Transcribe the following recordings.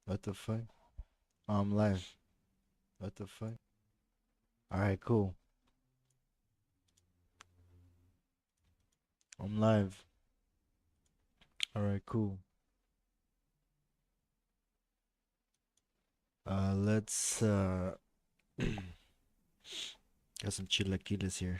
What the fuck? I'm live. What the fuck? Alright, cool. I'm live. Alright, cool. Let's got some chilaquiles here.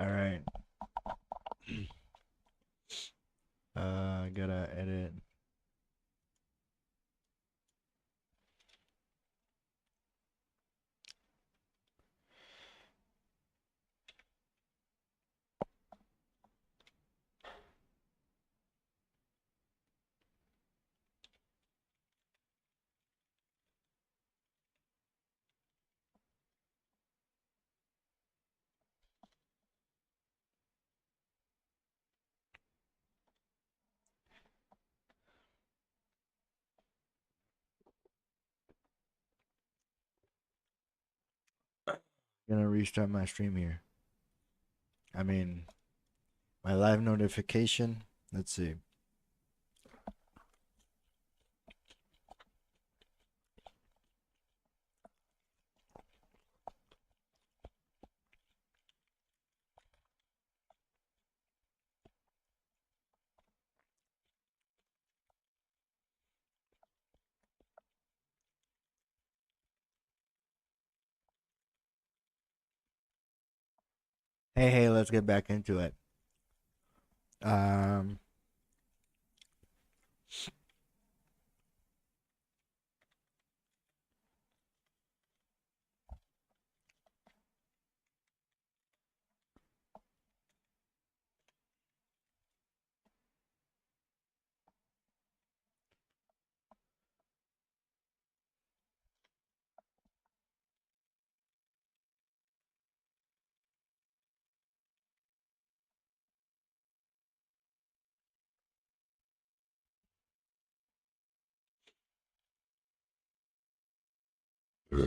Alright. Gotta edit. Gonna restart my stream here. I mean, my live notification. Let's see. Hey, let's get back into it. Um, mm.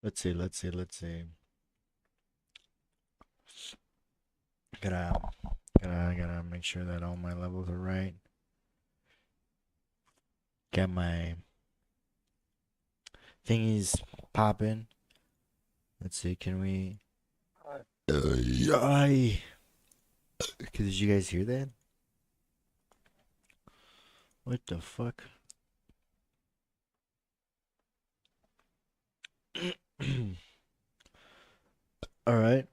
Let's see. Gotta gotta make sure that all my levels are right. Get my thingies popping. Let's see. Can we? Did you guys hear that? What the fuck? All right.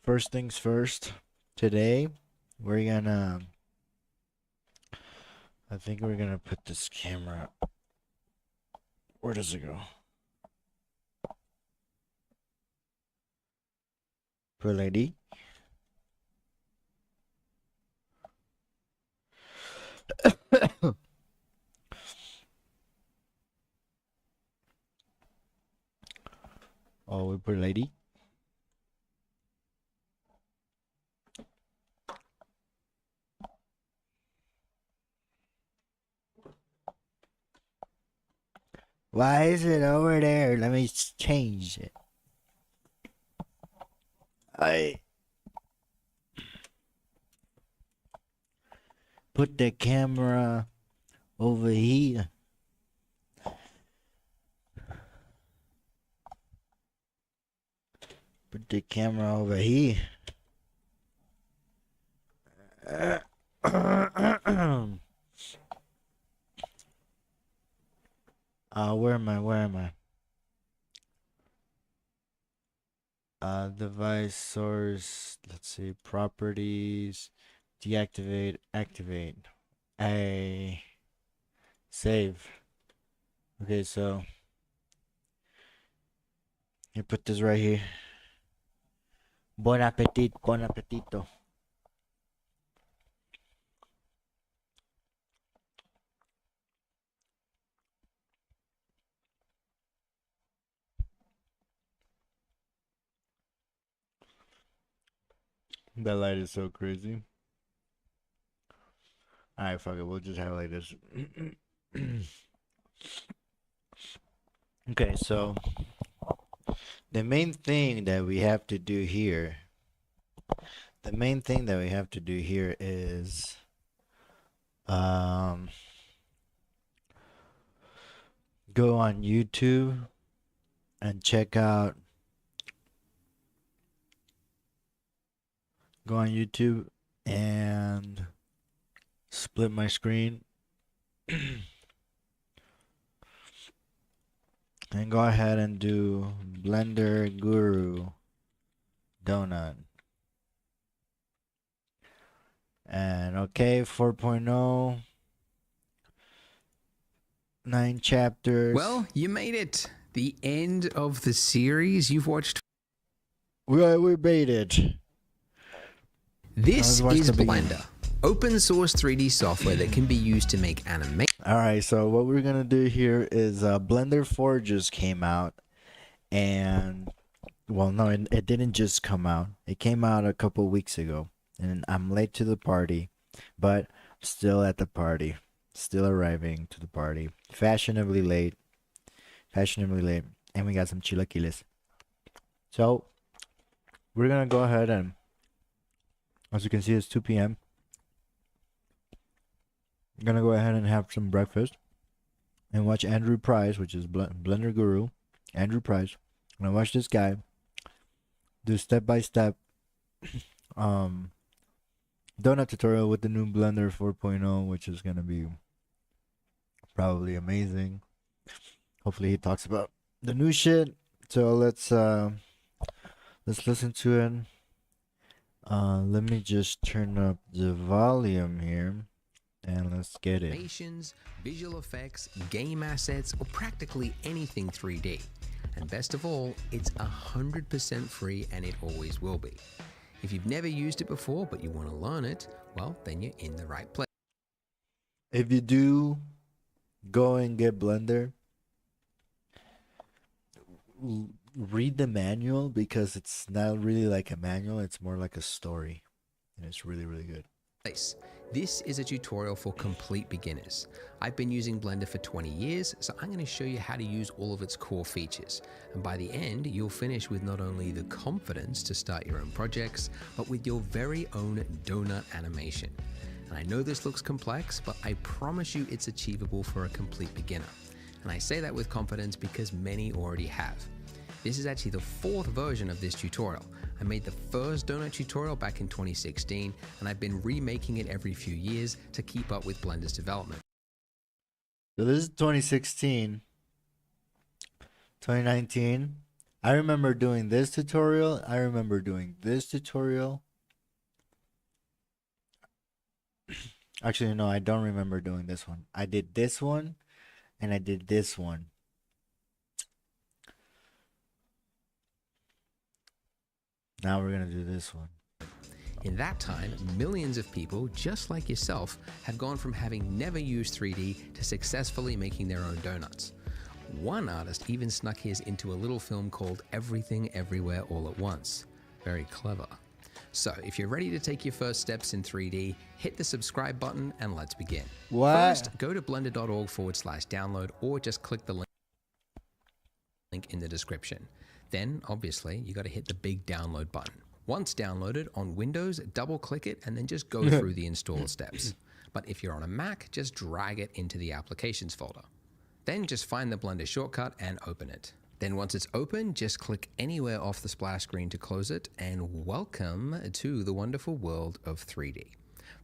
First things first. Today, we're gonna. I think we're gonna put this camera. Where does it go? Put lady. Oh, we put lady. Why is it over there? Let me change it. I put the camera over here. Put the camera over here. Where am I? Device source. Let's see. Properties. Deactivate. Activate. I save. Okay, so you put this right here. Bon appetit. Bon appetito. That light is so crazy. Alright, fuck it. We'll just have it like this. Okay, so the main thing that we have to do here, is go on YouTube and check out. Go on YouTube and split my screen and go ahead and do Blender Guru Donut. And okay, 4.0, 9 chapters. Well, you made it. The end of the series you've watched. We made it. This is Blender, open source 3D software that can be used to make animation. Alright, so what we're gonna do here is Blender 4 just came out, and well, no, it didn't just come out. It came out a couple weeks ago, and I'm late to the party, but still at the party, still arriving to the party, fashionably late, and we got some chilaquiles. So we're gonna go ahead and, as you can see, it's 2 p.m. I'm gonna go ahead and have some breakfast and watch Andrew Price, which is Blender Guru, Andrew Price. I'm gonna watch this guy do step-by-step donut tutorial with the new Blender 4.0, which is gonna be probably amazing. Hopefully he talks about the new shit. So let's listen to it. Let me just turn up the volume here. And let's get it. Animations, visual effects, game assets, or practically anything 3D. And best of all, it's 100% free, and it always will be. If you've never used it before, but you want to learn it, well, then you're in the right place. If you do go and get Blender, read the manual, because it's not really like a manual, it's more like a story. And it's really, really good. This is a tutorial for complete beginners. I've been using Blender for 20 years, so I'm going to show you how to use all of its core features. And by the end, you'll finish with not only the confidence to start your own projects, but with your very own donut animation. And I know this looks complex, but I promise you it's achievable for a complete beginner. And I say that with confidence because many already have. This is actually the 4th version of this tutorial. I made the first donut tutorial back in 2016, and I've been remaking it every few years to keep up with Blender's development. So this is 2016. 2019. I remember doing this tutorial. I remember doing this tutorial. Actually, no, I don't remember doing this one. I did this one, and I did this one. Now we're going to do this one. In that time, millions of people, just like yourself, have gone from having never used 3D to successfully making their own donuts. One artist even snuck his into a little film called Everything Everywhere All at Once. Very clever. So if you're ready to take your first steps in 3D, hit the subscribe button and let's begin. What? First, go to blender.org/download or just click the link in the description. Then, obviously, you got to hit the big download button. Once downloaded on Windows, double click it and then just go through the install steps. But if you're on a Mac, just drag it into the applications folder. Then just find the Blender shortcut and open it. Then once it's open, just click anywhere off the splash screen to close it, and welcome to the wonderful world of 3D.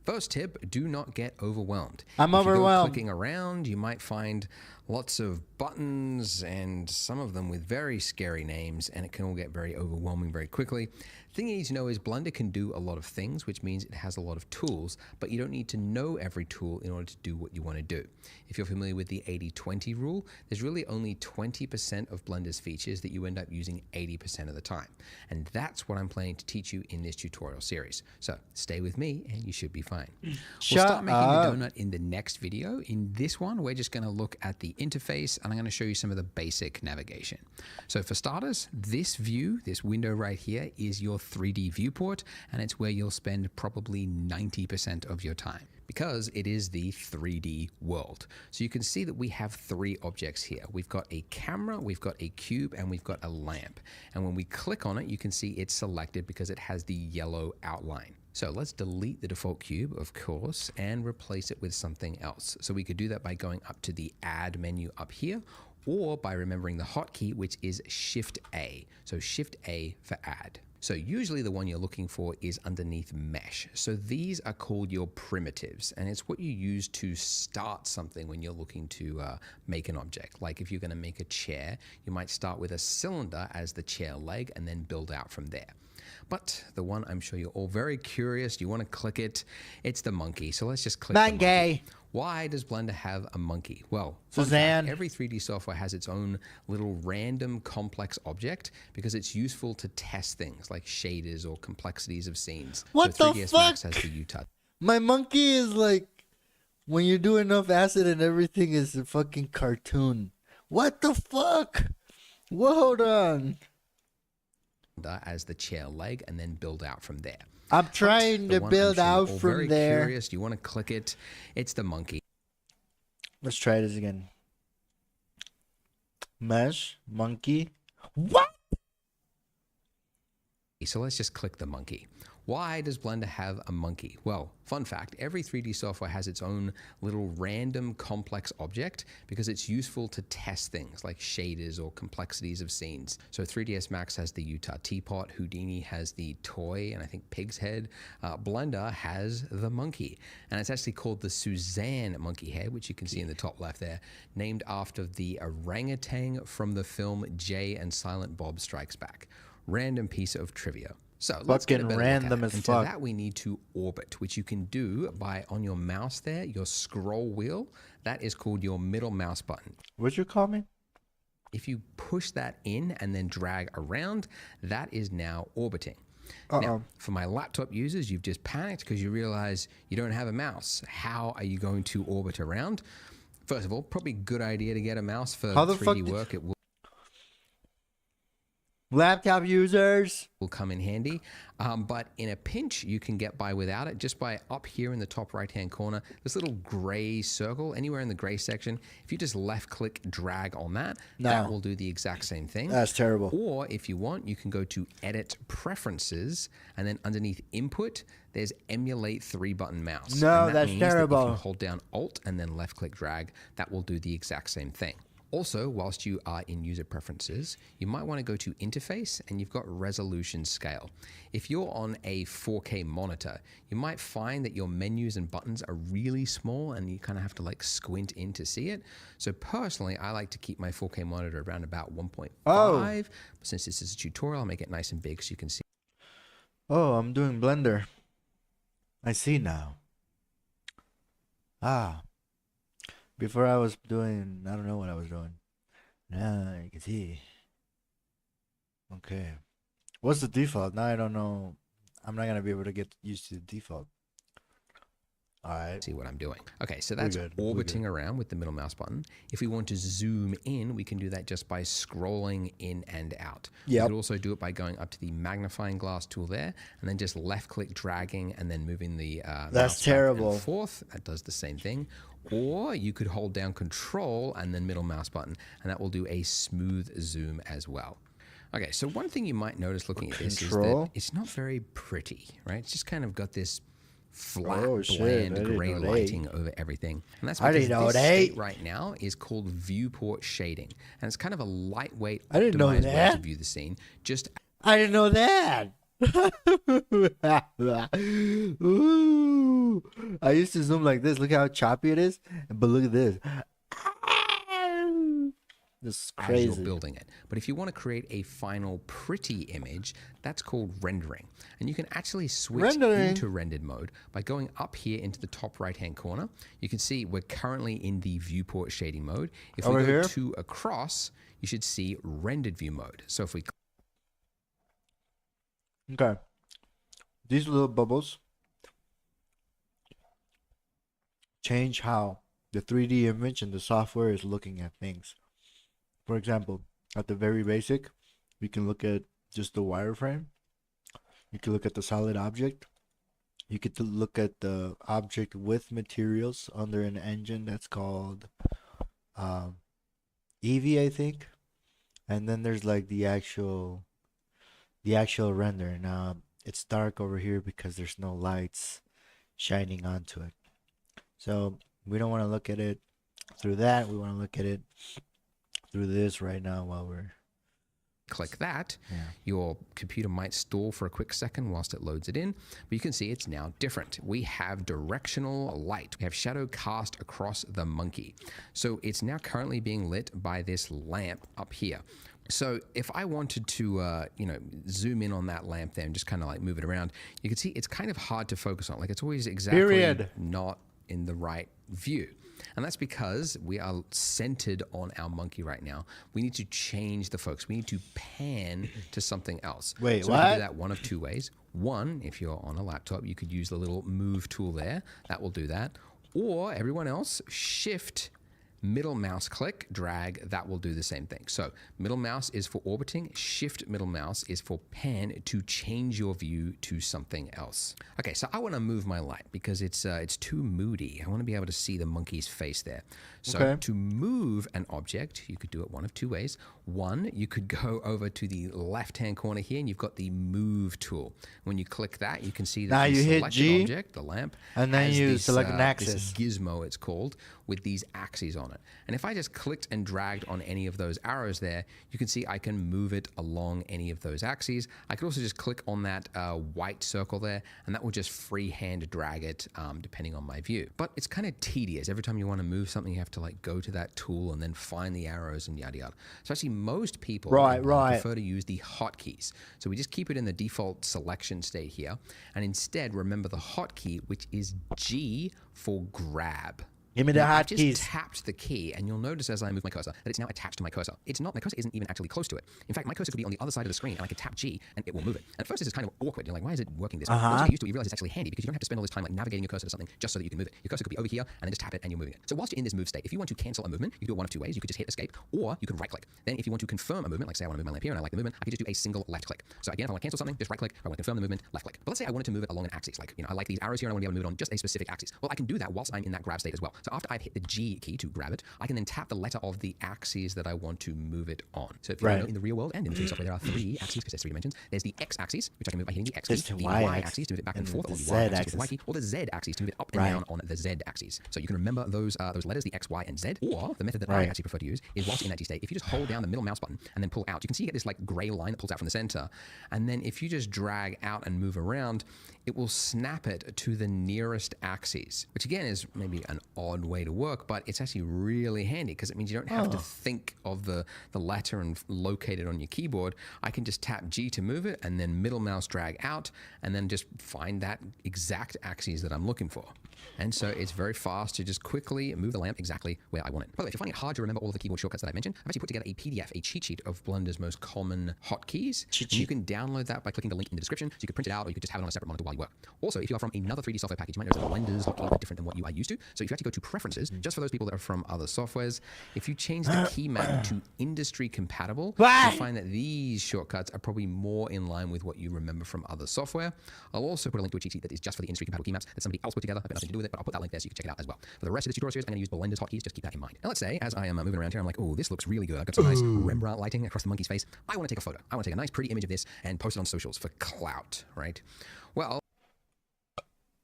First tip, do not get overwhelmed. I'm If you go overwhelmed. clicking around, you might find lots of buttons and some of them with very scary names, and it can all get very overwhelming very quickly. The thing you need to know is Blender can do a lot of things, which means it has a lot of tools, but you don't need to know every tool in order to do what you want to do. If you're familiar with the 80-20 rule, there's really only 20% of Blender's features that you end up using 80% of the time. And that's what I'm planning to teach you in this tutorial series. So stay with me and you should be fine. We'll start making the donut in the next video. In this one, we're just going to look at the interface and I'm going to show you some of the basic navigation. So for starters, this view, this window right here is your 3D viewport, and it's where you'll spend probably 90% of your time because it is the 3D world. So you can see that we have 3 objects here. We've got a camera, we've got a cube, and we've got a lamp. And when we click on it, you can see it's selected because it has the yellow outline. So let's delete the default cube, of course, and replace it with something else. So we could do that by going up to the Add menu up here, or by remembering the hotkey, which is Shift A. So Shift A for Add. So usually the one you're looking for is underneath Mesh. So these are called your primitives, and it's what you use to start something when you're looking to make an object. Like if you're going to make a chair, you might start with a cylinder as the chair leg and then build out from there. But the one I'm sure you're all very curious, you want to click it, it's the monkey. So let's just click the monkey. Why does Blender have a monkey? Well, Suzanne. every 3D software has its own little random complex object because it's useful to test things like shaders or complexities of scenes. What so the 3ds fuck? Max has the Utah. My monkey is like, when you do enough acid and everything is a fucking cartoon. What the fuck? Whoa, hold on. As the chair leg and then build out from there. I'm trying The to one build I'm sure out you're all from very there. Curious, you want to click it. It's the monkey. Let's try this again. Mesh, monkey. What? So let's just click the monkey. Why does Blender have a monkey? Well, fun fact, every 3D software has its own little random complex object because it's useful to test things like shaders or complexities of scenes. So 3ds Max has the Utah teapot, Houdini has the toy, and I think pig's head. Blender has the monkey, and it's actually called the Suzanne monkey head, which you can see in the top left there, named after the orangutan from the film Jay and Silent Bob Strikes Back. Random piece of trivia. So let's get a better random look at it. as And fuck. to that we need to orbit, which you can do by on your mouse there, your scroll wheel. That is called your middle mouse button. What'd you call me? If you push that in and then drag around, that is now orbiting. Now, for my laptop users, you've just panicked because you realize you don't have a mouse. How are you going to orbit around? First of all, probably a good idea to get a mouse for How the 3D fuck work. It will Laptop users. will come in handy. But in a pinch, you can get by without it just by up here in the top right-hand corner, this little gray circle, anywhere in the gray section. If you just left-click, drag on that, that will do the exact same thing. That's terrible. Or if you want, you can go to Edit Preferences, and then underneath Input, there's Emulate 3-button mouse. No, and that that's means terrible. That if you hold down Alt and then left-click, drag, that will do the exact same thing. Also, whilst you are in user preferences, you might want to go to interface and you've got resolution scale. If you're on a 4K monitor, you might find that your menus and buttons are really small and you kind of have to like squint in to see it. So personally, I like to keep my 4K monitor around about 1.5. But since this is a tutorial, I'll make it nice and big so you can see. Oh, I'm doing Blender. I see now. Before I was doing, I don't know what I was doing. Now you can see. Okay. What's the default? Now I don't know. I'm not going to be able to get used to the default. All right. See what I'm doing. Okay, so that's orbiting around with the middle mouse button. If we want to zoom in, we can do that just by scrolling in and out. You could also do it by going up to the magnifying glass tool there, and then just left-click, dragging, and then moving the mouse terrible. back and forth. That does the same thing. Or you could hold down Control and then middle mouse button, and that will do a smooth zoom as well. Okay, so one thing you might notice looking at this is that it's not very pretty, right? It's just kind of got this flat, bland, gray lighting over everything. And that's because this state right now is called viewport shading. And it's kind of a lightweight, optimized way to view the scene. I didn't know that. Ooh. I used to zoom like this. Look how choppy it is. But look at this. This is crazy. As you're building it. But if you want to create a final pretty image, that's called rendering. And you can actually switch into rendered mode by going up here into the top right-hand corner. You can see we're currently in the viewport shading mode. If we go to across, you should see rendered view mode. So if we... Okay. These little bubbles change how the 3D image and the software is looking at things. For example, at the very basic, we can look at just the wireframe. You can look at the solid object. You get to look at the object with materials under an engine that's called Eevee, I think. And then there's like the actual render. Now it's dark over here because there's no lights shining onto it. So we don't want to look at it through that. We want to look at it through this right now while we're... Click that, your computer might stall for a quick second whilst it loads it in, but you can see it's now different. We have directional light. We have shadow cast across the monkey. So it's now currently being lit by this lamp up here. So if I wanted to, zoom in on that lamp there and just kind of like move it around, you can see it's kind of hard to focus on. Like it's always exactly not in the right view. And that's because we are centered on our monkey right now. We need to change the focus. We need to pan to something else. Wait, so what? we can do that one of two ways. One, if you're on a laptop, you could use the little move tool there. That will do that. Or everyone else, shift, middle mouse click, drag, that will do the same thing. So middle mouse is for orbiting, shift middle mouse is for pan to change your view to something else. Okay, so I want to move my light because it's too moody. I want to be able to see the monkey's face there. So to move an object, you could do it one of two ways. One, you could go over to the left-hand corner here and you've got the move tool. When you click that, you can see that now the you selected hit G, object, the lamp, and then you this, select an axis. this gizmo, it's called, with these axes on it. And if I just clicked and dragged on any of those arrows there, you can see I can move it along any of those axes. I could also just click on that white circle there, and that will just freehand drag it depending on my view. But it's kind of tedious. Every time you want to move something, you have to like go to that tool and then find the arrows and yada yada. So actually most people prefer to use the hotkeys. So we just keep it in the default selection state here, and instead remember the hotkey, which is G for grab. Give me the I've hotkeys. just tapped the key, and you'll notice as I move my cursor that it's now attached to my cursor. It's not, my cursor isn't even actually close to it. In fact, my cursor could be on the other side of the screen, and I could tap G, and it will move it. And at first, this is kind of awkward. You're like, why is it working this way? Once you get used to it, you realize it's actually handy because you don't have to spend all this time like navigating your cursor to something just so that you can move it. Your cursor could be over here, and then just tap it, and you're moving it. So whilst you're in this move state, if you want to cancel a movement, you can do it one of two ways. You could just hit escape, or you can right-click. Then if you want to confirm a movement, like say I want to move my lamp here, and I like the movement, I can just do a single left-click. So again, if I want to cancel something, just right-click. If I want to confirm the movement, left-click. But let's say I wanted to move it along an axis. Like, I like these arrows here, and I want to be able to move it on just a specific axis. Well, I can do that whilst I'm in that grab state as well. So after I've hit the G key to grab it, I can then tap the letter of the axis that I want to move it on. So if you know, in the real world and in the 3D software, there are 3 axes because there's 3 dimensions. There's the X axis, which I can move by hitting the X key, the Y axis to move it back and forth, or the Y axis to the Y key, or the Z axis to move it up and down on the Z axis. So you can remember those letters, the X, Y, and Z. Or the method that I actually prefer to use is whilst in that G state, if you just hold down the middle mouse button and then pull out, you can see you get this like gray line that pulls out from the center. And then if you just drag out and move around, it will snap it to the nearest axis, which again is maybe an odd way to work, but it's actually really handy because it means you don't have to think of the letter and locate it on your keyboard. I can just tap G to move it and then middle mouse drag out and then just find that exact axis that I'm looking for. And so it's very fast to just quickly move the lamp exactly where I want it. By the way, if you're finding it hard to remember all of the keyboard shortcuts that I mentioned, I've actually put together a PDF, a cheat sheet of Blunder's most common hotkeys. You can download that by clicking the link in the description. So you can print it out or you could just have it on a separate monitor while you work. Also, if you are from another 3D software package, you might notice that Blender's hotkeys are different than what you are used to. So if you actually go to preferences, just for those people that are from other softwares, if you change the key map to industry compatible, you'll find that these shortcuts are probably more in line with what you remember from other software. I'll also put a link to a cheat sheet that is just for the industry compatible key maps that somebody else put together. I've got nothing to do with it, but I'll put that link there so you can check it out as well. For the rest of this tutorial series, I'm going to use Blender's hotkeys. Just keep that in mind. And let's say, as I am moving around here, I'm like, oh, this looks really good. I've got some nice Rembrandt lighting across the monkey's face. I want to take a photo. I want to take a nice, pretty image of this and post it on socials for clout, right? Well,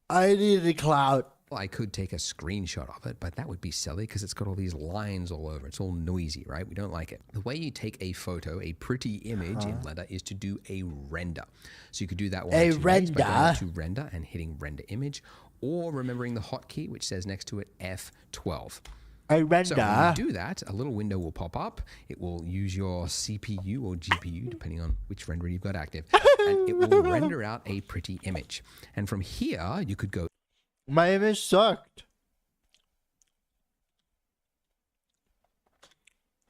I need the clout. I could take a screenshot of it, but that would be silly because it's got all these lines all over. It's all noisy, right? We don't like it. The way you take a photo, a pretty image in Blender, is to do a render. So you could do that one by going to render and hitting render image, or remembering the hotkey, which says next to it F12. A render. So when you do that, a little window will pop up. It will use your CPU or GPU, depending on which renderer you've got active, and it will render out a pretty image. And from here, you could go. My image sucked.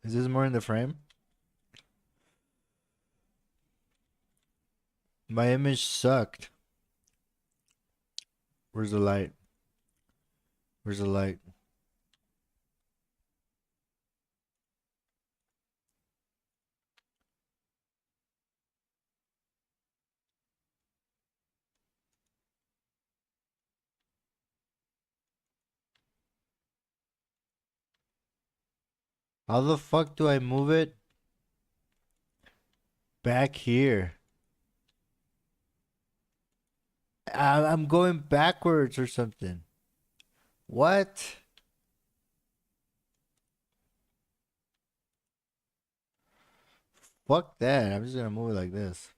Is this more in the frame? My image sucked. Where's the light? Where's the light? How the fuck do I move it back here? I'm going backwards or something. What? Fuck that. I'm just gonna move it like this.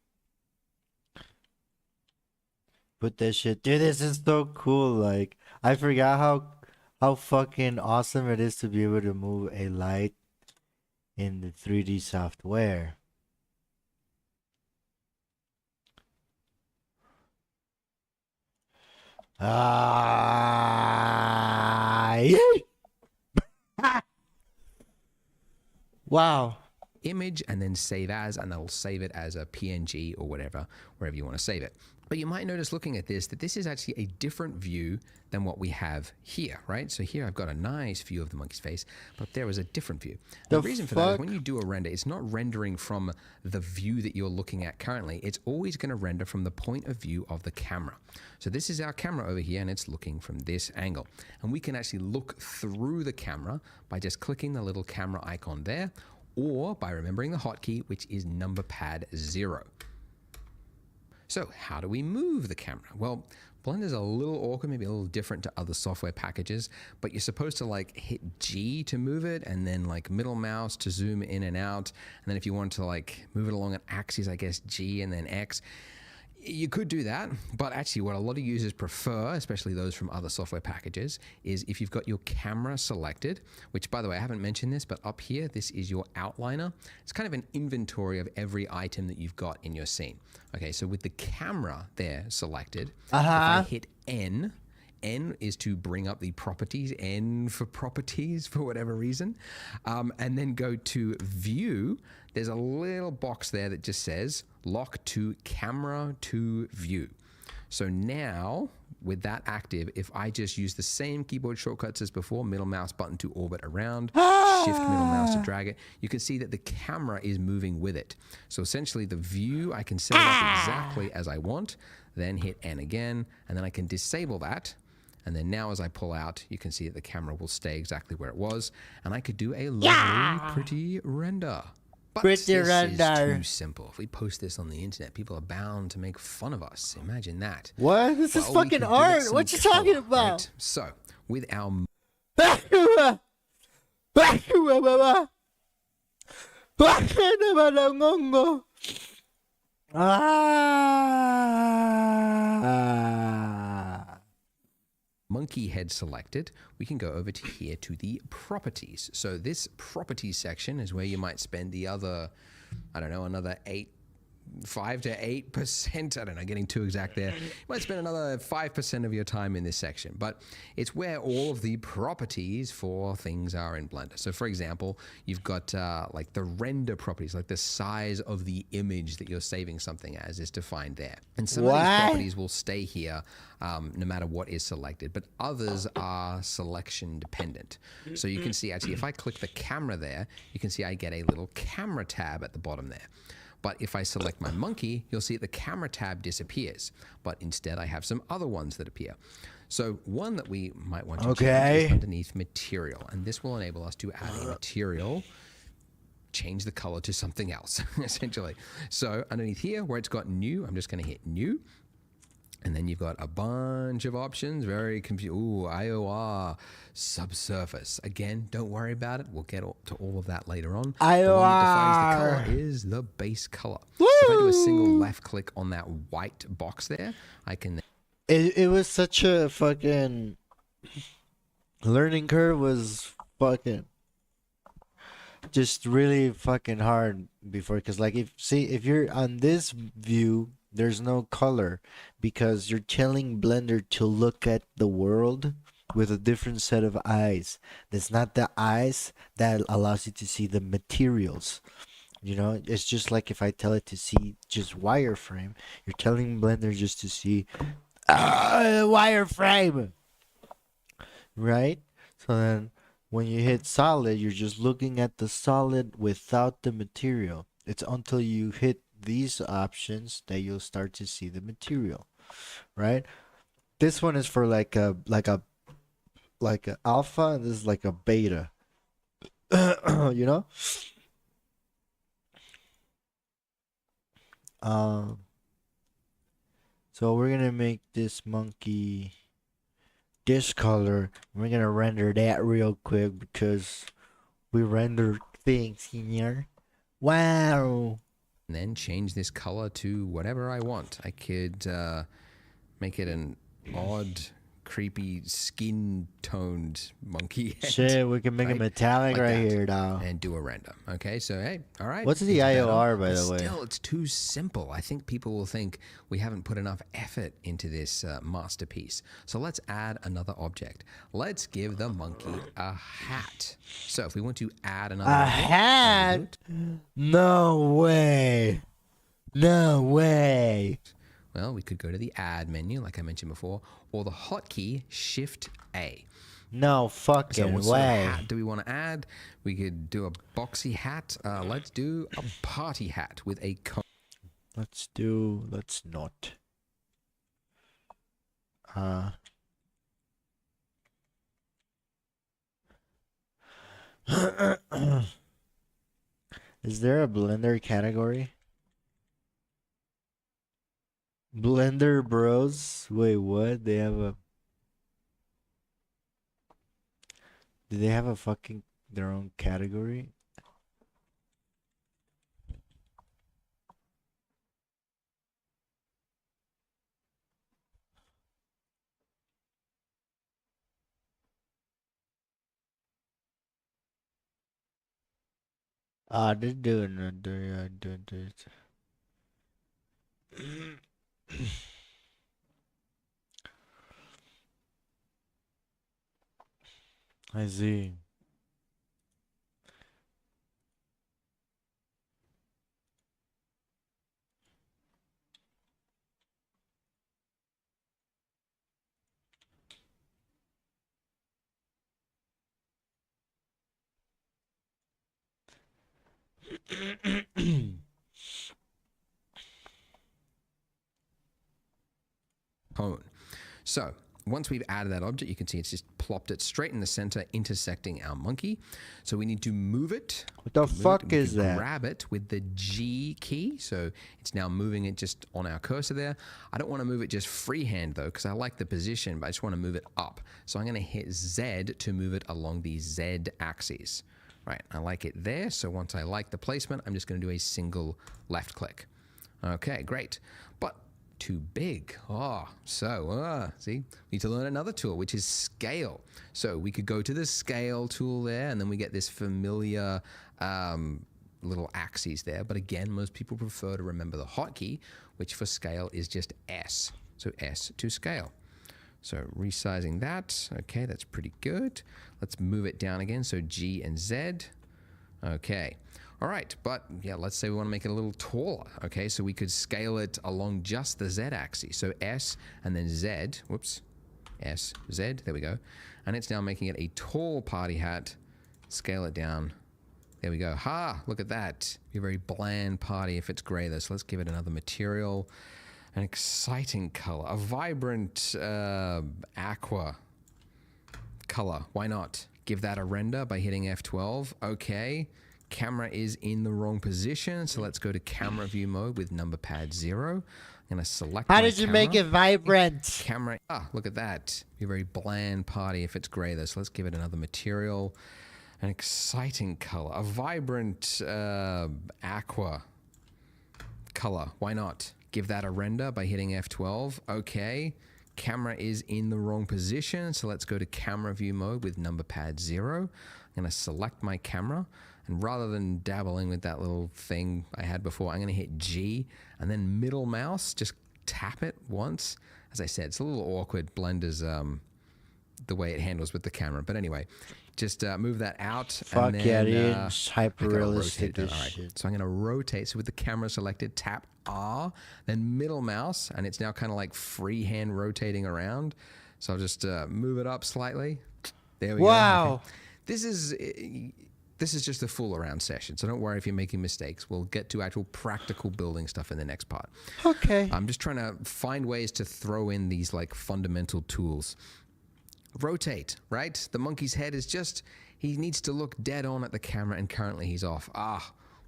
Put that shit. Dude, this is so cool. Like, I forgot how fucking awesome it is to be able to move a light in the 3D software. Wow. Image and then save as, and that'll save it as a PNG or whatever, wherever you want to save it. But you might notice looking at this that this is actually a different view than what we have here, right? So here I've got a nice view of the monkey's face, but there is a different view. The reason for that is when you do a render, it's not rendering from the view that you're looking at currently. It's always going to render from the point of view of the camera. So this is our camera over here, and it's looking from this angle. And we can actually look through the camera by just clicking the little camera icon there, or by remembering the hotkey, which is number pad 0. So how do we move the camera? Well, Blender's a little awkward, maybe a little different to other software packages, but you're supposed to like hit G to move it and then like middle mouse to zoom in and out. And then if you want to like move it along an axis, I guess G and then X. You could do that, but actually what a lot of users prefer, especially those from other software packages, is if you've got your camera selected, which by the way, I haven't mentioned this, but up here, this is your outliner. It's kind of an inventory of every item that you've got in your scene. Okay, so with the camera there selected, if I hit N, N is to bring up the properties, N for properties for whatever reason. And then go to view. There's a little box there that just says lock to camera to view. So now with that active, if I just use the same keyboard shortcuts as before, middle mouse button to orbit around, shift middle mouse to drag it, you can see that the camera is moving with it. So essentially the view, I can set it up exactly as I want, then hit N again, and then I can disable that. And then now as I pull out, you can see that the camera will stay exactly where it was. And I could do a lovely, pretty render. But this is too simple. If we post this on the internet, people are bound to make fun of us. Imagine that. What? This is fucking art. What you talking about? Right? So, with our... monkey head selected, we can go over to here to the properties. So this properties section is where you might spend the other, I don't know, another 5 to 8%. I don't know, getting too exact there. You might spend another 5% of your time in this section, but it's where all of the properties for things are in Blender. So for example, you've got like the render properties, like the size of the image that you're saving something as is defined there. And some of these properties will stay here no matter what is selected, but others are selection dependent. So you can see actually, if I click the camera there, you can see I get a little camera tab at the bottom there. But if I select my monkey, you'll see the camera tab disappears. But instead, I have some other ones that appear. So one that we might want to change is underneath material. And this will enable us to add a material, change the color to something else, essentially. So underneath here, where it's got new, I'm just going to hit new. And then you've got a bunch of options, very confusing. Ooh, IOR, subsurface. Again, don't worry about it. We'll get to all of that later on. IOR. The one that defines the color is the base color. Woo! So if I do a single left click on that white box there, I can... It was such a fucking... learning curve was fucking... just really fucking hard before. Because like, if you're on this view... there's no color because you're telling Blender to look at the world with a different set of eyes. That's not the eyes that allows you to see the materials. You know, it's just like if I tell it to see just wireframe, you're telling Blender just to see wireframe. Right? So then when you hit solid, you're just looking at the solid without the material. It's until you hit these options that you'll start to see the material, right? This one is for like a alpha, and this is like a beta. You know? So we're gonna make this monkey this color. We're gonna render that real quick because we render things here. Wow. And then change this color to whatever I want. I could make it an odd, creepy, skin-toned monkey head. Shit, we can make it metallic like right here now. And do a render. Okay, so hey, all right. What's the IOR, by the way? Still, it's too simple. I think people will think we haven't put enough effort into this masterpiece. So let's add another object. Let's give the monkey a hat. So if we want to add another object, hat? No way. No way. Well, we could go to the add menu, like I mentioned before, or the hotkey Shift A. No fucking so way. Sort of hat do we want to add? We could do a boxy hat. Let's do a party hat with a cone. Let's not. Is there a Blender category? Blender Bros? Wait, what? They have a... Do they have a fucking their own category? They're doing it. They're doing it. I see. Cone. So once we've added that object, you can see it's just plopped it straight in the center, intersecting our monkey. So we need to move it. What the Move fuck it. We is can that? grab it with the G key. So it's now moving it just on our cursor there. I don't want to move it just freehand though, because I like the position, but I just want to move it up. So I'm going to hit Z to move it along the Z axis. Right, I like it there. So once I like the placement, I'm just going to do a single left click. Okay, great. But too big. See, we need to learn another tool, which is scale. So we could go to the scale tool there, and then we get this familiar little axes there. But again, most people prefer to remember the hotkey, which for scale is just S. So S to scale. So resizing that. Okay, that's pretty good. Let's move it down again. So G and Z. Okay. All right, but yeah, let's say we want to make it a little taller. Okay, so we could scale it along just the Z axis. So S and then Z, whoops, S, Z, there we go. And it's now making it a tall party hat. Scale it down. There we go. Ha, look at that. Be a very bland party if it's gray though. So let's give it another material, an exciting color, a vibrant aqua color. Why not? Give that a render by hitting F12. Okay. Camera is in the wrong position, so let's go to camera view mode with number pad 0. I'm going to select How my did you make it vibrant? camera. Look at that. Be a very bland party if it's gray though. So let's give it another material, an exciting color, a vibrant aqua color. Why not? Give that a render by hitting F12. Okay. Camera is in the wrong position, so let's go to camera view mode with number pad 0. I'm going to select my camera, and rather than dabbling with that little thing I had before, I'm going to hit G and then middle mouse, just tap it once. As I said, it's a little awkward. Blender's the way it handles with the camera, but anyway, just move that out. Fuck and yeah, then, dude. It's hyper realistic All as right, shit. so I'm going to rotate. So with the camera selected, tap R, then middle mouse, and it's now kind of like freehand rotating around. So I'll just move it up slightly. There we go. Wow. This is just a fool around session, so don't worry if you're making mistakes. We'll get to actual practical building stuff in the next part. Okay. I'm just trying to find ways to throw in these like fundamental tools. Rotate, right? The monkey's head is just, he needs to look dead on at the camera, and currently he's off.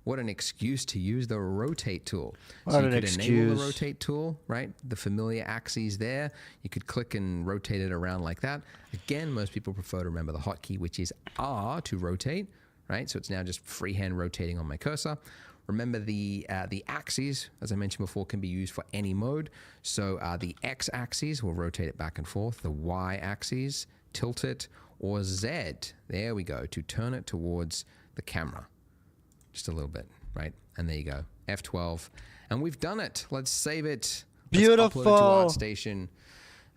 What an excuse to use the rotate tool. What So you an could enable the excuse. rotate tool, right? The familiar axes there. You could click and rotate it around like that. Again, most people prefer to remember the hotkey, which is R to rotate, right? So it's now just freehand rotating on my cursor. Remember the axes, as I mentioned before, can be used for any mode. So the X axis will rotate it back and forth. The Y axis, tilt it, or Z, there we go, to turn it towards the camera. Just a little bit, right? And there you go, F12. And we've done it. Let's save it. Beautiful. Let's upload it to ArtStation.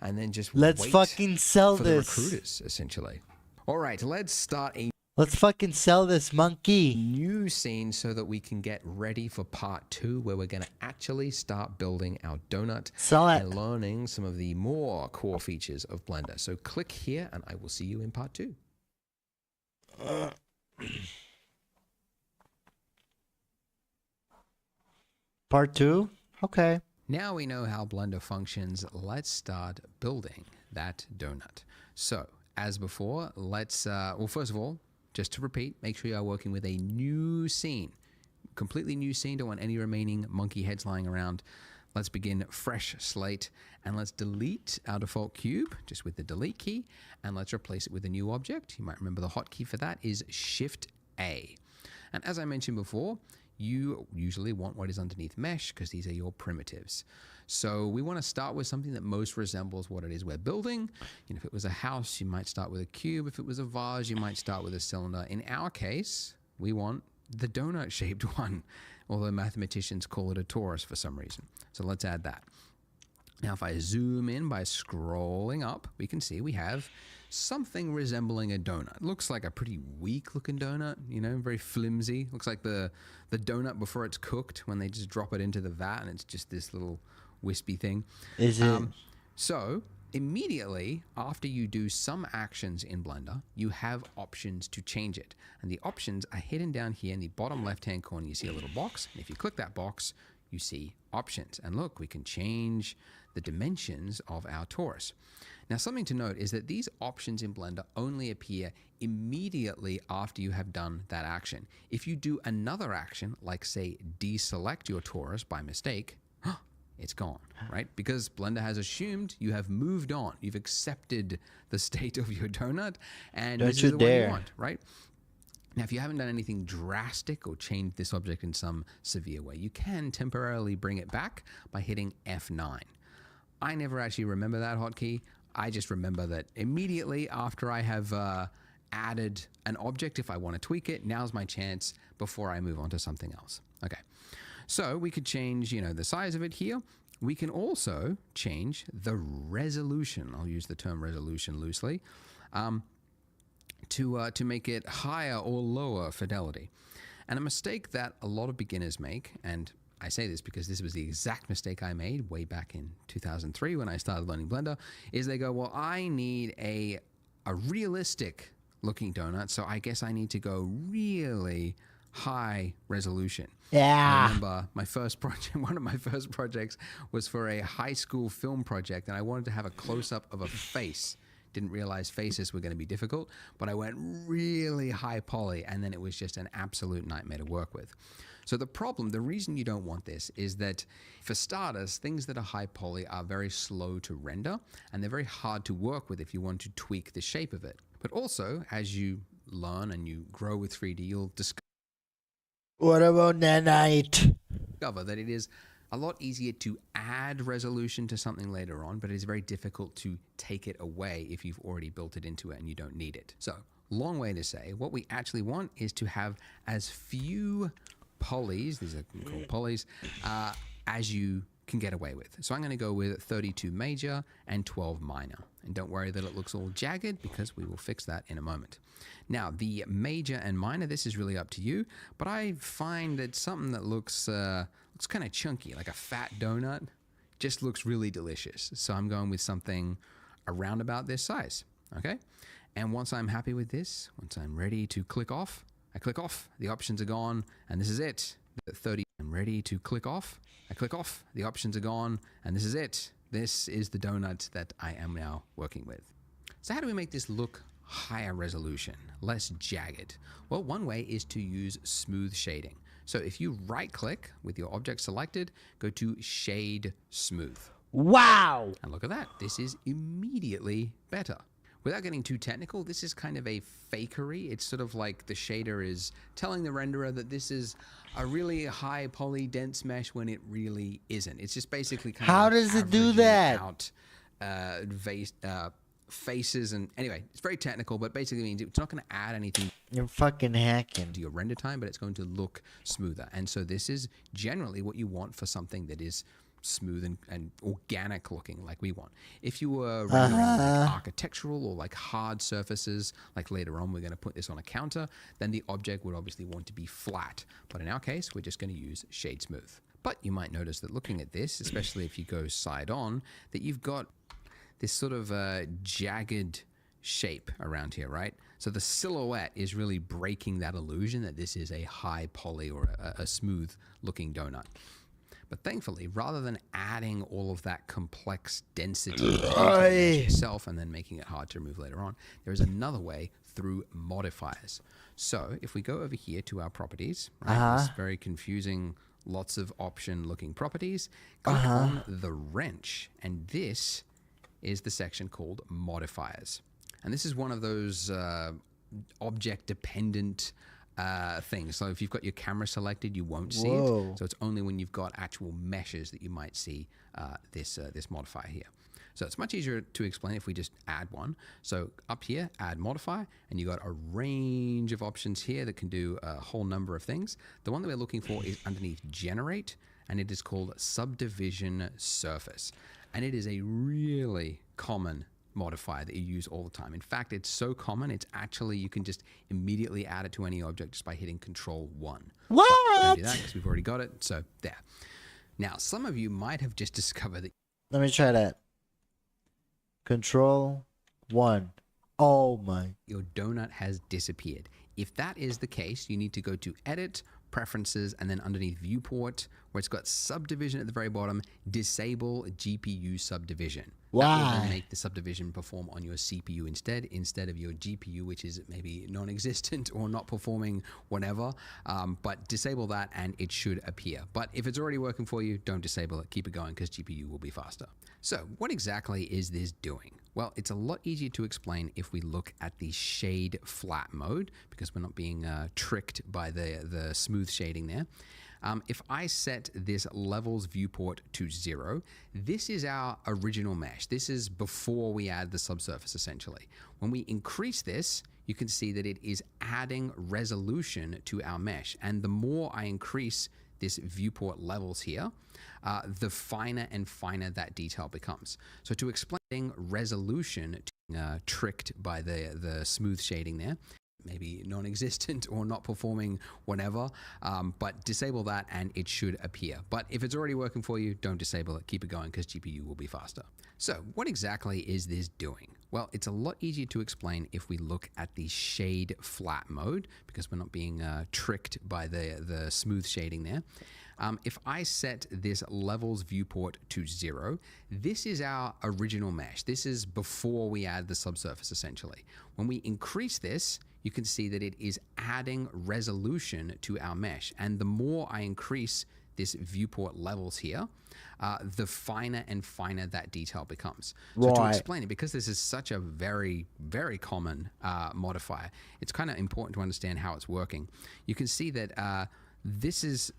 And then just Let's wait fucking sell for this. the recruiters, essentially. All right, let's start a Let's fucking sell this monkey. new scene so that we can get ready for part 2, where we're going to actually start building our donut Sell it. and learning some of the more core features of Blender. So click here and I will see you in part 2. Part 2? Okay. Now we know how Blender functions, let's start building that donut. So as before, let's, well, first of all, just to repeat, make sure you are working with a new scene. Completely new scene, don't want any remaining monkey heads lying around. Let's begin fresh slate, and let's delete our default cube just with the delete key, and let's replace it with a new object. You might remember the hotkey for that is Shift A. And as I mentioned before, you usually want what is underneath mesh because these are your primitives. So we want to start with something that most resembles what it is we're building. You know, if it was a house, you might start with a cube. If it was a vase, you might start with a cylinder. In our case, we want the donut-shaped one, although mathematicians call it a torus for some reason. So let's add that. Now, if I zoom in by scrolling up, we can see we have something resembling a donut. Looks like a pretty weak looking donut, you know, very flimsy. Looks like the donut before it's cooked when they just drop it into the vat and it's just this little wispy thing. Is it? So immediately after you do some actions in Blender, you have options to change it. And the options are hidden down here in the bottom left-hand corner. You see a little box. And if you click that box, you see options. And look, we can change the dimensions of our torus. Now, something to note is that these options in Blender only appear immediately after you have done that action. If you do another action, like say deselect your torus by mistake, it's gone, right? Because Blender has assumed you have moved on. You've accepted the state of your donut, and this is the one you want, right? Now, if you haven't done anything drastic or changed this object in some severe way, you can temporarily bring it back by hitting F9. I never actually remember that hotkey. I just remember that immediately after I have added an object, if I want to tweak it, now's my chance before I move on to something else. Okay, so we could change, you know, the size of it here. We can also change the resolution. I'll use the term resolution loosely. To make it higher or lower fidelity. And a mistake that a lot of beginners make, and I say this because this was the exact mistake I made way back in 2003 when I started learning Blender, is they go, well, I need a realistic looking donut, so I guess I need to go really high resolution. Yeah. I remember my first project, one of my first projects was for a high school film project, and I wanted to have a close-up of a face. Didn't realize faces were going to be difficult, but I went really high poly, and then it was just an absolute nightmare to work with. So the reason you don't want this is that, for starters, things that are high poly are very slow to render, and they're very hard to work with if you want to tweak the shape of it. But also, as you learn and you grow with 3D, you'll discover What about nanite? that it is a lot easier to add resolution to something later on, but it is very difficult to take it away if you've already built it into it and you don't need it. So, long way to say, what we actually want is to have as few polys, these are called polys, as you can get away with. So I'm going to go with 32 major and 12 minor. And don't worry that it looks all jagged, because we will fix that in a moment. Now, the major and minor, this is really up to you, but I find that something that looks kind of chunky, like a fat donut, just looks really delicious. So I'm going with something around about this size, okay? And once I'm happy with this, once I'm ready to click off, I click off, the options are gone, and this is it. The 30, I'm ready to click off, I click off, the options are gone, and this is it. This is the donut that I am now working with. So how do we make this look higher resolution, less jagged? Well, one way is to use smooth shading. So if you right click with your object selected, go to Shade Smooth. Wow. And look at that, this is immediately better. Without getting too technical, this is kind of a fakery. It's sort of like the shader is telling the renderer that this is a really high poly dense mesh when it really isn't. It's just basically kind How of does it do averaging that? Out faces, and anyway, it's very technical, but basically means it's not going to add anything You're fucking hacking. to your render time, but it's going to look smoother. And so this is generally what you want for something that is smooth and organic looking, like we want. If you were rendering like architectural or like hard surfaces, like later on we're going to put this on a counter, then the object would obviously want to be flat. But in our case, we're just going to use Shade Smooth. But you might notice that looking at this, especially if you go side on, that you've got this sort of jagged shape around here, right? So the silhouette is really breaking that illusion that this is a high poly or a smooth looking donut. But thankfully, rather than adding all of that complex density yourself and then making it hard to remove later on, there is another way through modifiers. So if we go over here to our properties, right, this very confusing, lots of option looking properties, click on the wrench, and this is the section called modifiers. And this is one of those object dependent things. So if you've got your camera selected, you won't see it. So it's only when you've got actual meshes that you might see this modifier here. So it's much easier to explain if we just add one. So up here, add modifier, and you got a range of options here that can do a whole number of things. The one that we're looking for is underneath generate, and it is called subdivision surface. And it is a really common modifier that you use all the time. In fact, it's so common, it's actually, you can just immediately add it to any object just by hitting Control 1. What? But don't do that because we've already got it. So there. Now, some of you might have just discovered that Let me try that. Control 1. Oh my. your donut has disappeared. If that is the case, you need to go to Edit, Preferences, and then underneath Viewport, where it's got Subdivision at the very bottom, Disable GPU Subdivision. That will Why? then make the subdivision perform on your CPU instead of your GPU, which is maybe non-existent or not performing whatever. But disable that and it should appear. But if it's already working for you, don't disable it. Keep it going because GPU will be faster. So what exactly is this doing? Well, it's a lot easier to explain if we look at the shade flat mode, because we're not being tricked by the smooth shading there. If I set this levels viewport to 0, this is our original mesh. This is before we add the subsurface, essentially. When we increase this, you can see that it is adding resolution to our mesh. And the more I increase this viewport levels here, the finer and finer that detail becomes. So to explain resolution, tricked by the smooth shading there, maybe non-existent or not performing whatever, but disable that and it should appear. But if it's already working for you, don't disable it. Keep it going because GPU will be faster. So what exactly is this doing? Well, it's a lot easier to explain if we look at the shade flat mode, because we're not being tricked by the smooth shading there. If I set this levels viewport to 0, this is our original mesh. This is before we add the subsurface, essentially. When we increase this, you can see that it is adding resolution to our mesh. And the more I increase this viewport levels here, the finer and finer that detail becomes. So to explain it, because this is such a very, very common modifier, it's kind of important to understand how it's working. You can see that this is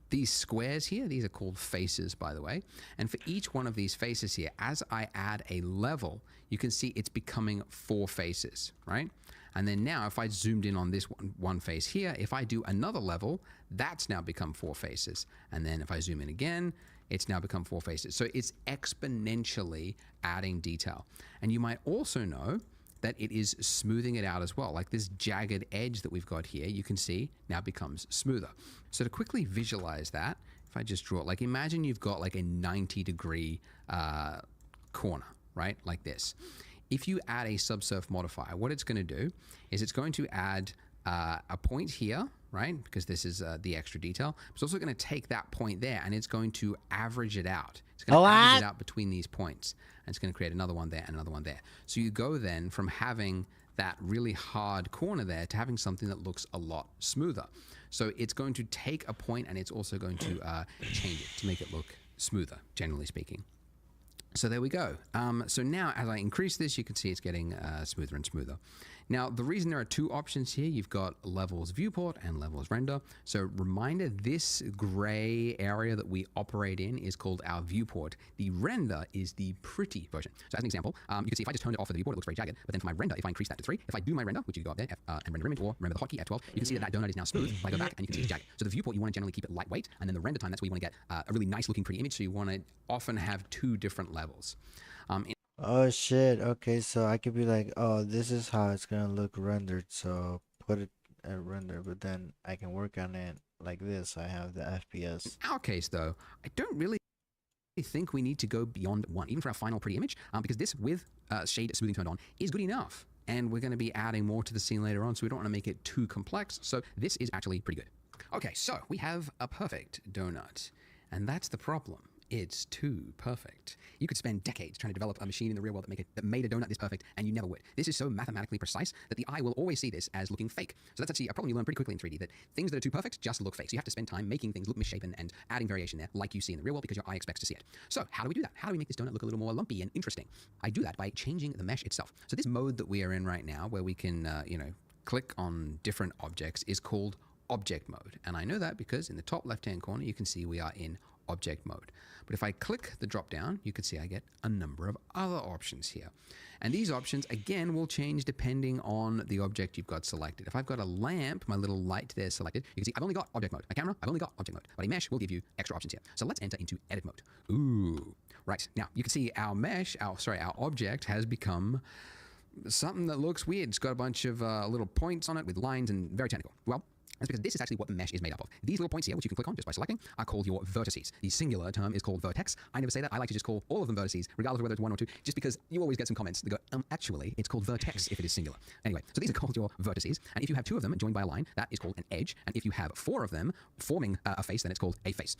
these squares here. These are called faces, by the way. And for each one of these faces here, as I add a level, you can see it's becoming 4 faces, right? And then now if I zoomed in on this one face here, if I do another level, that's now become 4 faces. And then if I zoom in again, it's now become 4 faces. So it's exponentially adding detail. And you might also know that it is smoothing it out as well. Like this jagged edge that we've got here, you can see now becomes smoother. So to quickly visualize that, if I just draw it, like imagine you've got like a 90-degree corner, right? Like this. If you add a subsurf modifier, what it's going to do is it's going to add a point here, right? Because this is the extra detail. It's also going to take that point there and it's going to average it out. It's going to average it out between these points. And it's going to create another one there and another one there. So you go then from having that really hard corner there to having something that looks a lot smoother. So it's going to take a point and it's also going to change it to make it look smoother, generally speaking. So there we go. So now as I increase this, you can see it's getting smoother and smoother. Now, the reason there are 2 options here, you've got levels viewport and levels render. So reminder, this gray area that we operate in is called our viewport. The render is the pretty version. So as an example, you can see if I just turned it off for the viewport, it looks very jagged. But then for my render, if I increase that to 3, if I do my render, which you go up there and render image, or remember the hotkey at 12, you can see that donut is now smooth. If I go back and you can see it's jagged. So the viewport, you want to generally keep it lightweight. And then the render time, that's where you want to get a really nice looking pretty image. So you want to often have 2 different levels. Oh shit. Okay, so I could be like, oh, this is how it's gonna look rendered, so put it at render, but then I can work on it like this. I have the FPS. In our case, though, I don't really think we need to go beyond 1, even for our final pretty image, because this with shade smoothing turned on is good enough. And we're going to be adding more to the scene later on, so we don't want to make it too complex. So this is actually pretty good. Okay, so we have a perfect donut, and that's the problem. It's too perfect. You could spend decades trying to develop a machine in the real world that made a donut this perfect, and you never would. This is so mathematically precise that the eye will always see this as looking fake. So that's actually a problem you learn pretty quickly in 3D, that things that are too perfect just look fake. So you have to spend time making things look misshapen and adding variation there like you see in the real world because your eye expects to see it. So how do we do that? How do we make this donut look a little more lumpy and interesting? I do that by changing the mesh itself. So this mode that we are in right now, where we can, click on different objects, is called object mode. And I know that because in the top left-hand corner, you can see we are in object mode. But if I click the drop down, you can see I get a number of other options here. And these options, again, will change depending on the object you've got selected. If I've got a lamp, my little light there selected, you can see I've only got object mode. A camera, I've only got object mode. But a mesh will give you extra options here. So let's enter into edit mode. Ooh. Right, now you can see our mesh, our object has become something that looks weird. It's got a bunch of little points on it with lines and very technical. Well, that's because this is actually what the mesh is made up of. These little points here, which you can click on just by selecting, are called your vertices. The singular term is called vertex. I never say that. I like to just call all of them vertices, regardless of whether it's one or two, just because you always get some comments that go, actually, it's called vertex if it is singular. Anyway, so these are called your vertices, and if you have 2 of them joined by a line, that is called an edge, and if you have 4 of them forming a face, then it's called a face.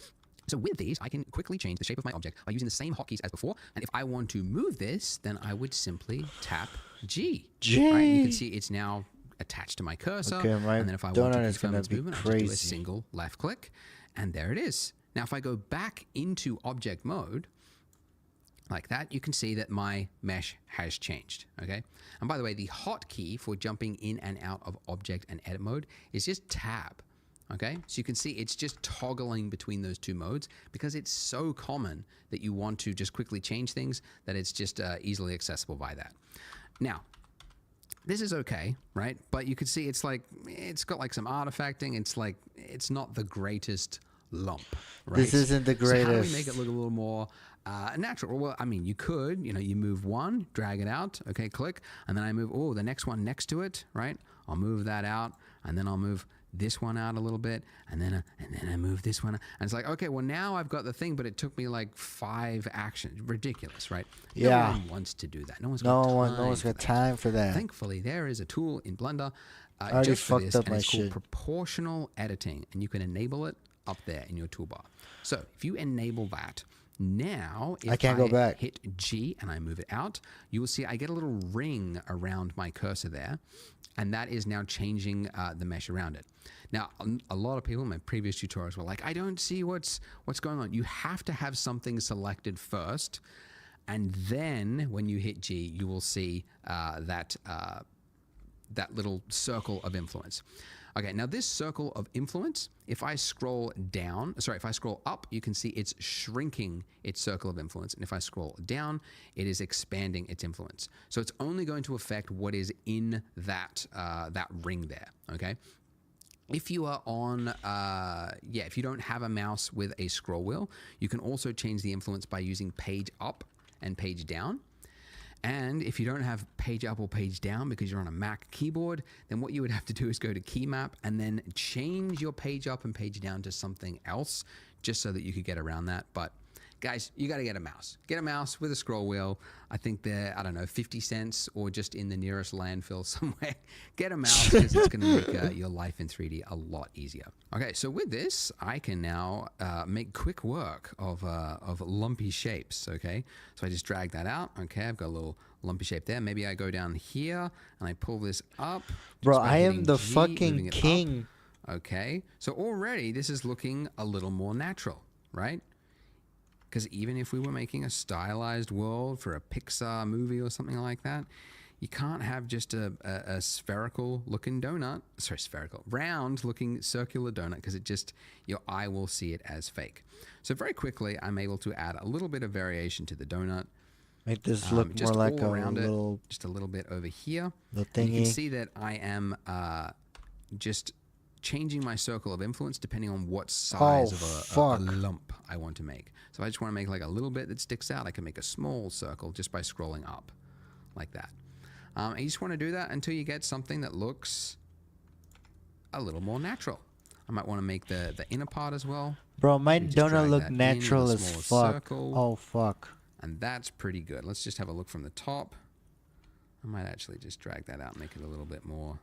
So with these, I can quickly change the shape of my object by using the same hotkeys as before. And if I want to move this, then I would simply tap G. Right? You can see it's now attached to my cursor. Okay, my and then if I want to donut is confirm gonna its be movement, I crazy. just do a single left click, and there it is. Now, if I go back into object mode, like that, you can see that my mesh has changed, okay? And by the way, the hotkey for jumping in and out of object and edit mode is just tab. Okay, so you can see it's just toggling between those 2 modes because it's so common that you want to just quickly change things that it's just easily accessible by that. Now, this is okay, right? But you can see it's got like some artifacting. It's not the greatest lump, right? This isn't the greatest. So how do we make it look a little more natural? Well, I mean, you could, you move one, drag it out, okay, click, and then I move, the next one next to it, right? I'll move that out, and then I'll move this one out a little bit, and then I move this one out. And it's like, okay, well, now I've got the thing, but it took me like 5 actions. Ridiculous, right? Yeah. No one wants to do that. No one's No got got time for that. Thankfully, there is a tool in Blender I already just for fucked this, up and my it's called shit. proportional editing, and you can enable it up there in your toolbar. So if you enable that, now if I can't go back. hit G and I move it out, you will see I get a little ring around my cursor there, and that is now changing the mesh around it. Now, a lot of people in my previous tutorials were like, I don't see what's going on. You have to have something selected first, and then when you hit G, you will see that little circle of influence. Okay, now this circle of influence, if I scroll up, you can see it's shrinking its circle of influence. And if I scroll down, it is expanding its influence. So it's only going to affect what is in that ring there, okay? If you are on, if you don't have a mouse with a scroll wheel, you can also change the influence by using page up and page down. And if you don't have page up or page down because you're on a Mac keyboard, then what you would have to do is go to key map and then change your page up and page down to something else just so that you could get around that. But guys, you got to get a mouse. Get a mouse with a scroll wheel. I think they're, 50 cents or just in the nearest landfill somewhere. Get a mouse because it's going to make your life in 3D a lot easier. Okay, so with this, I can now make quick work of lumpy shapes, okay? So I just drag that out. Okay, I've got a little lumpy shape there. Maybe I go down here and I pull this up. Bro, just by I am hitting the G, fucking moving it up. king. Okay, so already this is looking a little more natural, right? Because even if we were making a stylized world for a Pixar movie or something like that, you can't have just a spherical looking donut, round looking circular donut, because your eye will see it as fake. So very quickly, I'm able to add a little bit of variation to the donut. Make this look more just like all a around little, it, just a little bit over here. little And you can thingy. see that I am just changing my circle of influence depending on what size of a lump I want to make. So if I just want to make like a little bit that sticks out, I can make a small circle just by scrolling up like that. And you just want to do that until you get something that looks a little more natural. I might want to make the inner part as well. Bro, my just donut drag look that in natural with a as smaller fuck. circle. Oh, fuck. And that's pretty good. Let's just have a look from the top. I might actually just drag that out and make it a little bit more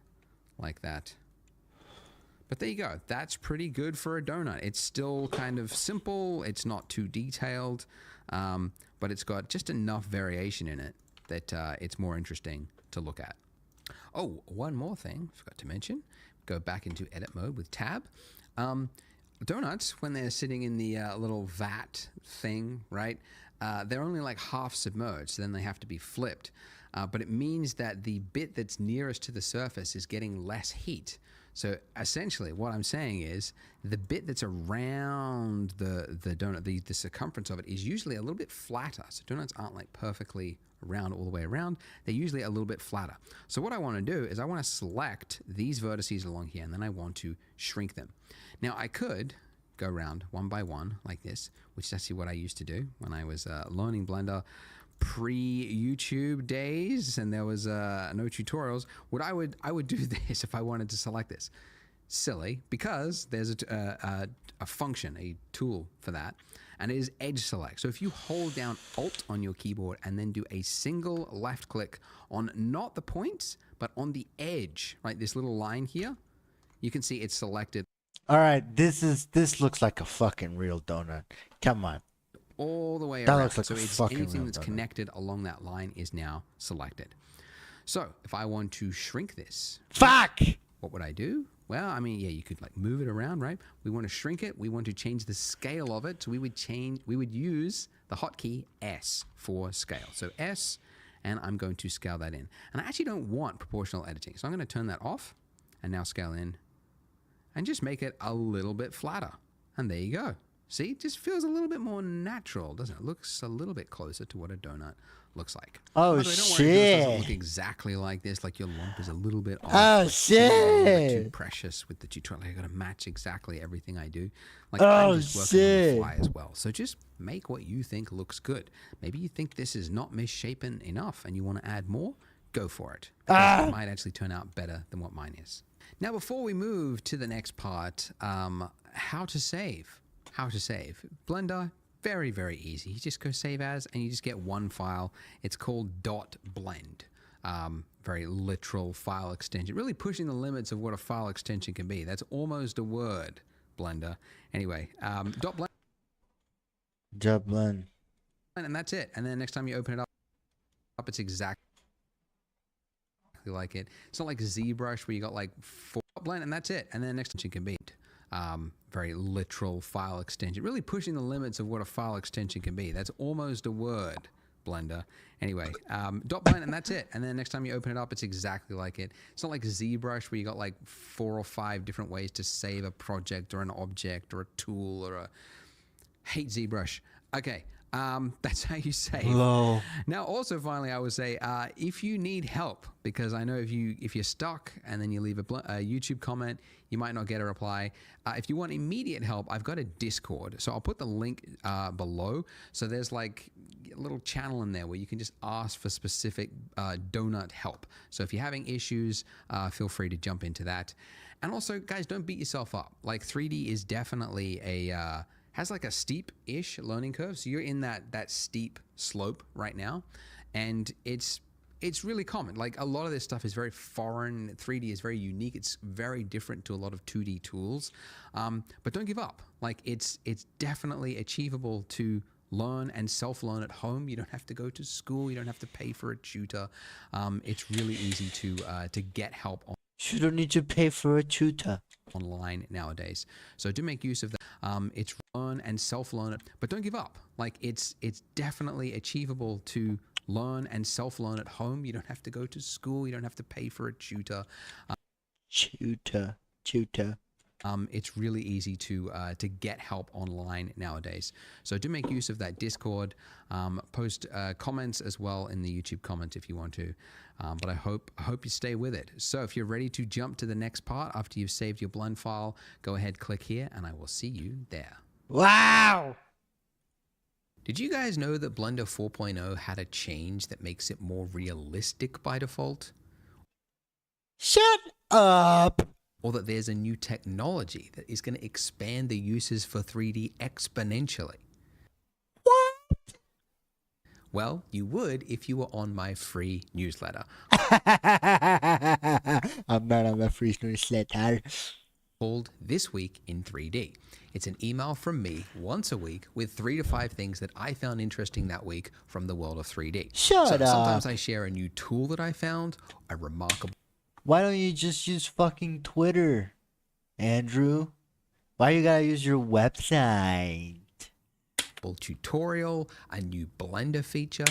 like that. But there you go. That's pretty good for a donut. It's still kind of simple. It's not too detailed, but it's got just enough variation in it that it's more interesting to look at. Oh, one more thing, forgot to mention. Go back into edit mode with tab. Donuts, when they're sitting in the little vat thing, right, they're only like half submerged, so then they have to be flipped. But it means that the bit that's nearest to the surface is getting less heat. So essentially what I'm saying is the bit that's around the donut, the circumference of it is usually a little bit flatter. So donuts aren't like perfectly round all the way around. They're usually a little bit flatter. So what I want to do is I want to select these vertices along here, and then I want to shrink them. Now I could go around one by one like this, which is actually what I used to do when I was learning Blender pre-YouTube days, and there was no tutorials. What I would do this if I wanted to select this. Silly, because there's a function, a tool for that, and it is edge select. So if you hold down Alt on your keyboard and then do a single left click on not the points, but on the edge, right, this little line here, you can see it's selected. All right, this looks like a fucking real donut. Come on. All the way That around. looks like so a it's fucking anything real that's donut. connected along that line is now selected. So if I want to shrink this, Fuck! what would I do? Well, I mean, yeah, you could like move it around, right? We want to shrink it. We want to change the scale of it. So we would use the hotkey S for scale. So S, and I'm going to scale that in. And I actually don't want proportional editing. So I'm going to turn that off and now scale in and just make it a little bit flatter. And there you go. See, it just feels a little bit more natural, doesn't it? It looks a little bit closer to what a donut looks like. Oh, By the way, don't worry, this doesn't shit. look exactly like this. Like your lump is a little bit off. Oh, Like, see, I'm a little bit too shit. precious with the tutorial. Like, I got to match exactly everything I do. Like Oh, I'm just working on shit. the fly as well. So just make what you think looks good. Maybe you think this is not misshapen enough and you want to add more. Go for it. Because it might actually turn out better than what mine is. Now, before we move to the next part, how to save. How to save. Blender, very, very easy. You just go save as, and you just get one file. It's called .blend. Very literal file extension. Really pushing the limits of what a file extension can be. That's almost a word, Blender. Anyway, .blend. Dublin. And that's it. And then next time you open it up, it's exactly like it. It's not like ZBrush where you got like 4 blend, and that's it. And then next you can be very literal file extension. Really pushing the limits of what a file extension can be. That's almost a word, Blender. Anyway, .blend, and that's it. And then next time you open it up, it's exactly like it. It's not like ZBrush where you got like 4 or 5 different ways to save a project or an object or a tool or a... Hate ZBrush. Okay. That's how you save. Lol. Now, also, finally, I would say if you need help, because I know if you're stuck and then you leave a YouTube comment, you might not get a reply. If you want immediate help, I've got a Discord, so I'll put the link below. So there's like a little channel in there where you can just ask for specific donut help. So if you're having issues, feel free to jump into that. And also, guys, don't beat yourself up. Like 3D is definitely a has like a steep-ish learning curve. So you're in that steep slope right now, and it's really common. Like a lot of this stuff is very foreign. 3D is very unique. It's very different to a lot of 2D tools. But don't give up. Like it's definitely achievable to learn and self-learn at home. You don't have to go to school. You don't have to pay for a tutor. It's really easy to get help You don't need to pay for a tutor. online nowadays. So do make use of that. It's learn and self-learn it, but don't give up. Like it's definitely achievable to learn and self-learn at home. You don't have to go to school. You don't have to pay for a tutor. Tutor. It's really easy to get help online nowadays. So do make use of that Discord. Post comments as well in the YouTube comments if you want to. But I hope you stay with it. So if you're ready to jump to the next part after you've saved your blend file, go ahead, click here, and I will see you there. Wow! Did you guys know that Blender 4.0 had a change that makes it more realistic by default? Shut up! Or that there's a new technology that is going to expand the uses for 3D exponentially? What? Well, you would if you were on my free newsletter. I'm not on the free newsletter. Called This Week in 3D. It's an email from me once a week with 3 to 5 things that I found interesting that week from the world of 3D. Shut up. Sometimes I share a new tool that I found, a remarkable Why don't you just use fucking Twitter, Andrew? Why you gotta use your website? tutorial, a new Blender feature,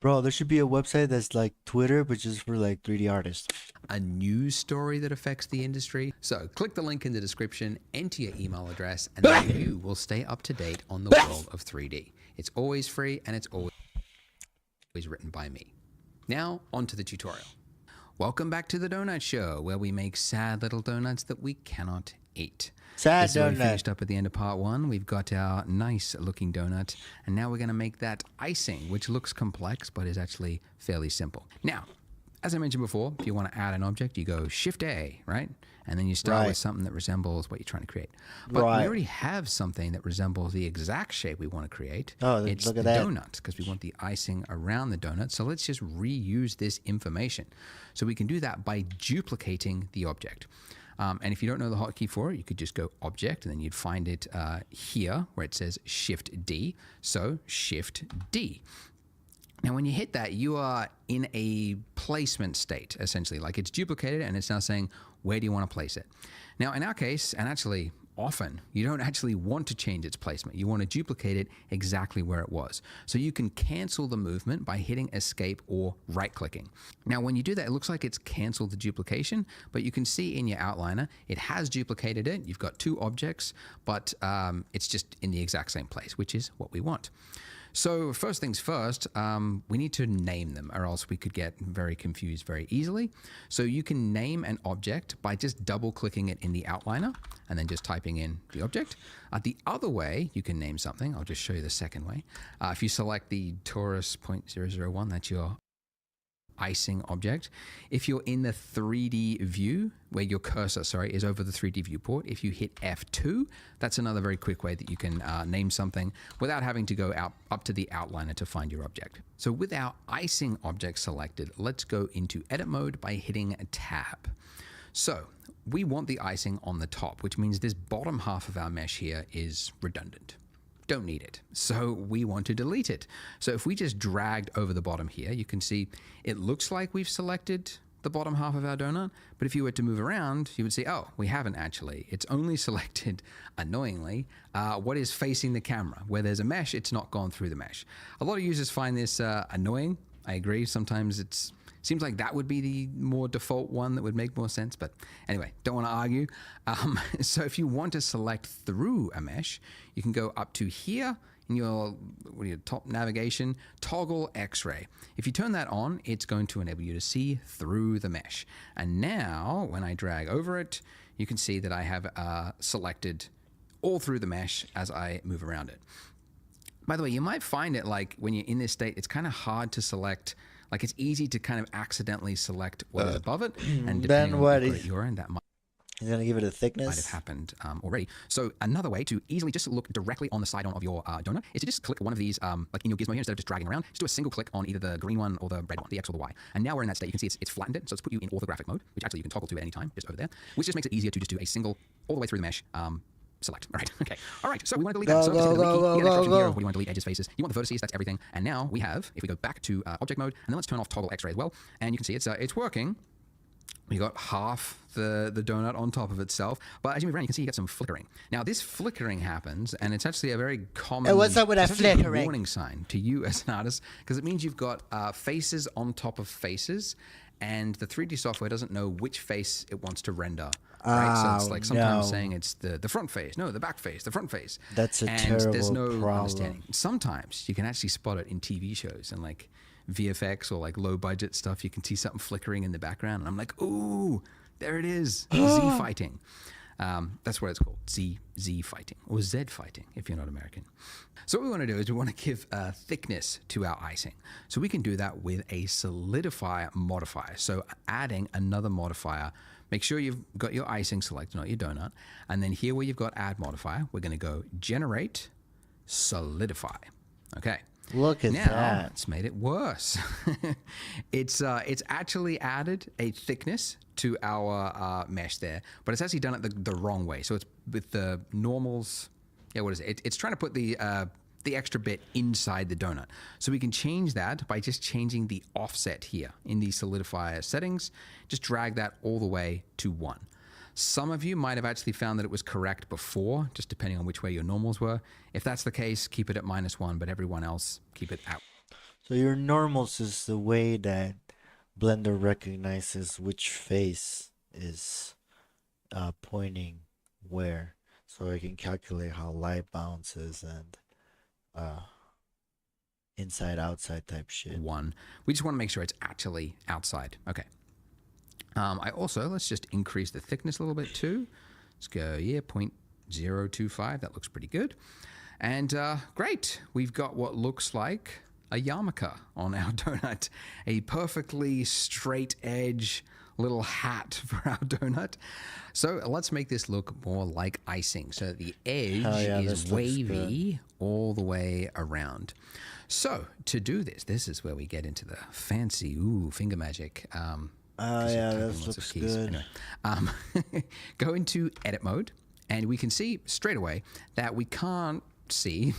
Bro, there should be a website that's like Twitter, but just for like 3D artists. a news story that affects the industry. So click the link in the description, enter your email address, and then you will stay up to date on the world of 3D. It's always free and it's always written by me. Now, on to the tutorial. Welcome back to the Donut Show, where we make sad little donuts that we cannot eat. Sad This is where we donut. finished up at the end of part one. We've got our nice looking donut, and now we're going to make that icing, which looks complex but is actually fairly simple. Now, as I mentioned before, if you want to add an object, you go Shift A, right? And then you start Right. with something that resembles what you're trying to create. But Right. we already have something that resembles the exact shape we want to create. Oh, it's look the at that. donut, because we want the icing around the donut. So let's just reuse this information. So we can do that by duplicating the object. And if you don't know the hotkey for it, you could just go Object, and then you'd find it here where it says Shift D. So Shift D. Now, when you hit that, you are in a placement state, essentially. Like it's duplicated, and it's now saying, where do you want to place it? Now, in our case, and actually often, you don't actually want to change its placement. You want to duplicate it exactly where it was. So you can cancel the movement by hitting Escape or right-clicking. Now, when you do that, it looks like it's canceled the duplication, but you can see in your outliner, it has duplicated it. You've got two objects, but it's just in the exact same place, which is what we want. So first things first, we need to name them, or else we could get very confused very easily. So you can name an object by just double clicking it in the outliner and then just typing in the object. The other way you can name something, I'll just show you the second way. If you select the Taurus 0.001, that's your icing object. If you're in the 3D view, where your cursor, is over the 3D viewport, if you hit F2, that's another very quick way that you can name something without having to go up to the outliner to find your object. So with our icing object selected, let's go into edit mode by hitting Tab. So we want the icing on the top, which means this bottom half of our mesh here is redundant. Don't need it. So we want to delete it. So if we just dragged over the bottom here, you can see it looks like we've selected the bottom half of our donut, but if you were to move around, you would see, oh, we haven't actually. It's only selected, annoyingly, what is facing the camera. Where there's a mesh, it's not gone through the mesh. A lot of users find this annoying. I agree. Sometimes it seems like that would be the more default one that would make more sense. But anyway, don't want to argue. So if you want to select through a mesh, you can go up to here in your top navigation, toggle X-ray. If you turn that on, it's going to enable you to see through the mesh. And now when I drag over it, you can see that I have selected all through the mesh as I move around it. By the way, you might find it like when you're in this state, it's kind of hard to select. Like it's easy to kind of accidentally select what is above it. And depending on what you're in, that might He's going to give it a thickness. have happened already. So another way to easily just look directly on the side of your donut is to just click one of these, like in your gizmo here, instead of just dragging around, just do a single click on either the green one or the red one, the X or the Y. And now we're in that state. You can see it's flattened it. So it's put you in orthographic mode, which actually you can toggle to at any time, just over there, which just makes it easier to just do a single all the way through the mesh. Select. All right. Okay. All right. So we want to delete that. So just hit the delete key. You get an instruction here of what you want to delete: edges, faces. You want the vertices. That's everything. And now we have, if we go back to object mode, and then let's turn off toggle X-ray as well, and you can see it's working. We got half the donut on top of itself, but as you move around, you can see you get some flickering. Now, this flickering happens, and it's actually a very common Hey, what's up with that it's actually a flickering? warning sign to you as an artist, because it means you've got faces on top of faces, and the 3D software doesn't know which face it wants to render. Right? So it's like sometimes no. saying it's the front face, no, the back face, the front face. That's a and terrible there's no problem. understanding. Sometimes you can actually spot it in TV shows and like VFX or like low budget stuff. You can see something flickering in the background, and I'm like, ooh, there it is, Z fighting. That's what it's called, Z fighting, or Z fighting if you're not American. So what we want to do is we want to give thickness to our icing. So we can do that with a solidify modifier. So adding another modifier. Make sure you've got your icing selected, not your donut. And then here where you've got add modifier, we're going to go generate solidify. Okay. Look at Now, that. it's made it worse. It's actually added a thickness to our mesh there, but it's actually done it the wrong way. So it's with the normals. Yeah, what is it? It's trying to put the extra bit inside the donut. So we can change that by just changing the offset here in the solidifier settings. Just drag that all the way to 1. Some of you might have actually found that it was correct before, just depending on which way your normals were. If that's the case, keep it at -1, but everyone else, keep it out. So your normals is the way that Blender recognizes which face is pointing where, so it can calculate how light bounces and inside outside type shit. 1. We just want to make sure it's actually outside. Okay. I also, let's just increase the thickness a little bit too. Let's go, 0.025. That looks pretty good. And great, we've got what looks like a yarmulke on our donut, a perfectly straight edge little hat for our donut. So let's make this look more like icing. So the edge is wavy all the way around. So to do this, this is where we get into the fancy finger magic. This looks good. Anyway, go into edit mode, and we can see straight away that we can't see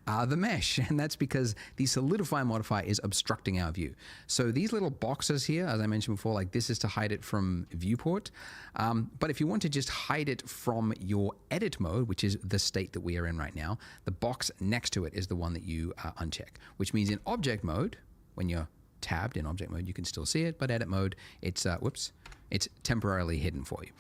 the mesh, and that's because the solidify modifier is obstructing our view. So these little boxes here, as I mentioned before, like this is to hide it from viewport. But if you want to just hide it from your edit mode, which is the state that we are in right now, the box next to it is the one that you uncheck, which means in object mode, when you're tabbed in object mode, you can still see it, but edit mode, it's it's temporarily hidden for you.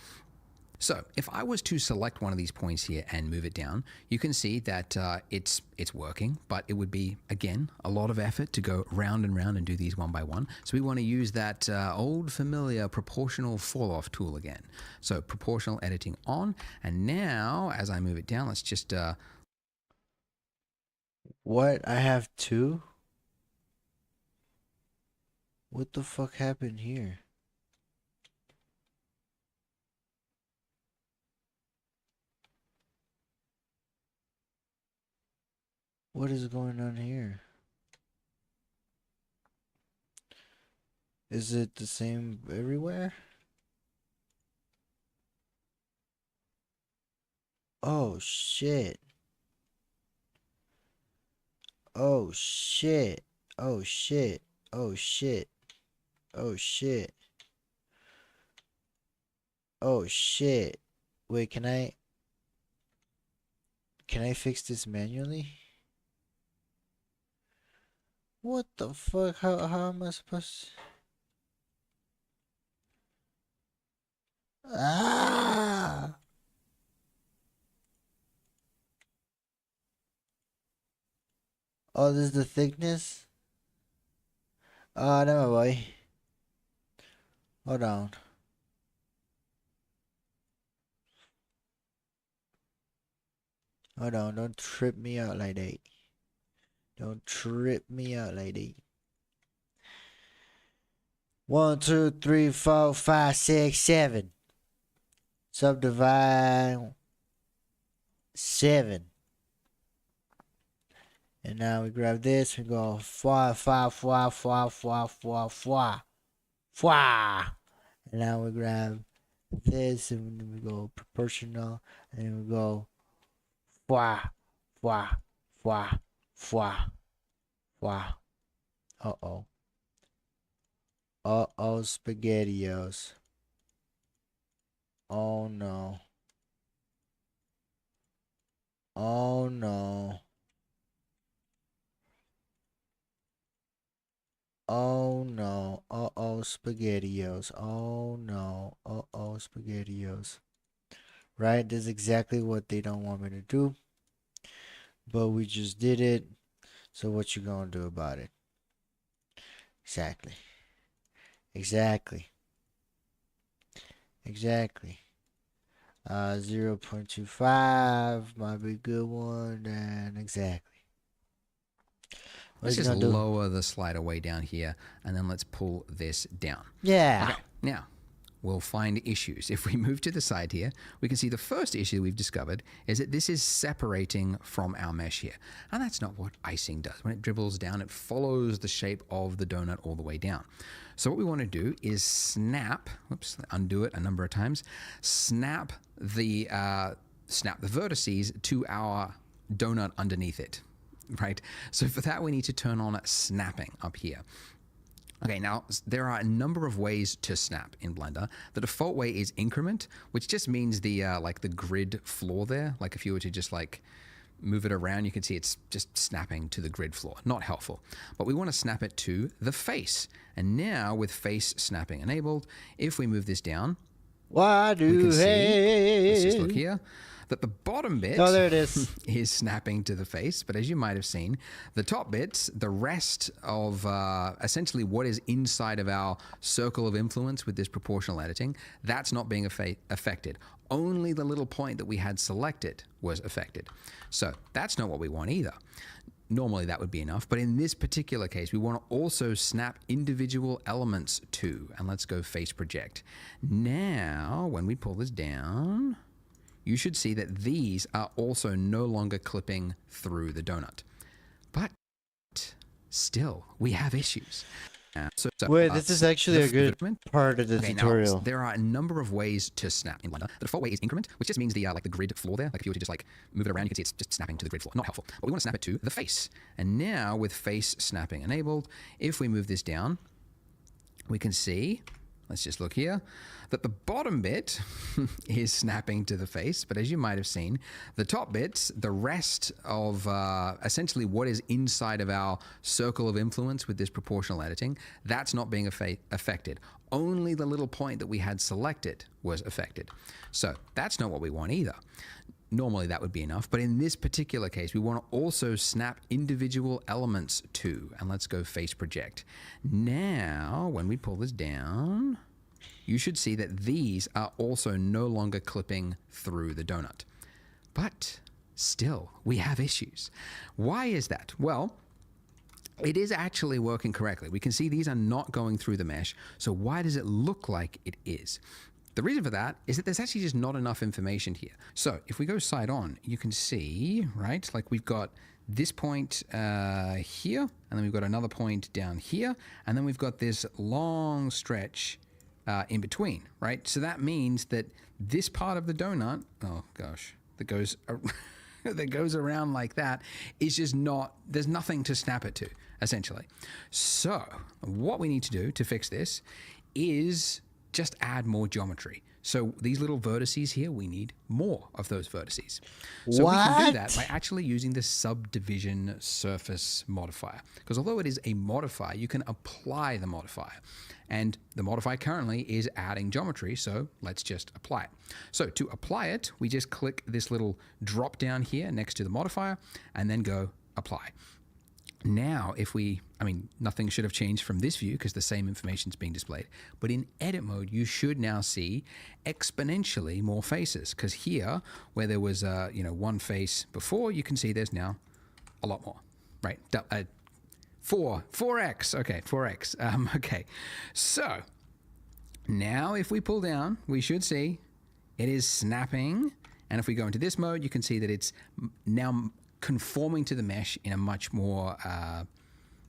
So if I was to select one of these points here and move it down, you can see that it's working, but it would be, again, a lot of effort to go round and round and do these one by one. So we want to use that old familiar proportional fall off tool again. So proportional editing on, and now as I move it down, let's just... What? I have two? What the fuck happened here? What is going on here? Is it the same everywhere? Oh shit. Oh shit. Oh shit. Oh shit. Oh shit. Oh shit. Wait, can I fix this manually? What the fuck? How am I supposed to... Ah! Oh, this is the thickness? Oh, never mind. Hold on. Hold on, don't trip me out like that. Don't trip me out like that. 1, 2, 3, 4, 5, 6, 7. Subdivide 7. And now we grab this, we go fwa, fwa, fwa, fwa, fwa, fwa, fwa, fwa. And now we grab this, and then we go proportional, and then we go fwa, fwa, fwa, fwa, fwa. Uh-oh. Uh-oh, SpaghettiOs. Oh no. Oh no. Oh no. Uh-oh, SpaghettiOs. Oh no. Uh-oh, SpaghettiOs. Right? This is exactly what they don't want me to do. But we just did it. So what you gonna do about it? Exactly. Exactly. Exactly. 0.25 might be a good one. And exactly. Let's just lower the slider way down here, and then let's pull this down. Yeah. Okay, now, we'll find issues. If we move to the side here, we can see the first issue we've discovered is that this is separating from our mesh here. And that's not what icing does. When it dribbles down, it follows the shape of the donut all the way down. So what we want to do is snap, undo it a number of times, snap the vertices to our donut underneath it. Right, so for that we need to turn on snapping up here. Okay, now there are a number of ways to snap in Blender. The default way is increment, which just means the like the grid floor there. Like if you were to just like move it around, you can see it's just snapping to the grid floor. Not helpful, but we want to snap it to the face. And now with face snapping enabled, if we move this down, why do we can see, let's just look here. that the bottom bit Oh, there it is. is snapping to the face, but as you might have seen, the top bits, the rest of essentially what is inside of our circle of influence with this proportional editing, that's not being affected. Only the little point that we had selected was affected. So that's not what we want either. Normally that would be enough, but in this particular case, we want to also snap individual elements too. And let's go face project. Now, when we pull this down, you should see that these are also no longer clipping through the donut. But still, we have issues. Wait, this is actually a good part of the tutorial. Now, there are a number of ways to snap in Blender. The default way is increment, which just means the like the grid floor there. Like if you were to just like move it around, you can see it's just snapping to the grid floor. Not helpful. But we want to snap it to the face. And now with face snapping enabled, if we move this down, we can see, let's just look here, that the bottom bit is snapping to the face, but as you might have seen, the top bits, the rest of essentially what is inside of our circle of influence with this proportional editing, that's not being affected. Only the little point that we had selected was affected. So that's not what we want either. Normally that would be enough, but in this particular case, we want to also snap individual elements too. And let's go face project. Now, when we pull this down, you should see that these are also no longer clipping through the donut. But still, we have issues. Why is that? Well, it is actually working correctly. We can see these are not going through the mesh. So why does it look like it is? The reason for that is that there's actually just not enough information here. So if we go side on, you can see, right, like we've got this point here, and then we've got another point down here, and then we've got this long stretch in between, right? So that means that this part of the donut, oh gosh, that goes that goes around like that is just not, there's nothing to snap it to, essentially. So what we need to do to fix this is just add more geometry. So these little vertices here, we need more of those vertices. So we can do that by actually using the subdivision surface modifier. Because although it is a modifier, you can apply the modifier. And the modifier currently is adding geometry, so let's just apply it. So to apply it, we just click this little drop down here next to the modifier and then go apply. Now, if we, nothing should have changed from this view because the same information is being displayed. But in edit mode, you should now see exponentially more faces. Because here, where there was, one face before, you can see there's now a lot more, right? 4x, okay, 4x. Okay, so now if we pull down, we should see it is snapping. And if we go into this mode, you can see that it's now conforming to the mesh in a much more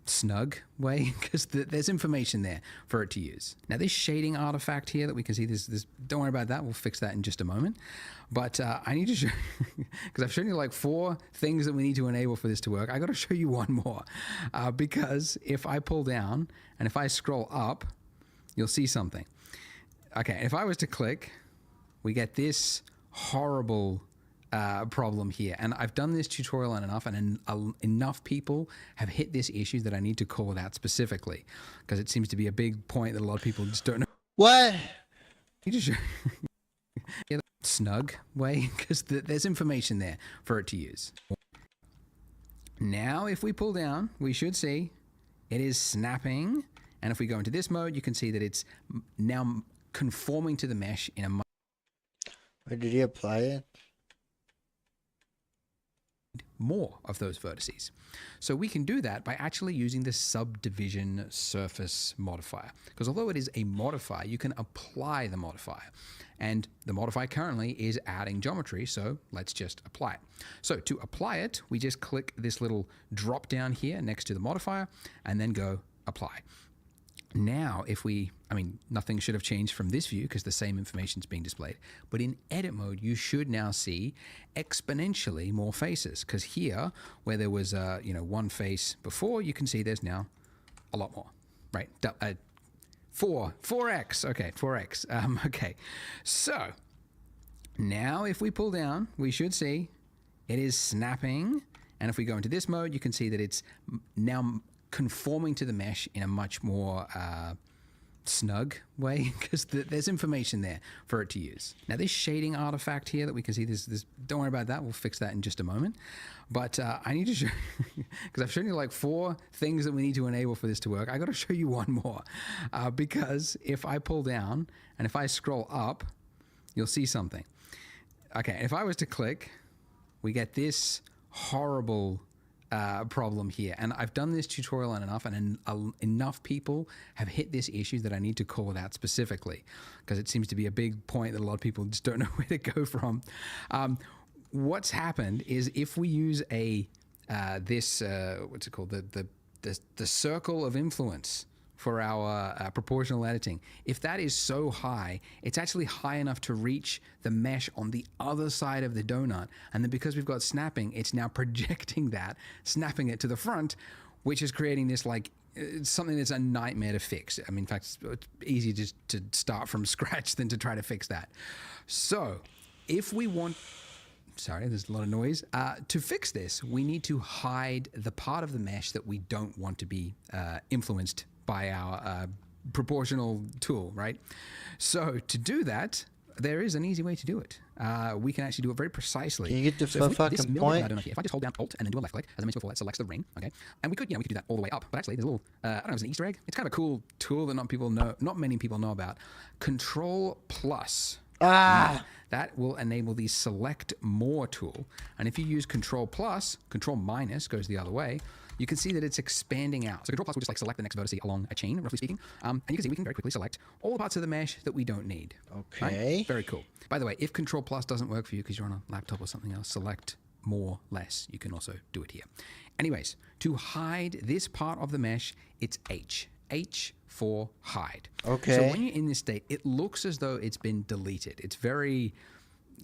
snug way because there's information there for it to use. Now this shading artifact here that we can see, this don't worry about that, we'll fix that in just a moment. But I need to show, because I've shown you like 4 things that we need to enable for this to work. I got to show you one more because if I pull down and if I scroll up, you'll see something. Okay, if I was to click, we get this horrible problem here, and I've done this tutorial on enough, and enough people have hit this issue that I need to call it out specifically because it seems to be a big point that a lot of people just don't know. What? You just yeah, snug way because there's information there for it to use. Now, if we pull down, we should see it is snapping, and if we go into this mode, you can see that it's now conforming to the mesh in a much. Where did he apply it? More of those vertices. So we can do that by actually using the subdivision surface modifier. Because although it is a modifier, you can apply the modifier. And the modifier currently is adding geometry, so let's just apply it. So to apply it, we just click this little drop down here next to the modifier and then go apply. Now, if we, nothing should have changed from this view because the same information is being displayed. But in edit mode, you should now see exponentially more faces. Because here, where there was, one face before, you can see there's now a lot more, right? 4x, okay, 4x. Okay, so now if we pull down, we should see it is snapping. And if we go into this mode, you can see that it's now conforming to the mesh in a much more snug way, because there's information there for it to use. Now, this shading artifact here that we can see, this, don't worry about that. We'll fix that in just a moment. But I need to show, because I've shown you like 4 things that we need to enable for this to work. I got to show you one more, because if I pull down and if I scroll up, you'll see something. Okay, if I was to click, we get this horrible problem here. And I've done this tutorial on enough, and enough people have hit this issue that I need to call it out specifically, because it seems to be a big point that a lot of people just don't know where to go from. What's happened is if we use what's it called? The circle of influence for our proportional editing. If that is so high, it's actually high enough to reach the mesh on the other side of the donut. And then because we've got snapping, it's now projecting that, snapping it to the front, which is creating this like something that's a nightmare to fix. I mean, in fact, it's easier just to start from scratch than to try to fix that. So if we want... Sorry, there's a lot of noise. To fix this, we need to hide the part of the mesh that we don't want to be influenced by our proportional tool, right? So to do that, there is an easy way to do it. We can actually do it very precisely. Can you get to the fucking point? If I just hold down Alt and then do a left click, as I mentioned before, that selects the ring, okay? And we could do that all the way up, but actually there's a little, I don't know, it's an Easter egg. It's kind of a cool tool that not many people know about. Control plus. That will enable the select more tool. And if you use Control plus, Control minus goes the other way, you can see that it's expanding out. So Control plus will just like select the next vertex along a chain, roughly speaking. And you can see we can very quickly select all the parts of the mesh that we don't need. Okay. Right? Very cool. By the way, if Control plus doesn't work for you because you're on a laptop or something else, select more, less. You can also do it here. Anyways, to hide this part of the mesh, it's H. H for hide. Okay. So when you're in this state, it looks as though it's been deleted. It's very...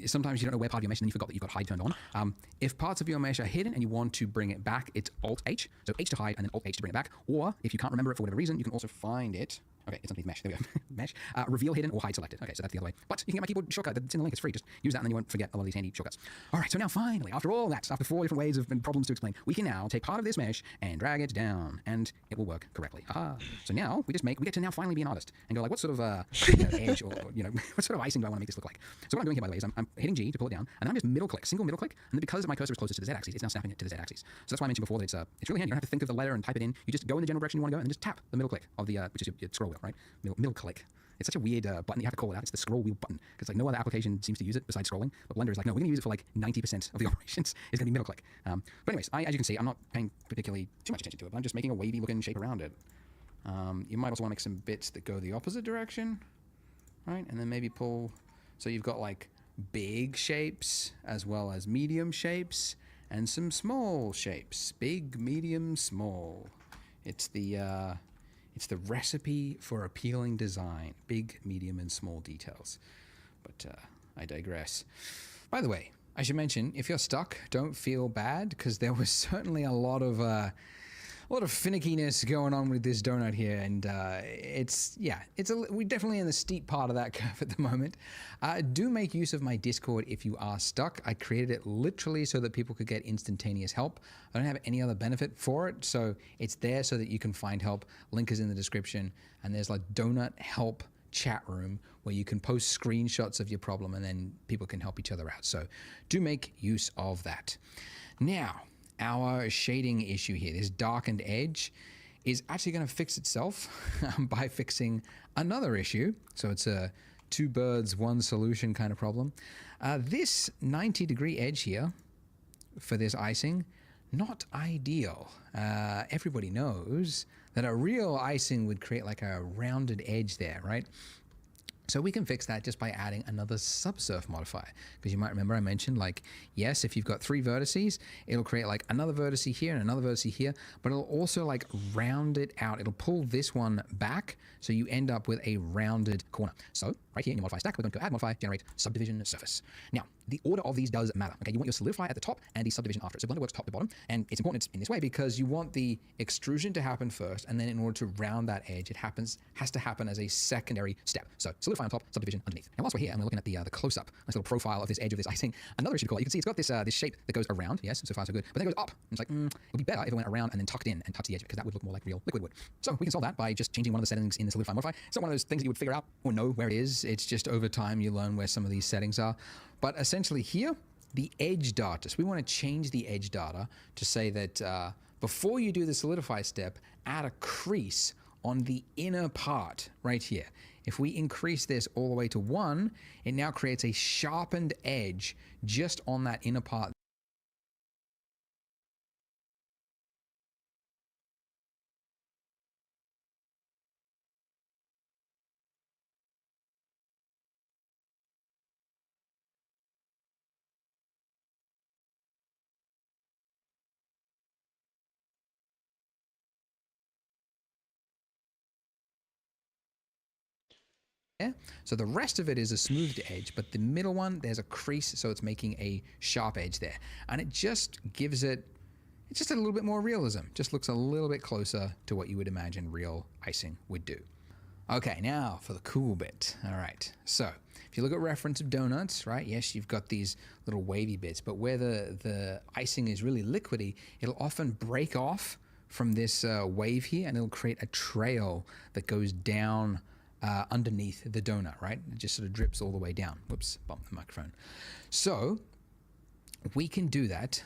Sometimes you don't know where part of your mesh, and then you forgot that you've got hide turned on. If parts of your mesh are hidden and you want to bring it back, it's Alt-H. So H to hide and then Alt-H to bring it back. Or if you can't remember it for whatever reason, you can also find it. Okay, it's underneath mesh. There we go. Mesh. Reveal hidden or hide selected. Okay, so that's the other way. But you can get my keyboard shortcut. It's in the link. It's free. Just use that and then you won't forget a lot of these handy shortcuts. All right, so now finally, after all that, after 4 different ways of problems to explain, we can now take part of this mesh and drag it down, and it will work correctly. So now we get to now finally be an artist and go like, what sort of edge or what sort of icing do I want to make this look like? So what I'm doing here, by the way, is I'm hitting G to pull it down, and then I'm just single middle click, and then because my cursor is closer to the Z-axis, it's now snapping it to the Z-axis. So that's why I mentioned before that it's really handy. You don't have to think of the letter and type it in. You just go in the general direction you want to go, and then just tap the middle click of the which is your scroll wheel, right? Middle click. It's such a weird button. You have to call it out. It's the scroll wheel button, because like no other application seems to use it besides scrolling. But Blender is like, no, we're going to use it for like 90% of the operations. It's going to be middle click. But anyways, as you can see, I'm not paying particularly too much attention to it. But I'm just making a wavy looking shape around it. You might also want to make some bits that go the opposite direction, right? And then maybe pull. So you've got like big shapes as well as medium shapes and some small shapes. Big, medium, small. It's the recipe for appealing design. Big, medium, and small details. But I digress. By the way, I should mention, if you're stuck, don't feel bad, because there was certainly a lot of finickiness going on with this donut here, and we're definitely in the steep part of that curve at the moment. Do make use of my Discord if you are stuck. I created it literally so that people could get instantaneous help. I don't have any other benefit for it, so it's there so that you can find help. Link is in the description, and there's like donut help chat room where you can post screenshots of your problem, and then people can help each other out. So do make use of that. Now, our shading issue here, this darkened edge, is actually going to fix itself by fixing another issue. So it's a 2 birds, 1 solution kind of problem. This 90-degree edge here for this icing, not ideal. Everybody knows that a real icing would create like a rounded edge there, right? So we can fix that just by adding another subsurf modifier. Because you might remember I mentioned, like, yes, if you've got 3 vertices, it'll create like another vertice here and another vertice here, but it'll also like round it out. It'll pull this one back, so you end up with a rounded corner. So right right here in your modifier stack, we're going to go add, modify, generate, subdivision, surface. Now, the order of these does matter. Okay, you want your solidify at the top and the subdivision after it. So Blender works top to bottom, and it's important it's in this way because you want the extrusion to happen first, and then in order to round that edge, it has to happen as a secondary step. So solidify on top, subdivision underneath. And whilst we're here and we're looking at the close-up, nice little profile of this edge of this icing, another issue to call out, you can see it's got this this shape that goes around. Yes, so far so good, but then it goes up. And it's like, it would be better if it went around and then tucked in and touched the edge, because that would look more like real liquid would. So we can solve that by just changing one of the settings in the solidify modify. It's not one of those things that you would figure out or know where it is. It's just over time you learn where some of these settings are. But essentially here, the edge data. So we want to change the edge data to say that before you do the solidify step, add a crease on the inner part right here. If we increase this all the way to 1, it now creates a sharpened edge just on that inner part. So the rest of it is a smoothed edge, but the middle one, there's a crease, so it's making a sharp edge there. And it just gives it's just a little bit more realism. Just looks a little bit closer to what you would imagine real icing would do. Okay, now for the cool bit. All right, so if you look at reference of donuts, right, yes, you've got these little wavy bits, but where the icing is really liquidy, it'll often break off from this wave here, and it'll create a trail that goes down underneath the donut, right? It just sort of drips all the way down. Whoops, bumped the microphone. So we can do that,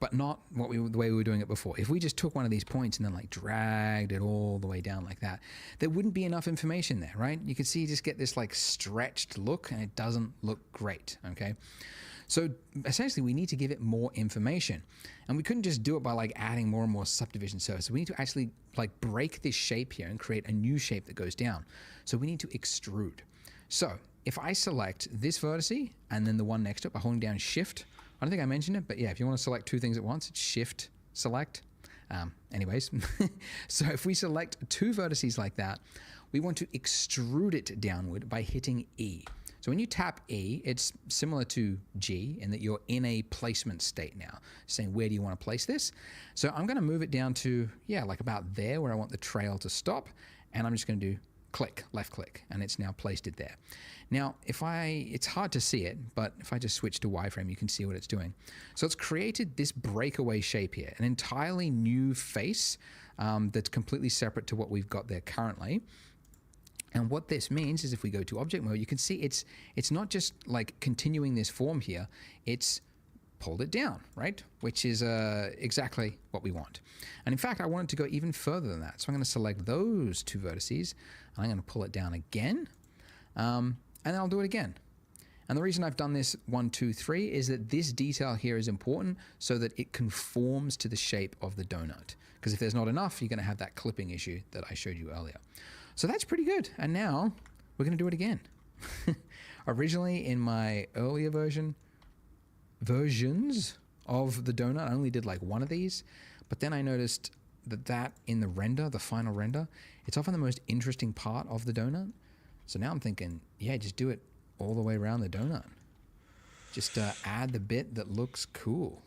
but not the way we were doing it before. If we just took one of these points and then like dragged it all the way down like that, there wouldn't be enough information there, right? You can see you just get this like stretched look, and it doesn't look great, okay? So essentially we need to give it more information, and we couldn't just do it by like adding more and more subdivision surfaces. We need to actually like break this shape here and create a new shape that goes down. So we need to extrude. So if I select this vertice and then the one next to it by holding down shift, I don't think I mentioned it, but yeah, if you want to select two things at once, it's shift select. Anyways, so if we select two vertices like that, we want to extrude it downward by hitting E. So when you tap E, it's similar to G in that you're in a placement state now, saying where do you want to place this? So I'm going to move it down to, yeah, like about there where I want the trail to stop, and I'm just going to do click, left click, and it's now placed it there. Now, it's hard to see it, but if I just switch to wireframe, you can see what it's doing. So it's created this breakaway shape here, an entirely new face that's completely separate to what we've got there currently. And what this means is if we go to object mode, you can see it's not just like continuing this form here, it's pulled it down, right? Which is exactly what we want. And in fact, I wanted to go even further than that. So I'm going to select those two vertices, and I'm going to pull it down again, and then I'll do it again. And the reason I've done this 1, 2, 3 is that this detail here is important so that it conforms to the shape of the donut. Because if there's not enough, you're going to have that clipping issue that I showed you earlier. So that's pretty good. And now we're going to do it again. Originally in my earlier versions of the donut, I only did like one of these, but then I noticed that in the render, the final render, it's often the most interesting part of the donut. So now I'm thinking, yeah, just do it all the way around the donut. Just add the bit that looks cool.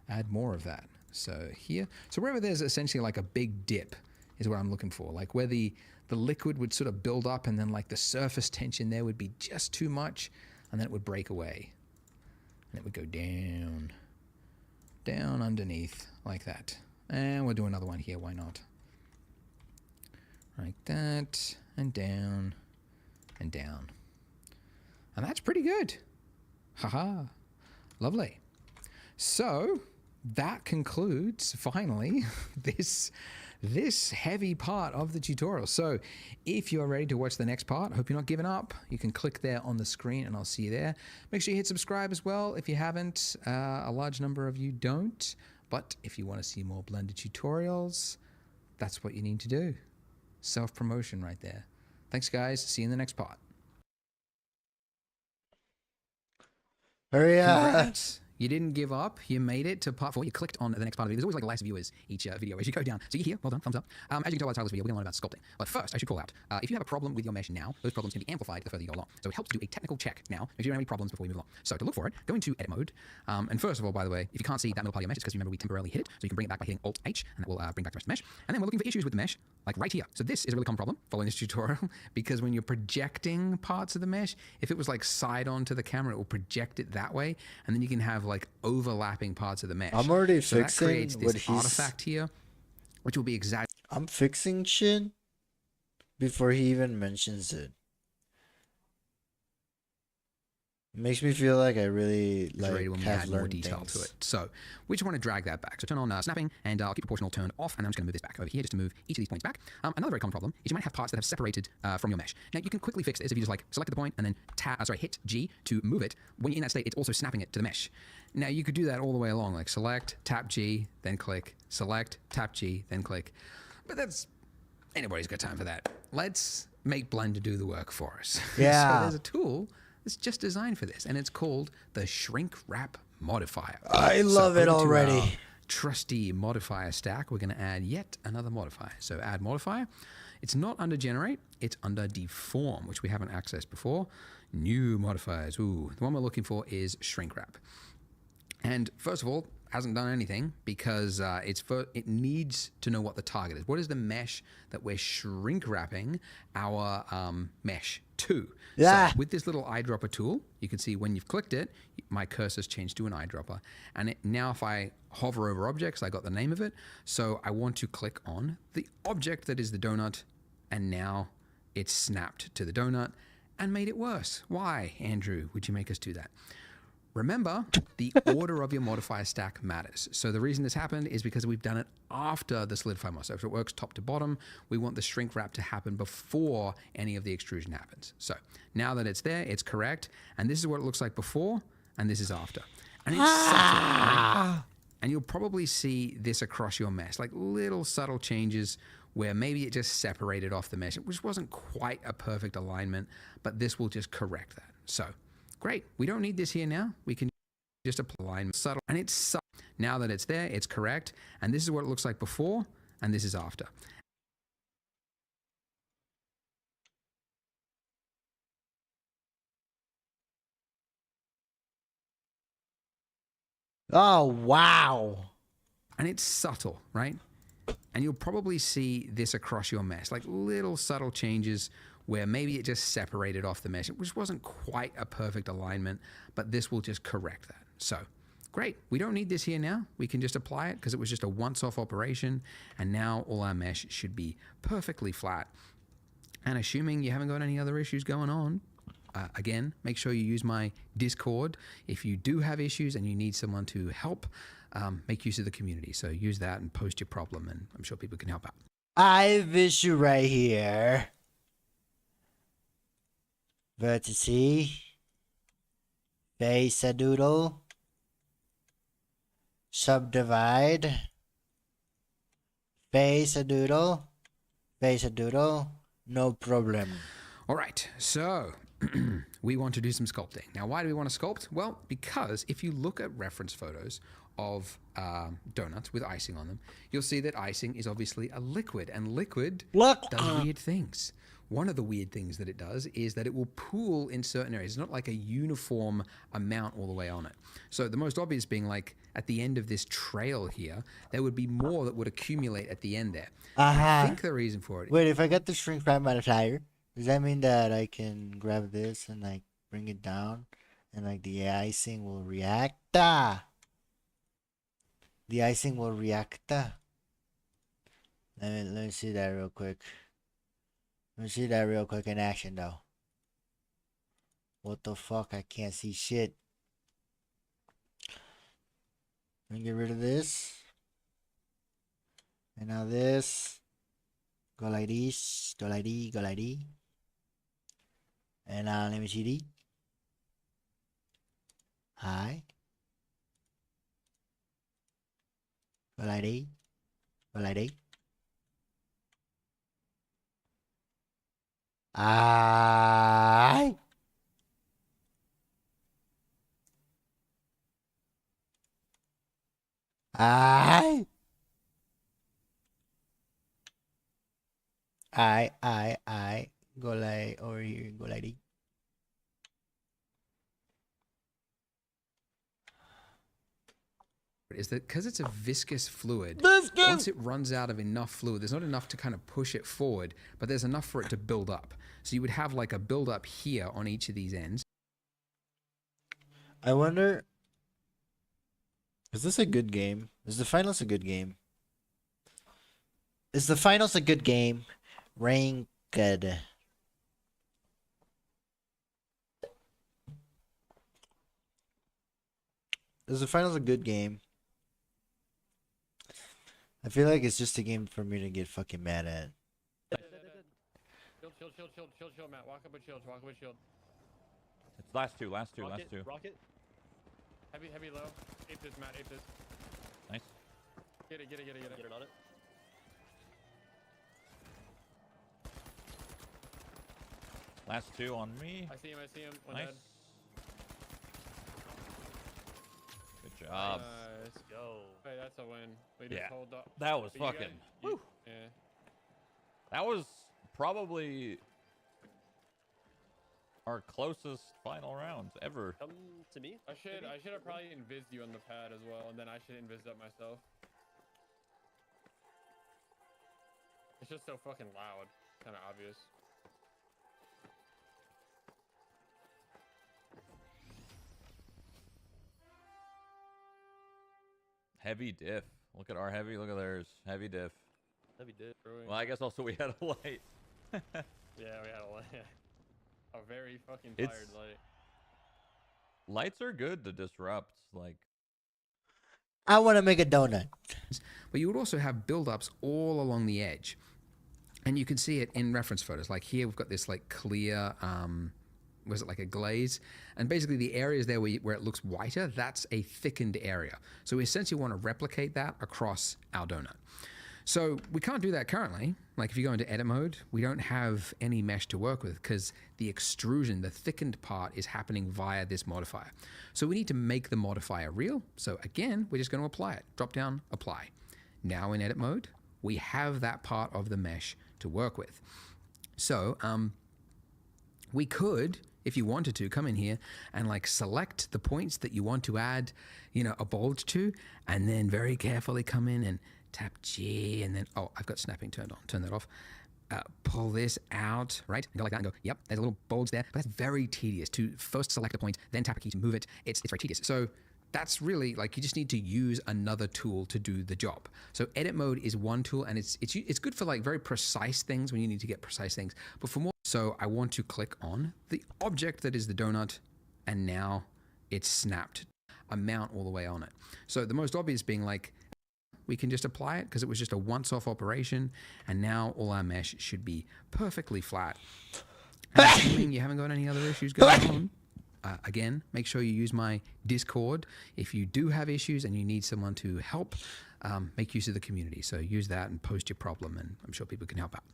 Add more of that. So here, so wherever there's essentially like a big dip is what I'm looking for, like where the liquid would sort of build up and then like the surface tension there would be just too much, and then it would break away and it would go down underneath like that. And we'll do another one here, why not? Like that, and down and down. And that's pretty good. Haha, lovely. So that concludes finally this heavy part of the tutorial. So if you're ready to watch the next part, I hope you're not giving up. You can click there on the screen and I'll see you there. Make sure you hit subscribe as well if you haven't. A large number of you don't. But if you want to see more Blender tutorials, that's what you need to do. Self-promotion right there. Thanks, guys. See you in the next part. Hurry up! Congrats. You didn't give up. You made it to part 4. You clicked on the next part of the video. There's always like less viewers each video as you go down. So you're here. Well done. Thumbs up. As you can tell by the title of this video, we're going to learn about sculpting. But first, I should call out, if you have a problem with your mesh now, those problems can be amplified the further you go along. So it helps to do a technical check now, make sure you don't have any problems before we move along. So to look for it, go into edit mode. And first of all, by the way, if you can't see that middle part of your mesh, it's because remember we temporarily hit it. So you can bring it back by hitting Alt-H, and that will bring back the rest of the mesh. And then we're looking for issues with the mesh, like right here. So this is a really common problem following this tutorial, because when you're projecting parts of the mesh, if it was like side on to the camera, it will project it that way, and then you can have like overlapping parts of the mesh. I'm already so fixing that creates what this he's... artifact here, which will be exact. I'm fixing shit before he even mentions it. It makes me feel like I really When we have add more learned detail things to it. So we just want to drag that back. So turn on snapping, and I'll keep proportional turned off, and I'm just going to move this back over here just to move each of these points back. Another very common problem is you might have parts that have separated from your mesh. Now you can quickly fix this if you just like select the point and then hit G to move it. When you're in that state, it's also snapping it to the mesh. Now you could do that all the way along, like select, tap G, then click, select, tap G, then click. But that's anybody's got time for that. Let's make Blender do the work for us. Yeah. So there's a tool that's just designed for this, and it's called the Shrink Wrap Modifier. I love it already. Trusty modifier stack, we're going to add yet another modifier. So add modifier. It's not under generate, it's under deform, which we haven't accessed before. New modifiers. Ooh, the one we're looking for is Shrink Wrap. And first of all, hasn't done anything because it needs to know what the target is. What is the mesh that we're shrink wrapping our mesh to? Yeah. So with this little eyedropper tool, you can see when you've clicked it, my cursor's changed to an eyedropper. And now if I hover over objects, I got the name of it. So I want to click on the object that is the donut, and now it's snapped to the donut and made it worse. Why, Andrew, would you make us do that? Remember, the order of your modifier stack matters. So the reason this happened is because we've done it after the solidify modifier. So it works top to bottom. We want the shrink wrap to happen before any of the extrusion happens. So now that it's there, it's correct. And this is what it looks like before, and this is after. And it's subtle, right? And you'll probably see this across your mesh, like little subtle changes where maybe it just separated off the mesh, which wasn't quite a perfect alignment, but this will just correct that. So great. We don't need this here now. We can just apply alignment subtle, and it's subtle. Now that it's there, it's correct. And this is what it looks like before, and this is after. Oh, wow. And it's subtle, right? And you'll probably see this across your mesh, like little subtle changes where maybe it just separated off the mesh, which wasn't quite a perfect alignment, but this will just correct that. So great. We don't need this here now. We can just apply it because it was just a once-off operation, and now all our mesh should be perfectly flat. And assuming you haven't got any other issues going on, again, make sure you use my Discord. If you do have issues and you need someone to help, make use of the community. So use that and post your problem, and I'm sure people can help out. I have issue right here. Vertice. Face a doodle. Subdivide. Face a doodle. Face a doodle. No problem. All right, so we want to do some sculpting. Now, why do we want to sculpt? Well, because if you look at reference photos of donuts with icing on them, you'll see that icing is obviously a liquid, and liquid does weird things. One of the weird things that it does is that it will pool in certain areas. It's not like a uniform amount all the way on it. So the most obvious being like at the end of this trail here, there would be more that would accumulate at the end there. I think the reason for it... Wait, if I get the shrink wrap modifier, does that mean that I can grab this and like bring it down and like the icing will react? The icing will react. Let me see that real quick. Let me see that real quick in action though. What the fuck? I can't see shit. Let me get rid of this. And now this. Go like this. Go like this. Go like this. And now let me see this. Hi. Go like this. Go like this. I I, go like over here, go like this. Is that because it's a viscous fluid, Viscous! once it runs out of enough fluid, there's not enough to kind of push it forward, but there's enough for it to build up. So you would have like a build up here on each of these ends. I wonder, is this a good game? Is the finals a good game? Is the finals a good game? Ranked. Is the finals a good game? I feel like it's just a game for me to get fucking mad at. Chill, Matt. Walk up with shield. It's last two. Rocket. Heavy, low. Ape this, Matt. Ape this. Nice. Get it. Get it on it. Last two on me. I see him. One Nice. dead. Good job. Let's go. Hey, that's a win. We just Yeah. hold up. That was But you fucking. guys- Woo. Yeah. That was probably our closest final rounds ever. Come to me. I should have probably invised you on the pad as well, and then I should invis up myself. It's just so fucking loud. Kind of obvious. Heavy diff. Look at our heavy. Look at theirs. Heavy diff. That'd be good. Brewing. Well, I guess also we had a light. Yeah, we had a light. A very fucking It's- tired light. Lights are good to disrupt. Like, I want to make a donut. But you would also have buildups all along the edge. And you can see it in reference photos. Like here, we've got this like clear, was it like a glaze? And basically the areas there where it looks whiter, that's a thickened area. So we essentially want to replicate that across our donut. So we can't do that currently. Like if you go into edit mode, we don't have any mesh to work with because the extrusion, the thickened part is happening via this modifier. So we need to make the modifier real. So again, we're just going to apply it. Drop down, apply. Now in edit mode, we have that part of the mesh to work with. So we could, if you wanted to, come in here and like select the points that you want to add, a bulge to, and then very carefully come in and tap G, and then, oh, I've got snapping turned on. Turn that off. Pull this out, right? And go like that and go, yep, there's a little bulge there. But that's very tedious to first select a point, then tap a key to move it. It's very tedious. So that's really like you just need to use another tool to do the job. So edit mode is one tool, and it's good for like very precise things when you need to get precise things. But for more, so I want to click on the object that is the donut, and now it's snapped a mount all the way on it. So the most obvious being like, we can just apply it because it was just a once-off operation, and now all our mesh should be perfectly flat. And assuming you haven't got any other issues going on, again, make sure you use my Discord. If you do have issues and you need someone to help, make use of the community. So use that and post your problem, and I'm sure people can help out.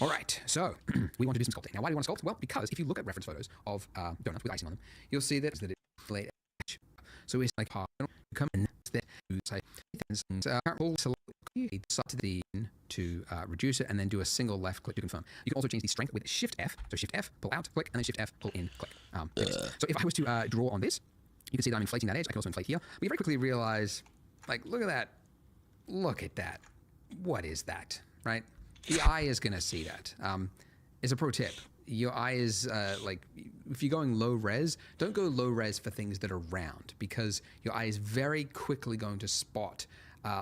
All right, so we want to do some sculpting. Now, why do we want to sculpt? Well, because if you look at reference photos of donuts with icing on them, you'll see that it's late edge. So it's like come in there, say, pull select the to reduce it, and then do a single left click to confirm. You can also change the strength with Shift F. So Shift F, pull out, click, and then Shift F, pull in, click. So if I was to draw on this, you can see that I'm inflating that edge. I can also inflate here. But you very quickly realize, like, look at that. Look at that. What is that, right? The eye is going to see that. It's a pro tip. Your eye is like, if you're going low res, don't go low res for things that are round, because your eye is very quickly going to spot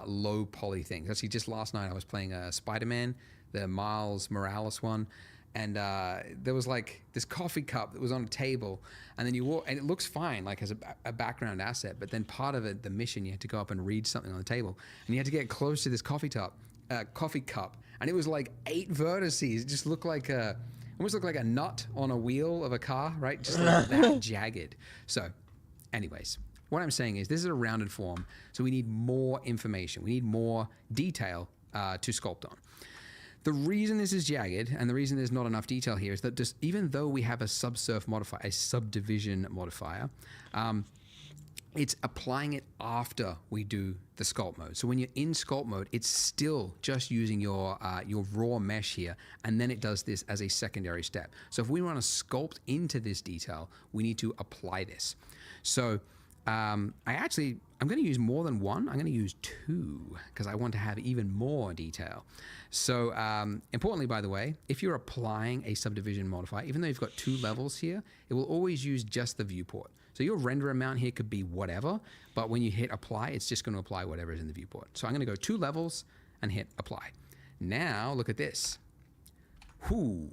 low poly things. Actually, just last night I was playing Spider-Man, the Miles Morales one, and there was like this coffee cup that was on a table, and then you walk, and it looks fine, like as a background asset, but then part of it, the mission, you had to go up and read something on the table, and you had to get close to this coffee cup, and it was like 8 vertices. It just looked like almost looked like a nut on a wheel of a car, right? Just like that jagged. So, anyways, what I'm saying is this is a rounded form, so we need more information. We need more detail to sculpt on. The reason this is jagged and the reason there's not enough detail here is that just even though we have a subsurf modifier, a subdivision modifier, it's applying it after we do the sculpt mode. So when you're in sculpt mode, it's still just using your raw mesh here, and then it does this as a secondary step. So if we want to sculpt into this detail, we need to apply this. So I'm going to use more than one. I'm going to use two because I want to have even more detail. So importantly, by the way, if you're applying a subdivision modifier, even though you've got 2 levels here, it will always use just the viewport. So your render amount here could be whatever, but when you hit apply, it's just going to apply whatever is in the viewport. So I'm going to go 2 levels and hit apply. Now look at this. Whoo.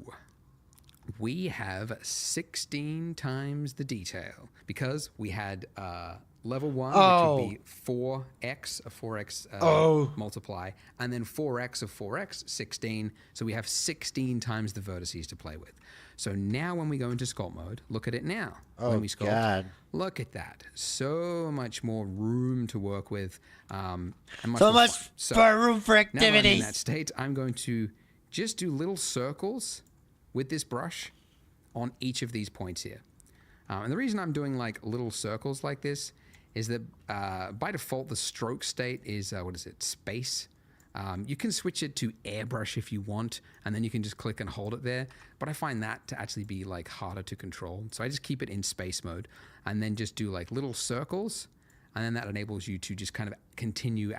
We have 16 times the detail because we had level 1, which would be 4x, a 4x multiply, and then 4x of 4x, 16. So we have 16 times the vertices to play with. So now when we go into sculpt mode, look at it now. When we sculpt, God. look at that. So much more room to work with. And So more much fun. So for room for now that I'm in activities. that state, I'm going to just do little circles with this brush on each of these points here. And the reason I'm doing like little circles like this is that by default, the stroke state is, space. You can switch it to airbrush if you want, and then you can just click and hold it there. But I find that to actually be like harder to control. So I just keep it in space mode and then just do like little circles. And then that enables you to just kind of continue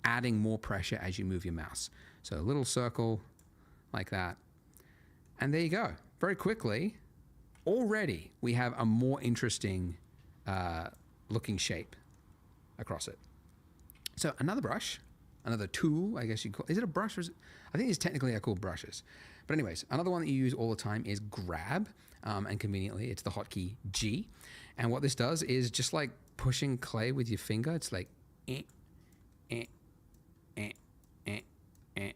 adding more pressure as you move your mouse. So a little circle like that. And there you go. Very quickly, already we have a more interesting looking shape across it. So another brush, another tool, I guess you call it. Is it a brush? Or is it, I think these technically are called brushes. But anyways, another one that you use all the time is grab. And conveniently, it's the hotkey G. And what this does is just like pushing clay with your finger. It's like, eh, eh, eh, eh, eh.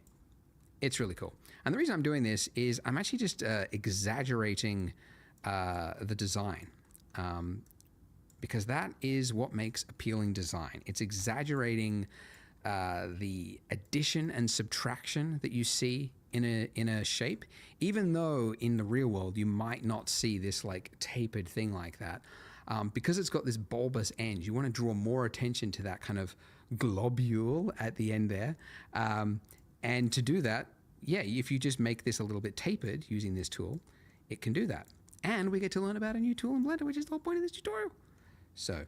It's really cool. And the reason I'm doing this is I'm actually just exaggerating the design because that is what makes appealing design. It's exaggerating the addition and subtraction that you see in a shape, even though in the real world you might not see this like tapered thing like that. Because it's got this bulbous end, you want to draw more attention to that kind of globule at the end there. And to do that, yeah, if you just make this a little bit tapered using this tool, it can do that. And we get to learn about a new tool in Blender, which is the whole point of this tutorial. So,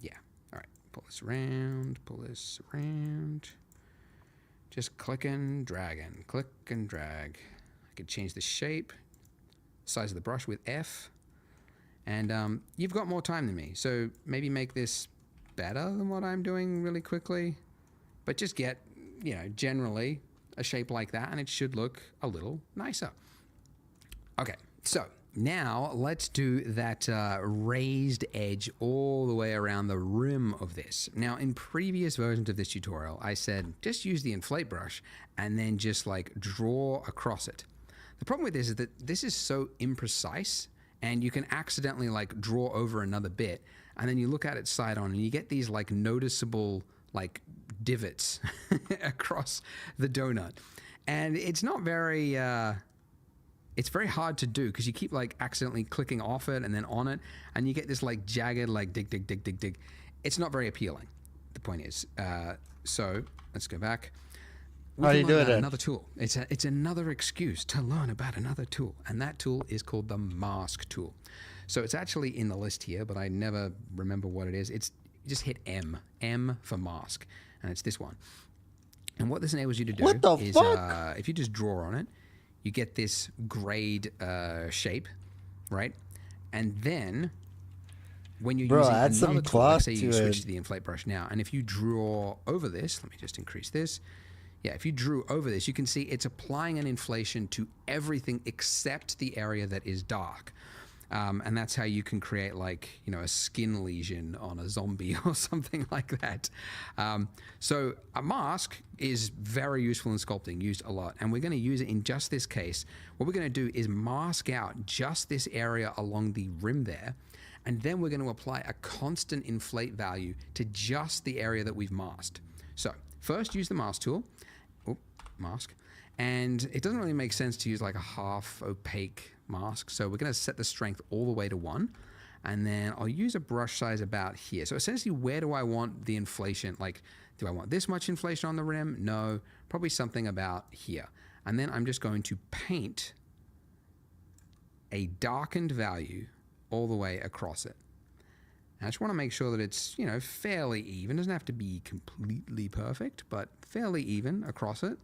yeah. All right, pull this around, pull this around. Just click and drag and click and drag. I could change the shape, size of the brush with F. And you've got more time than me, so maybe make this better than what I'm doing really quickly. But just get, generally a shape like that, and it should look a little nicer. Okay, so now let's do that raised edge all the way around the rim of this. Now, in previous versions of this tutorial, I said just use the inflate brush and then just like draw across it. The problem with this is that this is so imprecise, and you can accidentally like draw over another bit, and then you look at it side on and you get these like noticeable like divots across the donut, and it's not very it's very hard to do because you keep like accidentally clicking off it and then on it, and you get this like jagged like dig. It's not very appealing. The point is, so let's go back. How do you do it? Another tool. It's another excuse to learn about another tool, and that tool is called the mask tool. So it's actually in the list here, but I never remember what it is. It's just hit M for mask, and it's this one. And what this enables you to do is if you just draw on it, you get this grade shape, right? And then when you're using add some another tool, like class say you to switch it. to the inflate brush now, and if you draw over this, let me just increase this. Yeah, if you drew over this, you can see it's applying an inflation to everything except the area that is dark. And that's how you can create like, a skin lesion on a zombie or something like that. So a mask is very useful in sculpting, used a lot. And we're going to use it in just this case. What we're going to do is mask out just this area along the rim there. And then we're going to apply a constant inflate value to just the area that we've masked. So first use the mask tool. Mask. And it doesn't really make sense to use like a half opaque mask. So we're going to set the strength all the way to 1. And then I'll use a brush size about here. So essentially, where do I want the inflation? Like, do I want this much inflation on the rim? No, probably something about here. And then I'm just going to paint a darkened value all the way across it. I just want to make sure that it's, you know, fairly even. It doesn't have to be completely perfect, but fairly even across it.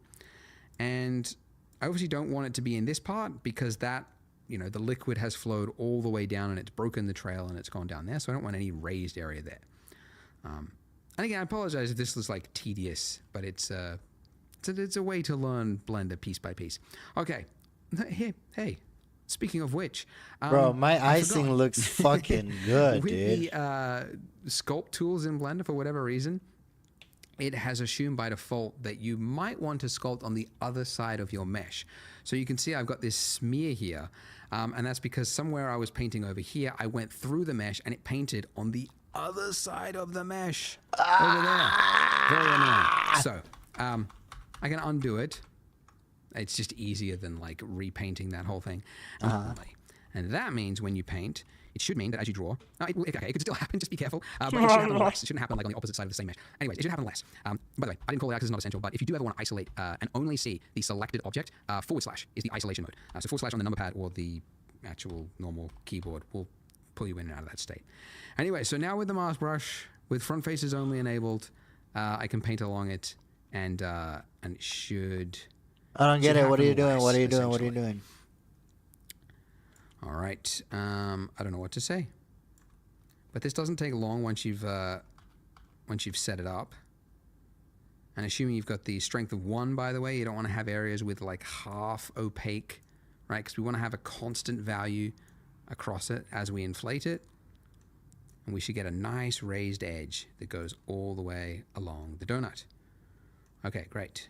And I obviously don't want it to be in this part because that, you know, the liquid has flowed all the way down and it's broken the trail and it's gone down there. So I don't want any raised area there. And again, I apologize if this was like tedious, but it's a way to learn Blender piece by piece. Okay. Hey. Speaking of which, Bro, my I icing forgot. looks fucking good, With dude. the sculpt tools in Blender, for whatever reason, it has assumed by default that you might want to sculpt on the other side of your mesh. So you can see I've got this smear here, and that's because somewhere I was painting over here, I went through the mesh and it painted on the other side of the mesh over there. Very annoying. So I can undo it. It's just easier than like repainting that whole thing. And that means when you paint, it should mean that as you draw, it could still happen, just be careful, but it should happen less. It shouldn't happen like on the opposite side of the same mesh. Anyways, it should happen less. By the way, I didn't call it out because it's not essential, but if you do ever want to isolate and only see the selected object, / is the isolation mode. So / on the number pad or the actual normal keyboard will pull you in and out of that state. Anyway, so now with the mask brush, with front faces only enabled, I can paint along it and it should... I don't get should it. What are you happen doing? less, What are you doing? What are you essentially. doing? All right. I don't know what to say. But this doesn't take long once you've set it up. And assuming you've got the strength of 1, by the way, you don't want to have areas with like half opaque, right? Because we want to have a constant value across it as we inflate it. And we should get a nice raised edge that goes all the way along the donut. Okay, great.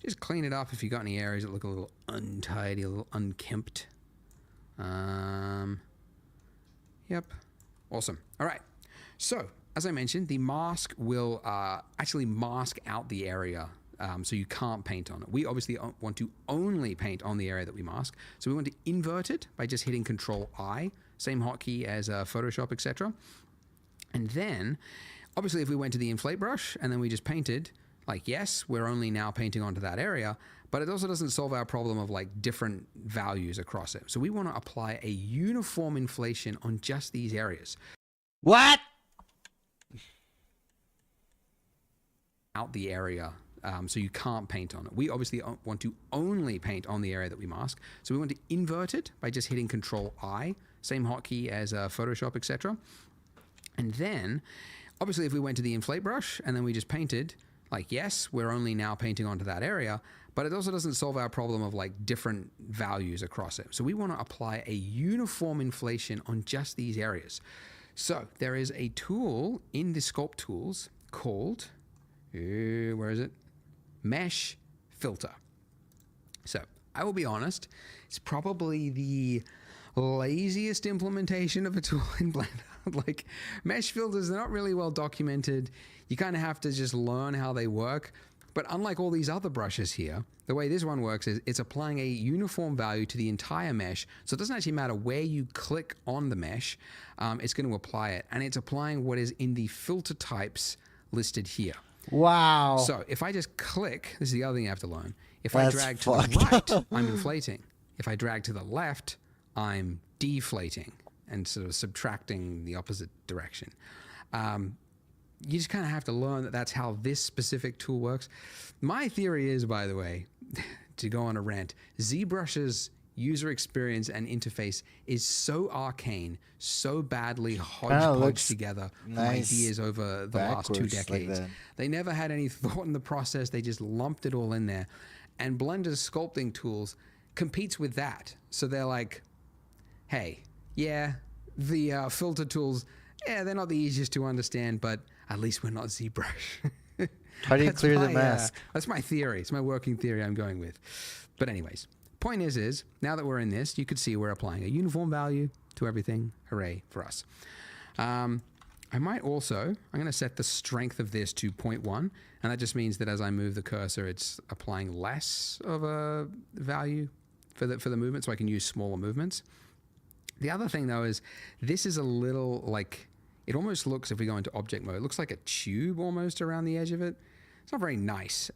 Just clean it up if you got any areas that look a little untidy, a little unkempt. Yep. Awesome. All right. So, as I mentioned, the mask will actually mask out the area so you can't paint on it. We obviously want to only paint on the area that we mask. So we want to invert it by just hitting Control-I, same hotkey as Photoshop, etc. And then, obviously, if we went to the inflate brush and then we just painted... Like, yes, we're only now painting onto that area, but it also doesn't solve our problem of like different values across it. So we want to apply a uniform inflation on just these areas. What? Out the area so you can't paint on it. We obviously want to only paint on the area that we mask. So we want to invert it by just hitting Control-I, same hotkey as Photoshop, etc. And then, obviously, if we went to the inflate brush and then we just painted... Like, yes, we're only now painting onto that area, but it also doesn't solve our problem of like different values across it. So we want to apply a uniform inflation on just these areas. So there is a tool in the sculpt tools called, where is it? Mesh Filter. So I will be honest, it's probably the laziest implementation of a tool in Blender. Like, mesh filters are not really well documented. You kind of have to just learn how they work. But unlike all these other brushes here, the way this one works is it's applying a uniform value to the entire mesh. So it doesn't actually matter where you click on the mesh, it's going to apply it. And it's applying what is in the filter types listed here. Wow. So if I just click, this is the other thing you have to learn. If That's I drag to fucked the right, I'm inflating. If I drag to the left, I'm deflating and sort of subtracting the opposite direction. You just kind of have to learn that that's how this specific tool works. My theory is, by the way, to go on a rant, ZBrush's user experience and interface is so arcane, so badly hodgepodged together from nice ideas over the last 2 backwards like decades. that. They never had any thought in the process. They just lumped it all in there. And Blender's sculpting tools competes with that. So they're like, hey, yeah, the filter tools, yeah, they're not the easiest to understand, but at least we're not ZBrush. How do you That's clear the my, mask? That's my theory. It's my working theory I'm going with. But anyways, point is now that we're in this, you could see we're applying a uniform value to everything. Hooray for us. I might also, I'm going to set the strength of this to 0.1, and that just means that as I move the cursor, it's applying less of a value for the movement, so I can use smaller movements. The other thing though is this is a little like, it almost looks, if we go into object mode, it looks like a tube almost around the edge of it. It's not very nice.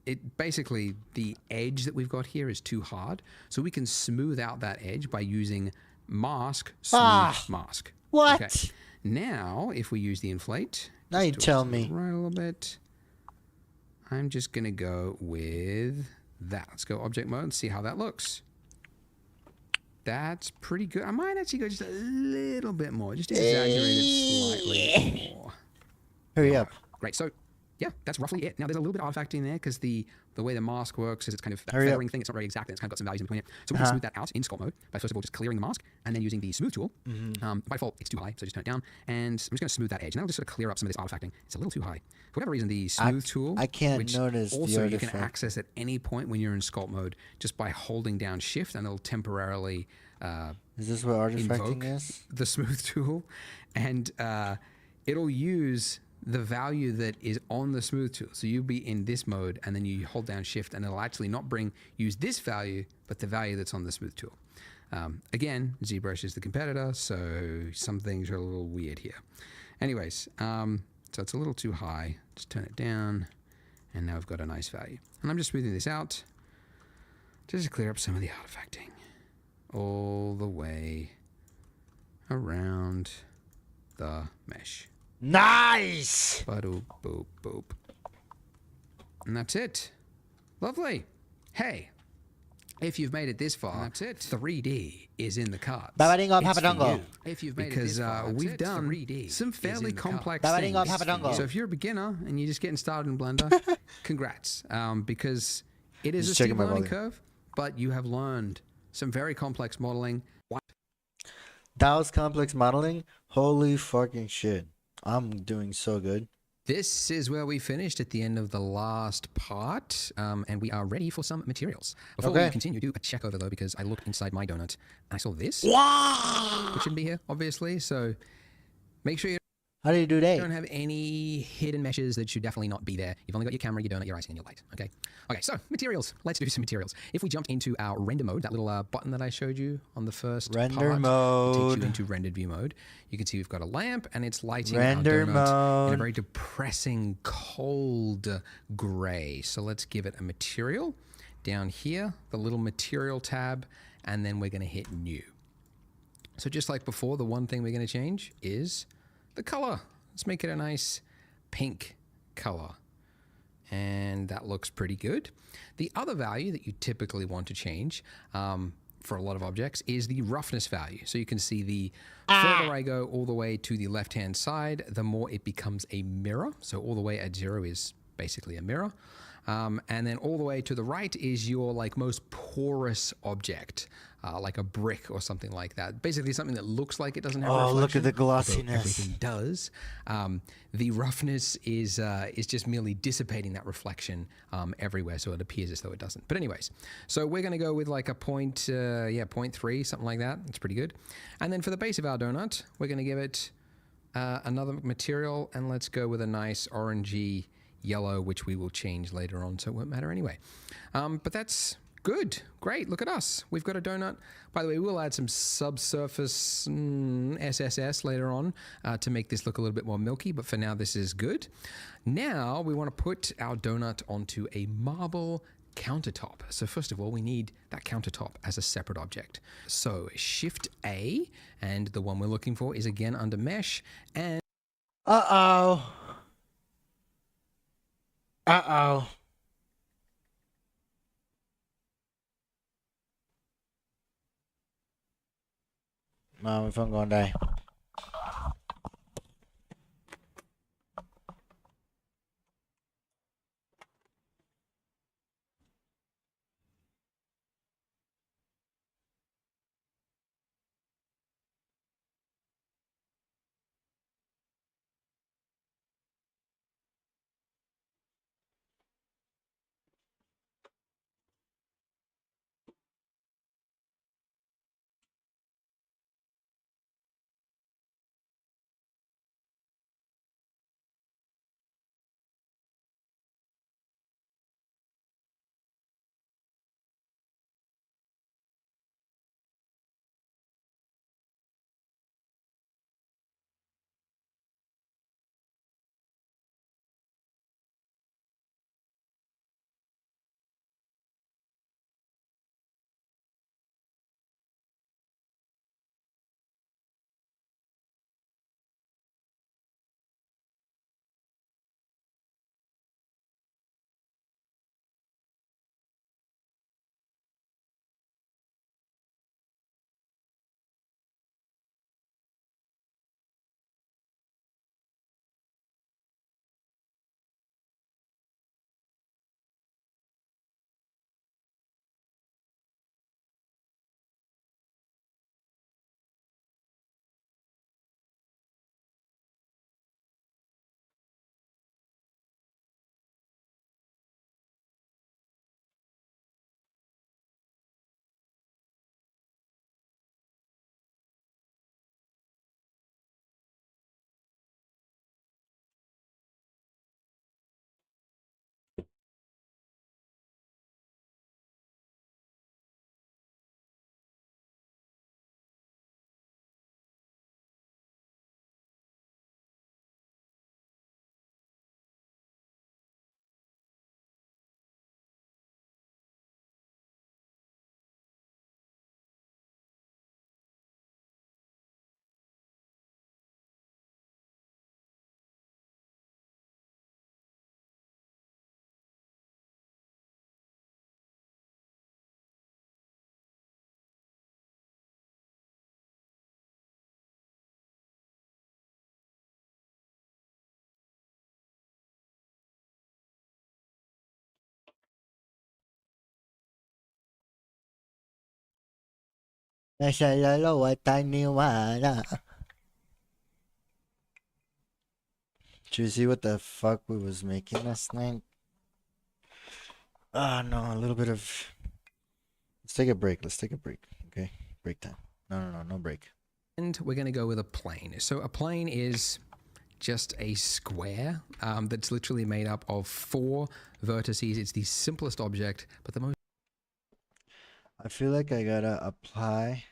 It basically, the edge that we've got here is too hard. So we can smooth out that edge by using mask, smooth, mask. What? Okay. Now, if we use the inflate, Now you tell me. right a little bit. I'm just going to go with that. Let's go object mode and see how that looks. That's pretty good. I might actually go just a little bit more. Just exaggerate it slightly more. Hurry up. Great. So, yeah, that's roughly it. Now, there's a little bit of artifacting there because the way the mask works is it's kind of that Hurry up. feathering thing. It's not very exact. It's kind of got some values in between it. So we can smooth that out in sculpt mode by first of all just clearing the mask and then using the smooth tool. By default, it's too high, so just turn it down. And I'm just going to smooth that edge. And that'll just sort of clear up some of this artifacting. It's a little too high. For whatever reason, the smooth tool, I can't which notice the also you can artifact. access at any point when you're in sculpt mode just by holding down shift, and it'll temporarily Is this what artifacting invoke is? the smooth tool, and it'll use the value that is on the smooth tool. So you'll be in this mode, and then you hold down shift, and it'll actually not use this value, but the value that's on the smooth tool. Again, ZBrush is the competitor, so some things are a little weird here. Anyways, so it's a little too high. Just turn it down, and now I've got a nice value. And I'm just smoothing this out just to clear up some of the artifacting all the way around the mesh. Nice! Boop, boop, boop. And that's it. Lovely. Hey, if you've made it this far, that's it. 3D is in the cards. Babadingo, It's for papadongo. you. If you've made it this far, we've done 3D some fairly complex Babadingo, things. papadongo. So if you're a beginner and you're just getting started in Blender, congrats. Because it is Just a checking steep my learning volume. curve, but you have learned some very complex modeling. That was complex modeling? Holy fucking shit. I'm doing so good. This is where we finished at the end of the last part, and we are ready for some materials. Before we Okay. continue, do a check over though, because I looked inside my donut and I saw this, Wow! which shouldn't be here, obviously. So make sure you How do you do that? don't have any hidden meshes that should definitely not be there. You've only got your camera, your donut, your icing, and your light. Okay. Okay. So materials. Let's do some materials. If we jumped into our render mode, that little button that I showed you on the first Render part, mode. takes you into rendered view mode. You can see we've got a lamp and it's lighting Render our donut in a mode. very depressing, cold gray. So let's give it a material. Down here, the little material tab, and then we're going to hit new. So just like before, the one thing we're going to change is the color. Let's make it a nice pink color. And that looks pretty good. The other value that you typically want to change for a lot of objects is the roughness value. So you can see the further I go all the way to the left-hand side, the more it becomes a mirror. So all the way at 0 is basically a mirror. And then all the way to the right is your like most porous object, like a brick or something like that. Basically something that looks like it doesn't have Oh, reflection. look at the although glossiness. Everything does. The roughness is just merely dissipating that reflection everywhere, so it appears as though it doesn't. But anyways, so we're going to go with like a 0.3, something like that. It's pretty good. And then for the base of our donut, we're going to give it another material, and let's go with a nice orangey yellow, which we will change later on, so it won't matter anyway. But that's good. Great. Look at us. We've got a donut. By the way, we'll add some subsurface SSS later on to make this look a little bit more milky, but for now this is good. Now we want to put our donut onto a marble countertop. So first of all, we need that countertop as a separate object. So Shift A, and the one we're looking for is again under Mesh, and Uh-oh. Uh-oh. No, my phone gonna die. Did you see what the fuck we was making last night? Oh no, a little bit of. Let's take a break. Let's take a break. Okay, break time. No break. And we're going to go with a plane. So a plane is just a square that's literally made up of 4 vertices. It's the simplest object, but the most. I feel like I gotta apply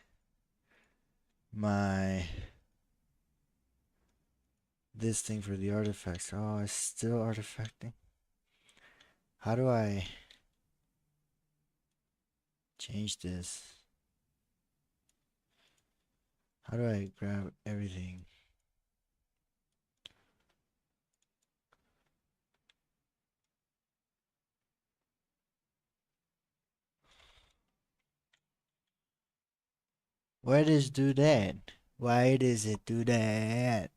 this thing for the artifacts. Oh, it's still artifacting. How do I change this? How do I grab everything? Why does it do that? Why does it do that?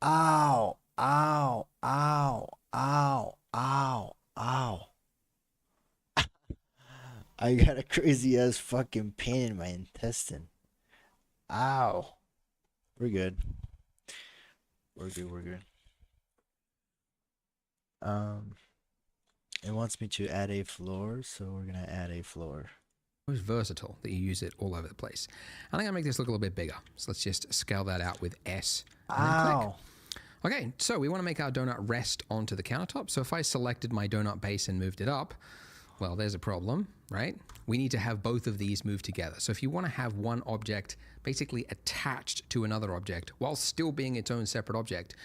Ow, ow, ow, ow, ow, ow. I got a crazy ass fucking pain in my intestine. Ow. We're good. We're good. It wants me to add a floor, so we're gonna add a floor. Most versatile that you use it all over the place. And I'm going to make this look a little bit bigger. So let's just scale that out with S. And then click. Okay, so we want to make our donut rest onto the countertop. So if I selected my donut base and moved it up, well, there's a problem, right? We need to have both of these move together. So if you want to have one object basically attached to another object while still being its own separate object,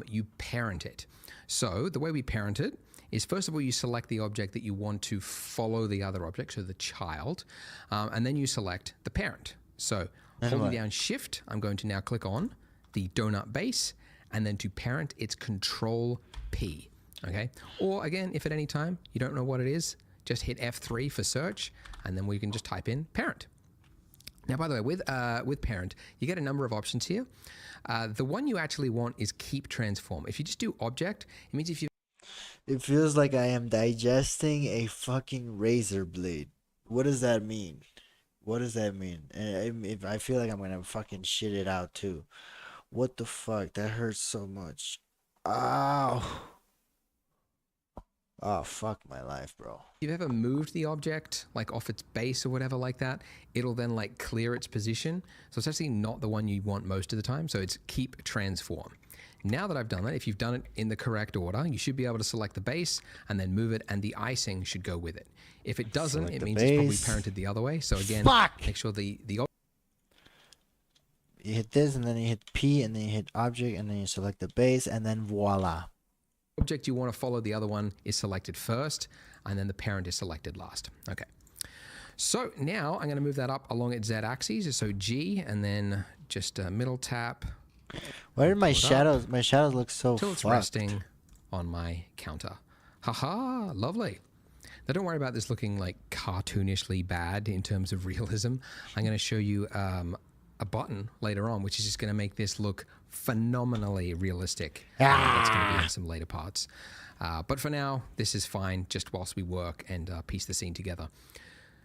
you parent it. So the way we parent it is, first of all, you select the object that you want to follow the other object, so the child, and then you select the parent. So holding down Shift, I'm going to now click on the donut base, and then to parent, it's Control P, okay? Or again, if at any time you don't know what it is, just hit F3 for search, and then we can just type in parent. Now, by the way, with parent, you get a number of options here. The one you actually want is keep transform. If you just do object, it means if you... It feels like I am digesting a fucking razor blade. What does that mean? What does that mean? And if I feel like I'm gonna fucking shit it out too. What the fuck? That hurts so much. Ow. Oh, fuck my life, bro. If you've ever moved the object like off its base or whatever like that, it'll then like clear its position. So it's actually not the one you want most of the time. So it's keep transform. Now that I've done that, if you've done it in the correct order, you should be able to select the base and then move it, and the icing should go with it. If it doesn't, Select it the means it's base. probably parented the other way. So again, Fuck! make sure the You hit this, and then you hit P, and then you hit object, and then you select the base, and then voila. object you want to follow the other one is selected first, and then the parent is selected last. Okay. So now I'm going to move that up along its Z axis. So G, and then just a middle tap. Why did my Pull it up shadows? My shadows look so till it's fucked. resting on my counter. Haha, lovely. Now don't worry about this looking like cartoonishly bad in terms of realism. I'm going to show you a button later on, which is just going to make this look phenomenally realistic. That's going to be in some later parts. But for now, this is fine just whilst we work and piece the scene together.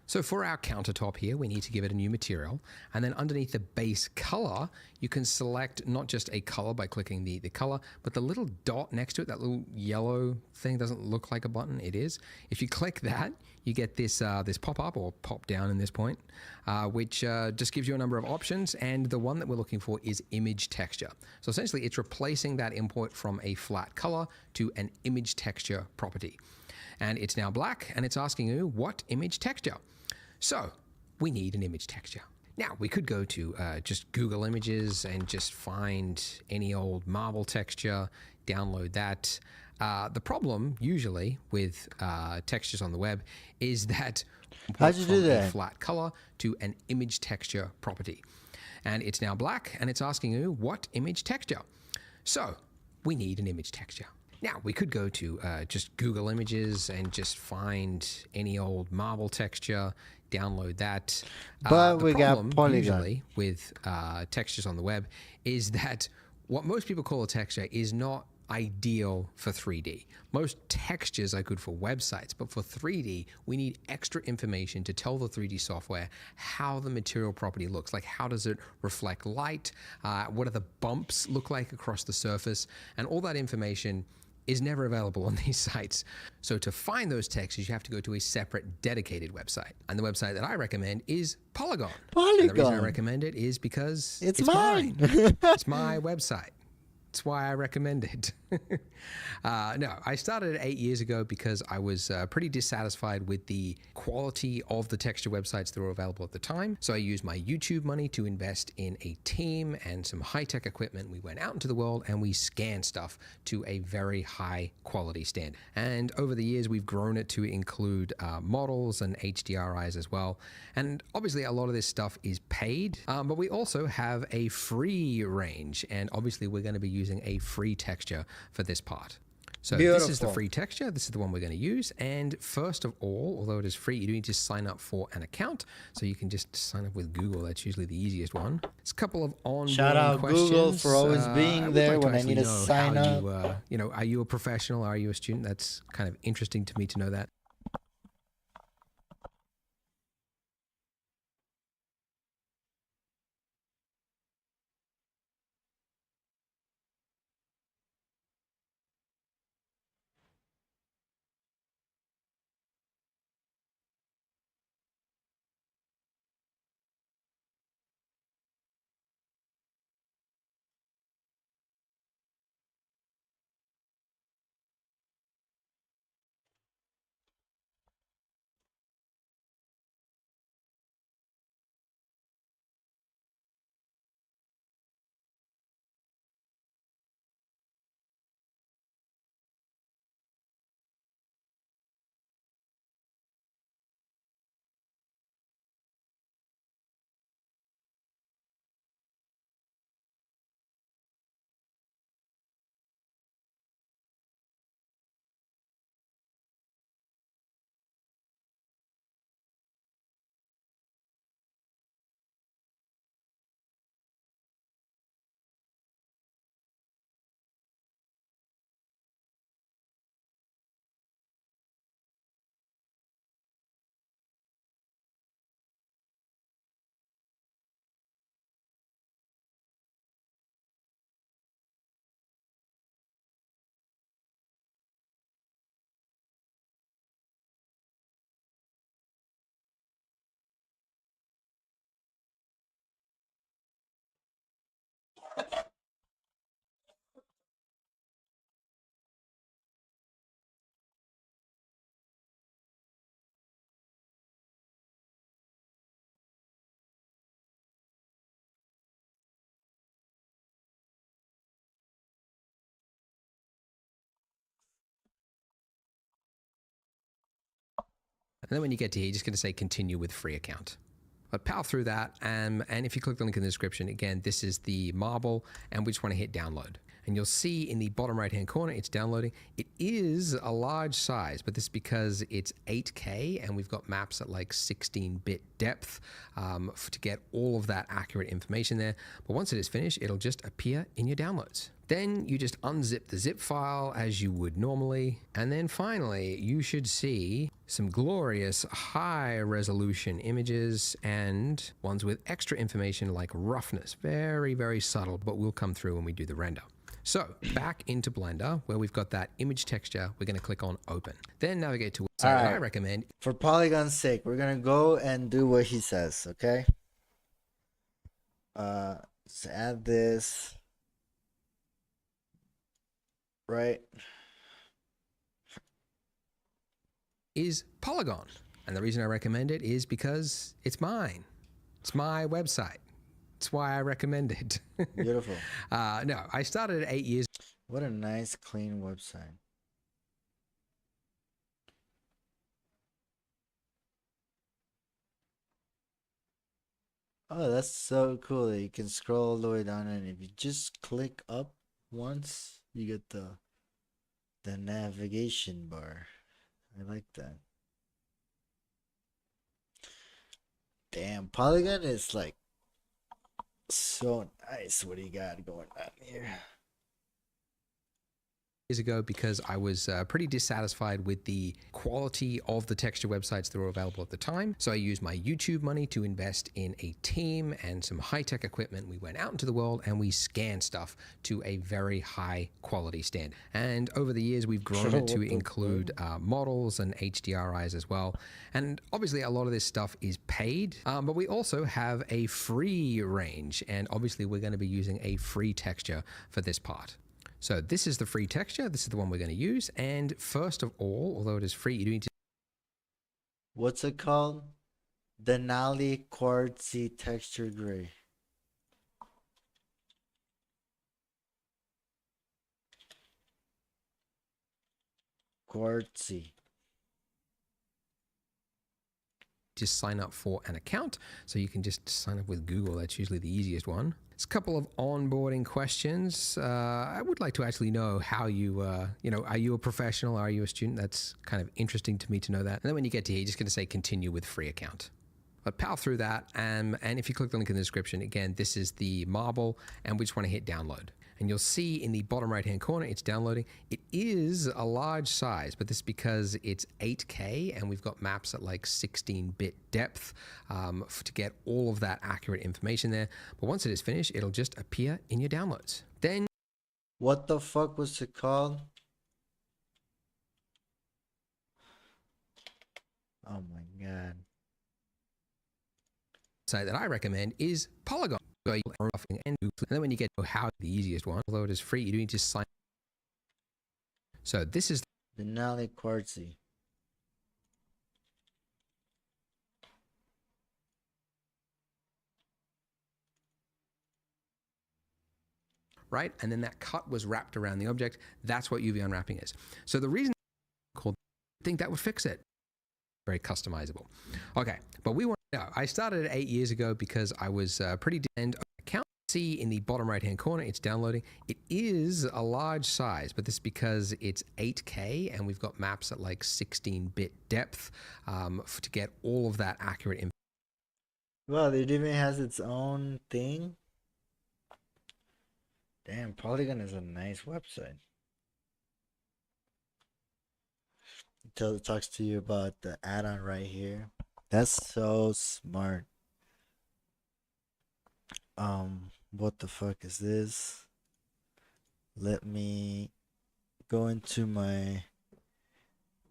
So for our countertop here, we need to give it a new material. And then underneath the base color, you can select not just a color by clicking the color, but the little dot next to it, that little yellow thing doesn't look like a button, it is. If you click that, you get this this pop-up or pop-down in this point, which just gives you a number of options. And the one that we're looking for is image texture. So essentially, it's replacing that import from a flat color to an image texture property. And it's now black, and it's asking you what image texture. So we need an image texture. Now we could go to just Google Images and just find any old marble texture, download that. The problem usually with textures on the web is that how'd you do that? A flat color to an image texture property. And it's now black, and it's asking you what image texture. So we need an image texture. Now we could go to just Google Images and just find any old marble texture, download that. But we got polygon. Usually with textures on the web is that what most people call a texture is not ideal for 3D. Most textures are good for websites, but for 3D, we need extra information to tell the 3D software how the material property looks. Like, how does it reflect light? What do the bumps look like across the surface? And all that information is never available on these sites. So to find those textures, you have to go to a separate dedicated website. And the website that I recommend is Polygon. And the reason I recommend it is because it's mine. It's my website. That's why I recommend it. No, I started it 8 years ago because I was pretty dissatisfied with the quality of the texture websites that were available at the time. So I used my YouTube money to invest in a team and some high-tech equipment. We went out into the world and we scanned stuff to a very high quality standard. And over the years, we've grown it to include models and HDRIs as well. And obviously, a lot of this stuff is paid, but we also have a free range. And obviously, we're going to be using a free texture for this part. So this is the free texture. This is the one we're going to use. And first of all, although it is free, you do need to sign up for an account. So you can just sign up with Google. That's usually the easiest one. It's a couple of onboarding Shout out questions. Google for always being there when I need to sign up. Are you a professional? Are you a student? That's kind of interesting to me to know that. And then when you get to here, you're just going to say continue with free account. But power through that, and if you click the link in the description, again, this is the marble, and we just want to hit download. And you'll see in the bottom right-hand corner, it's downloading. It is a large size, but this is because it's 8K, and we've got maps at like 16-bit depth to get all of that accurate information there. But once it is finished, it'll just appear in your downloads. Then you just unzip the zip file as you would normally. And then finally, you should see some glorious high resolution images and ones with extra information like roughness. Very, very subtle, but will come through when we do the render. So back into Blender, where we've got that image texture, we're going to click on open. Then navigate to what I recommend. For Polygon's sake, we're going to go and do what he says, okay? Let's add this. Right. Is Polygon. And the reason I recommend it is because it's mine. It's my website. That's why I recommend it. Beautiful. No, I started it 8 years. What a nice, clean website. Oh, that's so cool that you can scroll all the way down, and if you just click up once, you get the navigation bar. I like that. Damn, Polygon is like so nice. What do you got going on here? years ago because I was pretty dissatisfied with the quality of the texture websites that were available at the time. So I used my YouTube money to invest in a team and some high-tech equipment. We went out into the world and we scanned stuff to a very high quality standard. And over the years, we've grown it to include models and HDRIs as well. And obviously a lot of this stuff is paid, but we also have a free range. And obviously we're going to be using a free texture for this part. So this is the free texture. This is the one we're going to use. And first of all, although it is free, you do need to... What's it called? Denali Quartzy Texture Gray. Quartzy. Just sign up for an account. So you can just sign up with Google. That's usually the easiest one. It's a couple of onboarding questions. I would like to actually know how you, are you a professional? Are you a student? That's kind of interesting to me to know that. And then when you get to here, you're just going to say continue with free account. But power through that. And if you click the link in the description, again, this is the marble and we just want to hit download. And you'll see in the bottom right-hand corner, it's downloading. It is a large size, but this is because it's 8K and we've got maps at like 16-bit depth to get all of that accurate information there. But once it is finished, it'll just appear in your downloads. Then What the fuck was it called? Oh my god. site that I recommend is Polygon. And then when you get to how the easiest one, although it is free, you do need to sign. So this is Denali Quartzy. right, and then that cut was wrapped around the object. That's what UV unwrapping is. So the reason I think that would fix it. Very customizable. Okay, but we want to know. I started it 8 years ago because I was pretty and account. See in the bottom right hand corner, it's downloading. It is a large size, but this is because it's 8K and we've got maps at like 16-bit depth to get all of that accurate information. Well, it even has its own thing. Damn, Polygon is a nice website. It talks to you about the add-on right here. That's so smart. What the fuck is this? Let me go into my,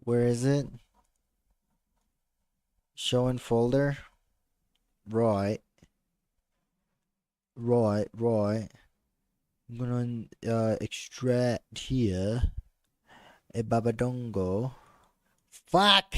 where is it? Show in folder. Right. I'm gonna extract here a babadongo. Fuck!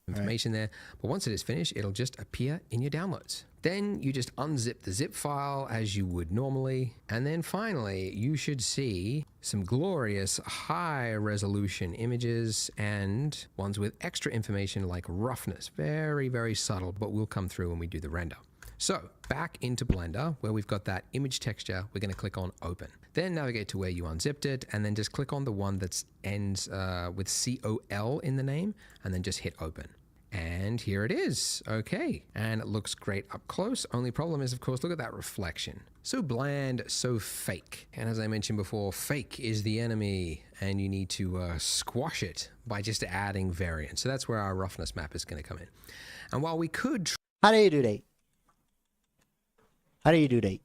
Information there, but once it is finished, it'll just appear in your downloads. Then you just unzip the zip file as you would normally, and then finally you should see some glorious high resolution images and ones with extra information like roughness. Very, very subtle, but will come through when we do the render. So back into Blender where we've got that image texture, we're going to click on open. Then navigate to where you unzipped it and then just click on the one that ends with COL in the name and then just hit open. And here it is. Okay. And it looks great up close. Only problem is, of course, look at that reflection. So bland, so fake. And as I mentioned before, fake is the enemy and you need to squash it by just adding variance. So that's where our roughness map is going to come in. And while we could... How do you do that? How do you do that?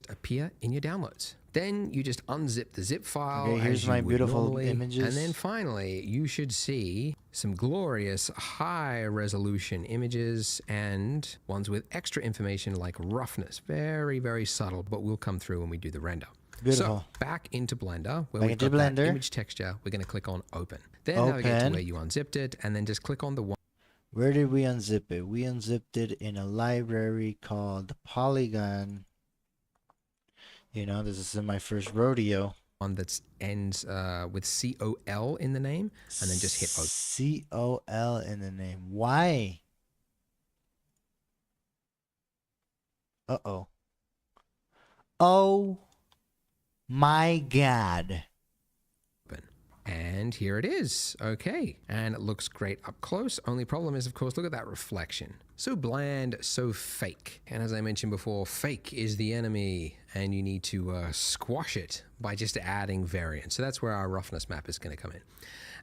Appear in your downloads. Then you just unzip the zip file. Okay, here's as you my would beautiful normally, images. And then finally, you should see some glorious high resolution images and ones with extra information like roughness. Very, very subtle, but will come through when we do the render. Beautiful. So back into Blender, where Back we've into got that Blender. image texture, we're going to click on open. Then navigate to where you unzipped it and then just click on the one. Where did we unzip it? We unzipped it in a library called Polygon. You know, this is in my first rodeo. One that ends with COL in the name and then just hit open. COL in the name. Why? Uh-oh. Oh my God. And here it is. Okay. And it looks great up close. Only problem is, of course, look at that reflection. So bland, so fake. And as I mentioned before, fake is the enemy, and you need to squash it by just adding variance. So that's where our roughness map is going to come in.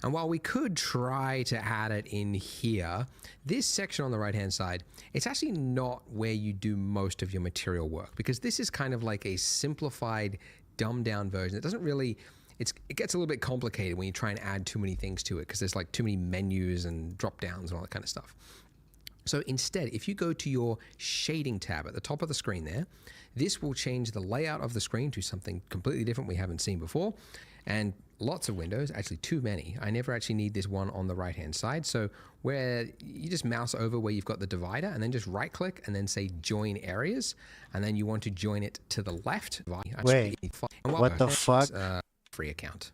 And while we could try to add it in here, this section on the right-hand side, it's actually not where you do most of your material work, because this is kind of like a simplified, dumbed-down version. It doesn't really... It gets a little bit complicated when you try and add too many things to it, because there's like too many menus and drop downs and all that kind of stuff. So instead, if you go to your shading tab at the top of the screen there, this will change the layout of the screen to something completely different we haven't seen before. And lots of windows, actually too many. I never actually need this one on the right hand side. So where you just mouse over where you've got the divider and then just right click and then say join areas. And then you want to join it to the left. Wait, what the fuck? Free account,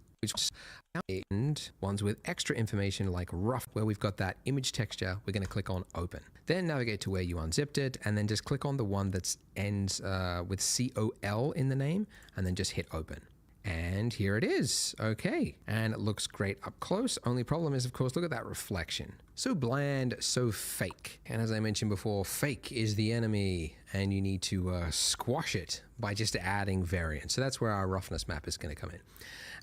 and ones with extra information like rough, where we've got that image texture, we're going to click on open. Then navigate to where you unzipped it, and then just click on the one that ends with COL in the name, and then just hit open. And here it is. Okay. And it looks great up close. Only problem is, of course, look at that reflection. So bland, so fake. And as I mentioned before, fake is the enemy, and you need to squash it by just adding variance. So that's where our roughness map is going to come in.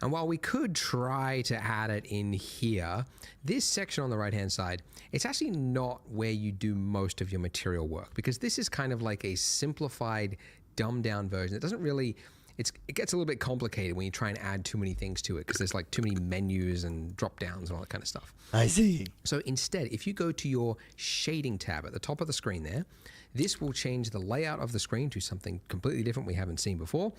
And while we could try to add it in here, this section on the right-hand side, it's actually not where you do most of your material work, because this is kind of like a simplified, dumbed-down version. It doesn't really... It gets a little bit complicated when you try and add too many things to it, because there's like too many menus and drop downs and all that kind of stuff. I see. So instead, if you go to your shading tab at the top of the screen there, this will change the layout of the screen to something completely different we haven't seen before.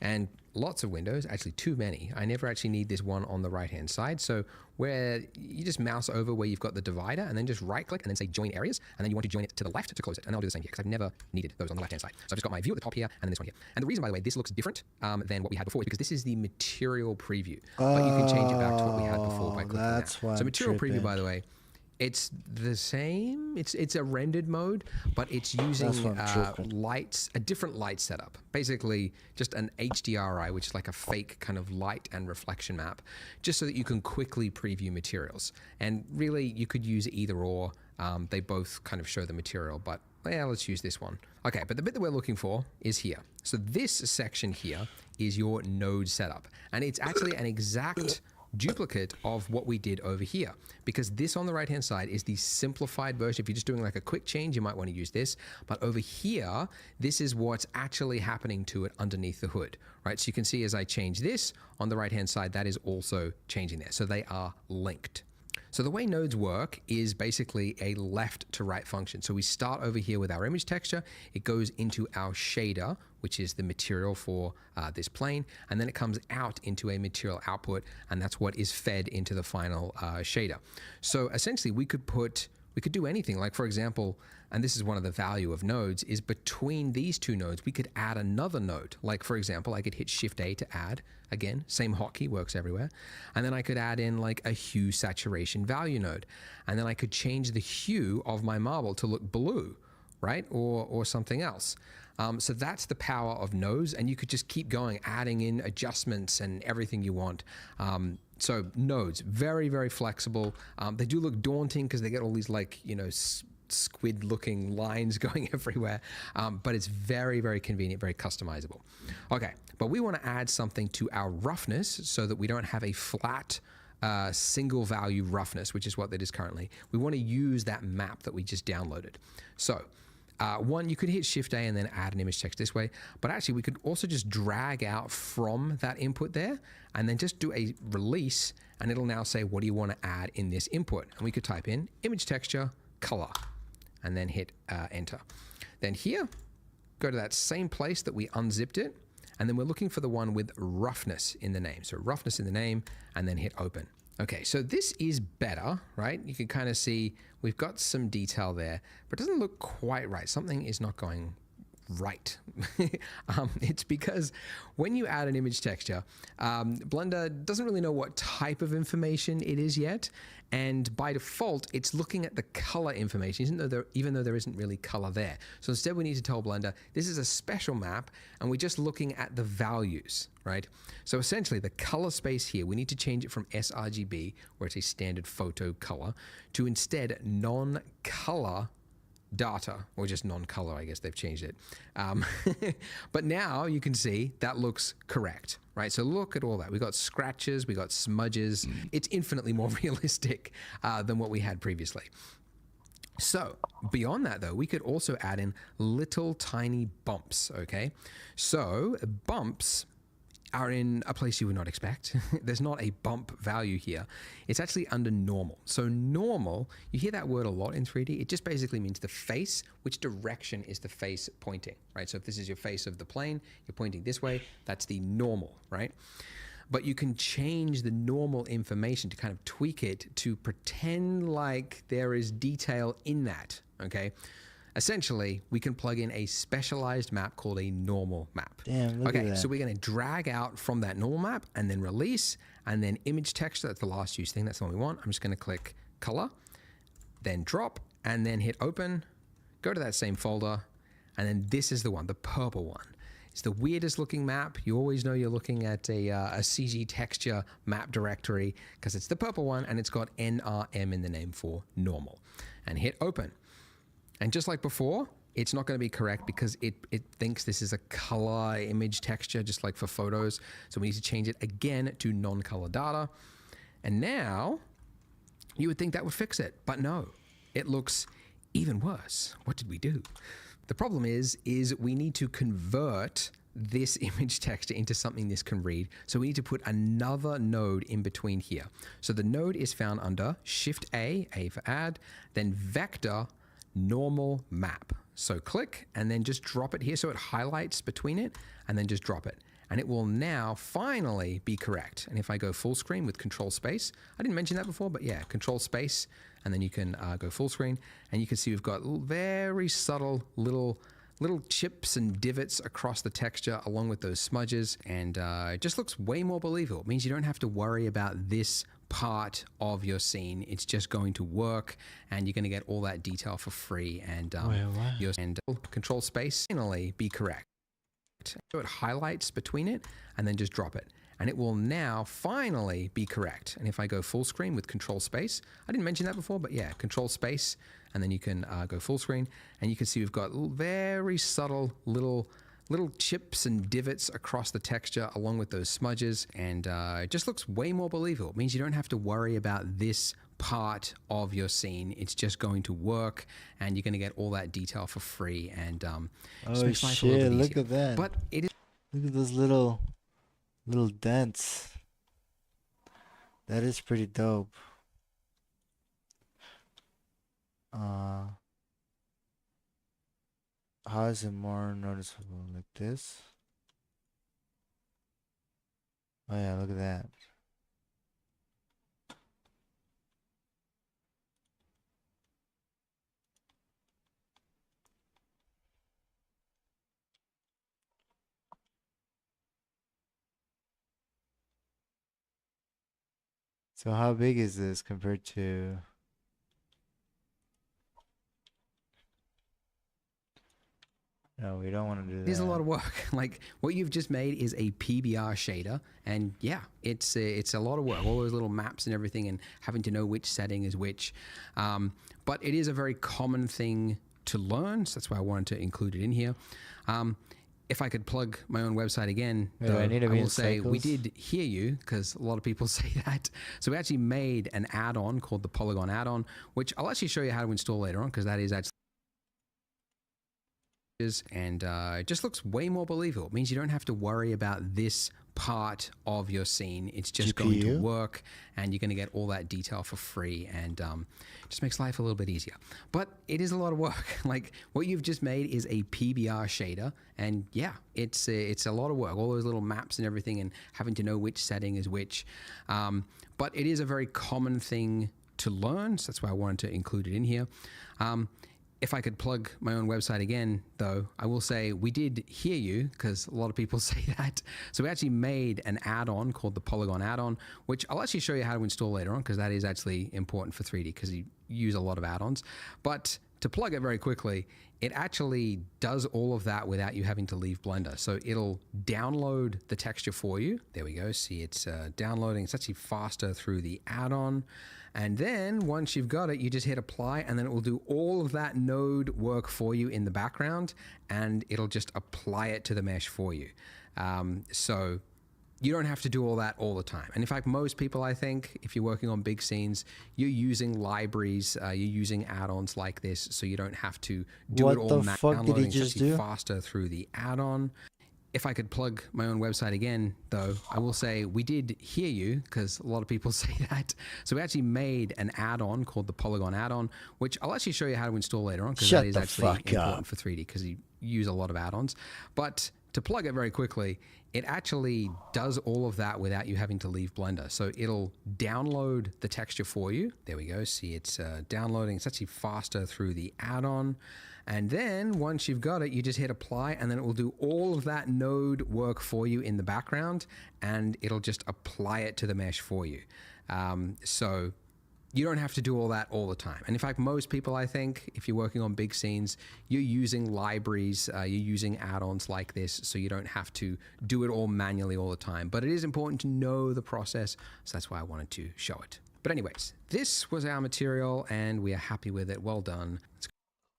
And lots of windows, actually too many. I never actually need this one on the right-hand side. So where you just mouse over where you've got the divider and then just right-click and then say join areas, and then you want to join it to the left to close it. And I'll do the same here, because I've never needed those on the left-hand side. So I've just got my view at the top here and then this one here. And the reason, by the way, this looks different than what we had before is because this is the material preview. But you can change it back to what we had before by clicking that. So material preview, by the way, it's the same. It's a rendered mode, but it's using lights, a different light setup. Basically, just an HDRI, which is like a fake kind of light and reflection map, just so that you can quickly preview materials. And really, you could use either or. They both kind of show the material, but yeah, let's use this one. Okay, but the bit that we're looking for is here. So this section here is your node setup, and it's actually an exact duplicate of what we did over here, because this on the right hand side is the simplified version. If you're just doing like a quick change, you might want to use this, but over here, this is what's actually happening to it underneath the hood, right? So you can see as I change this on the right hand side, that is also changing there. So they are linked. So the way nodes work is basically a left to right function. So we start over here with our image texture. It goes into our shader, which is the material for this plane. And then it comes out into a material output. And that's what is fed into the final shader. So essentially we could do anything. Like for example, and this is one of the value of nodes, is between these two nodes, we could add another node. Like for example, I could hit Shift A to add. Again, same hotkey, works everywhere. And then I could add in like a hue saturation value node. And then I could change the hue of my marble to look blue, right? Or something else. So that's the power of nodes, and you could just keep going, adding in adjustments and everything you want. So nodes, very, very flexible. They do look daunting because they get all these like, you know, squid looking lines going everywhere, but it's very, very convenient, very customizable. Okay, but we want to add something to our roughness so that we don't have a flat single value roughness, which is what that is currently. We want to use that map that we just downloaded. So one, you could hit Shift A and then add an image text this way, but actually we could also just drag out from that input there and then just do a release, and it'll now say, what do you want to add in this input? And we could type in image texture color and then hit enter. Then here, go to that same place that we unzipped it, and then we're looking for the one with roughness in the name. So roughness in the name, and then hit open. Okay, so this is better, right? You can kind of see we've got some detail there, but it doesn't look quite right. Something is not going right. It's because when you add an image texture, Blender doesn't really know what type of information it is yet. And by default, it's looking at the color information, even though there isn't really color there. So instead, we need to tell Blender, this is a special map, and we're just looking at the values, right? So essentially, the color space here, we need to change it from sRGB, where it's a standard photo color, to instead non-color data, or just non-color, I guess they've changed it. But now you can see that looks correct, right? So look at all that. We got scratches, we got smudges. It's infinitely more realistic than what we had previously. So beyond that though, we could also add in little tiny bumps, okay? So bumps are in a place you would not expect. There's not a bump value here. It's actually under normal. So normal, you hear that word a lot in 3D. It just basically means the face, which direction is the face pointing, right? So if this is your face of the plane, you're pointing this way, that's the normal, right? But you can change the normal information to kind of tweak it to pretend like there is detail in that, okay? Essentially, we can plug in a specialized map called a normal map. Damn, look at okay, that. so we're going to drag out from that normal map and then release and then image texture. That's the last use thing. That's the one we want. I'm just going to click color, then drop, and then hit open. Go to that same folder, and then this is the one, the purple one. It's the weirdest looking map. You always know you're looking at a CG texture map directory because it's the purple one and it's got NRM in the name for normal. And hit open. And just like before, it's not going to be correct because it thinks this is a color image texture, just like for photos. So we need to change it again to non-color data. And now you would think that would fix it, but no, it looks even worse. What did we do? The problem is we need to convert this image texture into something this can read. So we need to put another node in between here. So the node is found under Shift A for add, then vector, normal map. So click and then just drop it here so it highlights between it and then just drop it. And it will now finally be correct. And if I go full screen with control space, I didn't mention that before, but yeah, control space, and then you can go full screen and you can see we've got very subtle little chips and divots across the texture along with those smudges, and it just looks way more believable. It means you don't have to worry about this part of your scene. It's just going to work and you're going to get all that detail for free, and your control space finally be correct. So it highlights between it and then just drop it. And it will now finally be correct. And if I go full screen with control space, I didn't mention that before, but yeah, control space, and then you can go full screen and you can see we've got very subtle little chips and divots across the texture along with those smudges, and it just looks way more believable. It means you don't have to worry about this part of your scene. It's just going to work and you're going to get all that detail for free, and just Oh makes life a little shit, bit look easier. at that. But it is Look at those little dents. That is pretty dope. How is it more noticeable? Like this? Oh yeah, look at that. So how big is this compared to... No, we don't want to do that. It is a lot of work. Like what you've just made is a PBR shader, and yeah, it's a lot of work. All those little maps and everything, and having to know which setting is which. But it is a very common thing to learn, so that's why I wanted to include it in here. If I could plug my own website again, Wait, though, I need to be in will say we circles? did hear you, because a lot of people say that. So we actually made an add-on called the Polygon add-on, which I'll actually show you how to install later on, because that is actually, and it just looks way more believable. It means you don't have to worry about this part of your scene. It's just going to GPU? work and you're going to get all that detail for free, and just makes life a little bit easier. But it is a lot of work. Like what you've just made is a PBR shader, and yeah, it's a lot of work. All those little maps and everything, and having to know which setting is which. But it is a very common thing to learn, so that's why I wanted to include it in here. If I could plug my own website again, though, I will say we did hear you, because a lot of people say that. So we actually made an add-on called the Polygon add-on, which I'll actually show you how to install later on, because that is actually important for 3D, because you use a lot of add-ons. But to plug it very quickly, it actually does all of that without you having to leave Blender. So it'll download the texture for you. There we go. See, it's downloading. It's actually faster through the add-on. And then once you've got it, you just hit apply, and then it will do all of that node work for you in the background, and it'll just apply it to the mesh for you. So you don't have to do all that all the time. And in fact, most people, I think, if you're working on big scenes, you're using libraries, you're using add-ons like this, so you don't have to do it all. What the fuck did he just do? Faster through the add-on. If I could plug my own website again, though, I will say we did hear you, because a lot of people say that. So we actually made an add-on called the Polygon add-on, which I'll actually show you how to install later on, because that is actually important for 3D, because you use a lot of add-ons. But to plug it very quickly, it actually does all of that without you having to leave Blender. So it'll download the texture for you. There we go. See, it's downloading. It's actually faster through the add-on. And then once you've got it, you just hit apply, and then it will do all of that node work for you in the background, and it'll just apply it to the mesh for you. So you don't have to do all that all the time. And in fact, most people, I think, if you're working on big scenes, you're using libraries, you're using add-ons like this, so you don't have to do it all manually all the time. But it is important to know the process, so that's why I wanted to show it. But anyways, this was our material, and we are happy with it. Well done. Let's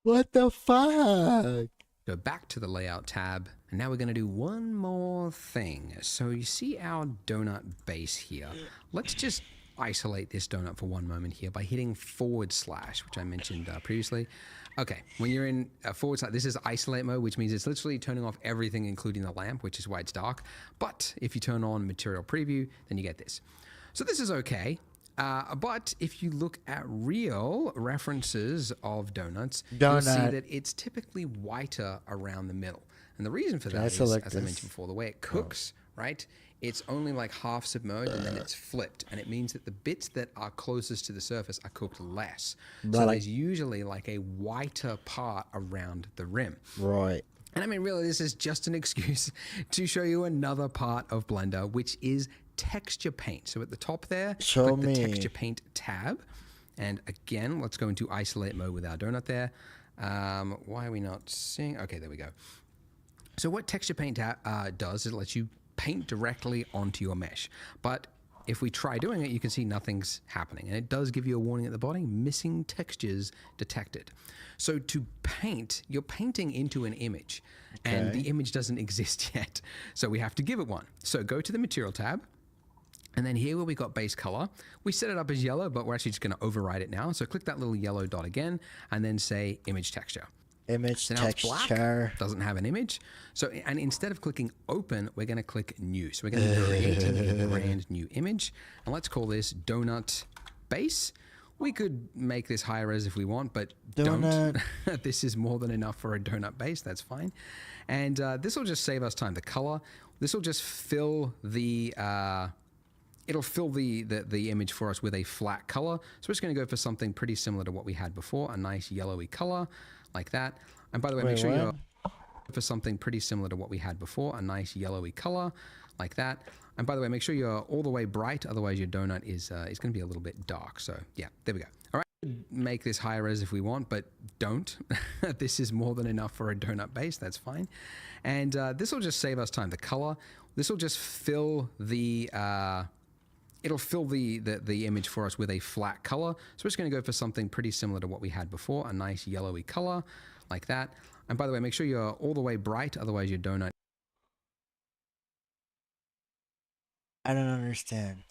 What the fuck? go back to the layout tab, and now we're going to do one more thing. So you see our donut base here. Let's just isolate this donut for one moment here by hitting /, which I mentioned previously. Okay, when you're in /, this is isolate mode, which means it's literally turning off everything, including the lamp, which is why it's dark. But if you turn on material preview, then you get this. So this is okay. But if you look at real references of donuts, you'll see that it's typically whiter around the middle. And the reason for that is, as I mentioned before, the way it cooks, right? It's only like half submerged, and then it's flipped. And it means that the bits that are closest to the surface are cooked less. So there's usually like a whiter part around the rim. Right. And I mean, really, this is just an excuse to show you another part of Blender, which is texture paint. So at the top there, click the texture paint tab. And again, let's go into isolate mode with our donut there. Why are we not seeing? Okay, there we go. So what texture paint does is it lets you paint directly onto your mesh. But if we try doing it, you can see nothing's happening. And it does give you a warning at the bottom, missing textures detected. So to paint, you're painting into an image, and the image doesn't exist yet. So we have to give it one. So go to the material tab, and then here where we got base color, we set it up as yellow, but we're actually just going to override it now. So click that little yellow dot again, and then say image texture. Image so now texture. It's black, doesn't have an image. So, and instead of clicking open, we're going to click new. So we're going to create a brand new image, and let's call this donut base. We could make this higher res if we want, but don't. This is more than enough for a donut base. That's fine. And this will just save us time. The color, this will just fill the it'll fill the image for us with a flat color. So we're just going to go for something pretty similar to what we had before, a nice yellowy color like that. And by the way, make sure you're for something pretty similar to what we had before, a nice yellowy color like that. And by the way, make sure you're all the way bright, otherwise your donut is going to be a little bit dark. So yeah, there we go. All right, make this higher res if we want, but don't. This is more than enough for a donut base. That's fine. And this will just save us time. The color, this will just fill the it'll fill the image for us with a flat color. So we're just going to go for something pretty similar to what we had before, a nice yellowy color like that. And by the way, make sure you're all the way bright, otherwise your donut. I don't understand.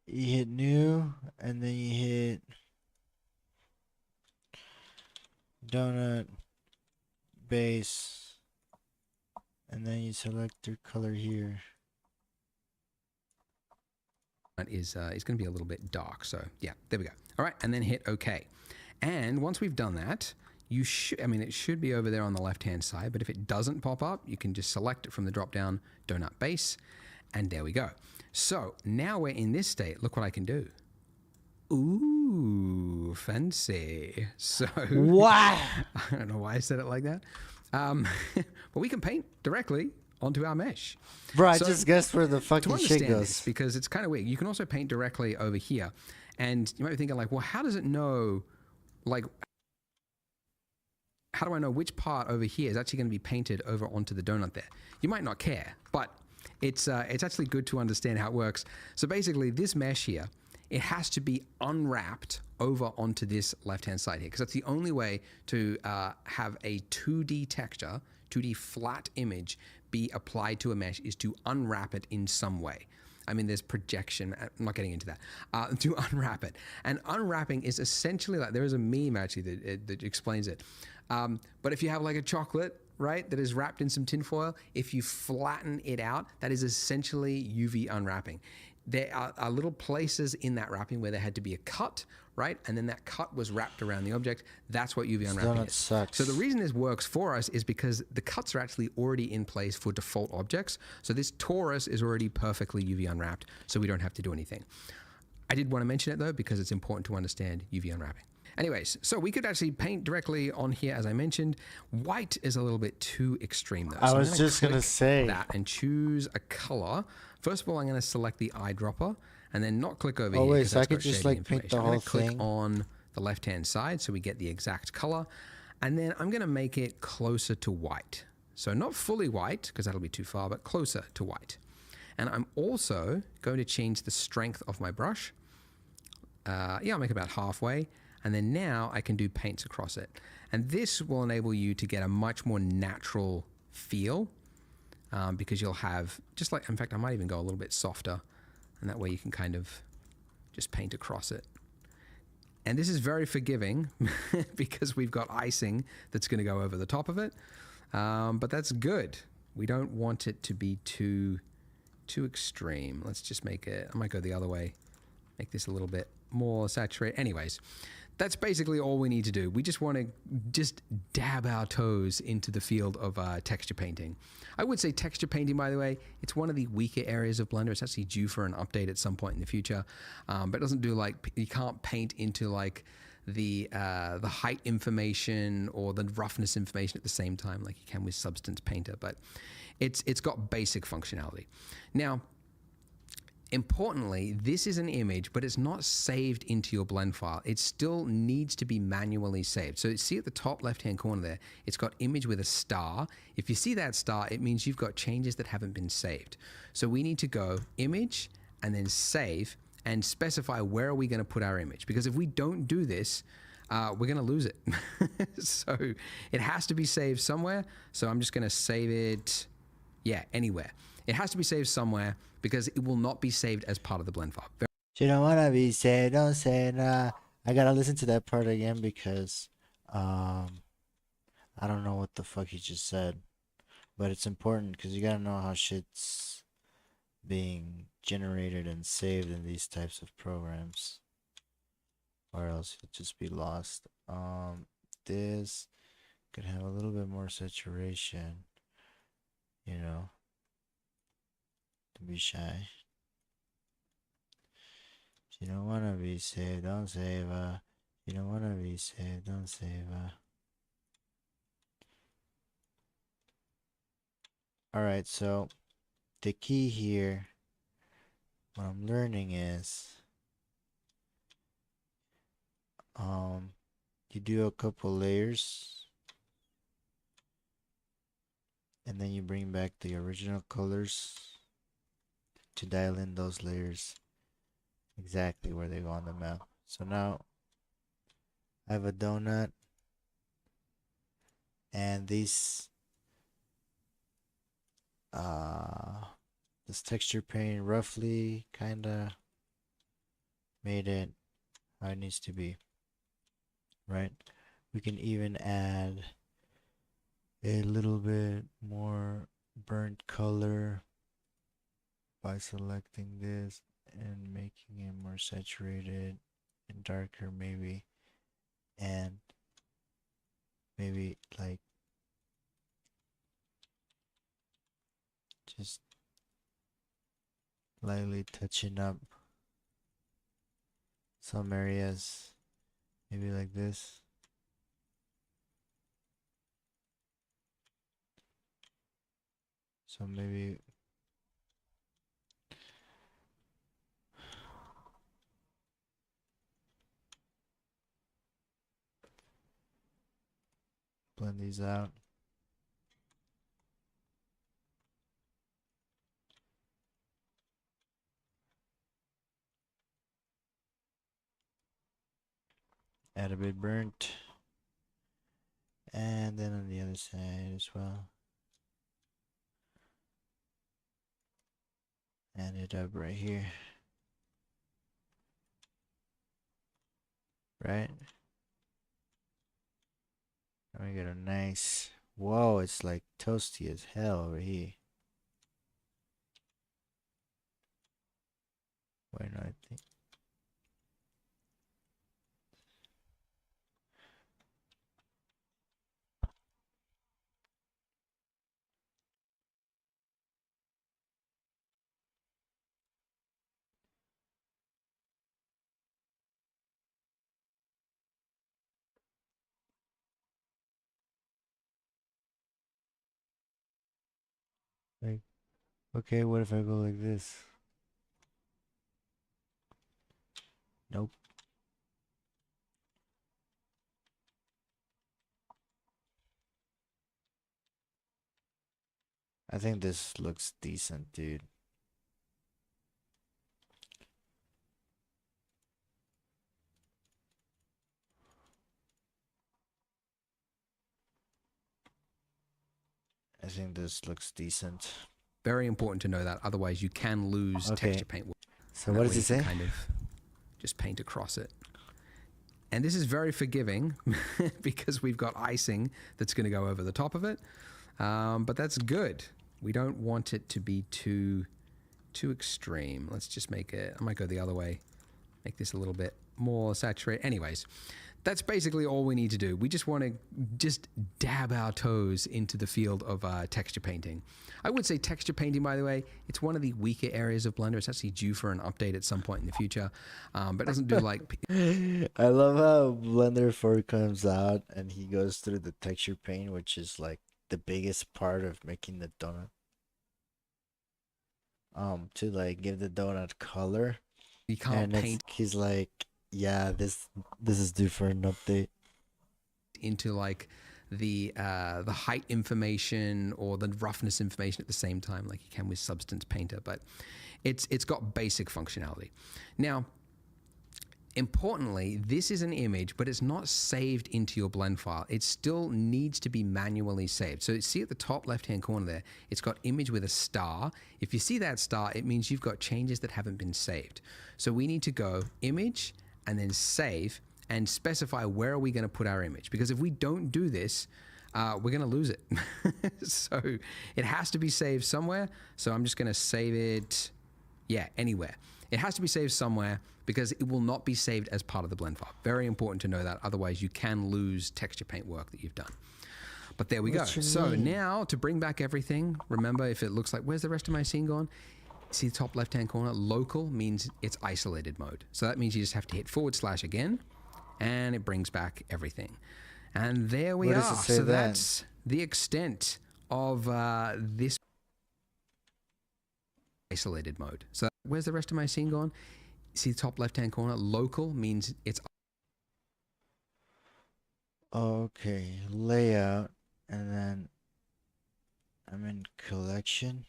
You hit new, and then you hit donut base, and then you select your color here. Is going to be a little bit dark. So yeah, there we go. All right, and then hit OK. And once we've done that, you should, I mean, it should be over there on the left-hand side, but if it doesn't pop up, you can just select it from the drop-down donut base, and there we go. So now we're in this state. Look what I can do. Ooh, fancy. So Wow. I don't know why I said it like that. But we can paint directly onto our mesh. Bro, I So, just guessed where the to fucking shit understand goes. this, because it's kind of weird. You can also paint directly over here. And you might be thinking like, well, how does it know, like, how do I know which part over here is actually going to be painted over onto the donut there? You might not care, but it's actually good to understand how it works. So basically this mesh here, it has to be unwrapped over onto this left-hand side here, because that's the only way to have a 2D texture, 2D flat image be applied to a mesh is to unwrap it in some way. I mean, there's projection. I'm not getting into that. To unwrap it. And unwrapping is essentially like, there is a meme actually that explains it. But if you have like a chocolate, right, that is wrapped in some tinfoil, if you flatten it out, that is essentially UV unwrapping. There are little places in that wrapping where there had to be a cut, right? And then that cut was wrapped around the object. That's what UV unwrapping is. Sucks. So the reason this works for us is because the cuts are actually already in place for default objects. So this torus is already perfectly UV unwrapped, so we don't have to do anything. I did want to mention it though, because it's important to understand UV unwrapping. Anyways, so we could actually paint directly on here, as I mentioned. White is a little bit too extreme though. I So I'm was just gonna click say that and choose a color. First of all, I'm going to select the eyedropper and then not click over Oh, here. wait, 'cause so I that's could got just, shading like, paint the information. I'm gonna whole click thing? on the left-hand side so we get the exact color. And then I'm going to make it closer to white. So not fully white, because that'll be too far, but closer to white. And I'm also going to change the strength of my brush. I'll make it about halfway. And then now I can do paints across it. And this will enable you to get a much more natural feel, because you'll have, just like, in fact, I might even go a little bit softer, and that way you can kind of just paint across it. And this is very forgiving because we've got icing that's going to go over the top of it. But that's good. We don't want it to be too extreme. Let's just make it, I might go the other way, make this a little bit more saturated. Anyways, that's basically all we need to do. We just want to just dab our toes into the field of texture painting. I would say texture painting, by the way, it's one of the weaker areas of Blender. It's actually due for an update at some point in the future, but it doesn't do like, you can't paint into like the height information or the roughness information at the same time like you can with Substance Painter, but it's got basic functionality. Now, importantly, this is an image, but it's not saved into your blend file. It still needs to be manually saved. So see at the top left-hand corner there, it's got image with a star. If you see that star, it means you've got changes that haven't been saved. So we need to go image and then save and specify where are we going to put our image. Because if we don't do this, we're going to lose it. So it has to be saved somewhere. So I'm just going to save it, anywhere. It has to be saved somewhere because it will not be saved as part of the blend file. You don't wanna be said, don't say nah. I gotta listen to that part again because I don't know what the fuck he just said. But it's important because you gotta know how shit's being generated and saved in these types of programs. Or else you'll just be lost. This could have a little bit more saturation, you know. Don't be shy. You don't wanna be saved, don't save her. You don't wanna be saved, don't save her. Alright, so the key here, what I'm learning is you do a couple layers and then you bring back the original colors to dial in those layers exactly where they go on the map. So now I have a donut and this texture paint roughly kinda made it how it needs to be, right? We can even add a little bit more burnt color by selecting this and making it more saturated and darker maybe, and maybe like just lightly touching up some areas, maybe like this. So maybe blend these out. Add a bit burnt. And then on the other side as well. Add it up right here. Right? And we get a nice, whoa, it's like toasty as hell over here. Wait, no, I think. Like, okay, what if I go like this? Nope. I think this looks decent, dude. I think this looks decent. Very important to know that, otherwise you can lose texture paint work. So And what that does way it say? you can kind of just paint across it. And this is very forgiving because we've got icing that's going to go over the top of it. But that's good. We don't want it to be too extreme. Let's just make it, I might go the other way. Make this a little bit more saturated. Anyways, that's basically all we need to do. We just want to just dab our toes into the field of texture painting. I would say texture painting, by the way, it's one of the weaker areas of Blender. It's actually due for an update at some point in the future, but it doesn't do like... I love how Blender 4 comes out and he goes through the texture paint, which is like the biggest part of making the donut. To like give the donut color. You can't And paint he's like, yeah, this is due for an update. into like the height information or the roughness information at the same time, like you can with Substance Painter. But it's got basic functionality. Now, importantly, this is an image, but it's not saved into your blend file. It still needs to be manually saved. So see at the top left-hand corner there, it's got image with a star. If you see that star, it means you've got changes that haven't been saved. So we need to go image and then save and specify where are we going to put our image. Because if we don't do this, we're going to lose it. So it has to be saved somewhere. So I'm just going to save it, yeah, anywhere. It has to be saved somewhere because it will not be saved as part of the blend file. Very important to know that. Otherwise, you can lose texture paint work that you've done. But there we go. So now to bring back everything, remember if it looks like, where's the rest of my scene gone? See the top left-hand corner? Local means it's isolated mode. So that means you just have to hit / again, and it brings back everything. And there we are. So that's the extent of this isolated mode. So where's the rest of my scene gone? See the top left-hand corner? Local means it's... Okay, layout, and then I'm in collection.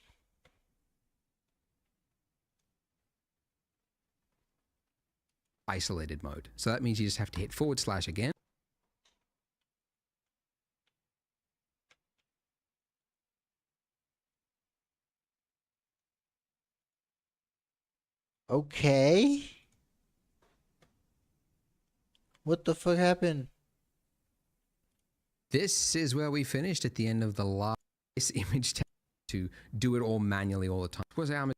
isolated mode. So that means you just have to hit / again. Okay. What the fuck happened? This is where we finished at the end of the last image to do it all manually all the time. Was our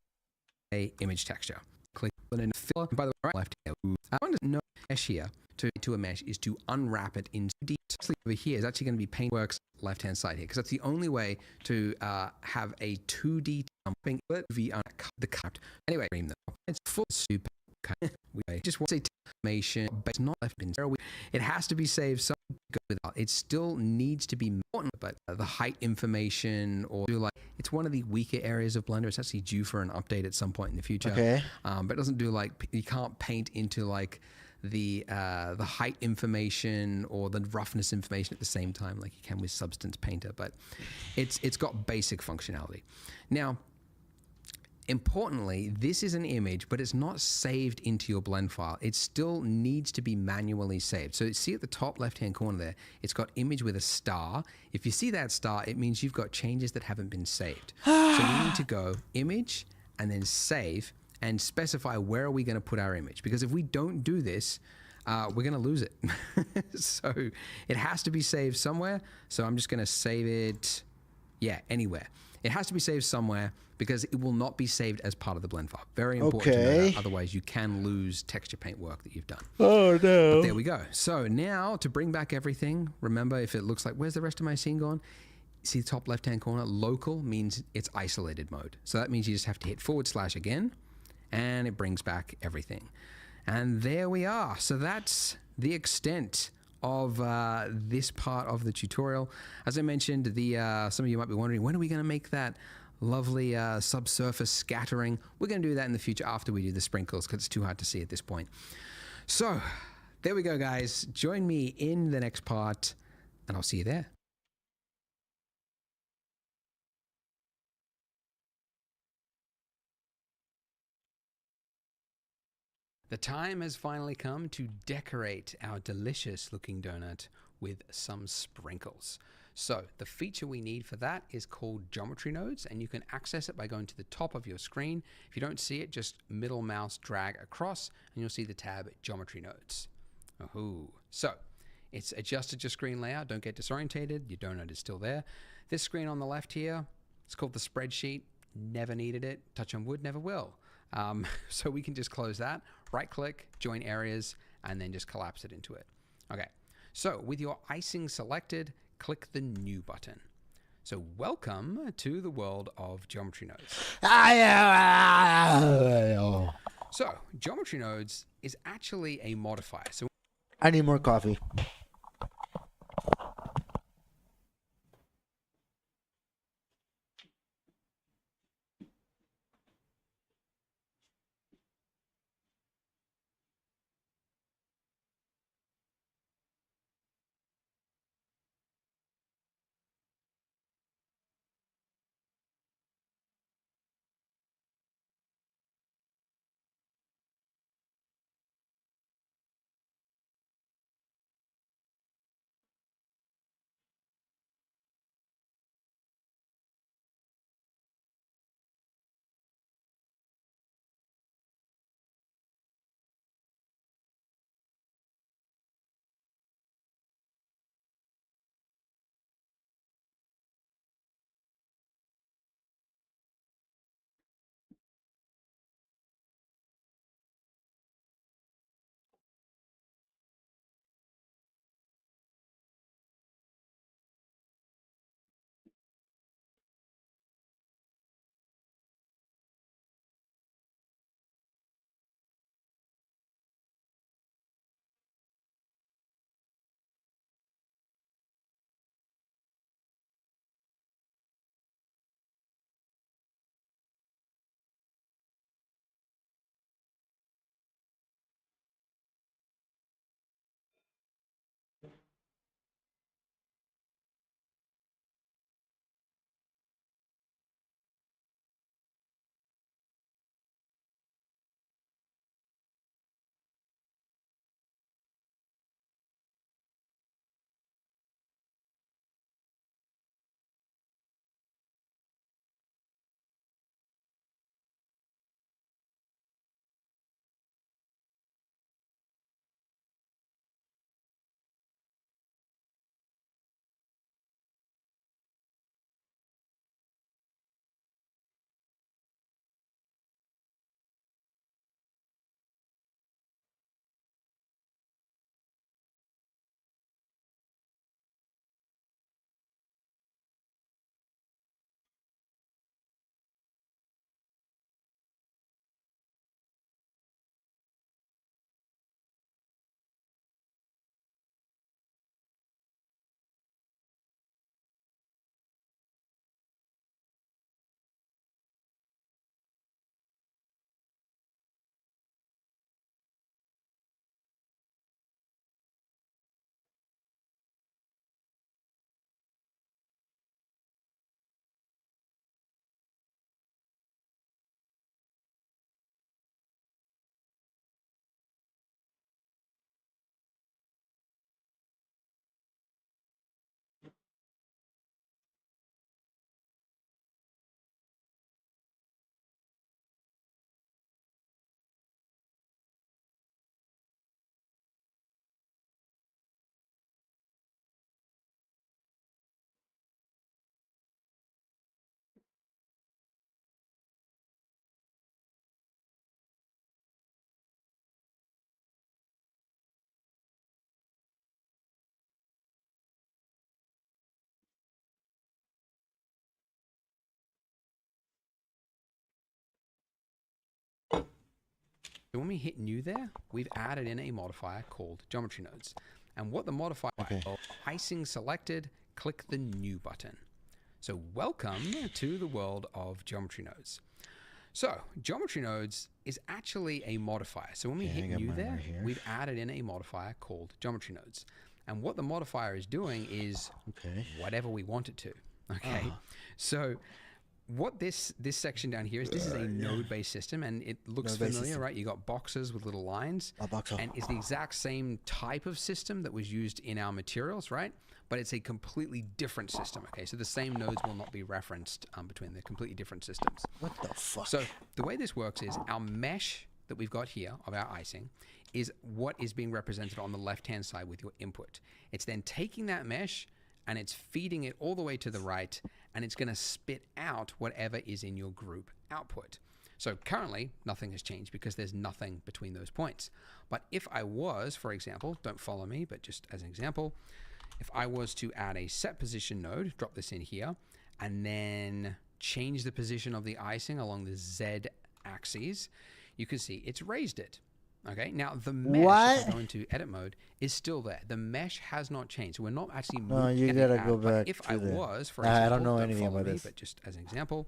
image texture. Click on and fill. By the way, left here. I want to know mesh here to a mesh is to unwrap it in 2D. Over here is actually going to be Paintworks left hand side here because that's the only way to have a 2D thumping the cut. Anyway, it's full super. We just want to say information, but it's not left in there. It has to be saved. So go without. It still needs to be important, but the height information or like it's one of the weaker areas of Blender. It's actually due for an update at some point in the future. Okay. But it doesn't do like you can't paint into like the height information or the roughness information at the same time like you can with Substance Painter. But it's got basic functionality. Now, importantly, this is an image, but it's not saved into your blend file. It still needs to be manually saved. So see at the top left-hand corner there, it's got image with a star. If you see that star, it means you've got changes that haven't been saved. So we need to go image and then save and specify where are we going to put our image. Because if we don't do this, we're going to lose it. So it has to be saved somewhere. So I'm just going to save it, anywhere. It has to be saved somewhere because it will not be saved as part of the blend file. Very important to know that. Otherwise, you can lose texture paint work that you've done. Oh, no. But there we go. So now to bring back everything, remember if it looks like, where's the rest of my scene gone? See the top left-hand corner? Local means it's isolated mode. So that means you just have to hit / again, and it brings back everything. And there we are. So that's the extent of this part of the tutorial. As I mentioned, some of you might be wondering, when are we going to make that lovely subsurface scattering? We're going to do that in the future after we do the sprinkles because it's too hard to see at this point. So there we go, guys. Join me in the next part, and I'll see you there. The time has finally come to decorate our delicious looking donut with some sprinkles. So the feature we need for that is called geometry nodes, and you can access it by going to the top of your screen. If you don't see it, just middle mouse drag across and you'll see the tab geometry nodes. Ooh. So it's adjusted your screen layout. Don't get disorientated. Your donut is still there. This screen on the left here, it's called the spreadsheet. Never needed it. Touch on wood, never will. So we can just close that, right click, join areas, and then just collapse it into it. Okay, so with your icing selected, click the new button. So welcome to the world of geometry nodes. So geometry nodes is actually a modifier. So I need more coffee. So when we hit new there, we've added in a modifier called geometry nodes. And what the modifier is, icing selected, click the new button. So welcome to the world of geometry nodes. So geometry nodes is actually a modifier. So when we hit new there, we've added in a modifier called geometry nodes. And what the modifier is doing is whatever we want it to. Okay. So what this section down here is, this is a node-based system, and it looks familiar, right? You got boxes with little lines, and it's the exact same type of system that was used in our materials, right? But it's a completely different system. Okay, so the same nodes will not be referenced between the completely different systems. What the fuck? So the way this works is our mesh that we've got here of our icing is what is being represented on the left-hand side with your input. It's then taking that mesh and it's feeding it all the way to the right, and it's going to spit out whatever is in your group output. So currently, nothing has changed because there's nothing between those points. But if I was, for example, don't follow me, but just as an example, if I was to add a set position node, drop this in here, and then change the position of the icing along the Z axis, you can see it's raised it. Okay, now the mesh, if I go into edit mode, is still there. The mesh has not changed. So we're not actually moving. No, you gotta go back. If I was, for example, example, I don't know anything about me, this. but just as an example,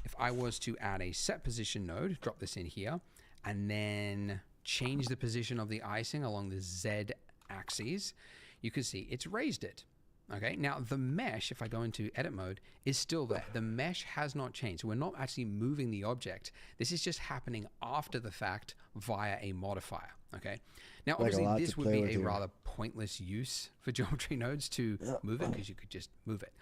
if I was to add a set position node, drop this in here, and then change the position of the icing along the Z axis, you can see it's raised it. Okay, now the mesh, if I go into edit mode, is still there. The mesh has not changed. So we're not actually moving the object. This is just happening after the fact via a modifier. Okay, now obviously this would be a rather pointless use for geometry nodes to move it, because you could just move it.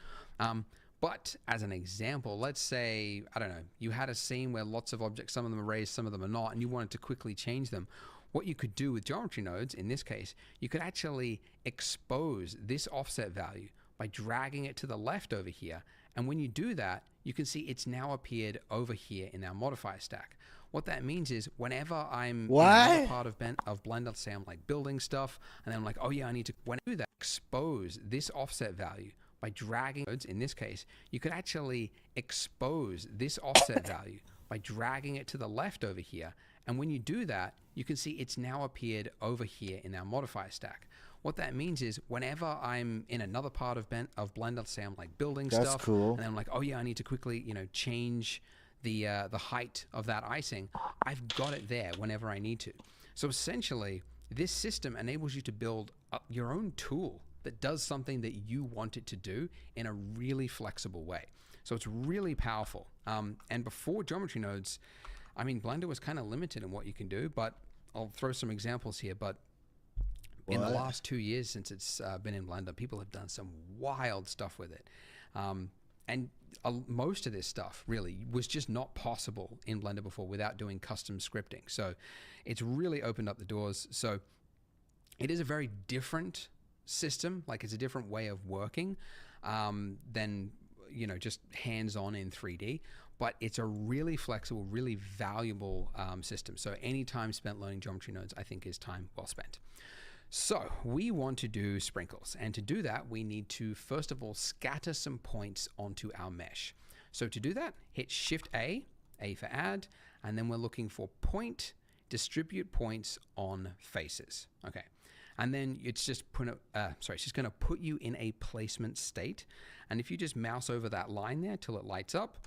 But as an example, let's say, I don't know, you had a scene where lots of objects, some of them are raised, some of them are not, and you wanted to quickly change them. What you could do with geometry nodes, in this case, you could actually expose this offset value by dragging it to the left over here. And when you do that, you can see it's now appeared over here in our modifier stack. What that means is whenever I'm in another part of Blender, say I'm like building stuff, and then I'm like, oh yeah, I need to, when I do that, expose this offset value by dragging nodes, in this case, you could actually expose this offset value by dragging it to the left over here. And when you do that, you can see it's now appeared over here in our modifier stack. What that means is whenever I'm in another part of Blender, say I'm like building stuff, and then I'm like, oh yeah, I need to quickly, change the height of that icing, I've got it there whenever I need to. So essentially, this system enables you to build your own tool that does something that you want it to do in a really flexible way. So it's really powerful. And before geometry nodes, I mean, Blender was kind of limited in what you can do, but I'll throw some examples here. But in the last 2 years since it's been in Blender, people have done some wild stuff with it. And most of this stuff really was just not possible in Blender before without doing custom scripting. So it's really opened up the doors. So it is a very different system, like it's a different way of working than just hands-on in 3D, but it's a really flexible, really valuable system. So any time spent learning geometry nodes, I think, is time well spent. So we want to do sprinkles, and to do that, we need to first of all scatter some points onto our mesh. So to do that, hit Shift A for add, and then we're looking for point, distribute points on faces. Okay. And then it's just it's just going to put you in a placement state. And if you just mouse over that line there till it lights up,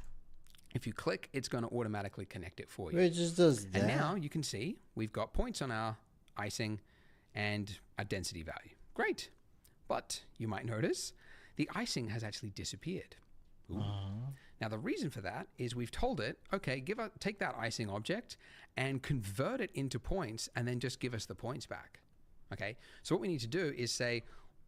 if you click, it's going to automatically connect it for you. It just does that. And now you can see we've got points on our icing and a density value. Great. But you might notice the icing has actually disappeared. Now the reason for that is we've told it, okay, take that icing object and convert it into points, and then just give us the points back. Okay, so what we need to do is say,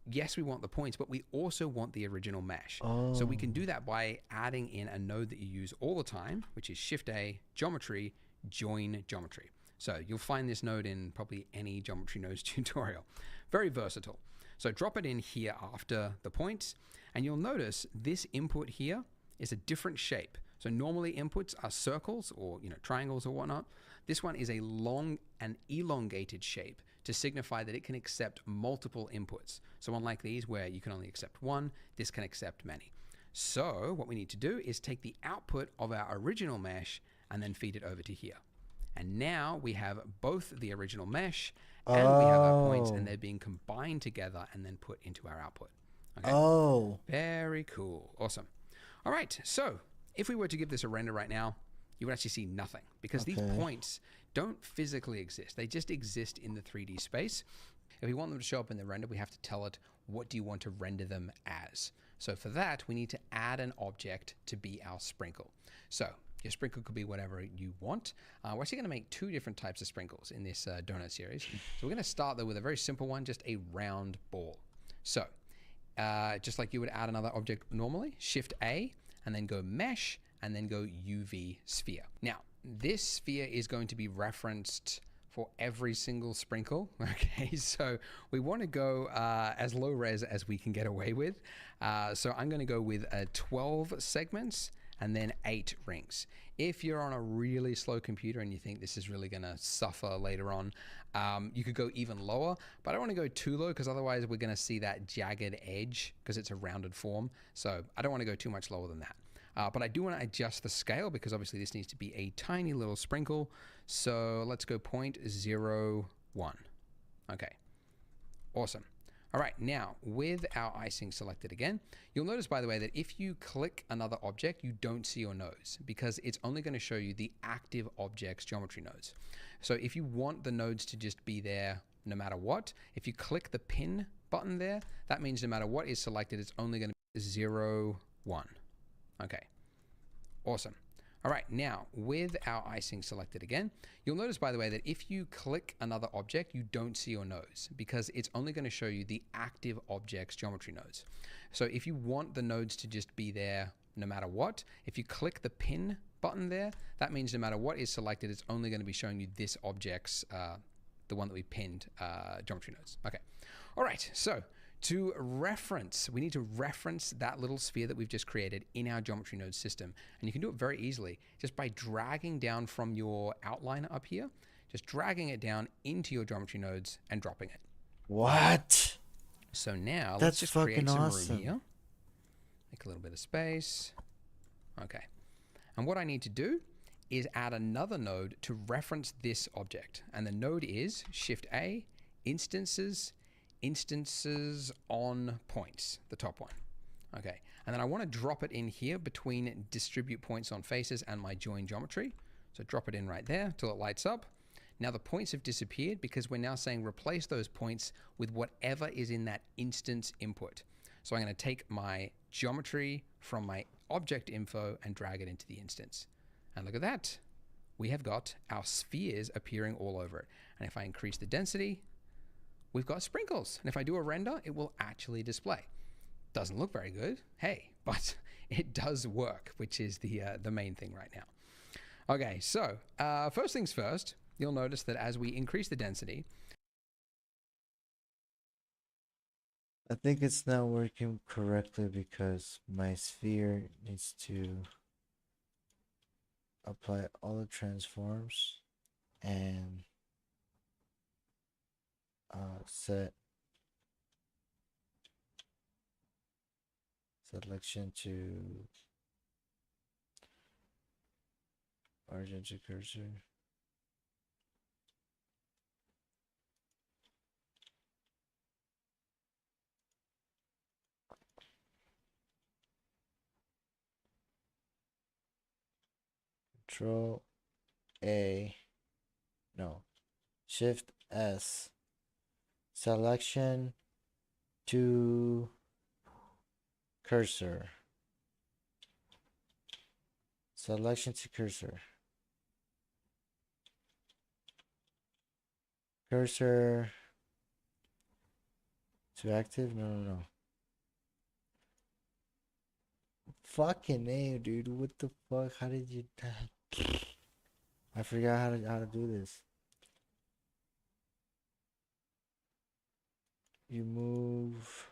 yes, we want the points, but we also want the original mesh. So we can do that by adding in a node that you use all the time, which is Shift A, Geometry, Join Geometry. So you'll find this node in probably any geometry nodes tutorial. Very versatile. So drop it in here after the points, and you'll notice this input here is a different shape. So normally inputs are circles or triangles or whatnot. This one is a long and elongated shape to signify that it can accept multiple inputs. So unlike these where you can only accept one, this can accept many. So what we need to do is take the output of our original mesh and then feed it over to here. And now we have both the original mesh and we have our points, and they're being combined together and then put into our output. Okay. Oh. Very cool. Awesome. All right. So if we were to give this a render right now, you would actually see nothing because these points don't physically exist. They just exist in the 3D space. If we want them to show up in the render, we have to tell it, what do you want to render them as? So for that, we need to add an object to be our sprinkle. So your sprinkle could be whatever you want. We're actually going to make two different types of sprinkles in this donut series. So we're going to start though with a very simple one, just a round ball. So just like you would add another object normally, Shift A, and then go Mesh, and then go UV Sphere. Now, this sphere is going to be referenced for every single sprinkle. Okay, so we want to go as low res as we can get away with. So I'm going to go with 12 segments and then 8 rings. If you're on a really slow computer and you think this is really going to suffer later on, you could go even lower, but I don't want to go too low because otherwise we're going to see that jagged edge because it's a rounded form. So I don't want to go too much lower than that. But I do want to adjust the scale because obviously this needs to be a tiny little sprinkle. So let's go 0.01. Okay, awesome. All right, now with our icing selected again, you'll notice, by the way, that if you click another object, you don't see your nodes because it's only going to show you the active object's geometry nodes. So if you want the nodes to just be there no matter what, if you click the pin button there, that means no matter what is selected, it's only going to be 0, 1. Okay, awesome. All right, now with our icing selected again, you'll notice, by the way, that if you click another object, you don't see your nodes because it's only going to show you the active object's geometry nodes. So if you want the nodes to just be there no matter what, if you click the pin button there, that means no matter what is selected, it's only going to be showing you this object's, the one that we pinned, geometry nodes. Okay, all right, so to reference, we need to reference that little sphere that we've just created in our geometry node system. And you can do it very easily just by dragging down from your outline up here, just dragging it down into your geometry nodes and dropping it. What? So now That's let's just create some awesome. room here. Make a little bit of space. Okay. And what I need to do is add another node to reference this object. And the node is Shift A, Instances on points, the top one. Okay, and then I want to drop it in here between distribute points on faces and my join geometry. So drop it in right there till it lights up. Now the points have disappeared because we're now saying replace those points with whatever is in that instance input. So I'm going to take my geometry from my object info and drag it into the instance. And look at that. We have got our spheres appearing all over it. And if I increase the density, we've got sprinkles. And if I do a render, it will actually display. Doesn't look very good, hey, but it does work, which is the main thing right now. Okay, so first things first, you'll notice that as we increase the density, I think it's not working correctly because my sphere needs to apply all the transforms and set selection to origin to cursor. Control A, no, Shift S, selection to cursor, selection to cursor, cursor to active, no. Fucking A, dude, what the fuck, how did you, I forgot how to do this. You move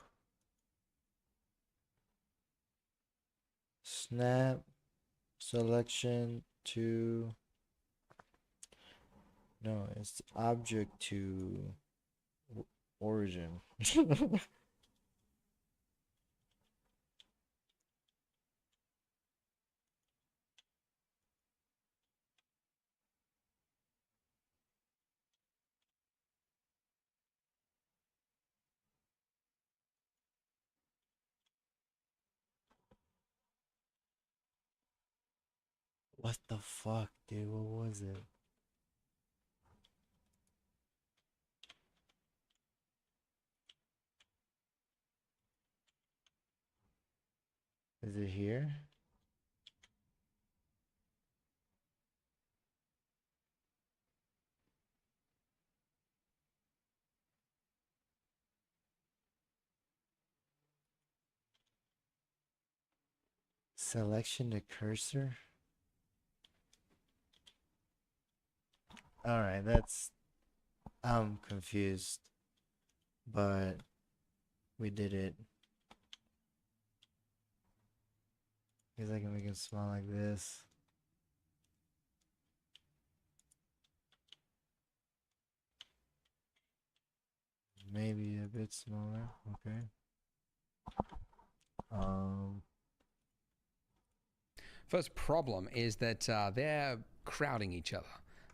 snap selection to, no, it's object to origin. What the fuck, dude? What was it? Is it here? Selection to cursor? Alright, that's... I'm confused. But... we did it. Guess I can make it small like this. Maybe a bit smaller. Okay. First problem is that they're crowding each other.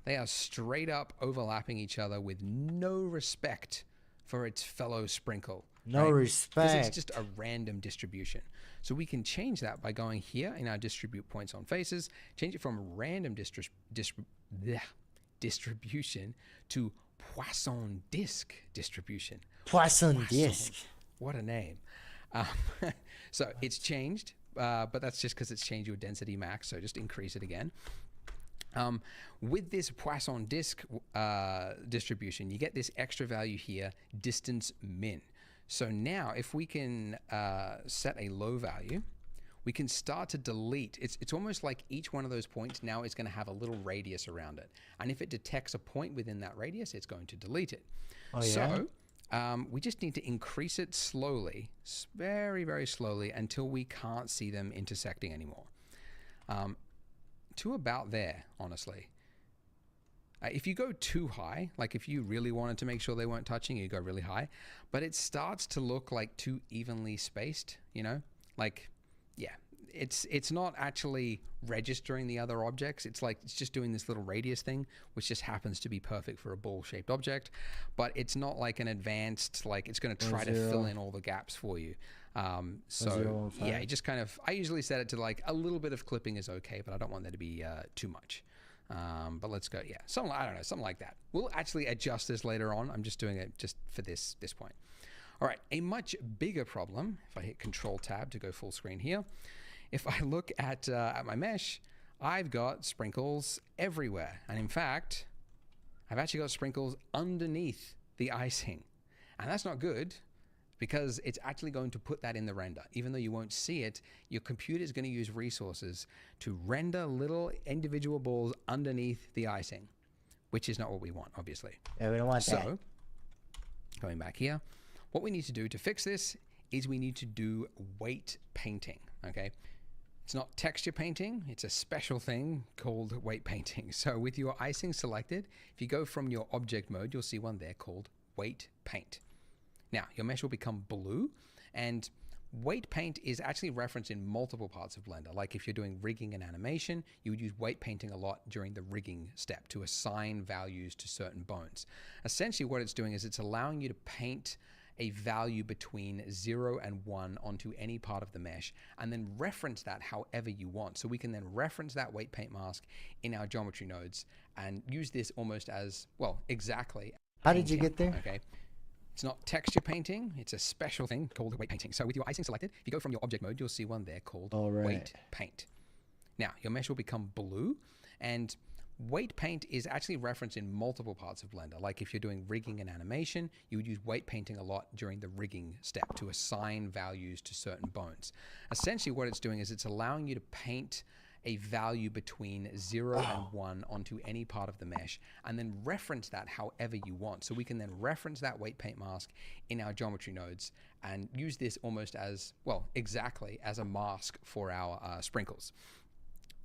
They are straight up overlapping each other with no respect for its fellow sprinkle. No Because respect. it's just a random distribution. So we can change that by going here in our distribute points on faces, change it from random distribution to Poisson disc distribution. Poisson disc. What a name. So it's changed, but that's just because it's changed your density max. So just increase it again. With this Poisson disc distribution, you get this extra value here, distance min. So now if we can set a low value, we can start to delete. It's almost like each one of those points now is going to have a little radius around it. And if it detects a point within that radius, it's going to delete it. Oh, yeah? So we just need to increase it slowly, very, very slowly, until we can't see them intersecting anymore. To about there, honestly. If you go too high, like if you really wanted to make sure they weren't touching, you go really high, but it starts to look like too evenly spaced, you know? Like, yeah, it's not actually registering the other objects. It's like, it's just doing this little radius thing, which just happens to be perfect for a ball-shaped object, but it's not like an advanced, like it's going to try to fill in all the gaps for you. So yeah, it just kind of, I usually set it to like a little bit of clipping is okay, but I don't want there to be too much. But let's go, yeah, something, I don't know, something like that. We'll actually adjust this later on. I'm just doing it just for this point. All right, a much bigger problem, if I hit Control Tab to go full screen here, if I look at my mesh, I've got sprinkles everywhere. And in fact, I've actually got sprinkles underneath the icing. And that's not good, because it's actually going to put that in the render. Even though you won't see it, your computer is going to use resources to render little individual balls underneath the icing, which is not what we want, obviously. Yeah, we don't want that. So, going back here, what we need to do to fix this is we need to do weight painting, okay? It's not texture painting, it's a special thing called weight painting. So with your icing selected, if you go from your object mode, you'll see one there called weight paint. Now, your mesh will become blue, and weight paint is actually referenced in multiple parts of Blender. Like if you're doing rigging and animation, you would use weight painting a lot during the rigging step to assign values to certain bones. Essentially what it's doing is it's allowing you to paint a value between 0 and 1 onto any part of the mesh, and then reference that however you want. So we can then reference that weight paint mask in our geometry nodes and use this almost as, well, exactly. How did you get there? Okay. It's not texture painting, it's a special thing called weight painting. So with your icing selected, if you go from your object mode, you'll see one there called weight paint. Now, your mesh will become blue, and weight paint is actually referenced in multiple parts of Blender. Like if you're doing rigging and animation, you would use weight painting a lot during the rigging step to assign values to certain bones. Essentially what it's doing is it's allowing you to paint a value between 0 and 1 onto any part of the mesh, and then reference that however you want. So we can then reference that weight paint mask in our geometry nodes and use this almost as, well, exactly as a mask for our sprinkles.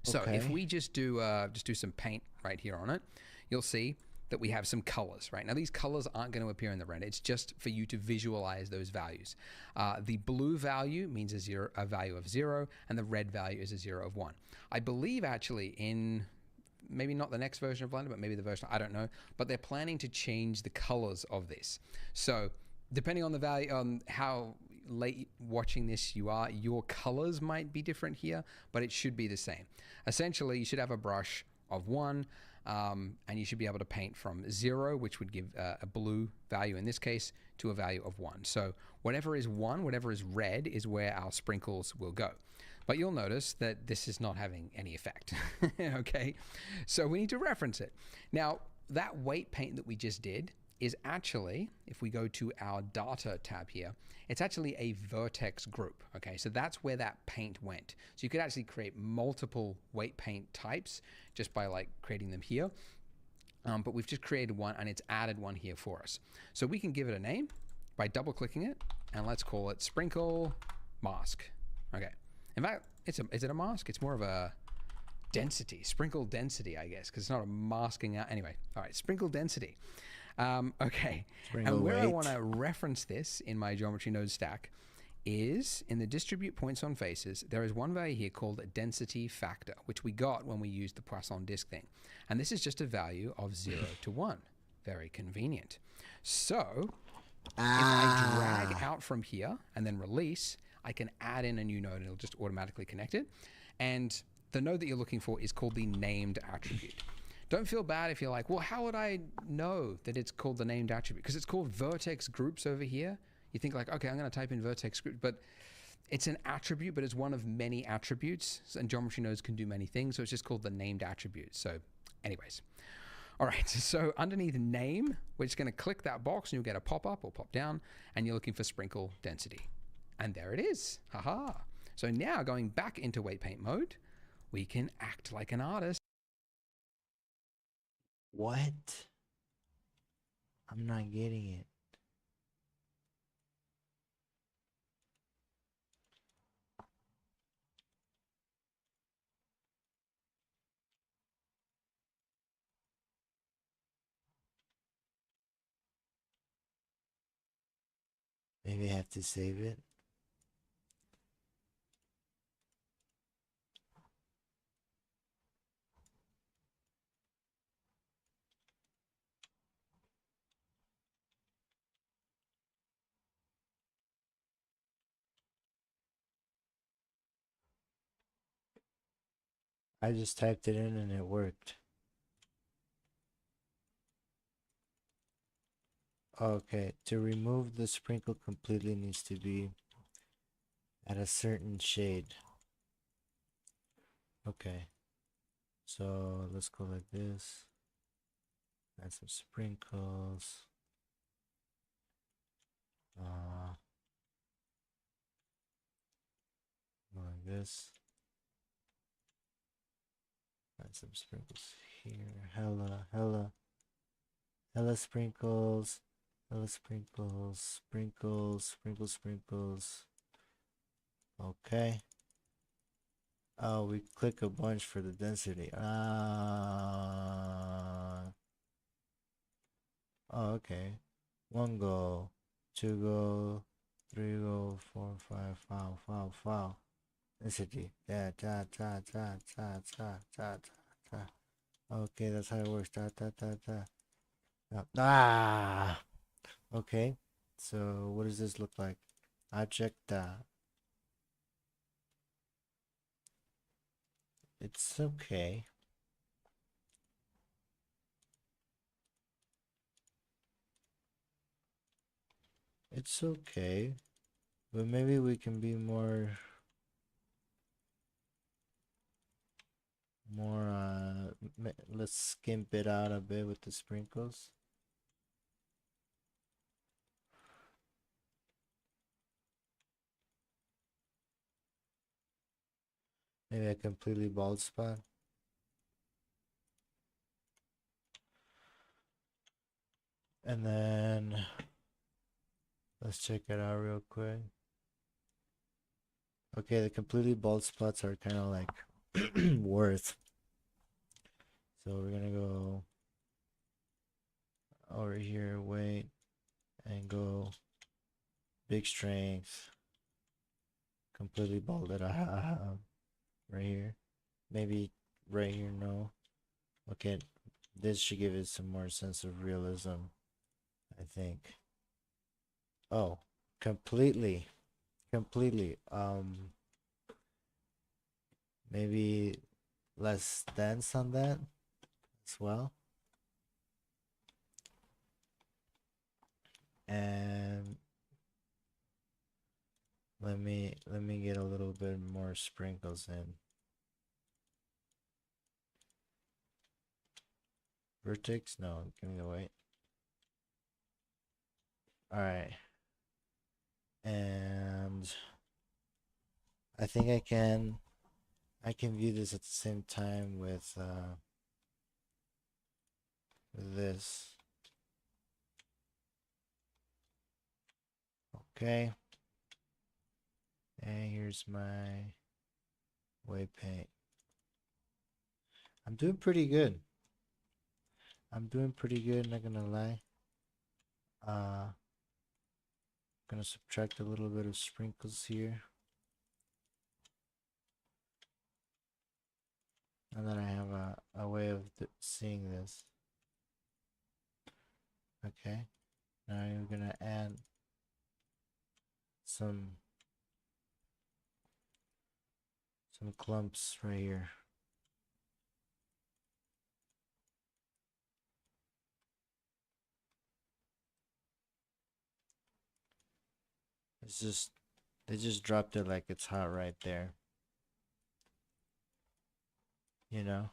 So if we just do some paint right here on it, you'll see that we have some colors, right? Now these colors aren't going to appear in the render. It's just for you to visualize those values. The blue value means a value of 0, and the red value is a 0 of 1. I believe actually in maybe not the next version of Blender, but maybe the version, I don't know, but they're planning to change the colors of this. So depending on the value, on how, late watching this you are, your colors might be different here, but it should be the same. Essentially, you should have a brush of 1, and you should be able to paint from 0, which would give a blue value in this case, to a value of 1. So whatever is 1, whatever is red, is where our sprinkles will go. But you'll notice that this is not having any effect. Okay, so we need to reference it. Now, that weight paint that we just did is actually, if we go to our data tab here, it's actually a vertex group. Okay, so that's where that paint went. So you could actually create multiple weight paint types just by like creating them here. But we've just created one and it's added one here for us. So we can give it a name by double clicking it, and let's call it Sprinkle Mask. Okay. In fact, is it a mask? It's more of a density, sprinkle density, I guess, because it's not a masking out. Anyway, all right, sprinkle density. Okay, Sprinkle and where I weight. want to reference this in my geometry node stack is in the distribute points on faces. There is one value here called density factor, which we got when we used the Poisson disk thing. And this is just a value of 0 to 1. Very convenient. So if I drag out from here and then release, I can add in a new node and it'll just automatically connect it. And the node that you're looking for is called the named attribute. Don't feel bad if you're like, well, how would I know that it's called the named attribute? Because it's called vertex groups over here. You think like, okay, I'm going to type in vertex group, but it's an attribute, but it's one of many attributes, and geometry nodes can do many things. So it's just called the named attribute. So anyways, all right. So underneath name, we're just going to click that box and you'll get a pop up or pop down, and you're looking for sprinkle density. And there it is. Haha. So now going back into weight paint mode, we can act like an artist. What? I'm not getting it. Maybe I have to save it. I just typed it in and it worked. Okay, to remove the sprinkle completely needs to be at a certain shade. Okay, so let's go like this. Add some sprinkles. Like this. Add some sprinkles here. Hella sprinkles. Hella sprinkles. Sprinkles. Okay. Oh, we click a bunch for the density. Oh, okay. 1 go, 2 go, 3 go, 4, 5, foul. Density. Yeah, Okay, that's how it works. Okay. So what does this look like? Object. It's okay. It's okay. But maybe we can be more let's skimp it out a bit with the sprinkles. Maybe a completely bald spot. And then let's check it out real quick. Okay, the completely bald spots are kind of like worth. So we're gonna go over here, weight, and go big strength. Completely balded. Right here. Maybe right here, no. Okay, this should give it some more sense of realism, I think. Oh, completely. completely. Maybe less dense on that as well. And let me get a little bit more sprinkles in. Vertex? No, give me the white. Alright. And I think I can view this at the same time with this. Okay. And here's my white paint. I'm doing pretty good. I'm doing pretty good, not gonna lie. Gonna subtract a little bit of sprinkles here. And then I have a way of seeing this. Okay. Now you're gonna add some clumps right here. It's just, they just dropped it like it's hot right there. You know?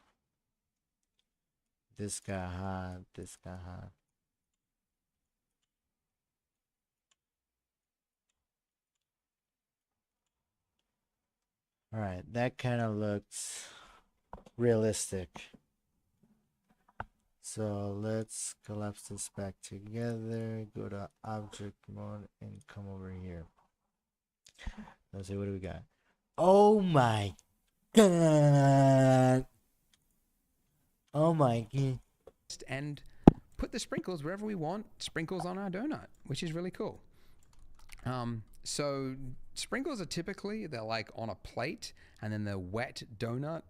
This got hot, this got hot. Alright, that kind of looks realistic. So let's collapse this back together, go to object mode, and come over here. Let's see, what do we got? Oh my god! Oh my god. And put the sprinkles wherever we want, sprinkles on our donut, which is really cool. So sprinkles are typically, they're like on a plate, and then the wet donut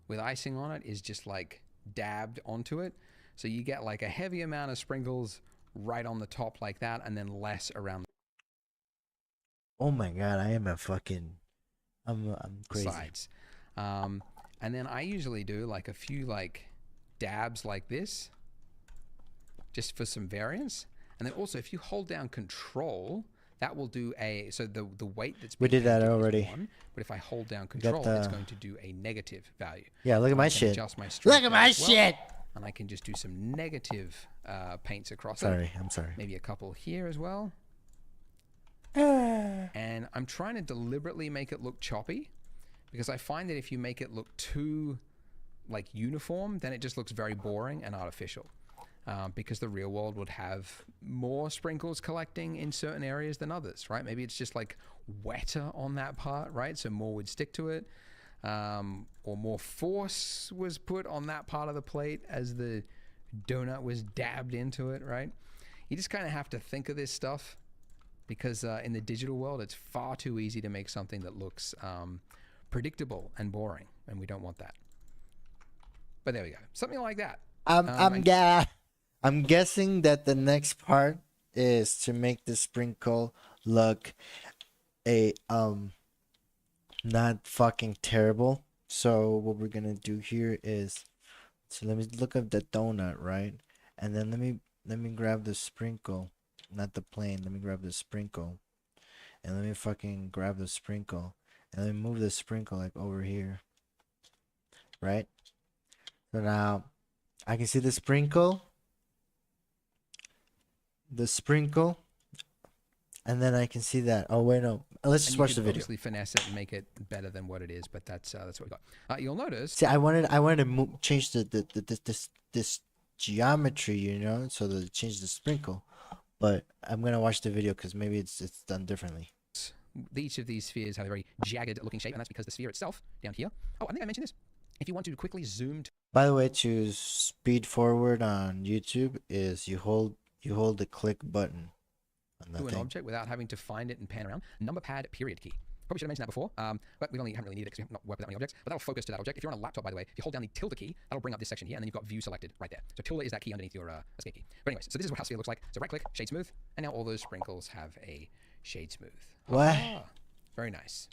with icing on it is just like dabbed onto it. So you get like a heavy amount of sprinkles right on the top like that, and then less around Oh my god, I am a fucking, I'm the crazy. sides. And then I usually do like a few like dabs like this, just for some variance. And then also if you hold down Control, that will do a, so the weight that's We being did that painted is already. 1, but if I hold down Control, the- it's going to do a negative value. Yeah, look at I my can shit. adjust my Look strength at there my as well, shit! and I can just do some negative paints across it. Sorry, I'm sorry. Maybe a couple here as well. And I'm trying to deliberately make it look choppy, because I find that if you make it look too like uniform, then it just looks very boring and artificial. Because the real world would have more sprinkles collecting in certain areas than others, right? Maybe it's just like wetter on that part, right? So more would stick to it, or more force was put on that part of the plate as the donut was dabbed into it, right? You just kind of have to think of this stuff, because in the digital world, it's far too easy to make something that looks predictable and boring, and we don't want that. But there we go, something like that. I'm guessing that the next part is to make the sprinkle look a not fucking terrible. So what we're gonna do here is, so let me look up the donut, right? And then let me grab the sprinkle, not the plane. Let me grab the sprinkle, and let me fucking grab the sprinkle, and let me move the sprinkle like over here, right? So now I can see the sprinkle, and then I can see that. Oh wait, no. Let's just And you watch could the video. obviously finesse it and make it better than what it is, but that's what we got. You'll notice. See, I wanted to change this geometry, you know, so that it change the sprinkle. But I'm gonna watch the video because maybe it's done differently. Each of these spheres have a very jagged looking shape, and that's because the sphere itself down here. Oh, I think I mentioned this. If you want to quickly zoom By the way, to speed forward on YouTube is you hold the click button on the to an thing. object without having to find it and pan around, number pad period key. Probably should have mentioned that before, but we haven't really needed it because we have not worked with that many objects, but that'll focus to that object. If you're on a laptop, by the way, if you hold down the tilde key, that'll bring up this section here, and then you've got view selected right there. So tilde is that key underneath your escape key. But anyways, so this is what our sphere looks like. So right click, shade smooth, and now all those sprinkles have a shade smooth. What? Ah. Very nice.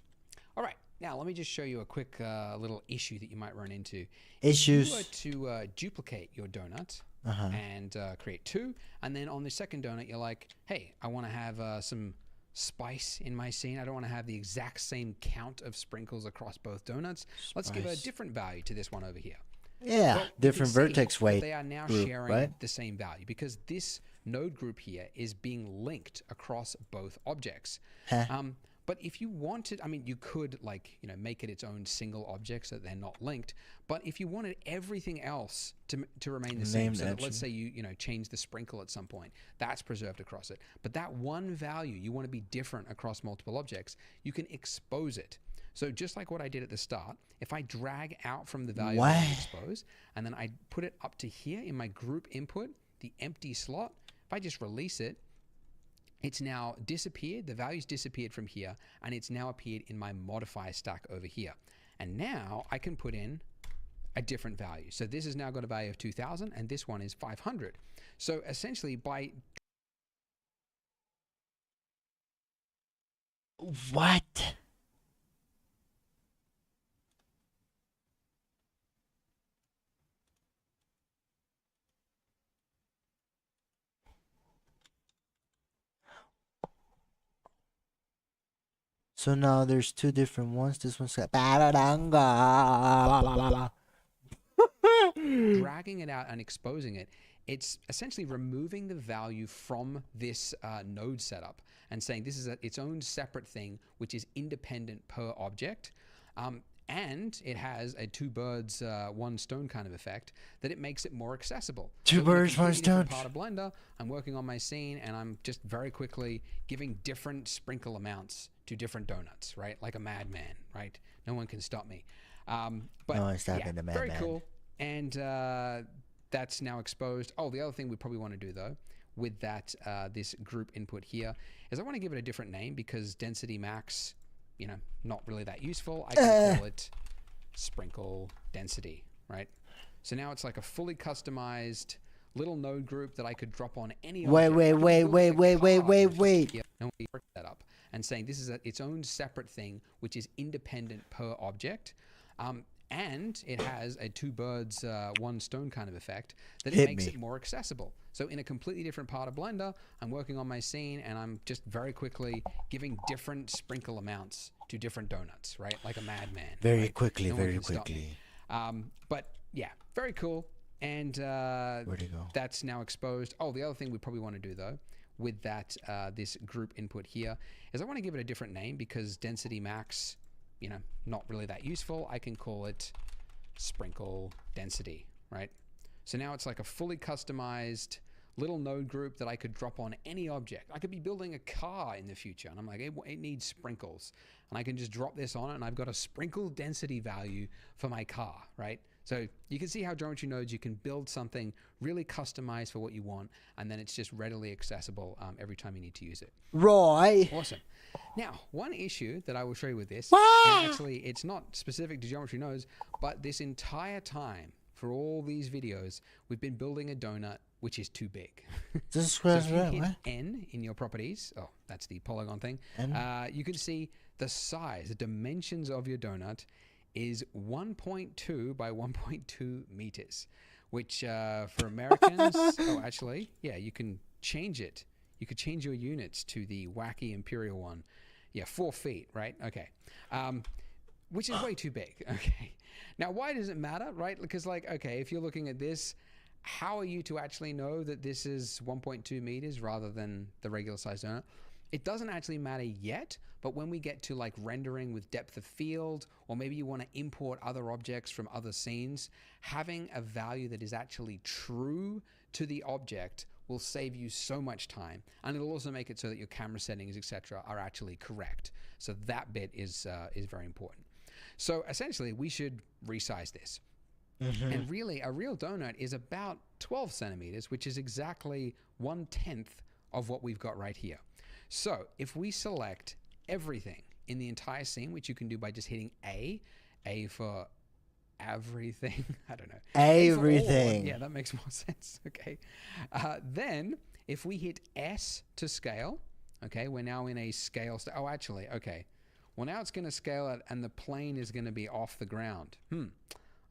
All right. Now, let me just show you a quick little issue that you might run into. Issues. If you were to duplicate your donut Uh-huh. and create 2, and then on the second donut, you're like, hey, I want to have some spice in my scene. I don't want to have the exact same count of sprinkles across both donuts. Let's give a Spice. different value to this one over here. Yeah, Well, you different can see vertex that weight. they are now group, sharing right? the same value because this node group here is being linked across both objects. Huh. But if you wanted, I mean, you could make it its own single object so that they're not linked. But if you wanted everything else to remain the same, Named so that action. let's say you change the sprinkle at some point, that's preserved across it. But that one value you want to be different across multiple objects, you can expose it. So just like what I did at the start, if I drag out from the value What? I want to expose, and then I put it up to here in my group input, the empty slot, if I just release it, it's now disappeared. The value's disappeared from here, and it's now appeared in my modifier stack over here. And now I can put in a different value. So this has now got a value of 2000, and this one is 500. So essentially by What? So now there's 2 different ones. This one's got dragging it out and exposing it, it's essentially removing the value from this node setup and saying this is its own separate thing, which is independent per object. And it has a 2 birds, 1 stone kind of effect that it makes it more accessible. Two in a birds, one completely different stone. Part of Blender, I'm working on my scene and I'm just very quickly giving different sprinkle amounts to different donuts, right? Like a madman, right? No one can stop me. But No one's stopping yeah, the very madman. cool. And that's now exposed. Oh, the other thing we probably want to do though with that this group input here is I want to give it a different name because density max, not really that useful. I can call it sprinkle density, right? So now it's like a fully customized little node group that I could drop on any Wait, object. wait, I could wait, build wait, a wait, wait, car wait, just wait. here, and we work that up and saying this is its own separate thing, which is independent per object. And it has a 2 birds, 1 stone kind of effect that it Hit makes me. it more accessible. So in a completely different part of Blender, I'm working on my scene and I'm just very quickly giving different sprinkle amounts to different donuts, right? Like a madman. Very right? quickly, No one very can stop me. quickly. But yeah, very cool. And Where'd it go? that's now exposed. Oh, the other thing we probably want to do though with that this group input here is I want to give it a different name because density max, not really that useful. I can call it sprinkle density, right? So now it's like a fully customized little node group that I could drop on any object. I could be building a car in the future and I'm like, it needs sprinkles. And I can just drop this on it and I've got a sprinkle density value for my car, right? So you can see how geometry nodes, you can build something really customized for what you want and then it's just readily accessible every time you need to use it. Roy. Awesome. Now, one issue that I will show you with this, Wow. and actually it's not specific to geometry nodes, but this entire time for all these videos, we've been building a donut which is too big. This is So squares if you around, hit what? N in your properties, oh, that's the polygon thing, N? you can see the size, the dimensions of your donut is 1.2 by 1.2 meters, which for Americans, oh, actually, yeah, you can change it. You could change your units to the wacky imperial one. Yeah, 4 feet, right? Okay. Which is way too big. Okay. Now, why does it matter, right? Because okay, if you're looking at this, how are you to actually know that this is 1.2 meters rather than the regular size donut? It doesn't actually matter yet, but when we get to rendering with depth of field, or maybe you want to import other objects from other scenes, having a value that is actually true to the object will save you so much time, and it'll also make it so that your camera settings, etc., are actually correct. So that bit is very important. So essentially, we should resize this. And really, a real donut is about 12 centimeters, which is exactly 1/10 of what we've got right here. So if we select everything in the entire scene, which you can do by just hitting A for everything, I don't know. A for all. Everything. Yeah, that makes more sense. Okay. Then if we hit S to scale, okay, we're now in a scale. Oh, actually, okay. Well, now it's going to scale it, and the plane is going to be off the ground.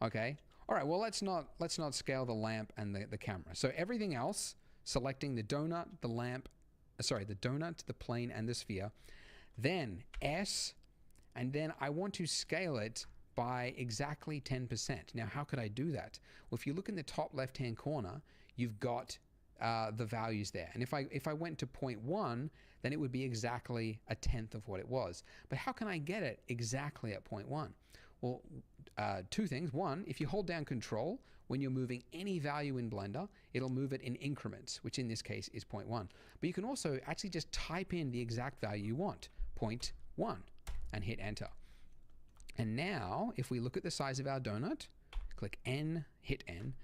Okay. All right. Well, let's not scale the lamp and the camera. So everything else, selecting the donut, the lamp, the donut, the plane, and the sphere. Then S, and then I want to scale it by exactly 10%. Now, how could I do that? Well, if you look in the top left-hand corner, you've got the values there. And if I went to 0.1, then it would be exactly a tenth of what it was. But how can I get it exactly at 0.1? Well, two things. One, if you hold down Control, when you're moving any value in Blender, it'll move it in increments, which in this case is 0.1. But you can also actually just type in the exact value you want, 0.1, and hit Enter. And now, if we look at the size of our donut, click N, hit N,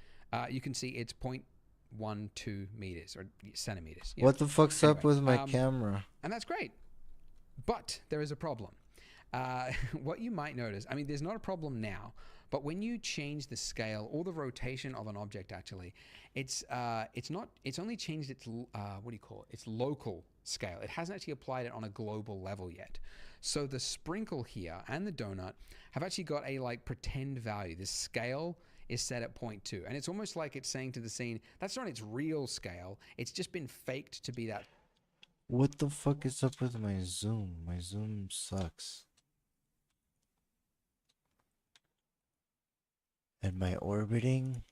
you can see it's 0.12 meters or centimeters. What the fuck's up with my camera? And that's great. But there is a problem. What you might notice, I mean, there's not a problem now, but when you change the scale or the rotation of an object, actually, it's only changed its, its local scale. It hasn't actually applied it on a global level yet. So the sprinkle here and the donut have actually got a like pretend value. The scale is set at 0.2. And it's almost like it's saying to the scene, that's not its real scale. It's just been faked to be that. What the fuck is up with my zoom? My zoom sucks. And my orbiting?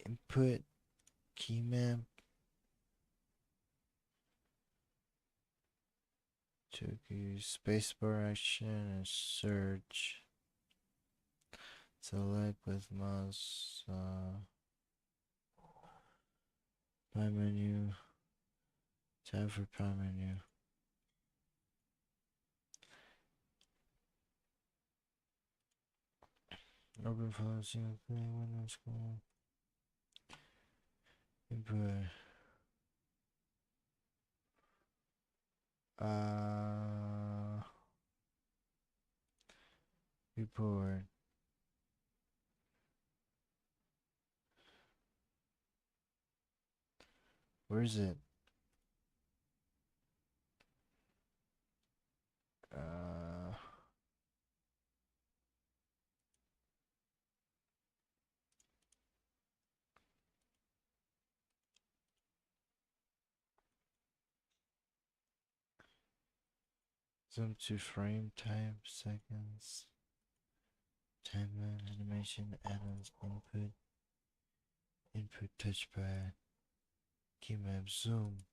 Input, key map. To use spacebar action and search. Select with mouse. Prime menu. Tab for prime menu. Open file, single play, window scroll. Input. Report. Where is it? Zoom to frame type, seconds, timeline, animation, add-ons, input touchpad, key map, zoom,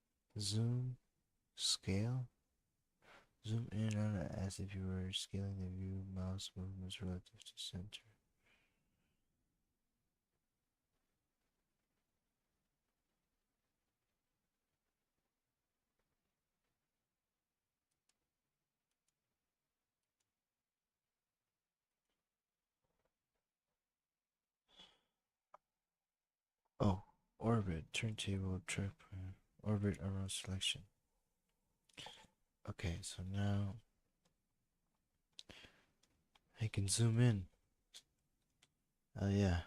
scale, zoom in on it as if you were scaling the view, mouse movements relative to center. Oh, orbit, turntable, tripod, orbit around selection. Okay, so now I can zoom in. Oh yeah.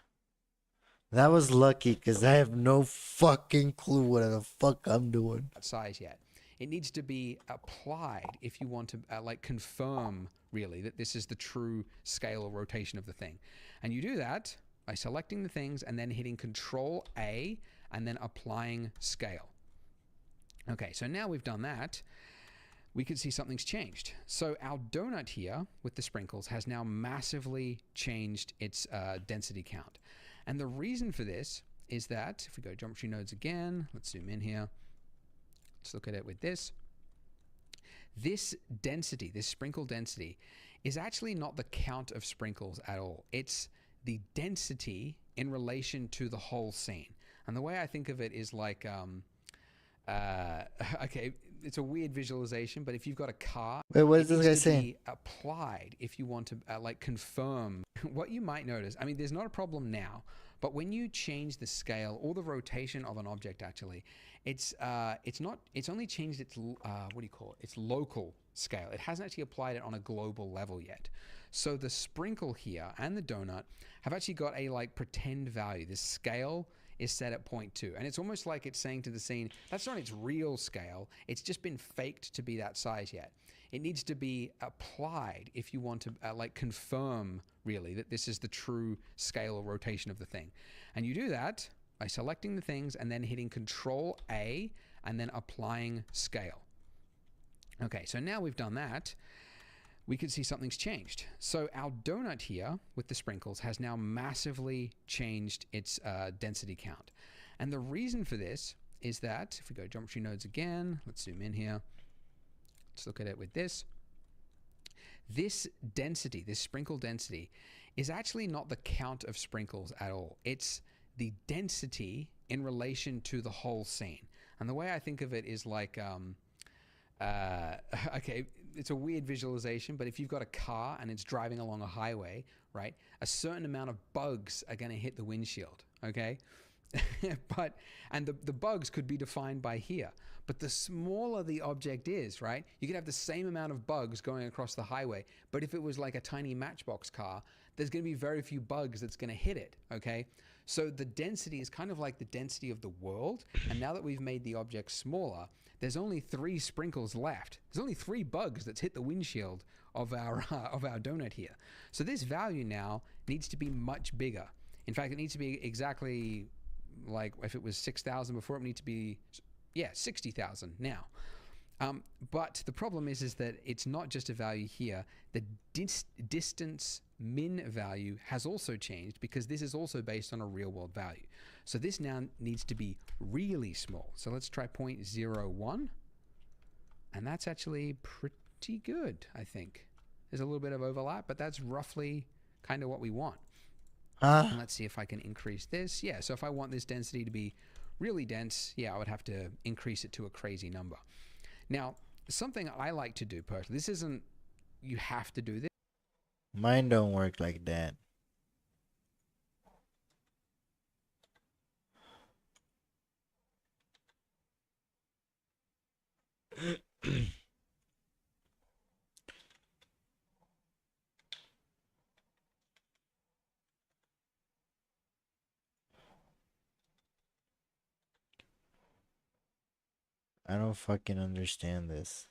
That was lucky because I have no fucking clue what the fuck I'm doing. Size yet. It needs to be applied if you want to like confirm really that this is the true scale or rotation of the thing. And you do that by selecting the things and then hitting Control A and then applying scale. Okay, so now we've done that, we can see something's changed. So our donut here with the sprinkles has now massively changed its density count. And the reason for this is that if we go to geometry nodes again, let's zoom in here. Let's look at it with this. This density, this sprinkle density, is actually not the count of sprinkles at all. It's the density in relation to the whole scene. And the way I think of it is like, okay, it's a weird visualization, but if you've got a car, wait, what is this guy saying? Applied if you want to like confirm what you might notice. I mean, there's not a problem now, but when you change the scale or the rotation of an object, actually, it's only changed its its local scale. It hasn't actually applied it on a global level yet. So the sprinkle here and the donut have actually got a like pretend value. The scale is set at 0.2. And it's almost like it's saying to the scene, that's not its real scale. It's just been faked to be that size yet. It needs to be applied if you want to like confirm really that this is the true scale or rotation of the thing. And you do that by selecting the things and then hitting Control A and then applying scale. Okay, so now we've done that, we can see something's changed. So our donut here with the sprinkles has now massively changed its density count. And the reason for this is that, if we go geometry nodes again, let's zoom in here. Let's look at it with this. This density, this sprinkle density, is actually not the count of sprinkles at all. It's the density in relation to the whole scene. And the way I think of it is like, okay, it's a weird visualization, but if you've got a car and it's driving along a highway, right, a certain amount of bugs are going to hit the windshield, okay? And the bugs could be defined by here. But the smaller the object is, right, you could have the same amount of bugs going across the highway, but if it was like a tiny Matchbox car, there's going to be very few bugs that's going to hit it, okay? So the density is kind of like the density of the world, and now that we've made the object smaller, there's only 3 sprinkles left. There's only 3 bugs that's hit the windshield of our donut here. So this value now needs to be much bigger. In fact, it needs to be exactly like if it was 6,000 before, it needs to be, yeah, 60,000 now. But the problem is that it's not just a value here. The distance min value has also changed because this is also based on a real world value. So this now needs to be really small. So let's try 0.01. And that's actually pretty good, I think. There's a little bit of overlap, but that's roughly kind of what we want. And let's see if I can increase this. Yeah, so if I want this density to be really dense, yeah, I would have to increase it to a crazy number. Now, something I like to do personally, this isn't, you have to do this. Mine don't work like that. I don't fucking understand this.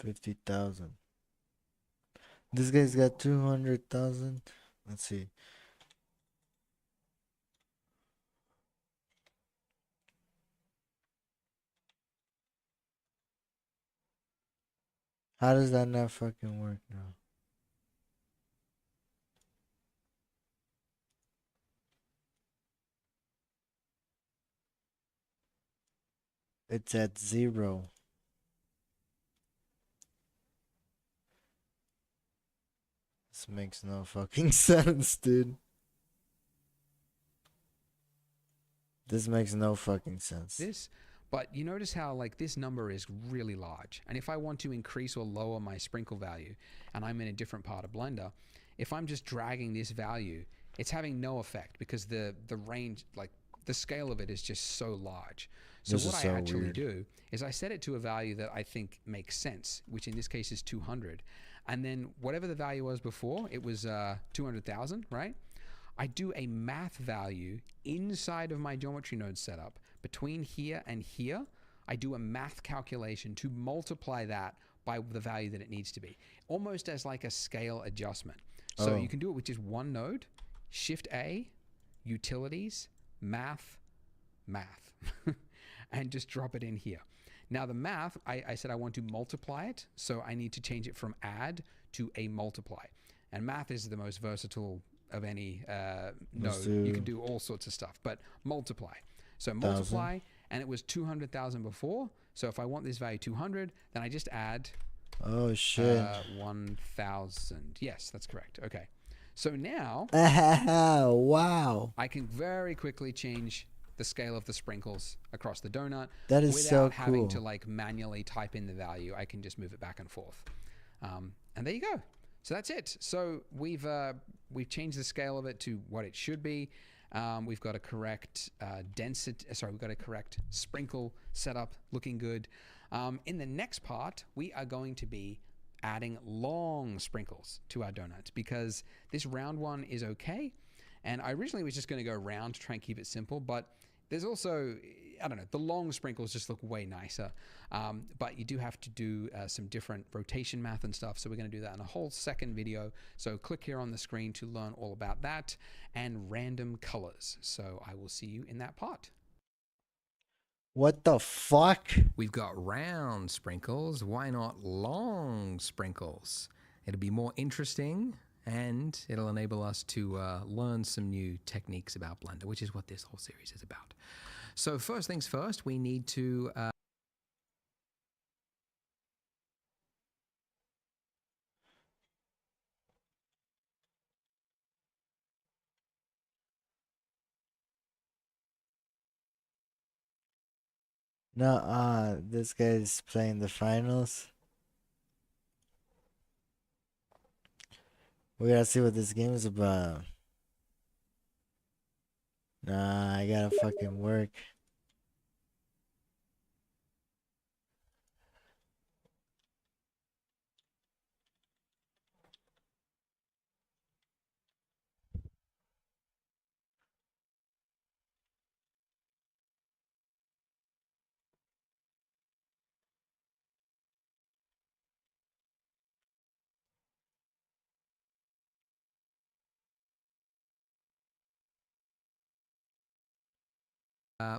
$50,000. This guy's got 200,000. Let's see. How does that not fucking work now? It's at 0. This makes no fucking sense, dude. This makes no fucking sense. But you notice how like this number is really large. And if I want to increase or lower my sprinkle value, and I'm in a different part of Blender, if I'm just dragging this value, it's having no effect because the range, like the scale of it is just so large. So This what is I so actually weird. do is I set it to a value that I think makes sense, which in this case is 200. And then whatever the value was before, it was 200,000, right? I do a math value inside of my geometry node setup between here and here. I do a math calculation to multiply that by the value that it needs to be, almost as like a scale adjustment. So you can do it with just one node, Shift A, Utilities, Math, and just drop it in here. Now the math, I said I want to multiply it, so I need to change it from add to a multiply. And math is the most versatile of any node. You can do all sorts of stuff, but multiply. So multiply, and it was 200,000 before. So if I want this value 200, then I just add Oh shit. 1,000. Yes, that's correct. Okay. So now Wow. I can very quickly change the scale of the sprinkles across the donut. That is so without having cool. to like manually type in the value. I can just move it back and forth. And there you go. So that's it. So we've changed the scale of it to what it should be. We've got a correct we've got a correct sprinkle setup, looking good. In the next part, we are going to be adding long sprinkles to our donuts because this round one is okay. And I originally was just going to go round to try and keep it simple, but there's also, I don't know, the long sprinkles just look way nicer. But you do have to do some different rotation math and stuff. So we're going to do that in a whole second video. So click here on the screen to learn all about that and random colors. So I will see you in that part. What the fuck? We've got round sprinkles. Why not long sprinkles? It'll be more interesting and it'll enable us to learn some new techniques about Blender, which is what this whole series is about. So first things first, we need to No, this guy's playing the finals. We gotta see what this game is about. Nah, I gotta fucking work.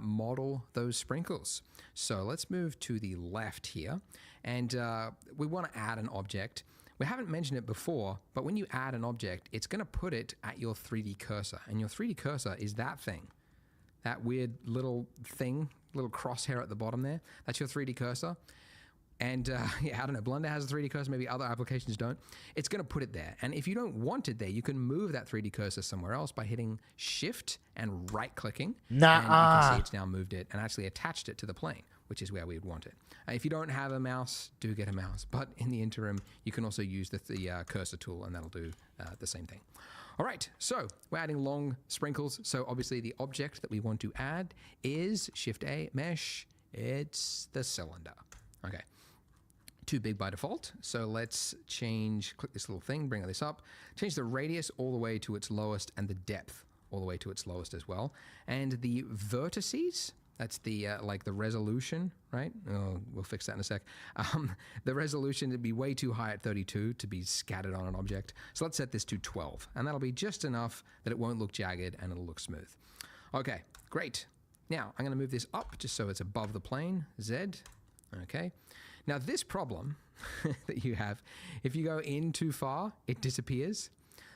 model those sprinkles. So let's move to the left here, and we want to add an object. We haven't mentioned it before, but when you add an object, it's going to put it at your 3D cursor, and your 3D cursor is that thing, that weird little thing, little crosshair at the bottom there. That's your 3D cursor. And yeah, I don't know, Blender has a 3D cursor, maybe other applications don't. It's going to put it there. And if you don't want it there, you can move that 3D cursor somewhere else by hitting Shift and right-clicking. Nuh-uh. And you can see it's now moved it and actually attached it to the plane, which is where we would want it. If you don't have a mouse, do get a mouse. But in the interim, you can also use the cursor tool, and that'll do the same thing. All right, so we're adding long sprinkles. So obviously the object that we want to add is Shift-A, Mesh. It's the cylinder. Okay. Too big by default. So let's click this little thing, bring this up, change the radius all the way to its lowest and the depth all the way to its lowest as well. And the vertices, that's the like the resolution, right? Oh, we'll fix that in a sec. The resolution would be way too high at 32 to be scattered on an object. So let's set this to 12, and that'll be just enough that it won't look jagged and it'll look smooth. Okay, great. Now I'm going to move this up just so it's above the plane, Z. Okay. Now this problem that you have, if you go in too far, it disappears.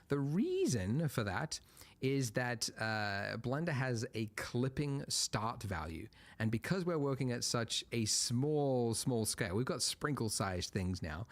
The reason for that is that Blender has a clipping start value. And because we're working at such a small scale, we've got sprinkle-sized things now,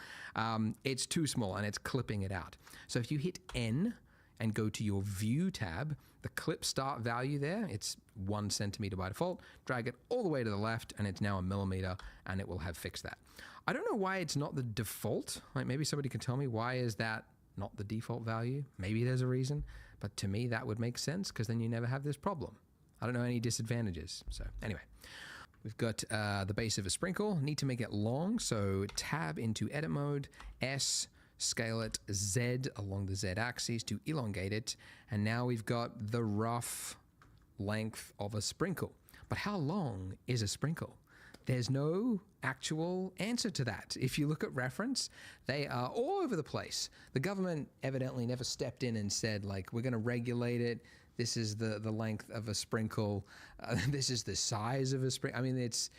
it's too small and it's clipping it out. So if you hit N and go to your View tab, the clip start value there, it's 1 centimeter by default. Drag it all the way to the left, and it's now 1 millimeter, and it will have fixed that. I don't know why it's not the default. Like, maybe somebody can tell me why is that not the default value? Maybe there's a reason, but to me that would make sense because then you never have this problem. I don't know any disadvantages. So anyway, we've got the base of a sprinkle. Need to make it long, so tab into edit mode, S, scale it Z along the Z axis to elongate it, and now we've got the rough length of a sprinkle. But how long is a sprinkle? There's no actual answer to that. If you look at reference, they are all over the place. The government evidently never stepped in and said, like, we're going to regulate it. This is the length of a sprinkle. This is the size of a sprinkle. I mean, it's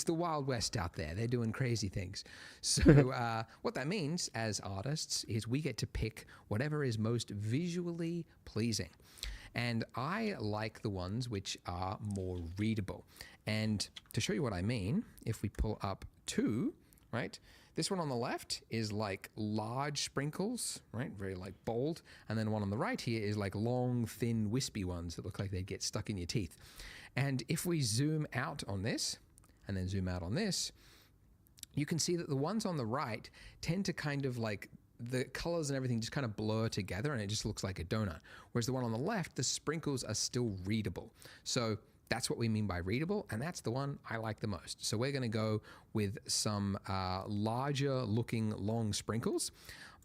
the Wild West out there. They're doing crazy things. So what that means as artists is we get to pick whatever is most visually pleasing. And I like the ones which are more readable. And to show you what I mean, if we pull up 2, right? This one on the left is like large sprinkles, right? Very like bold. And then one on the right here is like long, thin, wispy ones that look like they get stuck in your teeth. And if we zoom out on this and then zoom out on this, you can see that the ones on the right tend to kind of like the colors and everything just kind of blur together and it just looks like a donut. Whereas the one on the left, the sprinkles are still readable. So that's what we mean by readable, and that's the one I like the most. So we're going to go with some larger looking long sprinkles,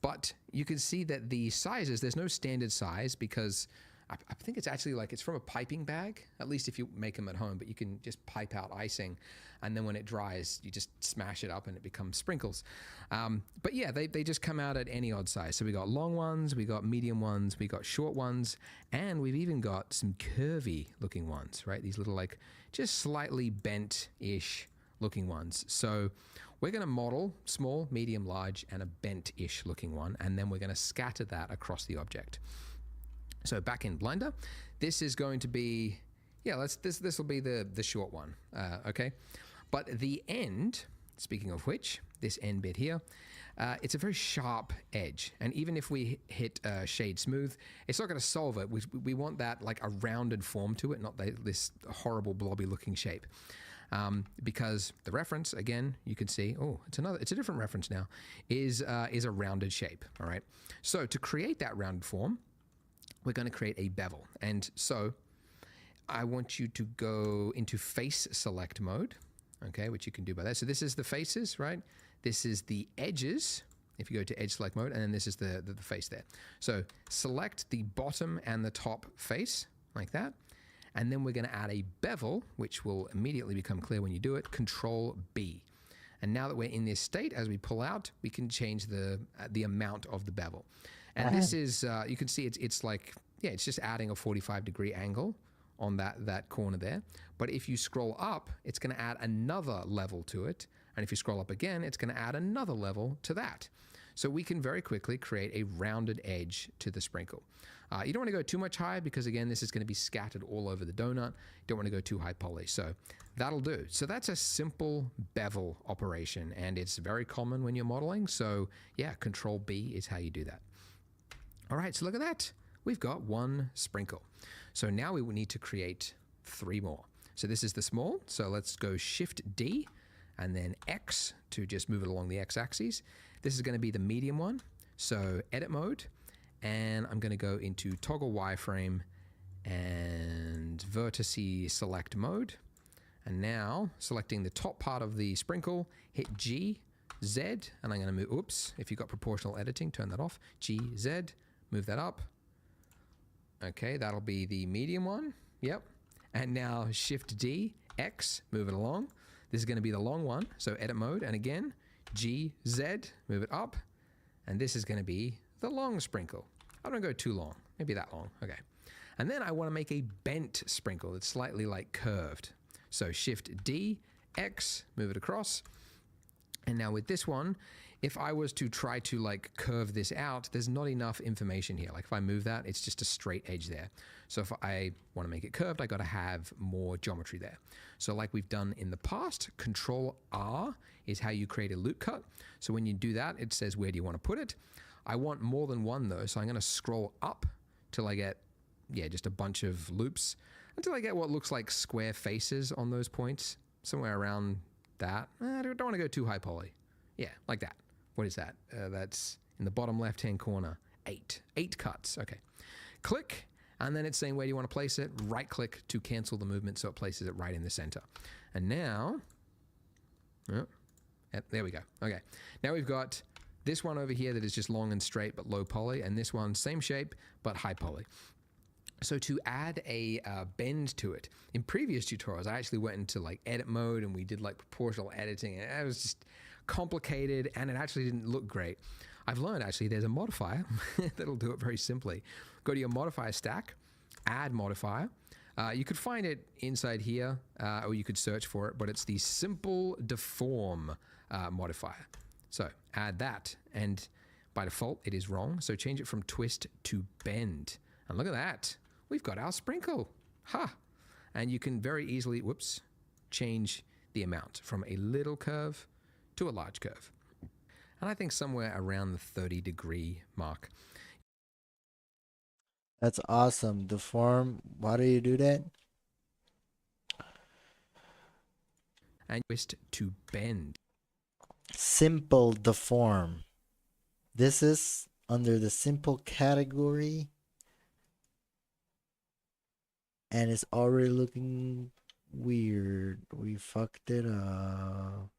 but you can see that the sizes, there's no standard size because I think it's actually like it's from a piping bag, at least if you make them at home, but you can just pipe out icing and then when it dries, you just smash it up and it becomes sprinkles. But yeah, they just come out at any odd size. So we got long ones, we got medium ones, we got short ones, and we've even got some curvy looking ones, right? These little like just slightly bent-ish looking ones. So we're going to model small, medium, large, and a bent-ish looking one, and then we're going to scatter that across the object. So back in Blender, this is going to be, yeah, this will be the short one, okay? But the end, speaking of which, this end bit here, it's a very sharp edge. And even if we hit shade smooth, it's not going to solve it. We want that like a rounded form to it, not this horrible blobby looking shape. Because the reference, again, you can see, oh, it's a different reference now, is a rounded shape, all right? So to create that rounded form, we're going to create a bevel. And so I want you to go into face select mode, okay, which you can do by that. So this is the faces, right? This is the edges, if you go to edge select mode, and then this is the face there. So select the bottom and the top face, like that. And then we're going to add a bevel, which will immediately become clear when you do it, Control B. And now that we're in this state, as we pull out, we can change the amount of the bevel. And this is, you can see it's like, yeah, it's just adding a 45-degree angle on that corner there. But if you scroll up, it's going to add another level to it. And if you scroll up again, it's going to add another level to that. So we can very quickly create a rounded edge to the sprinkle. You don't want to go too much high because, again, this is going to be scattered all over the donut. You don't want to go too high poly. So that'll do. So that's a simple bevel operation, and it's very common when you're modeling. So yeah, Control B is how you do that. All right, so look at that. We've got one sprinkle. So now we will need to create 3 more. So this is the small. So let's go Shift D and then X to just move it along the X axis. This is going to be the medium one. So edit mode, and I'm going to go into toggle wireframe and vertice select mode. And now selecting the top part of the sprinkle, hit G, Z, and I'm going to move, oops, if you've got proportional editing, turn that off. G, Z, move that up. Okay, that'll be the medium one. Yep. And now Shift D, X, move it along. This is going to be the long one. So edit mode. And again, G, Z, move it up. And this is going to be the long sprinkle. I don't go too long, maybe that long. Okay. And then I want to make a bent sprinkle that's slightly like curved. So Shift D, X, move it across. And now with this one, if I was to try to like curve this out, there's not enough information here. Like if I move that, it's just a straight edge there. So if I want to make it curved, I got to have more geometry there. So like we've done in the past, Control R is how you create a loop cut. So when you do that, it says, where do you want to put it? I want more than one though. So I'm going to scroll up till I get, yeah, just a bunch of loops until I get what looks like square faces on those points, somewhere around that. I don't want to go too high poly. Yeah, like that. What is that? That's in the bottom left-hand corner. 8 cuts. Okay. Click, and then it's saying where do you want to place it. Right click to cancel the movement so it places it right in the center. And now, there we go. Okay. Now we've got this one over here that is just long and straight but low poly, and this one same shape but high poly. So to add a bend to it, in previous tutorials, I actually went into like edit mode and we did like proportional editing, and it was just complicated and it actually didn't look great. I've learned actually there's a modifier that'll do it very simply. Go to your modifier stack, add modifier. You could find it inside here or you could search for it, but it's the simple deform modifier. So add that, and by default it is wrong. So change it from twist to bend. And look at that. We've got our sprinkle. Ha! And you can very easily, whoops, change the amount from a little curve to a large curve. And I think somewhere around the 30-degree mark. That's awesome. Deform. Why do you do that? And twist to bend. Simple deform. This is under the simple category. And it's already looking weird. We fucked it up.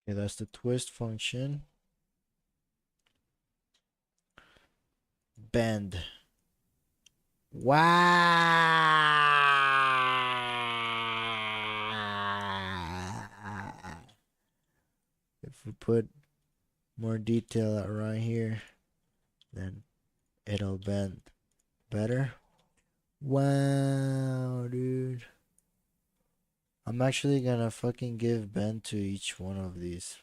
Okay, that's the twist function. Bend. Wow. If we put more detail around here, then it'll bend better. Wow, dude. I'm actually gonna fucking give bend to each one of these.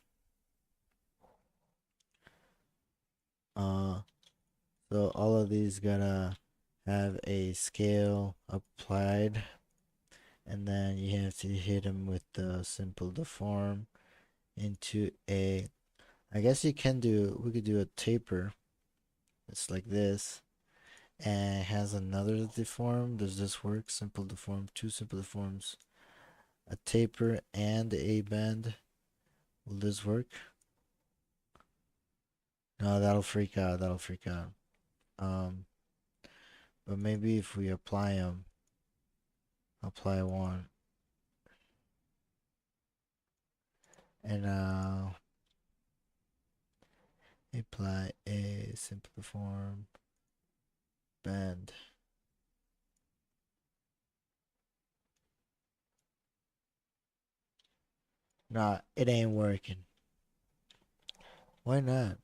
So all of these gotta have a scale applied, and then you have to hit them with the simple deform into a. I guess we could do a taper. It's like this, and it has another deform. Does this work? Simple deform, two simple deforms, a taper and a bend. Will this work? No, that'll freak out. That'll freak out. But maybe if we apply them, apply one, and apply a simple deform bend. Nah, it ain't working. Why not?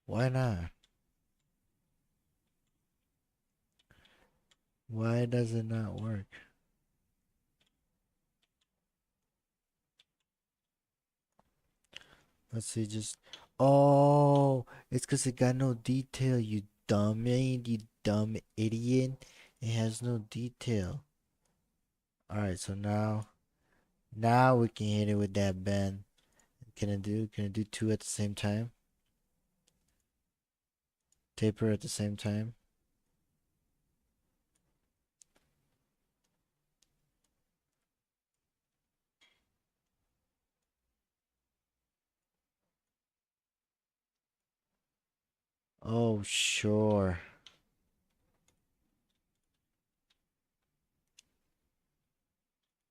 Why not? Why does it not work? Let's see, just. Oh, it's because it got no detail, you dummy, you dumb idiot. It has no detail. Alright, so now we can hit it with that bend. Can I do two at the same time? Taper at the same time? Oh, sure.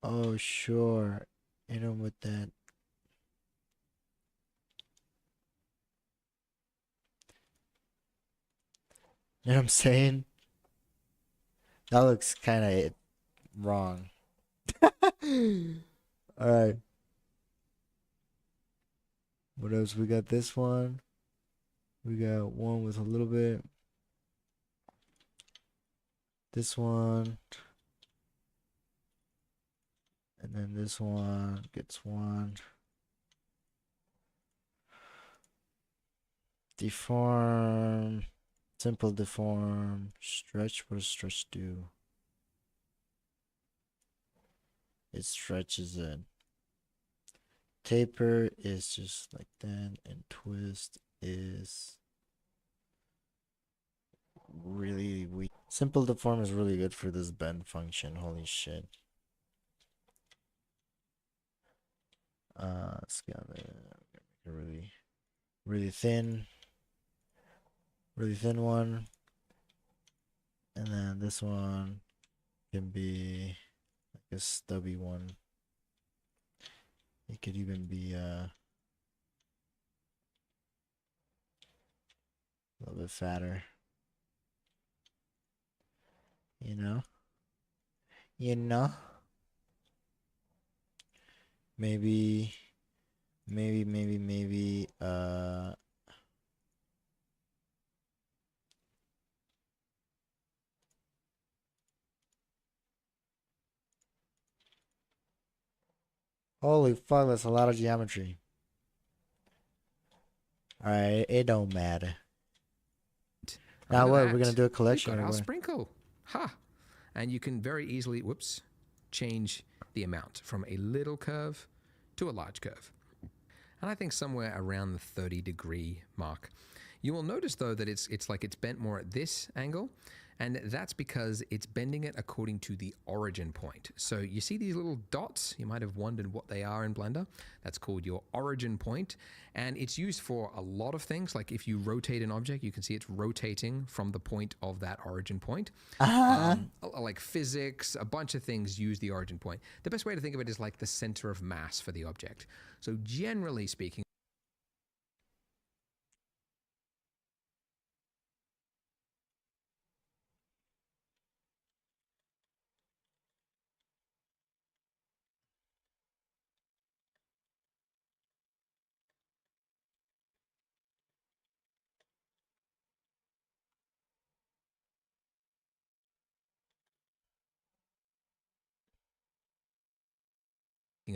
Oh, sure. You know with that. You know what I'm saying? That looks kind of wrong. Alright. What else? We got this one. We got one with a little bit. This one. And then this one gets one. Deform. Simple deform. Stretch. What does stretch do? It stretches it. Taper is just like that. And twist is really weak. Simple deform is really good for this bend function. Holy shit. Let's get make it really thin. Really thin one. And then this one can be like a stubby one. It could even be a little bit fatter. You know? You know? Maybe Holy fuck, that's a lot of geometry. Alright, it don't matter. Now Under what? that, We're gonna do a we've collection got or our what? sprinkle. Ha! And you can very easily, whoops, change the amount from a little curve to a large curve. And I think somewhere around the 30-degree mark. You will notice though that it's like it's bent more at this angle, and that's because it's bending it according to the origin point. So you see these little dots? You might have wondered what they are in Blender. That's called your origin point, and it's used for a lot of things. Like if you rotate an object, you can see it's rotating from the point of that origin point. Like physics, a bunch of things use the origin point. The best way to think of it is like the center of mass for the object. So generally speaking,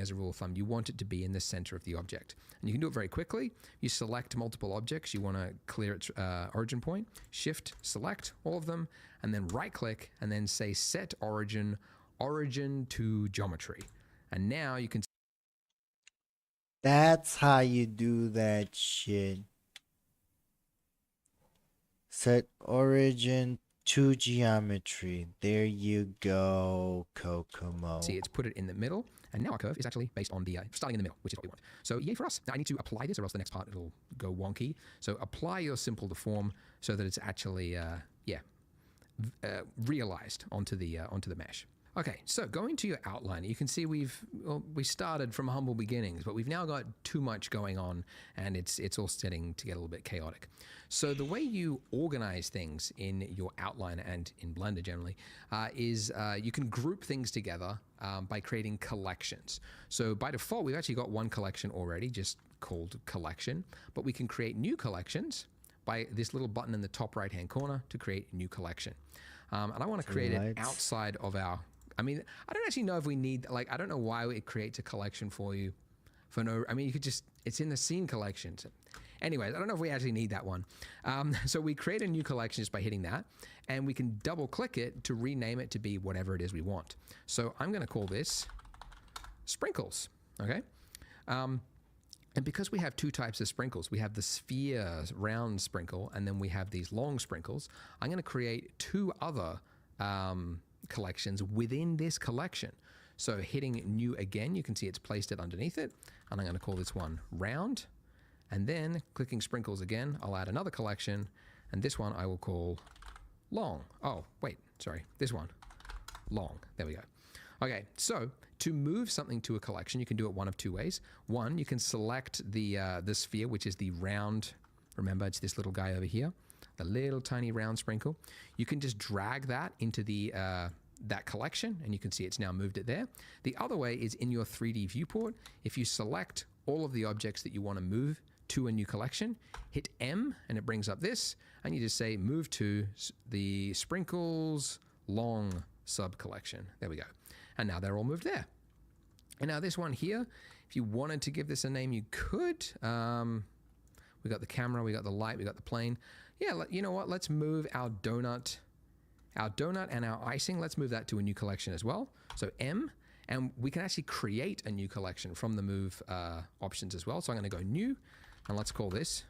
as a rule of thumb, you want it to be in the center of the object. And you can do it very quickly. You select multiple objects. You want to clear its origin point. Shift, select all of them, and then right-click, and then say Set Origin, Origin to Geometry. And now you can That's how you do that shit. Set origin to geometry. There you go, Kokomo. see it's put it in the middle. And now our curve is actually based on the starting in the middle, which is what we want. So yay for us. Now I need to apply this or else the next part it'll go wonky. So apply your simple deform so that it's actually, realized onto the mesh. Okay, so going to your outline, you can see we started from humble beginnings, but we've now got too much going on, and it's all starting to get a little bit chaotic. So the way you organize things in your outline and in Blender generally is you can group things together by creating collections. So by default, we've actually got one collection already, just called collection, but we can create new collections by this little button in the top right-hand corner to create a new collection. And I want to create it outside of our... I mean, I don't actually know if we need, like, I don't know why it creates a collection for you. For no, I mean, you could just, it's in the scene collections. Anyways, I don't know if we actually need that one. So we create a new collection just by hitting that, and we can double click it to rename it to be whatever it is we want. So I'm going to call this sprinkles, okay? And because we have two types of sprinkles, we have the sphere round sprinkle, and then we have these long sprinkles, I'm going to create two other collections within this collection. So hitting new again, you can see it's placed it underneath it, and I'm going to call this one round, and then clicking sprinkles again, I'll add another collection, and this one I will call long. Oh, wait, sorry, this one, long. There we go. Okay, so to move something to a collection, you can do it one of two ways. One, you can select the sphere, which is the round. Remember, it's this little guy over here, the little tiny round sprinkle. You can just drag that into the that collection, and you can see it's now moved it there. The other way is in your 3D viewport. If you select all of the objects that you want to move to a new collection, hit M, and it brings up this, and you just say move to the sprinkles long sub collection. There we go. And now they're all moved there. And now this one here, if you wanted to give this a name, you could. We got the camera, we got the light, we got the plane. Yeah, you know what? Let's move our donut and our icing. Let's move that to a new collection as well. So M, and we can actually create a new collection from the move options as well. So I'm going to go new, and let's call this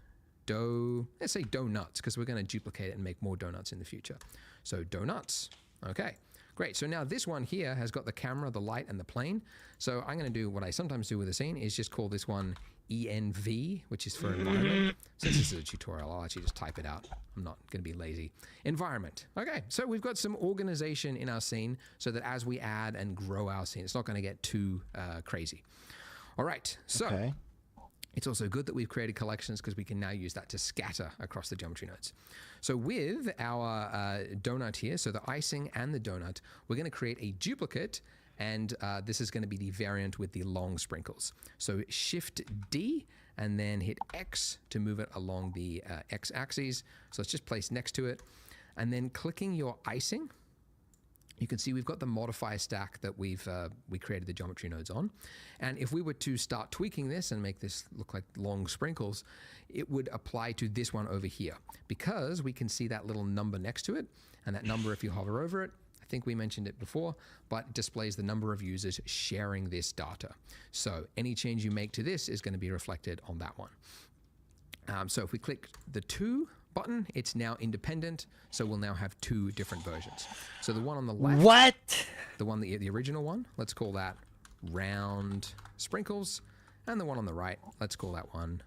let's say donuts, because we're going to duplicate it and make more donuts in the future. So donuts. Okay. Great, so now this one here has got the camera, the light, and the plane. So I'm gonna do what I sometimes do with a scene is just call this one ENV, which is for environment. Since this is a tutorial, I'll actually just type it out. I'm not gonna be lazy. Environment. Okay, so we've got some organization in our scene so that as we add and grow our scene, it's not gonna get too crazy. All right, so. Okay. It's also good that we've created collections because we can now use that to scatter across the geometry nodes. So with our donut here, so the icing and the donut, we're going to create a duplicate, and this is going to be the variant with the long sprinkles. So Shift D and then hit X to move it along the X axis. So it's just placed next to it. And then clicking your icing, you can see we've got the modifier stack that we created the geometry nodes on. And if we were to start tweaking this and make this look like long sprinkles, it would apply to this one over here because we can see that little number next to it. And that number, if you hover over it, I think we mentioned it before, but displays the number of users sharing this data. So any change you make to this is going to be reflected on that one. So if we click the 2 button, it's now independent, so we'll now have 2 different versions. So the one on the left, What? the one, the original one, let's call that round sprinkles, and the one on the right, let's call that one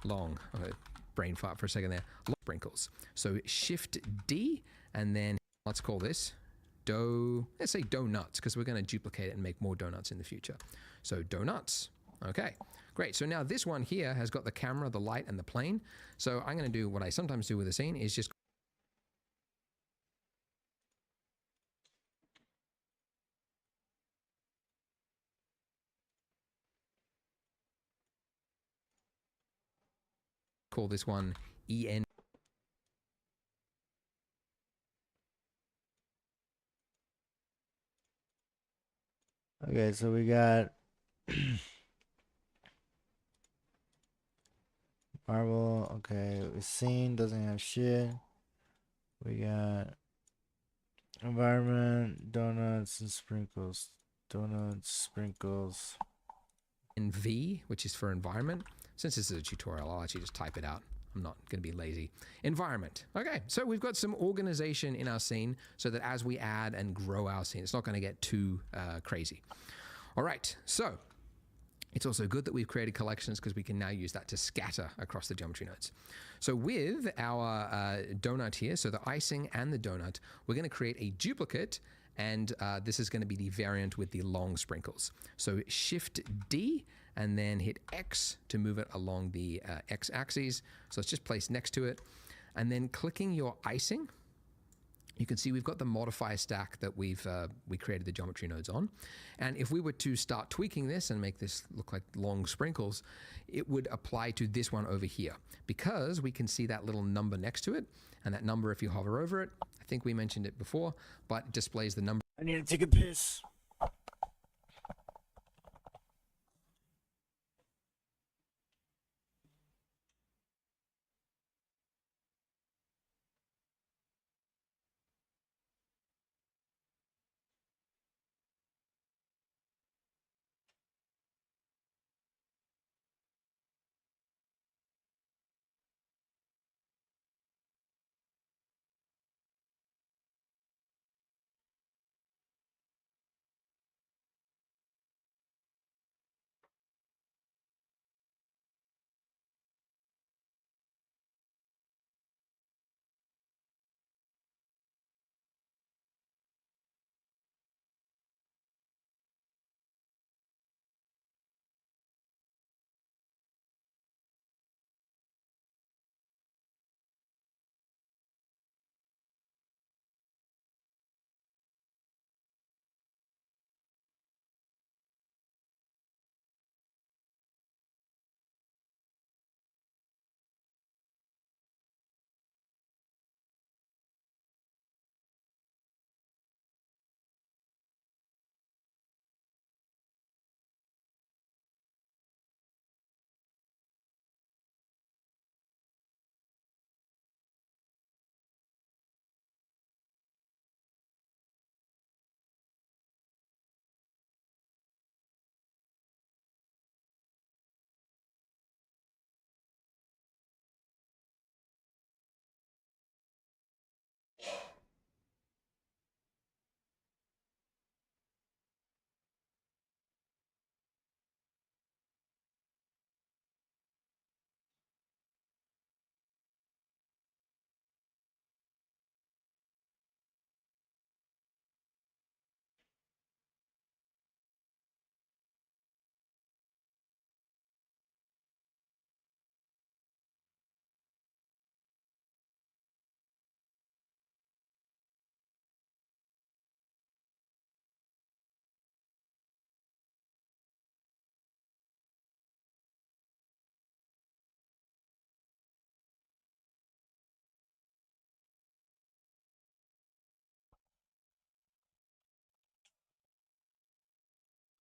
long. Brain fart for a second there. Long sprinkles. So Shift D, and then let's call this let's say donuts, because we're going to duplicate it and make more donuts in the future. So donuts. Okay, great. So now this one here has got the camera, the light, and the plane. So I'm going to do what I sometimes do with a scene is just call this one EN. Okay, so we got Marvel. Okay, scene doesn't have shit. We got environment, donuts and sprinkles. Donuts, sprinkles. V, which is for environment. Since this is a tutorial, I'll actually just type it out. I'm not going to be lazy. Environment. Okay, so we've got some organization in our scene so that as we add and grow our scene, it's not going to get too crazy. All right, so it's also good that we've created collections because we can now use that to scatter across the geometry nodes. So with our donut here, so the icing and the donut, we're going to create a duplicate, and this is going to be the variant with the long sprinkles. So Shift D, and then hit X to move it along the X axis. So it's just placed next to it. And then clicking your icing, you can see we've got the modifier stack that we created the geometry nodes on. And if we were to start tweaking this and make this look like long sprinkles, it would apply to this one over here because we can see that little number next to it. And that number, if you hover over it, I think we mentioned it before, but displays the number. I need to take a piss.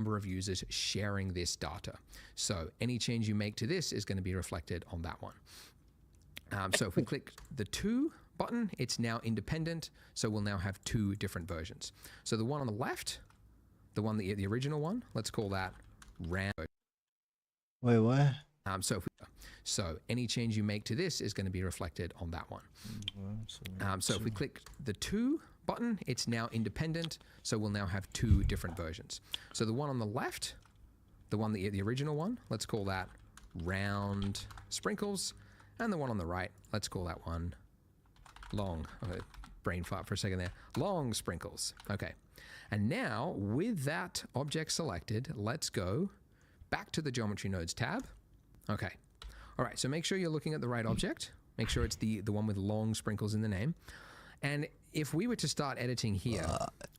number of users sharing this data. So any change you make to this is going to be reflected on that one. So if we click the to button, it's now independent. So we'll now have two different versions. So the one on the left, the one the original one, let's call that RAM. Wait, what? So any change you make to this is going to be reflected on that one. So if we click the to button, it's now independent. So we'll now have two different versions. So the one on the left, the one the original one, let's call that round sprinkles. And the one on the right, let's call that one long. Okay, brain fart for a second there. Long sprinkles. Okay. And now with that object selected, let's go back to the Geometry Nodes tab. Okay. All right. So make sure you're looking at the right object. Make sure it's the one with long sprinkles in the name. And if we were to start editing here,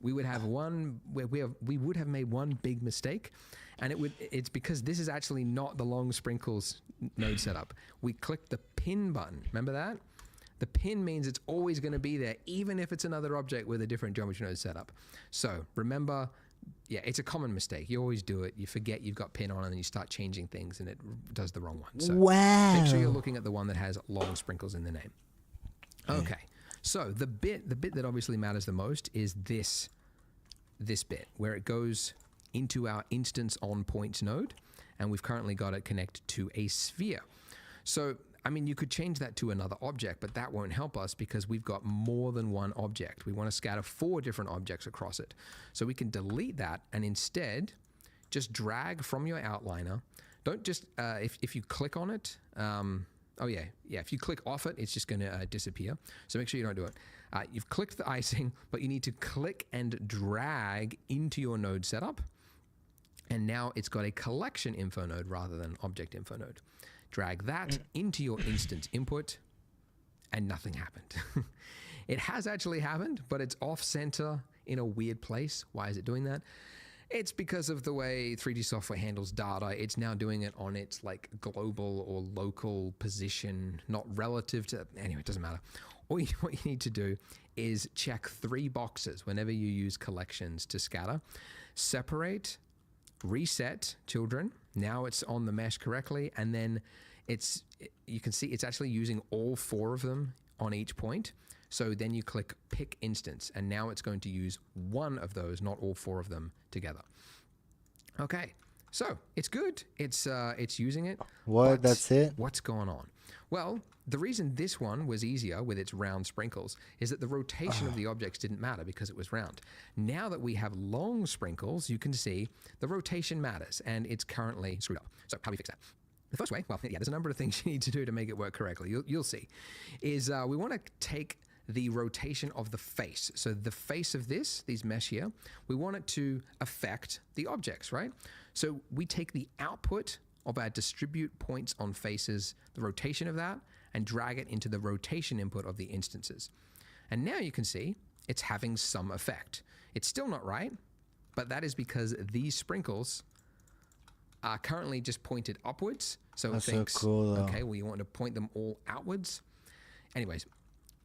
we would have we would have made one big mistake, and it's because this is actually not the long sprinkles node setup. We clicked the pin button. Remember that? The pin means it's always going to be there, even if it's another object with a different geometry node setup. So remember, yeah, it's a common mistake. You always do it. You forget you've got pin on, and then you start changing things, and it does the wrong one. So make sure you're looking at the one that has long sprinkles in the name. Okay. So the bit that obviously matters the most is this bit where it goes into our instance on points node, and we've currently got it connected to a sphere. So, I mean, you could change that to another object, but that won't help us because we've got more than one object. We want to scatter 4 different objects across it. So we can delete that and instead just drag from your outliner. Don't just, if you click on it, if you click off it, it's just going to disappear. So make sure you don't do it. You've clicked the icing, but you need to click and drag into your node setup. And now it's got a collection info node rather than object info node. Drag that into your instance input, and nothing happened. It has actually happened, but it's off center in a weird place. Why is it doing that? It's because of the way 3D software handles data. It's now doing it on its like global or local position, not relative to, anyway, it doesn't matter. What you need to do is check 3 boxes whenever you use collections to scatter. Separate, reset children. Now it's on the mesh correctly. And then you can see it's actually using all 4 of them on each point. So then you click pick instance, and now it's going to use one of those, not all 4 of them together. Okay, so it's good. It's using it. What? That's it? What's going on? Well, the reason this one was easier with its round sprinkles is that the rotation of the objects didn't matter because it was round. Now that we have long sprinkles, you can see the rotation matters, and it's currently screwed up. So how do we fix that? The first way, well, yeah, there's a number of things you need to do to make it work correctly. You'll see, is we want to take the rotation of the face. So the face of these mesh here, we want it to affect the objects, right? So we take the output of our distribute points on faces, the rotation of that, and drag it into the rotation input of the instances. And now you can see it's having some effect. It's still not right, but that is because these sprinkles are currently just pointed upwards. So That's it thinks, so cool, though. okay, well, you want to point them all outwards. Anyways,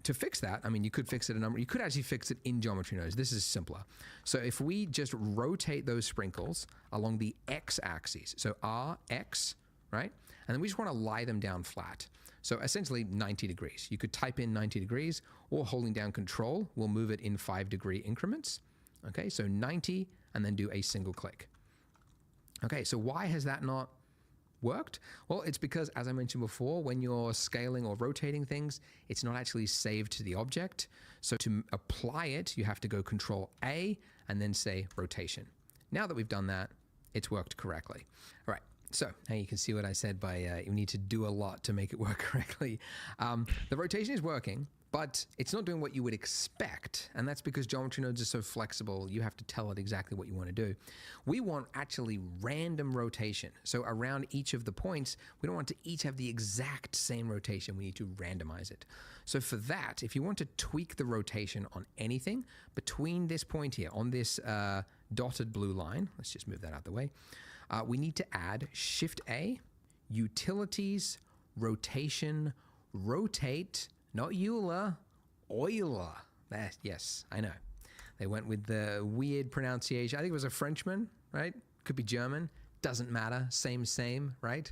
to fix that, I mean, you could fix it you could actually fix it in Geometry Nodes. This is simpler. So if we just rotate those sprinkles along the x-axis, so R, X, right? And then we just want to lie them down flat. So essentially 90 degrees. You could type in 90 degrees, or holding down Control will move it in 5-degree increments. Okay, so 90, and then do a single click. Okay, so why has that not worked? Well, it's because, as I mentioned before, when you're scaling or rotating things, it's not actually saved to the object. So to apply it, you have to go Control A and then say rotation. Now that we've done that, it's worked correctly. All right. So now you can see what I said by you need to do a lot to make it work correctly. The rotation is working, but it's not doing what you would expect. And that's because Geometry Nodes are so flexible. You have to tell it exactly what you want to do. We want actually random rotation. So around each of the points, we don't want to each have the exact same rotation. We need to randomize it. So for that, if you want to tweak the rotation on anything between this point here on this dotted blue line, let's just move that out of the way. We need to add Shift A, Utilities, Rotation, Rotate, not Euler, Euler. Yes, I know. They went with the weird pronunciation. I think it was a Frenchman, right? could be German, doesn't matter, same, right?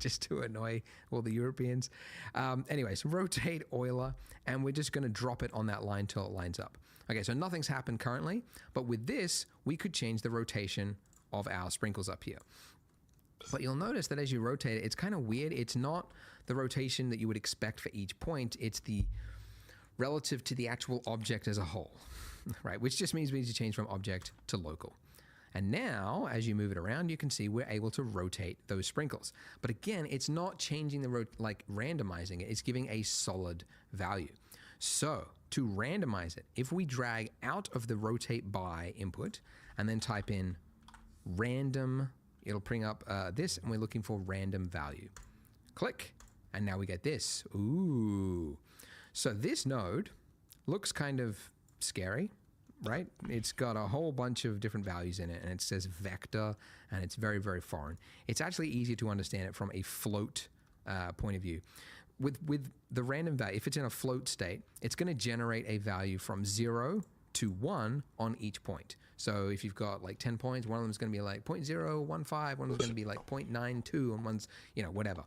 Just to annoy all the Europeans. Anyways, rotate Euler, and we're just going to drop it on that line till it lines up. Okay, so nothing's happened currently, but with this, we could change the rotation of our sprinkles up here. But you'll notice that as you rotate it, it's kind of weird. It's not the rotation that you would expect for each point. It's the relative to the actual object as a whole, right? Which just means we need to change from object to local. And now, as you move it around, you can see we're able to rotate those sprinkles. But again, it's not changing the, like randomizing it. It's giving a solid value. So to randomize it, if we drag out of the rotate by input and then type in random, it'll bring up this, and we're looking for random value. Click, and now we get this. Ooh. So this node looks kind of scary, right? It's got a whole bunch of different values in it, and it says vector, and it's very, very foreign. It's actually easier to understand it from a float point of view. With the random value, if it's in a float state, it's going to generate a value from 0 to 1 on each point. So if you've got like 10 points, one of them is going to be like 0.015, one of them is going to be like 0.92, and one's, whatever.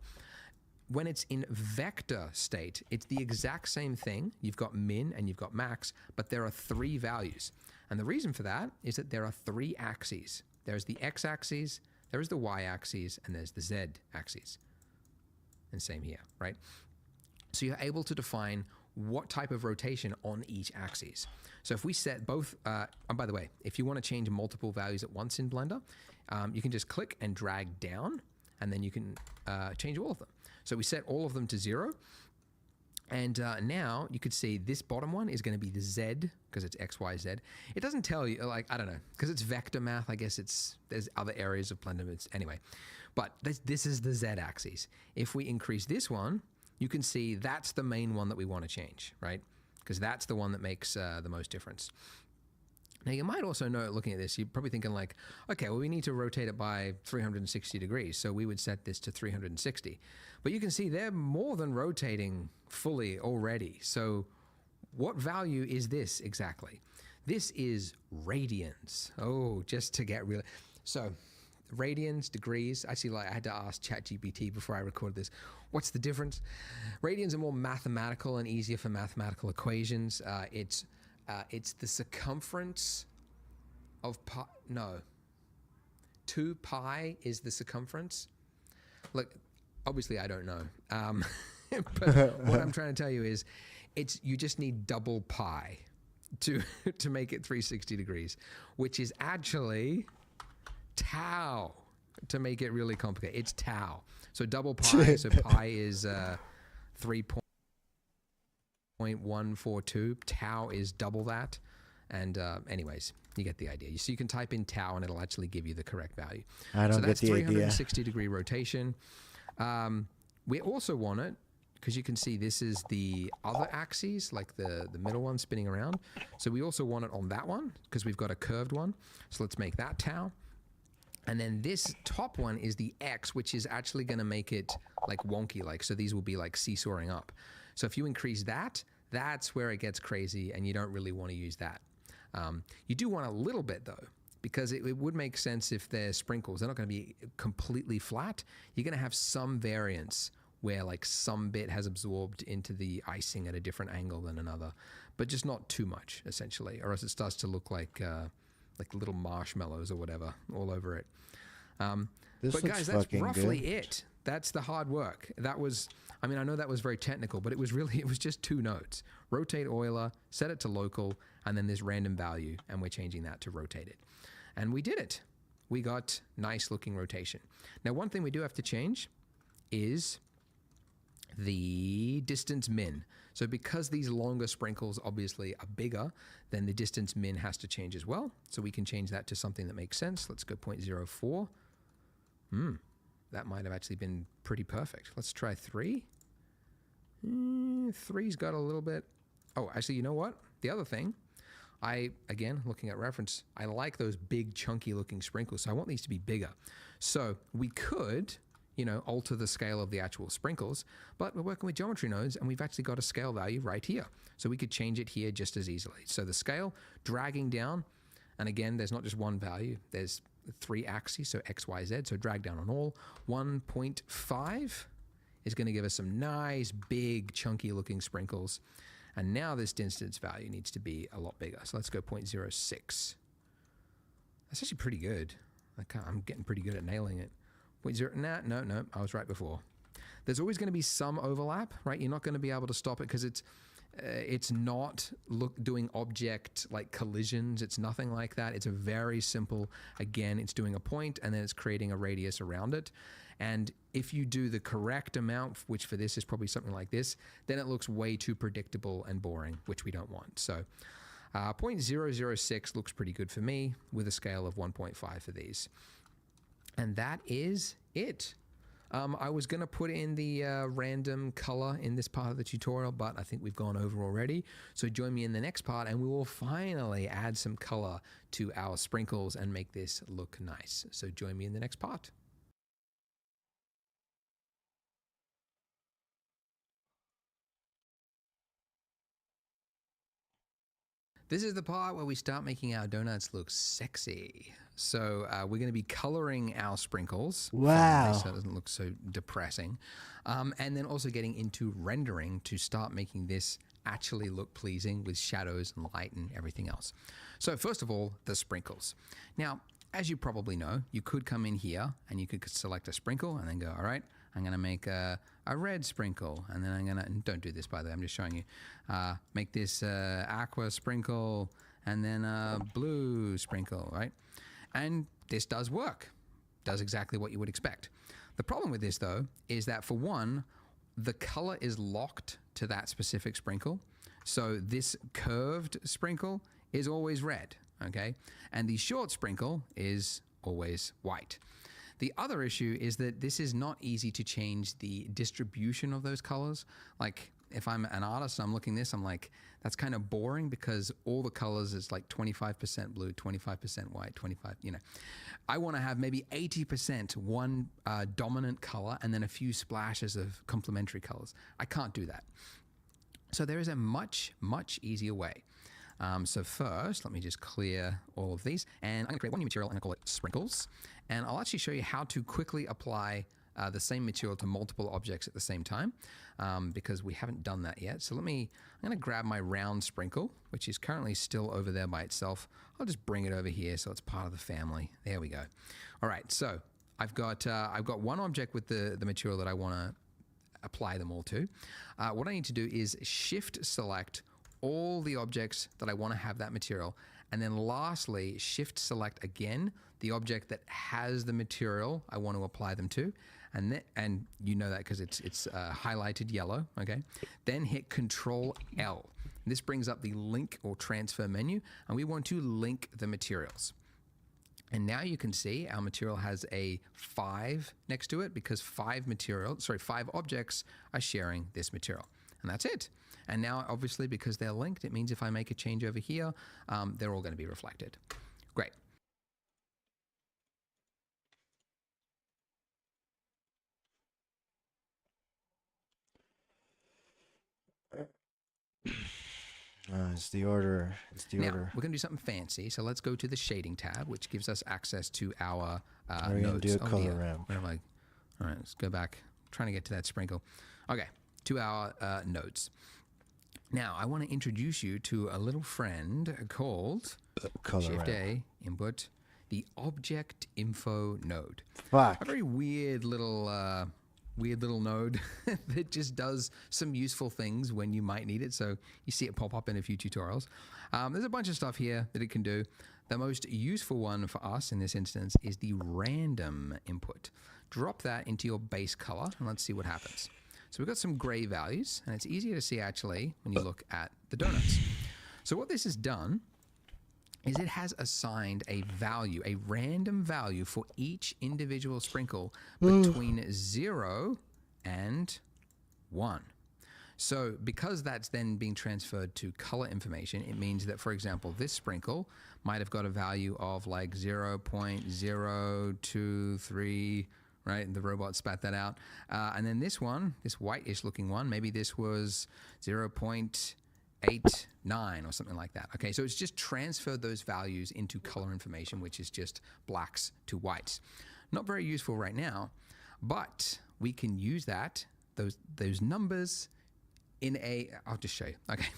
When it's in vector state, it's the exact same thing. You've got min and you've got max, but there are 3 values. And the reason for that is that there are 3 axes. There's the x-axis, there's the y-axis, and there's the z-axis. And same here, right? So you're able to define what type of rotation on each axis. So if we set both, and by the way, if you want to change multiple values at once in Blender, you can just click and drag down, and then you can change all of them. So we set all of them to 0. And now you could see this bottom one is going to be the Z, because it's X, Y, Z. It doesn't tell you, like, I don't know, because it's vector math, I guess there's other areas of Blender, anyway. But this is the Z axis. If we increase this one, you can see that's the main one that we want to change, right? Because that's the one that makes the most difference. Now, you might also know, looking at this, you're probably thinking like, okay, well, we need to rotate it by 360 degrees, so we would set this to 360. But you can see they're more than rotating fully already. So what value is this exactly? This is radians. Oh, just to get real. So radians, degrees. Actually, like, I had to ask ChatGPT before I recorded this. What's the difference? Radians are more mathematical and easier for mathematical equations. It's the circumference of pi. No. 2 pi is the circumference. Look, obviously I don't know. But what I'm trying to tell you is you just need double pi to make it 360 degrees, which is actually tau, to make it really complicated. It's tau. So double pi, so pi is 3.142. Tau is double that. And anyways, you get the idea. So you can type in tau and it'll actually give you the correct value. I don't get the idea. So that's 360 degree rotation. We also want it, because you can see this is the other axis, like the middle one spinning around. So we also want it on that one, because we've got a curved one. So let's make that tau. And then this top one is the X, which is actually going to make it like wonky, like, so these will be like seesawing up. So if you increase that, that's where it gets crazy, and you don't really want to use that. You do want a little bit though, because it would make sense if they're sprinkles. They're not going to be completely flat. You're going to have some variance where like some bit has absorbed into the icing at a different angle than another, but just not too much, essentially, or else it starts to look like little marshmallows or whatever all over it. But guys, that's roughly it. That's the hard work. That was, I mean, I know that was very technical, but it was just 2 nodes. Rotate Euler, set it to local, and then this random value, and we're changing that to rotate it. And we did it. We got nice looking rotation. Now, one thing we do have to change is the distance min. So because these longer sprinkles obviously are bigger, then the distance min has to change as well. So we can change that to something that makes sense. Let's go 0.04. That might have actually been pretty perfect. Let's try 3. 3's got a little bit. Oh, actually, you know what? The other thing, again, looking at reference, I like those big chunky looking sprinkles. So I want these to be bigger. So we could, alter the scale of the actual sprinkles, but we're working with geometry nodes, and we've actually got a scale value right here. So we could change it here just as easily. So the scale, dragging down, and again, there's not just one value, there's three axes, so X, Y, Z. So drag down on all. 1.5 is going to give us some nice, big, chunky looking sprinkles. And now this distance value needs to be a lot bigger. So let's go 0.06. That's actually pretty good. I'm getting pretty good at nailing it. 0.0, no, I was right before. There's always going to be some overlap, right? You're not going to be able to stop it because it's not doing object like collisions. It's nothing like that. It's a very simple, again, it's doing a point and then it's creating a radius around it. And if you do the correct amount, which for this is probably something like this, then it looks way too predictable and boring, which we don't want. So 0.006 looks pretty good for me with a scale of 1.5 for these. And that is it. I was going to put in the random color in this part of the tutorial, but I think we've gone over already. So join me in the next part and we will finally add some color to our sprinkles and make this look nice. So join me in the next part. This is the part where we start making our donuts look sexy. So we're going to be coloring our sprinkles. Wow. So it doesn't look so depressing. And then also getting into rendering to start making this actually look pleasing with shadows and light and everything else. So first of all, the sprinkles. Now, as you probably know, you could come in here and you could select a sprinkle and then go, all right, I'm going to make a red sprinkle. And then I'm going to, don't do this by the way, I'm just showing you, make this aqua sprinkle and then a blue sprinkle, right? And this does work, does exactly what you would expect. The problem with this though, is that for one, the color is locked to that specific sprinkle. So this curved sprinkle is always red, okay? And the short sprinkle is always white. The other issue is that this is not easy to change the distribution of those colors. Like if I'm an artist and I'm looking at this, I'm like, that's kind of boring because all the colors is like 25% blue, 25% white, 25, you know. I want to have maybe 80% one dominant color and then a few splashes of complementary colors. I can't do that. So there is a much, much easier way. So first, let me just clear all of these. And I'm going to create one new material and I'll call it sprinkles. And I'll actually show you how to quickly apply the same material to multiple objects at the same time because we haven't done that yet. So I'm going to grab my round sprinkle, which is currently still over there by itself. I'll just bring it over here so it's part of the family. There we go. All right, so I've got one object with the material that I want to apply them all to. What I need to do is shift select all the objects that I want to have that material. And then lastly, shift select again the object that has the material I want to apply them to. And you know that because it's highlighted yellow, okay? Then hit Control L. This brings up the link or transfer menu, and we want to link the materials. And now you can see our material has a 5 next to it because 5 objects are sharing this material. And that's it. And now, obviously, because they're linked, it means if I make a change over here, they're all going to be reflected. Great. It's the order. It's the Now, order. we're going to do something fancy. So let's go to the shading tab, which gives us access to our We're going nodes. to do a color dear. ramp. Where am I? All right, let's go back. I'm trying to get to that sprinkle. Okay, to our nodes. Now, I want to introduce you to a little friend called Color Shift ramp. A, input, the object info node. Fuck. A very weird little node that just does some useful things when you might need it. So you see it pop up in a few tutorials. There's a bunch of stuff here that it can do. The most useful one for us in this instance is the random input. Drop that into your base color and let's see what happens. So we've got some gray values and it's easier to see actually when you look at the donuts. So what this has done is it has assigned a value, a random value for each individual sprinkle between 0 and 1. So because that's then being transferred to color information, it means that, for example, this sprinkle might have got a value of like 0.023, right? And the robot spat that out. And then this one, this whitish looking one, maybe this was 0.0 8, 9, or something like that. Okay, so it's just transferred those values into color information, which is just blacks to whites. Not very useful right now, but we can use those numbers in I'll just show you. Okay,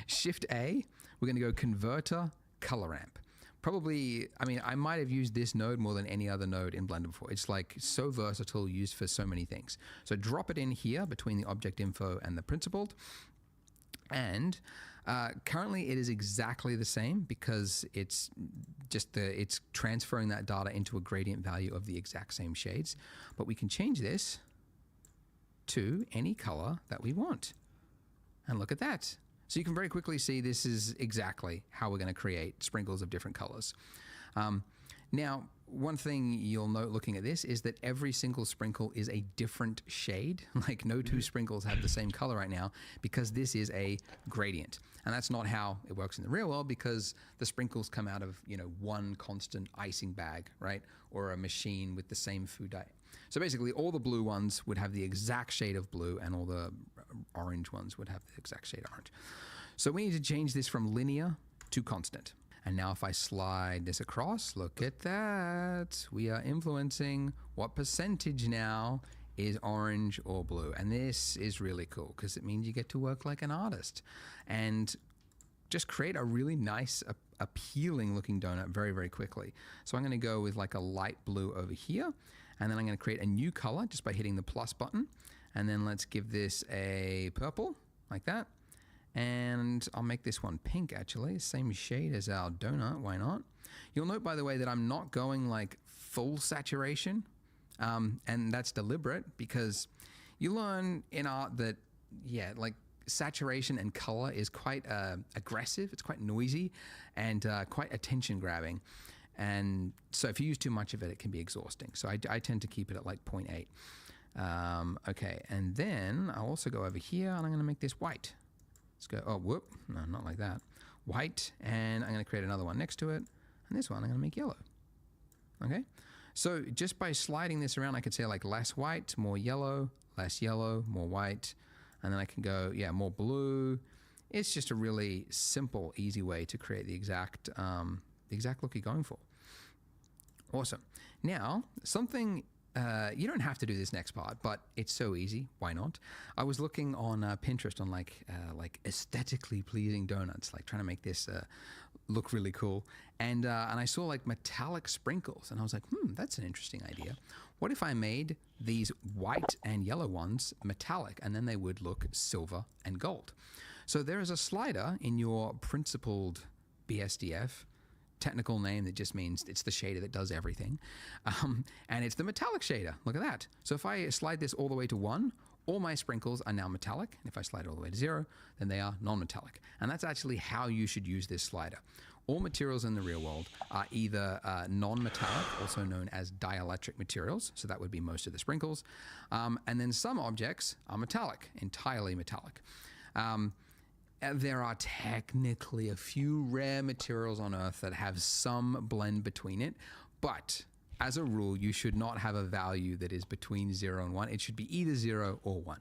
Shift A, we're going to go converter color ramp. Probably, I mean, I might have used this node more than any other node in Blender before. It's like so versatile, used for so many things. So drop it in here between the object info and the principled. And currently it is exactly the same because it's just it's transferring that data into a gradient value of the exact same shades. But we can change this to any color that we want. And look at that. So you can very quickly see this is exactly how we're going to create sprinkles of different colors. Now, one thing you'll note looking at this is that every single sprinkle is a different shade. Like no two sprinkles have the same color right now because this is a gradient. And that's not how it works in the real world because the sprinkles come out of, one constant icing bag, right? Or a machine with the same food dye. So basically all the blue ones would have the exact shade of blue and all the orange ones would have the exact shade of orange. So we need to change this from linear to constant. And now if I slide this across, look at that. We are influencing what percentage now is orange or blue. And this is really cool because it means you get to work like an artist and just create a really nice, appealing looking donut very, very quickly. So I'm going to go with like a light blue over here. And then I'm going to create a new color just by hitting the plus button. And then let's give this a purple like that. And I'll make this one pink actually, same shade as our donut, why not? You'll note by the way that I'm not going like full saturation, and that's deliberate because you learn in art that, like saturation and color is quite aggressive, it's quite noisy and quite attention grabbing. And so if you use too much of it, it can be exhausting. So I tend to keep it at like 0.8. Okay, and then I'll also go over here and I'm gonna make this white. Let's go, no, not like that. White, and I'm going to create another one next to it. And this one I'm going to make yellow. Okay? So just by sliding this around, I could say like less white, more yellow, less yellow, more white. And then I can go, more blue. It's just a really simple, easy way to create the exact look you're going for. Awesome. Now, something... you don't have to do this next part, but it's so easy. Why not? I was looking on Pinterest on like aesthetically pleasing donuts, like trying to make this look really cool. And I saw like metallic sprinkles, and I was like, that's an interesting idea. What if I made these white and yellow ones metallic, and then they would look silver and gold? So there is a slider in your principled BSDF. Technical name that just means it's the shader that does everything. And it's the metallic shader. Look at that. So if I slide this all the way to 1, all my sprinkles are now metallic. And if I slide it all the way to 0, then they are non-metallic. And that's actually how you should use this slider. All materials in the real world are either non-metallic, also known as dielectric materials. So that would be most of the sprinkles. And then some objects are metallic, entirely metallic. There are technically a few rare materials on Earth that have some blend between it, but as a rule, you should not have a value that is between 0 and 1. It should be either 0 or 1.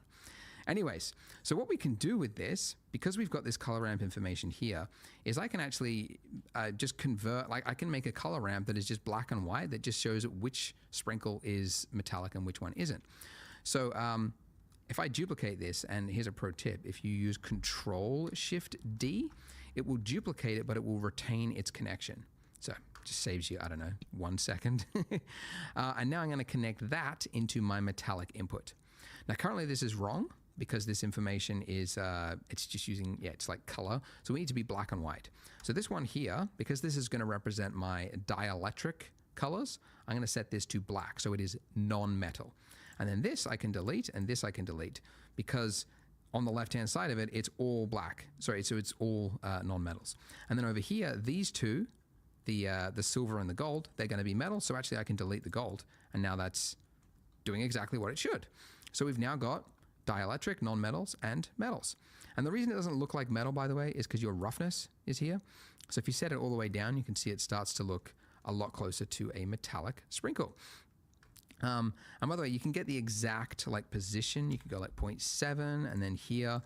Anyways, so what we can do with this, because we've got this color ramp information here, is I can actually just convert, like I can make a color ramp that is just black and white that just shows which sprinkle is metallic and which one isn't. So, if I duplicate this, and here's a pro tip, if you use Control-Shift-D, it will duplicate it, but it will retain its connection. So it just saves you, 1 second. And now I'm going to connect that into my metallic input. Now currently this is wrong because this information is, it's just using, it's like color. So we need to be black and white. So this one here, because this is going to represent my dielectric colors, I'm going to set this to black. So it is non-metal. And then this I can delete, and this I can delete, because on the left-hand side of it, it's all black. Sorry, so it's all non-metals. And then over here, these two, the silver and the gold, they're going to be metal. So actually I can delete the gold, and now that's doing exactly what it should. So we've now got dielectric, non-metals, and metals. And the reason it doesn't look like metal, by the way, is because your roughness is here. So if you set it all the way down, you can see it starts to look a lot closer to a metallic sprinkle. And by the way, you can get the exact like position. You can go like 0.7 and then here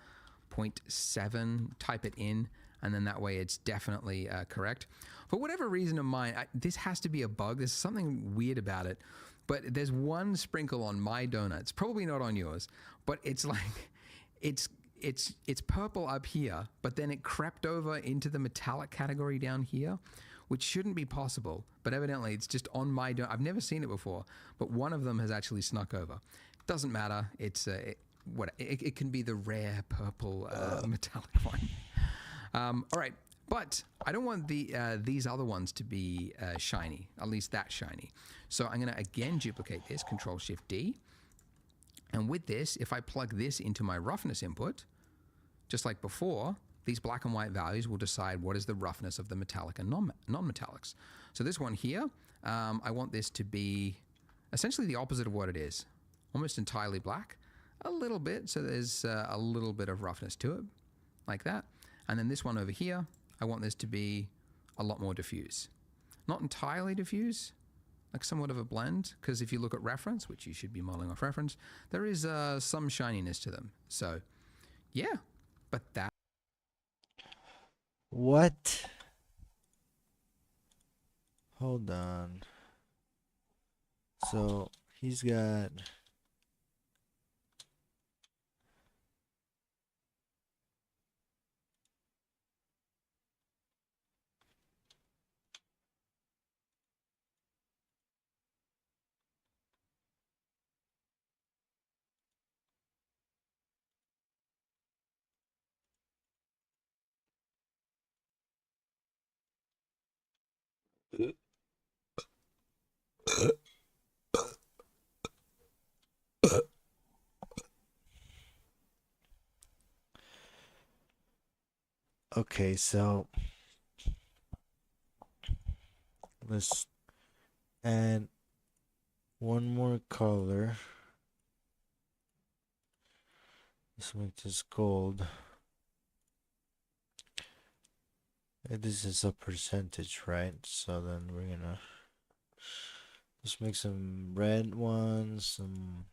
0.7, type it in, and then that way it's definitely correct. For whatever reason of mine, this has to be a bug. There's something weird about it. But there's one sprinkle on my donuts, probably not on yours, but it's like, it's purple up here, but then it crept over into the metallic category down here, which shouldn't be possible. But evidently it's just on my donut. I've never seen it before, but one of them has actually snuck over. Doesn't matter. It's it can be the rare purple metallic one. All right. But I don't want these other ones to be shiny, at least that shiny. So I'm going to again duplicate this, Control-Shift-D. And with this, if I plug this into my roughness input, just like before, these black and white values will decide what is the roughness of the metallic and non-metallics. So this one here, I want this to be essentially the opposite of what it is. Almost entirely black, a little bit, so there's a little bit of roughness to it, like that. And then this one over here, I want this to be a lot more diffuse. Not entirely diffuse, like somewhat of a blend, because if you look at reference, which you should be modeling off reference, there is some shininess to them. So, yeah, but that... What? Hold on. So, he's got... Okay, so let's add one more color. Let's make this gold. This is a percentage, right? So then we're gonna just make some red ones, some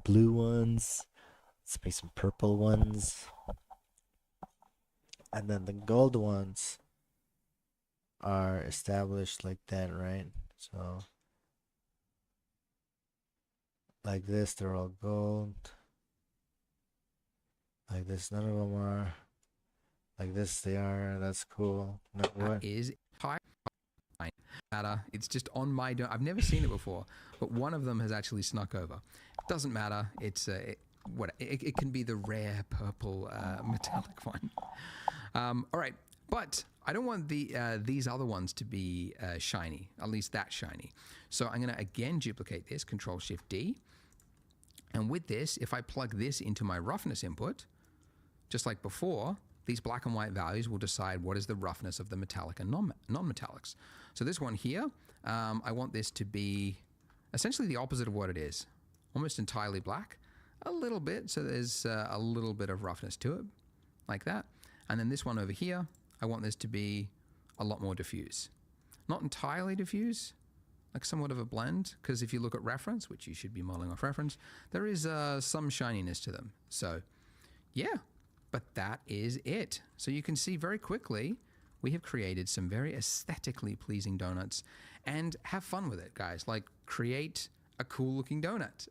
blue ones. Let's make some purple ones. And then the gold ones are established like that, right? So like this, they're all gold. Like this, none of them are. Like this, they are. That's cool. Now what? is matter. It's just on my donut. I've never seen it before, but one of them has actually snuck over. Doesn't matter. It's it can be the rare purple metallic one. All right, but I don't want these other ones to be shiny, at least that shiny. So I'm going to again duplicate this, Control-Shift-D. And with this, if I plug this into my roughness input, just like before, these black and white values will decide what is the roughness of the metallic and non-metallics. So this one here, I want this to be essentially the opposite of what it is. Almost entirely black, a little bit, so there's a little bit of roughness to it, like that. And then this one over here, I want this to be a lot more diffuse. Not entirely diffuse, like somewhat of a blend, because if you look at reference, which you should be modeling off reference, there is some shininess to them. So, yeah. But that is it. So you can see very quickly, we have created some very aesthetically pleasing donuts, and have fun with it, guys. Like, create a cool looking donut.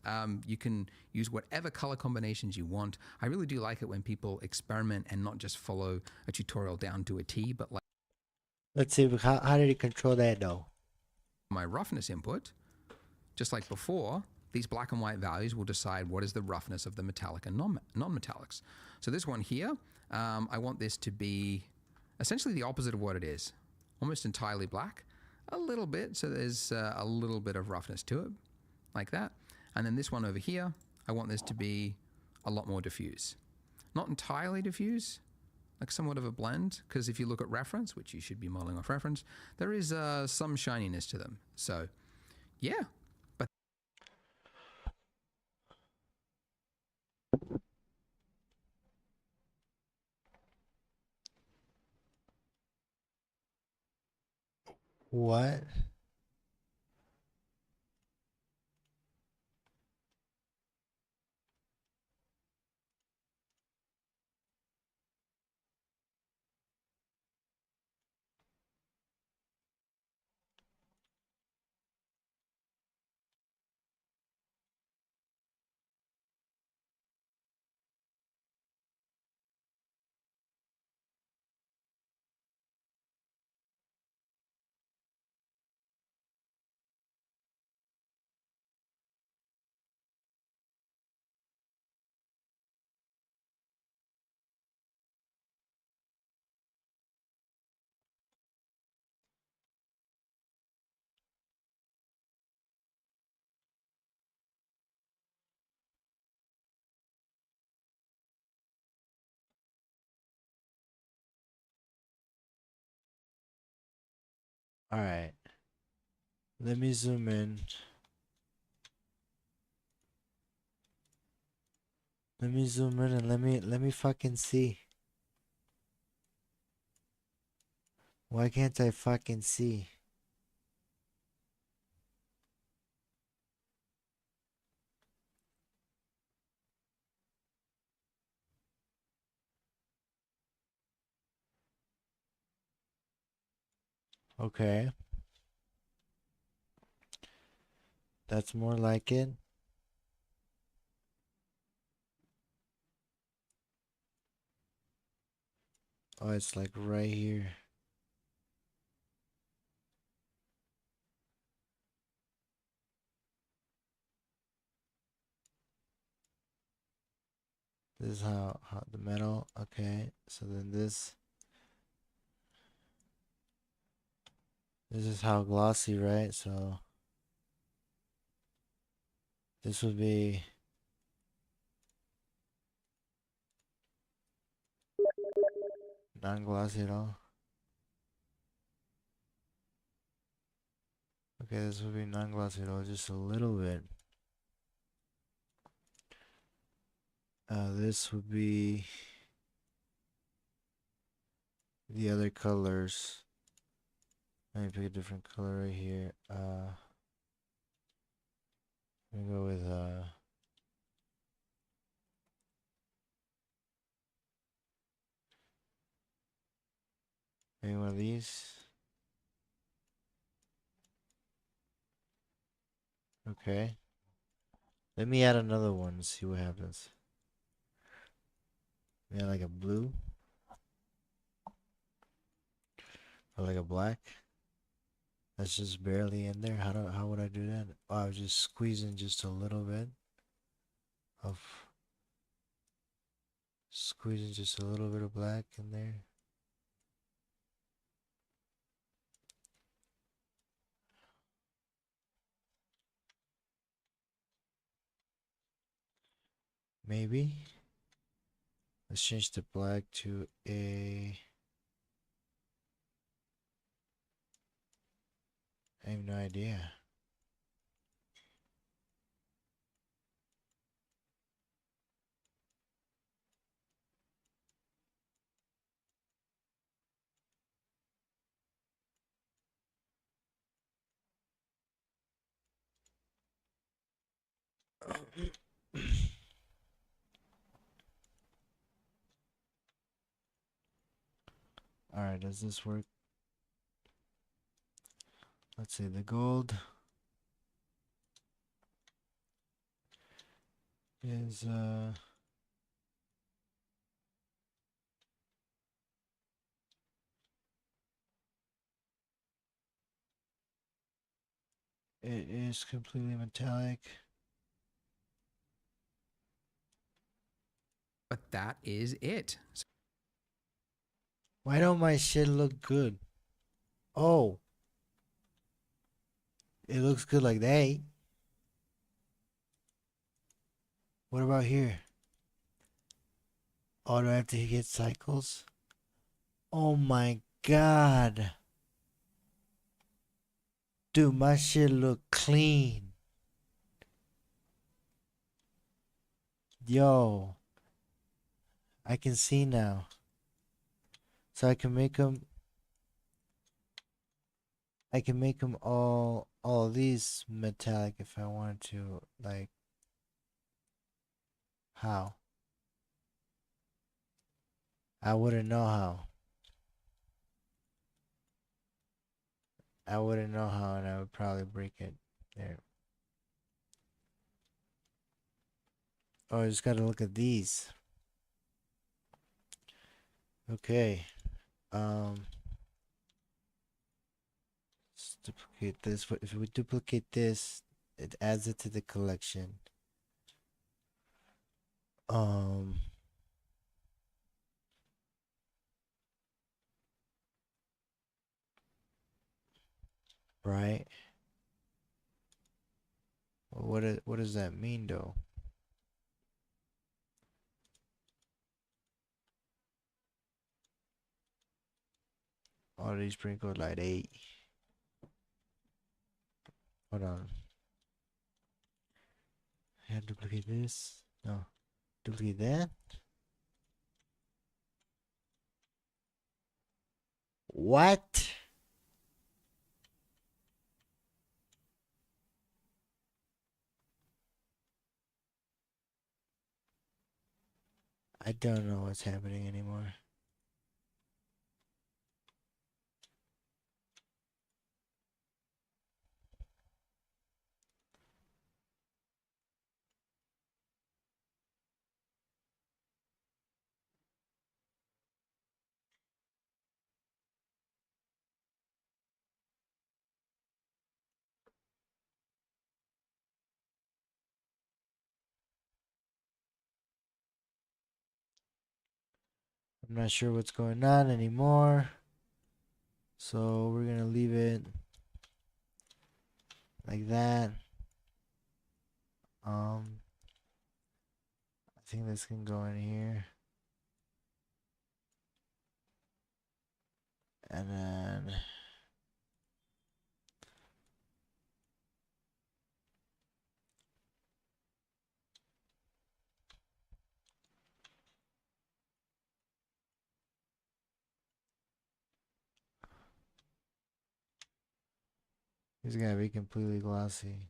You can use whatever color combinations you want. I really do like it when people experiment and not just follow a tutorial down to a T, but like... Let's see, how did he control that though? My roughness input, just like before, these black and white values will decide what is the roughness of the metallic and non-metallics. So this one here, I want this to be essentially the opposite of what it is. Almost entirely black, a little bit, so there's a little bit of roughness to it, like that. And then this one over here, I want this to be a lot more diffuse. Not entirely diffuse, like somewhat of a blend, because if you look at reference, which you should be modeling off reference, there is some shininess to them. So, yeah. But What? All right. Let me zoom in. Let me zoom in and let me fucking see. Why can't I fucking see? Okay. That's more like it. Oh, it's like right here. This is how the metal. Okay. So then this is how glossy, right? So this would be non-glossy at all. Okay, this would be non-glossy at all, just a little bit. This would be the other colors. Let me pick a different color right here. Let me go with maybe one of these. Okay. Let me add another one and see what happens. Yeah, like a blue or like a black. That's just barely in there. How would I do that? Oh, I was just squeezing just a little bit of squeezing just a little bit of black in there. Maybe. Let's change the black to a. I have no idea. Alright, does this work? Let's see, the gold is it is completely metallic. But that is it. Why don't my shit look good? Oh, it looks good like that. What about here? Oh, do I have to hit cycles? Oh my god. Dude, my shit look clean. Yo, I can see now. So I can make them all of these metallic if I wanted to. Like, how? I wouldn't know how. I wouldn't know how, and I would probably break it. There. Oh, I just gotta look at these. Okay. Let's duplicate this. But if we duplicate this, it adds it to the collection. Um. Right. What does that mean though? Oh, they sprinkle like 8. Hold on. I have to duplicate this. No. Duplicate that. What? I don't know what's happening anymore. I'm not sure what's going on anymore. So we're gonna leave it like that. I think this can go in here. And then it's gonna be completely glossy.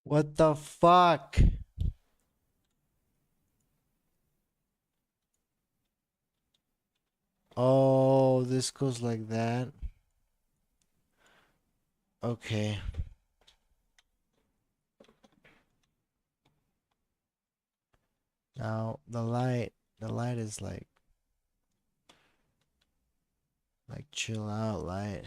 What the fuck? Oh, this goes like that. Okay. Now the light is like chill out light.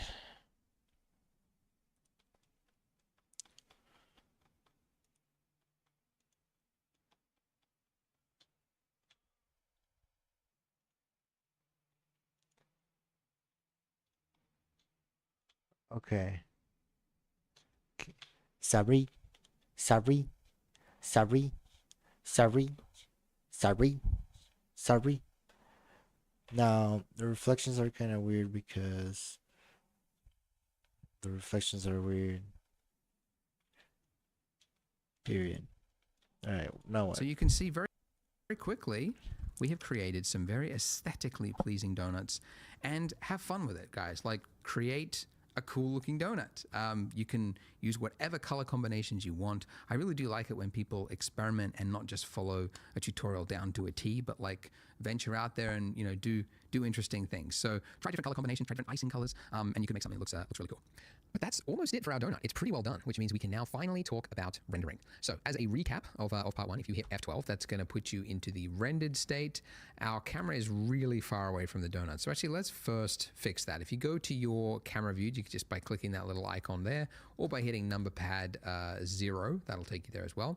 Okay. Sorry, sorry, sorry, sorry, sorry, sorry. Now the reflections are kind of weird because the reflections are weird. Period. All right. Now what? So you can see very quickly, we have created some very aesthetically pleasing donuts, and have fun with it, guys. Like, create a cool looking donut. You can use whatever color combinations you want. I really do like it when people experiment and not just follow a tutorial down to a T, but like venture out there and, you know, do interesting things. So try different color combinations, try different icing colors, and you can make something that looks really cool. But that's almost it for our donut. It's pretty well done, which means we can now finally talk about rendering. So as a recap of part one, if you hit F12, that's going to put you into the rendered state. Our camera is really far away from the donut. So actually, let's first fix that. If you go to your camera view, you can just by clicking that little icon there, or by hitting number pad 0, that'll take you there as well.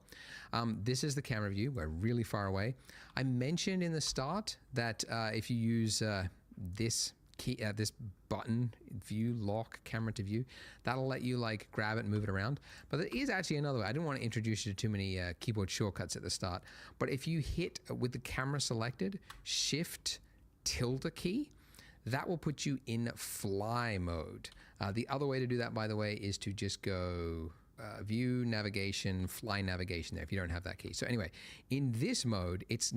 This is the camera view. We're really far away. I mentioned in the start that if you use this key, this button, view, lock, camera to view, that'll let you like grab it and move it around. But there is actually another way. I didn't want to introduce you to too many keyboard shortcuts at the start, but if you hit with the camera selected, shift tilde key, that will put you in fly mode. The other way to do that, by the way, is to just go view, navigation, fly navigation there if you don't have that key. So anyway, in this mode, it's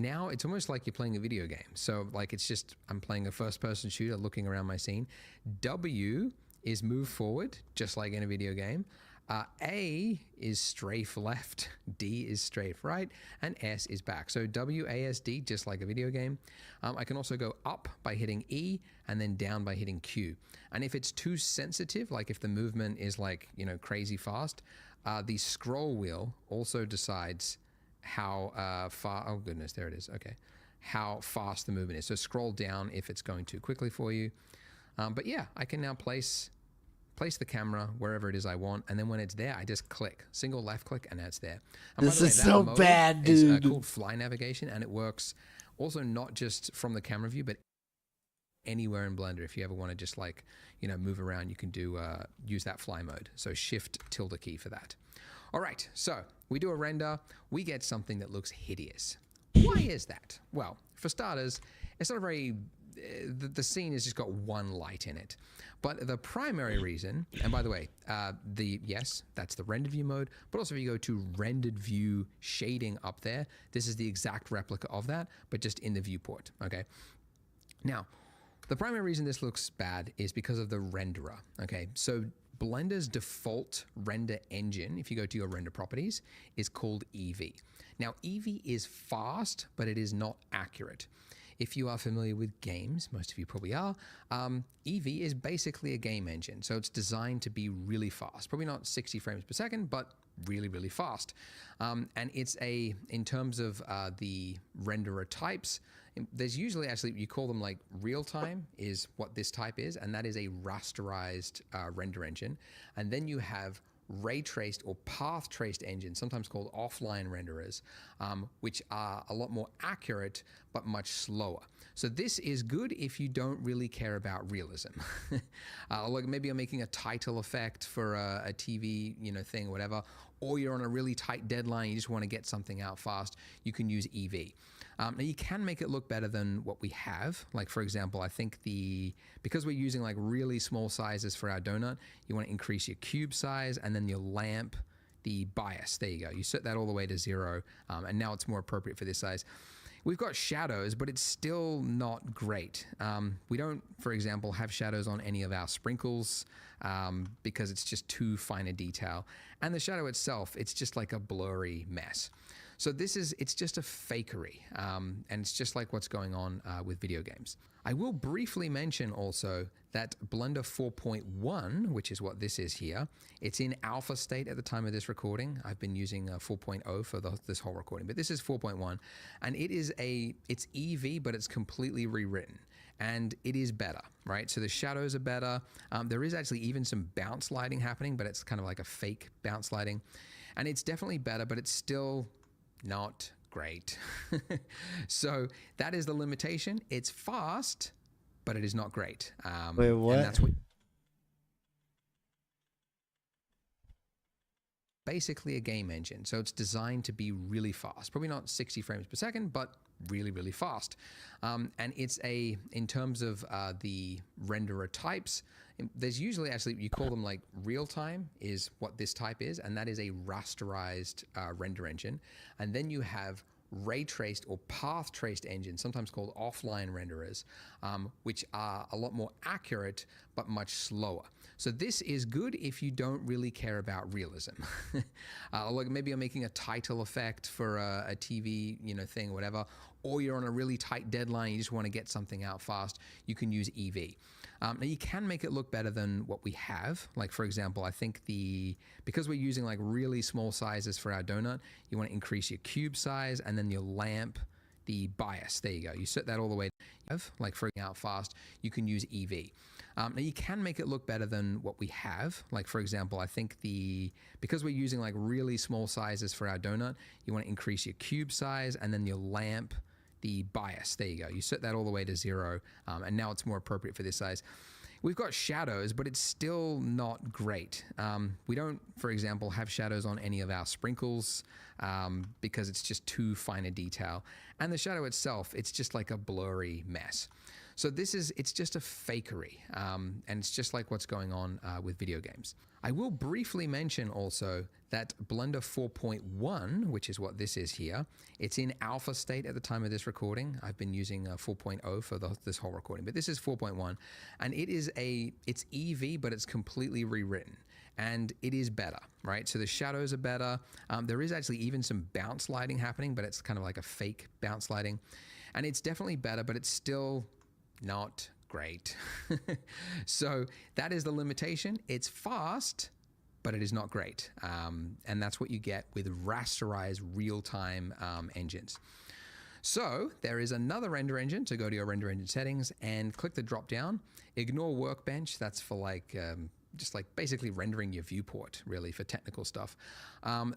almost like you're playing a video game. So like I'm playing a first person shooter looking around my scene. W is move forward, just like in a video game. A is strafe left, D is strafe right, and S is back. So WASD, just like a video game. I can also go up by hitting E and then down by hitting Q. And if it's too sensitive, like if the movement is like, crazy fast, the scroll wheel also decides how far, oh goodness, there it is, okay, how fast the movement is. So scroll down if it's going too quickly for you. But yeah, I can now place the camera wherever it is I want, and then when it's there, I just click, single left click, and that's there. And This by the way, is that so mode bad, is, dude. called fly navigation, and it works also not just from the camera view, but anywhere in Blender. If you ever want to just like, move around, you can do use that fly mode. So shift tilde key for that. All right, so we do a render, we get something that looks hideous. Why is that? Well, for starters, it's not a very the scene has just got one light in it. But the primary reason, and by the way, yes, that's the rendered view mode, but also if you go to rendered view shading up there, this is the exact replica of that, but just in the viewport, okay? Now, the primary reason this looks bad is because of the renderer, okay? So Blender's default render engine, if you go to your render properties, is called Eevee. Now, Eevee is fast, but it is not accurate. If you are familiar with games, most of you probably are, Eevee is basically a game engine. So it's designed to be really fast. Probably not 60 frames per second, but really, really fast. And it's in terms of the renderer types, there's usually actually, you call them like real time is what this type is, and that is a rasterized render engine. And then you have ray traced or path traced engines, sometimes called offline renderers, which are a lot more accurate but much slower. So this is good if you don't really care about realism. Like maybe you're making a title effect for a TV, thing, whatever, or you're on a really tight deadline, you just want to get something out fast, you can use Eevee. Now you can make it look better than what we have. Like for example, I think because we're using like really small sizes for our donut, you want to increase your cube size and then your lamp, the bias. There you go. You set that all the way to 0, and now it's more appropriate for this size. We've got shadows, but it's still not great. We don't, for example, have shadows on any of our sprinkles because it's just too fine a detail. And the shadow itself, it's just like a blurry mess. So it's just a fakery, and it's just like what's going on with video games. I will briefly mention also that Blender 4.1, which is what this is here, it's in alpha state at the time of this recording. I've been using 4.0 for this whole recording, but this is 4.1, and it's Eevee, but it's completely rewritten. And it is better, right? So the shadows are better. There is actually even some bounce lighting happening, but it's kind of like a fake bounce lighting. And it's definitely better, but it's still not great. So that is the limitation. It's fast, but it is not great. Wait, what? And that's what basically a game engine. So it's designed to be really fast. Probably not 60 frames per second, but really, really fast. And it's in terms of the renderer types, there's usually actually, you call them like real time is what this type is, and that is a rasterized render engine. And then you have ray traced or path traced engines, sometimes called offline renderers, which are a lot more accurate but much slower. So this is good if you don't really care about realism. Like maybe you're making a title effect for a TV, thing, whatever, or you're on a really tight deadline, you just want to get something out fast, you can use Eevee. Now you can make it look better than what we have. Like for example, I think because we're using like really small sizes for our donut, you want to increase your cube size and then your lamp, the bias. There you go. You set that all the way like freaking out fast, you can use Eevee. Now you can make it look better than what we have. Like for example, I think because we're using like really small sizes for our donut, you want to increase your cube size and then your lamp, the bias. There you go. You set that all the way to 0, and now it's more appropriate for this size. We've got shadows, but it's still not great. We don't, for example, have shadows on any of our sprinkles because it's just too fine a detail. And the shadow itself, it's just like a blurry mess. So it's just a fakery, and it's just like what's going on with video games. I will briefly mention also that Blender 4.1, which is what this is here, it's in alpha state at the time of this recording. I've been using 4.0 for this whole recording, but this is 4.1, and it's Eevee, but it's completely rewritten. and it is better, right? So the shadows are better. There is actually even some bounce lighting happening, but it's kind of like a fake bounce lighting. And it's definitely better, but it's still not great. So that is the limitation. It's fast, but it is not great. And that's what you get with rasterized real-time engines. So there is another render engine. To go to your render engine settings and click the drop down. Ignore Workbench. That's for like just like basically rendering your viewport, really, for technical stuff.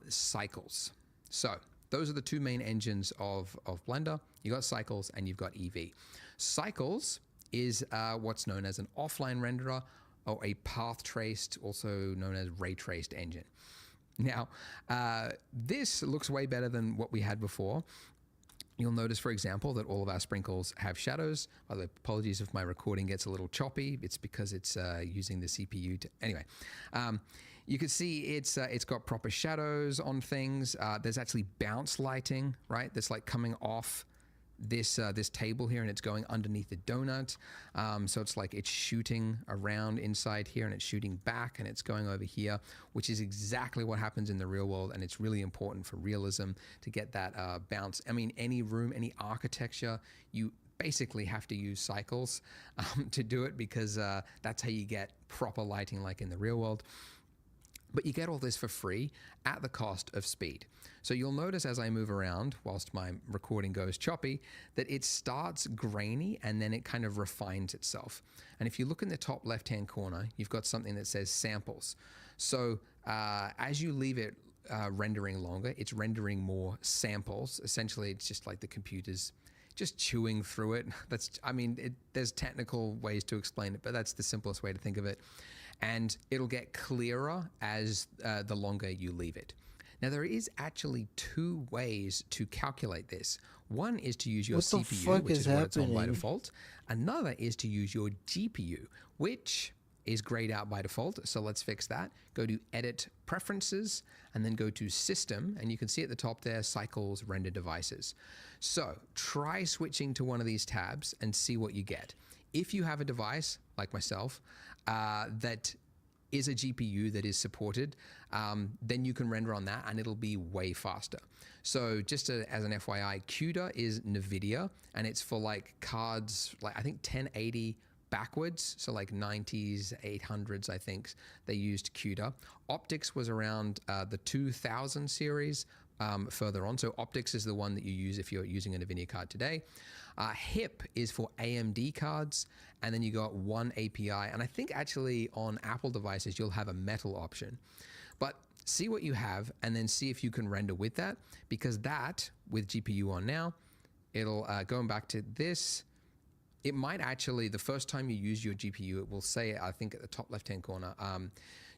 Cycles. So those are the two main engines of Blender. You got Cycles and you've got Eevee. Cycles is what's known as an offline renderer, or a path traced, also known as ray traced engine. Now, this looks way better than what we had before. You'll notice, for example, that all of our sprinkles have shadows. By the way, apologies if my recording gets a little choppy. It's because it's using the CPU to, anyway. You can see it's got proper shadows on things. There's actually bounce lighting, right? That's like coming off this table here, and it's going underneath the donut. So it's like it's shooting around inside here, and it's shooting back, and it's going over here, which is exactly what happens in the real world. And it's really important for realism to get that bounce. I mean, any room, any architecture, you basically have to use cycles to do it, because that's how you get proper lighting like in the real world. But you get all this for free at the cost of speed. So you'll notice as I move around, whilst my recording goes choppy, that it starts grainy and then it kind of refines itself. And if you look in the top left-hand corner, you've got something that says samples. So as you leave it rendering longer, it's rendering more samples. Essentially, it's just like the computer's just chewing through it. There's technical ways to explain it, but that's the simplest way to think of it. And it'll get clearer as the longer you leave it. Now, there is actually two ways to calculate this. One is to use your CPU, which is what it's on by default. Another is to use your GPU, which is grayed out by default. So let's fix that. Go to Edit Preferences, and then go to System, and you can see at the top there, Cycles, Render Devices. So try switching to one of these tabs and see what you get. If you have a device, like myself, that is a GPU that is supported, then you can render on that and it'll be way faster. So just as an FYI, CUDA is NVIDIA, and it's for like cards, like I think 1080 backwards, so like 90s, 800s, I think they used CUDA. Optics was around the 2000 series further on. So Optics is the one that you use if you're using a NVIDIA card today. HIP is for AMD cards, and then you got one API. And I think actually on Apple devices, you'll have a metal option. But see what you have, and then see if you can render with that, because that, with GPU on now, it'll, going back to this, it might actually, the first time you use your GPU, it will say, I think at the top left-hand corner,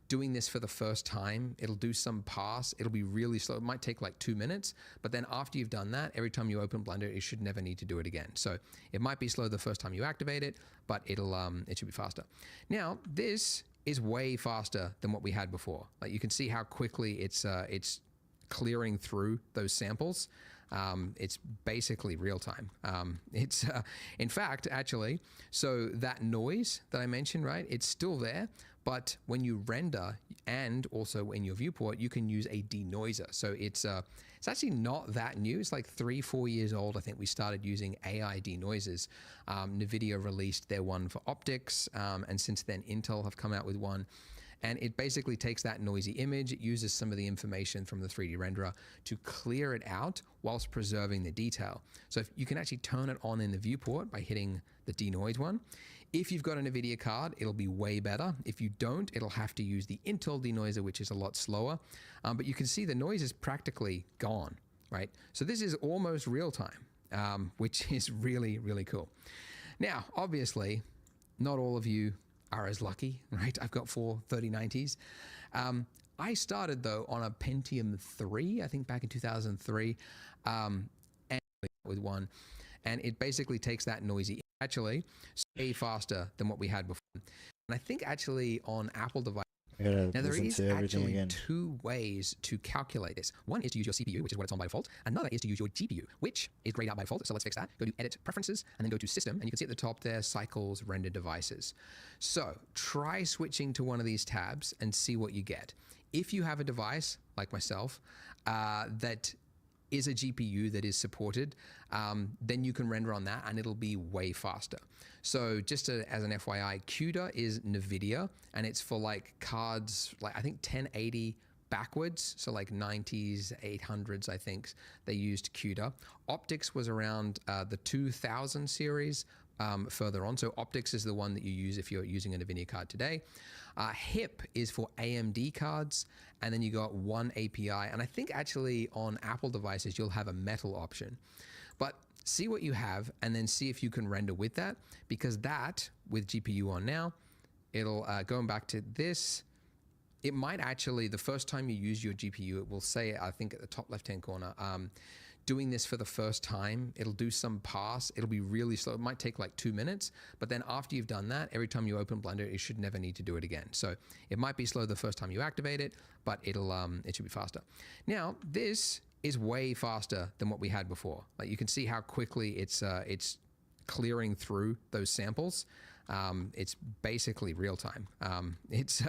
doing this for the first time, it'll do some pass. It'll be really slow. It might take like 2 minutes, but then after you've done that, every time you open Blender, you should never need to do it again. So it might be slow the first time you activate it, but it should be faster. Now, this is way faster than what we had before. Like you can see how quickly it's clearing through those samples. It's basically real time. In fact, actually, so that noise that I mentioned, right? It's still there, but when you render and also in your viewport, you can use a denoiser. So it's actually not that new. It's like 3-4 years old. I think we started using AI denoisers. NVIDIA released their one for optics, and since then Intel have come out with one. And it basically takes that noisy image, it uses some of the information from the 3D renderer to clear it out whilst preserving the detail. So if you can actually turn it on in the viewport by hitting the denoise one. If you've got an NVIDIA card, it'll be way better. If you don't, it'll have to use the Intel denoiser, which is a lot slower. But you can see the noise is practically gone, right? So this is almost real time, which is really, really cool. Now, obviously, not all of you are as lucky, right? I've got 4 3090s. I started though on a Pentium 3, I think back in 2003, and with one, and it basically takes that noisy, actually way faster than what we had before. And I think actually on Apple device, I gotta Now, there listen is to everything actually again. two ways to calculate this. One is to use your CPU, which is what it's on by default. Another is to use your GPU, which is grayed out by default. So let's fix that. Go to Edit Preferences, and then go to System, and you can see at the top there, Cycles, Render Devices. So try switching to one of these tabs and see what you get. If you have a device, like myself, that is a GPU that is supported, then you can render on that and it'll be way faster. So just as an FYI, CUDA is NVIDIA, and it's for like cards, like I think 1080 backwards, so like 90s, 800s, I think they used CUDA. Optics was around the 2000 series further on. So Optics is the one that you use if you're using an NVIDIA card today. HIP is for AMD cards, and then you got one API. And I think actually on Apple devices, you'll have a metal option. But see what you have, and then see if you can render with that, because that, with GPU on now, it'll, going back to this, it might actually, the first time you use your GPU, it will say, I think at the top left-hand corner, doing this for the first time, it'll do some pass. It'll be really slow. It might take like 2 minutes, but then after you've done that, every time you open Blender, you should never need to do it again. So it might be slow the first time you activate it, but it'll it should be faster. Now, this is way faster than what we had before. Like you can see how quickly it's clearing through those samples. It's basically real time. It's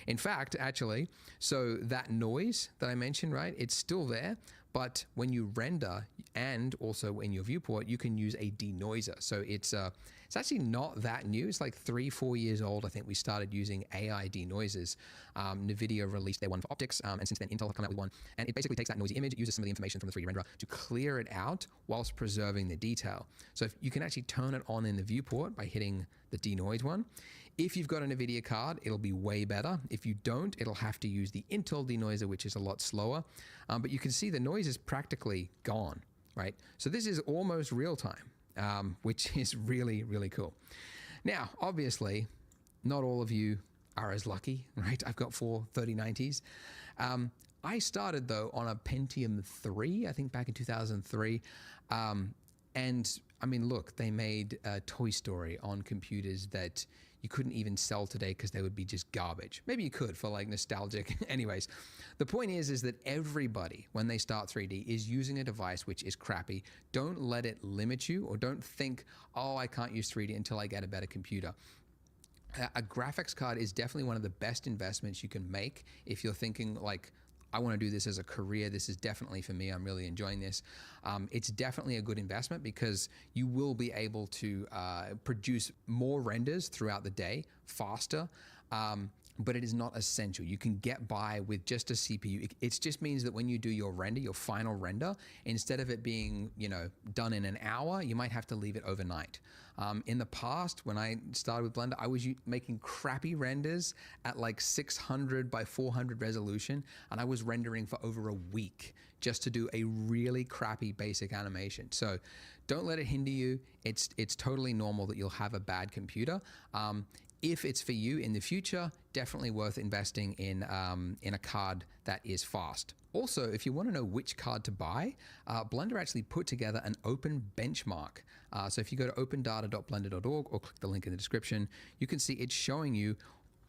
in fact, actually, so that noise that I mentioned, right? It's still there, but when you render and also in your viewport, you can use a denoiser. So it's actually not that new. It's like 3-4 years old. I think we started using AI denoisers. NVIDIA released their one for optics, and since then Intel have come out with one. And it basically takes that noisy image, uses some of the information from the 3D renderer to clear it out whilst preserving the detail. So if you can actually turn it on in the viewport by hitting the denoise one. If you've got an NVIDIA card, it'll be way better. If you don't, it'll have to use the Intel denoiser, which is a lot slower. But you can see the noise is practically gone, right? So this is almost real time, which is really, really cool. Now, obviously, not all of you are as lucky, right? I've got 4 3090s. I started, though, on a Pentium 3, I think back in 2003. And I mean, look, they made Toy Story on computers that you couldn't even sell today because they would be just garbage. Maybe you could for like nostalgic. Anyways, the point is that everybody, when they start 3D, is using a device which is crappy. Don't let it limit you, or don't think, oh, I can't use 3D until I get a better computer. A graphics card is definitely one of the best investments you can make if you're thinking like, I want to do this as a career. This is definitely for me. I'm really enjoying this. It's definitely a good investment because you will be able to produce more renders throughout the day faster. But it is not essential. You can get by with just a CPU. It just means that when you do your render, your final render, instead of it being, you know, done in an hour, you might have to leave it overnight. In the past, when I started with Blender, I was making crappy renders at like 600 by 400 resolution, and I was rendering for over a week just to do a really crappy basic animation. So don't let it hinder you. It's totally normal that you'll have a bad computer. If it's for you in the future, definitely worth investing in a card that is fast. Also, if you want to know which card to buy, Blender actually put together an open benchmark. So if you go to opendata.blender.org or click the link in the description, you can see it's showing you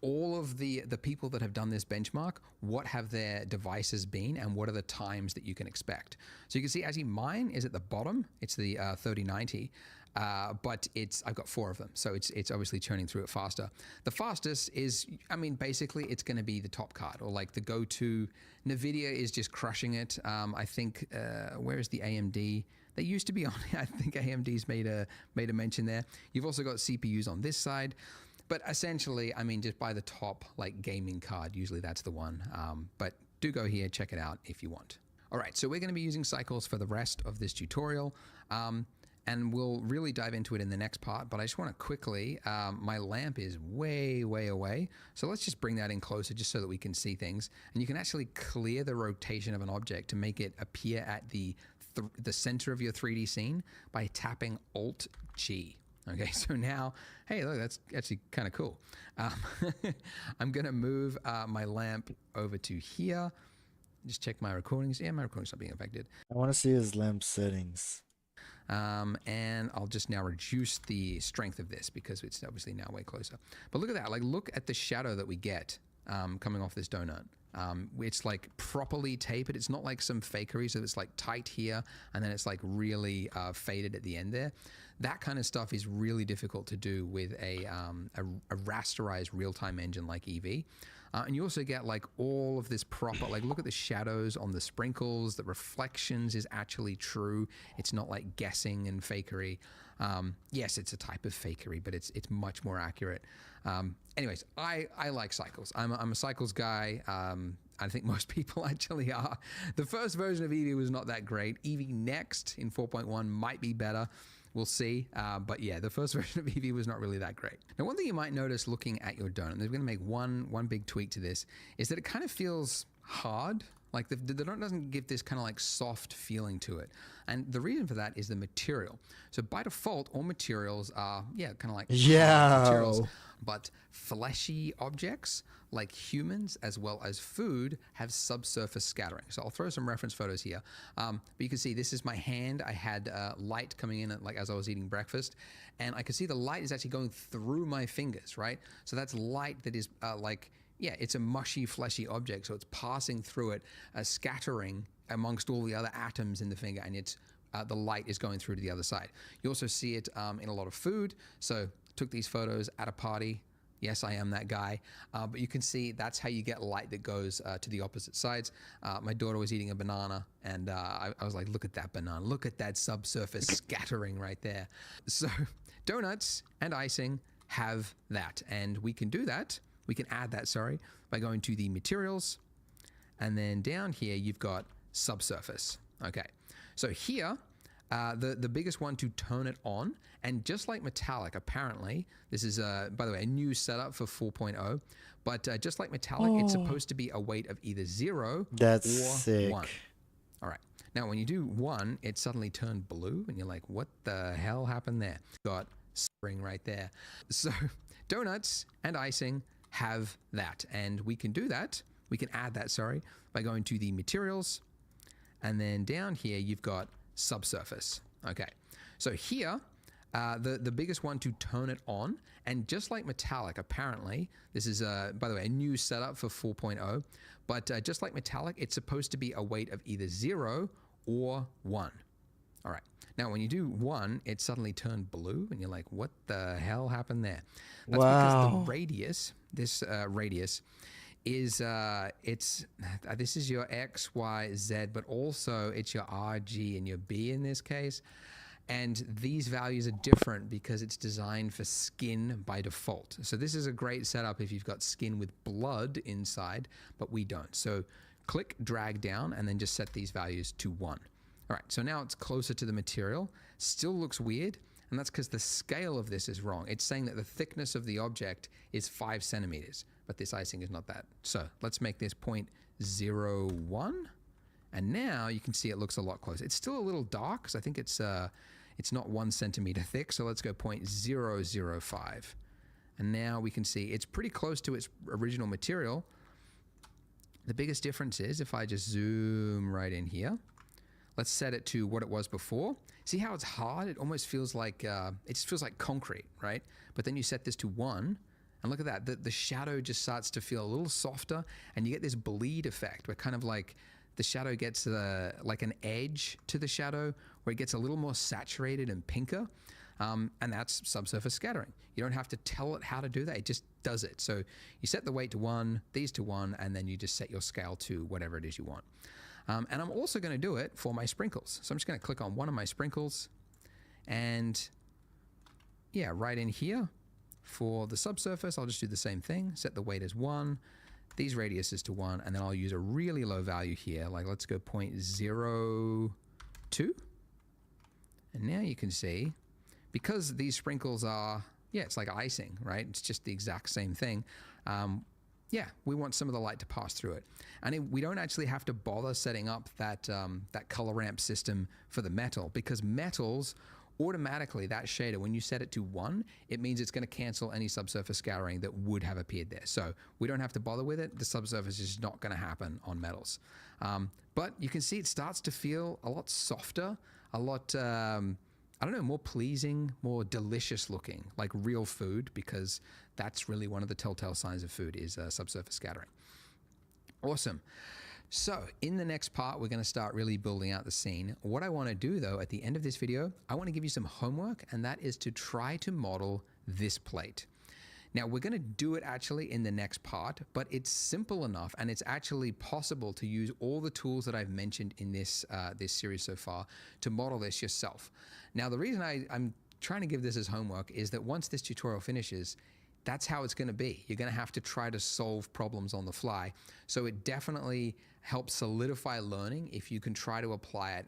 all of the people that have done this benchmark, what have their devices been, and what are the times that you can expect. So you can see, actually, mine is at the bottom. It's the 3090. But I've got 4 of them, so it's obviously churning through it faster. The fastest is, I mean, basically it's going to be the top card, or like the go-to. NVIDIA is just crushing it. I think, where is the AMD? They used to be on, I think AMD's made a mention there. You've also got CPUs on this side. But essentially, I mean, just buy the top like gaming card. Usually that's the one. But do go here, check it out if you want. All right, so we're going to be using cycles for the rest of this tutorial. And we'll really dive into it in the next part, but I just want to quickly, my lamp is way, way away. So let's just bring that in closer just so that we can see things. And you can actually clear the rotation of an object to make it appear at the center of your 3D scene by tapping Alt-G. Okay, so now, hey, look, that's actually kind of cool. I'm going to move my lamp over to here. Just check my recordings. Yeah, my recording's not being affected. I want to see his lamp settings. And I'll just now reduce the strength of this because it's obviously now way closer. But look at that. Like, look at the shadow that we get coming off this donut. It's like properly tapered. It's not like some fakery, so it's like tight here and then it's like really faded at the end there. That kind of stuff is really difficult to do with a rasterized real-time engine like Eevee. And you also get like all of this proper, like look at the shadows on the sprinkles, the reflections is actually true. It's not like guessing and fakery. Yes, it's a type of fakery, but it's much more accurate. Anyways, I like cycles. I'm a cycles guy. I think most people actually are. The first version of Eevee was not that great. Eevee Next in 4.1 might be better. We'll see. But yeah, the first version of Eevee was not really that great. Now, one thing you might notice looking at your donut, they're going to make one big tweak to this, is that it kind of feels hard. Like the donut doesn't give this kind of like soft feeling to it. And the reason for that is the material. So by default, all materials are, kind of like hard materials. But fleshy objects like humans as well as food have subsurface scattering. So I'll throw some reference photos here. But you can see this is my hand. I had light coming in like as I was eating breakfast. And I can see the light is actually going through my fingers, right? So that's light that is it's a mushy, fleshy object. So it's passing through it, scattering amongst all the other atoms in the finger, and it's the light is going through to the other side. You also see it in a lot of food. So took these photos at a party. Yes, I am that guy. But you can see that's how you get light that goes to the opposite sides. My daughter was eating a banana, and I was like, look at that banana. Look at that subsurface scattering right there. So donuts and icing have that, and we can do that. We can add that, by going to the materials, and then down here you've got subsurface. Okay, so here, the biggest one to turn it on, and just like metallic, apparently, this is, by the way, a new setup for 4.0, but just like metallic, it's supposed to be a weight of either 0 That's or sick. 1. All right, now when you do 1, it suddenly turned blue, and you're like, what the hell happened there? Got spring right there. So donuts and icing have that, and we can do that. We can add that, by going to the materials, and then down here you've got subsurface. Okay, so here, the biggest one to turn it on, and just like metallic, apparently, this is, by the way, a new setup for 4.0, but just like metallic, it's supposed to be a weight of either 0 or 1. All right. Now, when you do 1, it suddenly turned blue, and you're like, what the hell happened there? That's because the radius, this radius, is this is your X, Y, Z, but also it's your R, G, and your B in this case. And these values are different because it's designed for skin by default. So this is a great setup if you've got skin with blood inside, but we don't. So click, drag down, and then just set these values to 1. All right, so now it's closer to the material. Still looks weird, and that's because the scale of this is wrong. It's saying that the thickness of the object is 5 centimeters, but this icing is not that. So let's make this 0.01, and now you can see it looks a lot closer. It's still a little dark, because I think it's not 1 centimeter thick, so let's go 0.005. And now we can see it's pretty close to its original material. The biggest difference is if I just zoom right in here, let's set it to what it was before. See how it's hard? It almost feels like, it just feels like concrete, right? But then you set this to 1, and look at that. The shadow just starts to feel a little softer, and you get this bleed effect where kind of like the shadow gets like an edge to the shadow where it gets a little more saturated and pinker. And that's subsurface scattering. You don't have to tell it how to do that. It just does it. So you set the weight to 1, these to 1, and then you just set your scale to whatever it is you want. And I'm also going to do it for my sprinkles. So I'm just going to click on one of my sprinkles, and yeah, right in here for the subsurface, I'll just do the same thing. Set the weight as 1, these radiuses to 1, and then I'll use a really low value here. Like let's go 0.02. And now you can see, because these sprinkles are, it's like icing, right? It's just the exact same thing. We want some of the light to pass through it. And we don't actually have to bother setting up that color ramp system for the metal, because metals automatically, that shader, when you set it to 1, it means it's going to cancel any subsurface scattering that would have appeared there. So we don't have to bother with it. The subsurface is not going to happen on metals. But you can see it starts to feel a lot softer, a lot I don't know, more pleasing, more delicious looking, like real food, because that's really one of the telltale signs of food is subsurface scattering. Awesome. So in the next part, we're going to start really building out the scene. What I want to do though, at the end of this video, I want to give you some homework, and that is to try to model this plate. Now we're going to do it actually in the next part, but it's simple enough and it's actually possible to use all the tools that I've mentioned in this series so far to model this yourself. Now the reason I'm trying to give this as homework is that once this tutorial finishes, that's how it's going to be. You're going to have to try to solve problems on the fly. So it definitely helps solidify learning if you can try to apply it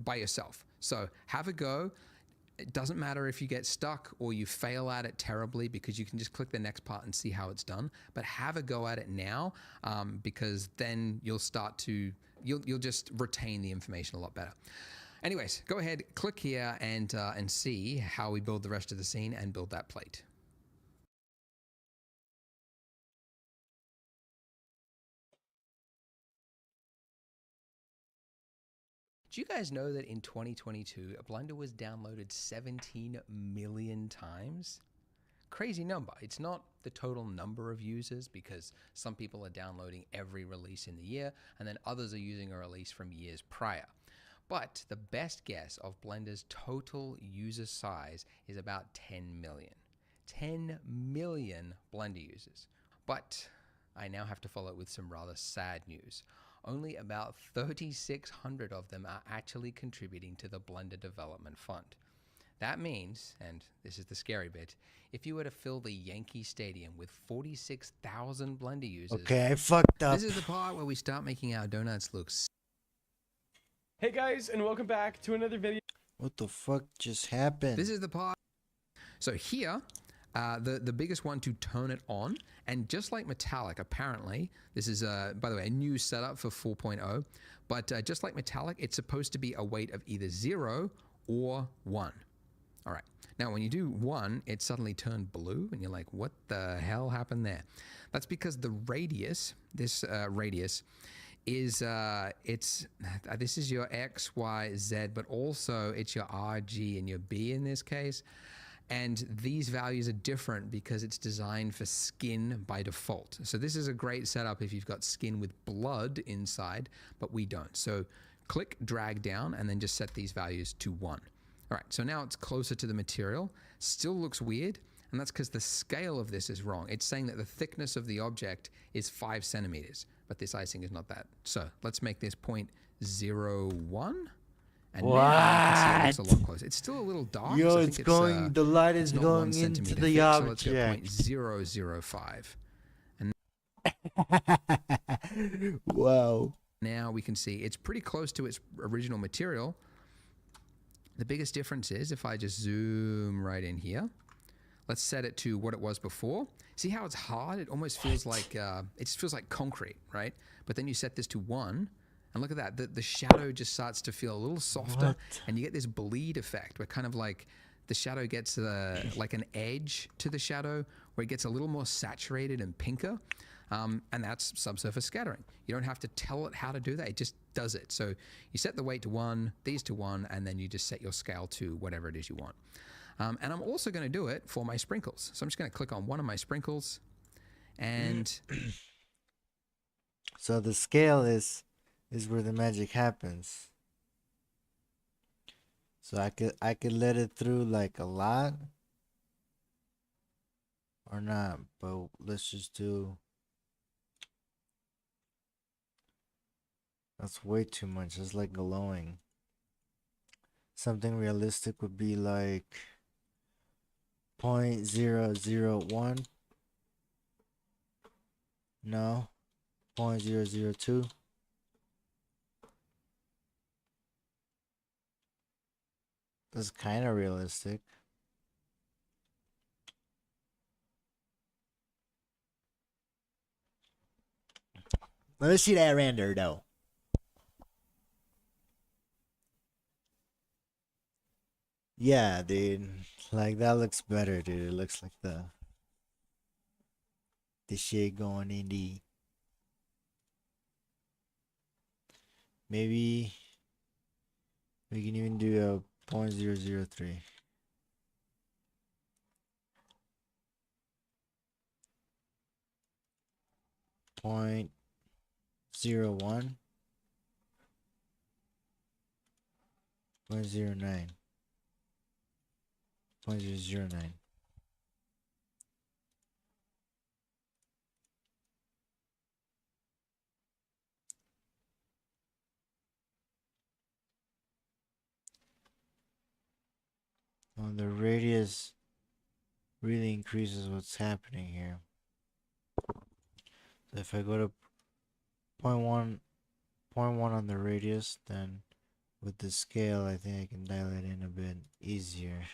by yourself. So have a go. It doesn't matter if you get stuck or you fail at it terribly, because you can just click the next part and see how it's done. But have a go at it now, because then you'll start to, you'll just retain the information a lot better. Anyways, go ahead, click here and see how we build the rest of the scene and build that plate. Do you guys know that in 2022, Blender was downloaded 17 million times? Crazy number. It's not the total number of users, because some people are downloading every release in the year and then others are using a release from years prior. But the best guess of Blender's total user size is about 10 million. 10 million Blender users. But I now have to follow it with some rather sad news. Only about 3,600 of them are actually contributing to the Blender Development Fund. That means, and this is the scary bit, if you were to fill the Yankee Stadium with 46,000 Blender users... Okay, I fucked up. This is the part where we start making our donuts look... Hey guys, and welcome back to another video. What the fuck just happened? This is the part... So here, the biggest one to turn it on, and just like Metallic, apparently, this is, by the way, a new setup for 4.0, but just like Metallic, it's supposed to be a weight of either 0 or 1. All right. Now, when you do 1, it suddenly turned blue, and you're like, what the hell happened there? That's because the radius, this radius, is this is your X, Y, Z, but also it's your R, G, and your B in this case. And these values are different because it's designed for skin by default. So this is a great setup if you've got skin with blood inside, but we don't. So click drag down and then just set these values to 1. All right, so now it's closer to the material. Still looks weird, and that's because the scale of this is wrong. It's saying that the thickness of the object is 5 centimeters, but this icing is not that. So let's make this 0.01. And now you can see it looks a lot closer. It's still a little dark. Yo, so it's going, the light is going into the object. So let's go 0.005. And wow. now we can see it's pretty close to its original material. The biggest difference is if I just zoom right in here, let's set it to what it was before. See how it's hard? It almost feels like, it just feels like concrete, right? But then you set this to 1, and look at that. The shadow just starts to feel a little softer, and you get this bleed effect where kind of like the shadow gets like an edge to the shadow where it gets a little more saturated and pinker. And that's subsurface scattering. You don't have to tell it how to do that. It just does it. So you set the weight to 1, these to 1, and then you just set your scale to whatever it is you want. And I'm also going to do it for my sprinkles. So I'm just going to click on one of my sprinkles, and so the scale is where the magic happens. So I could let it through like a lot or not, but let's just do. That's way too much. It's like glowing. Something realistic would be like 0.001. No. 0.002. That's kind of realistic. Let me see that render though. Yeah, dude. Like that looks better, dude. It looks like the shit going in the. Maybe we can even do 0.003. Point 0.01. 0.09. 0.009. Well, the radius really increases what's happening here. So if I go to 0.1 on the radius, then with the scale I think I can dial it in a bit easier.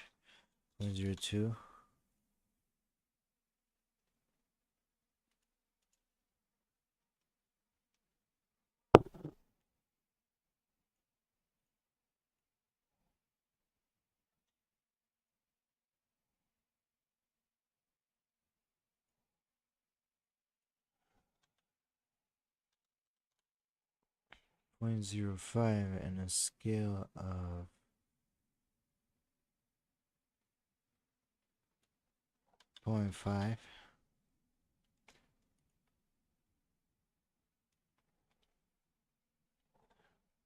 0.02. Point 0.05 and a scale of 0.5.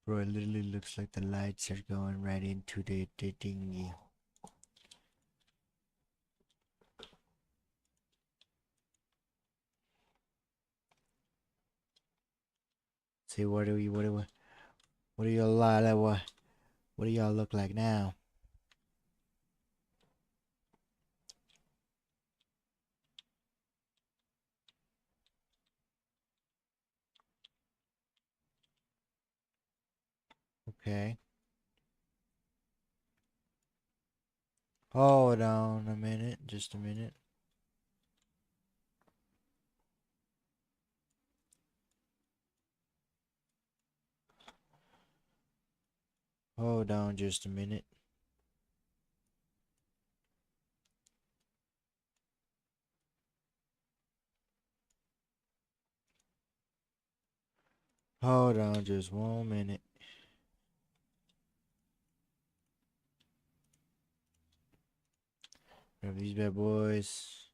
Bro, it literally looks like the lights are going right into the thingy. See, what do y'all what do y'all look like now? Okay. Hold on a minute, just a minute. Hold on just a minute. Hold on just 1 minute. Grab these bad boys.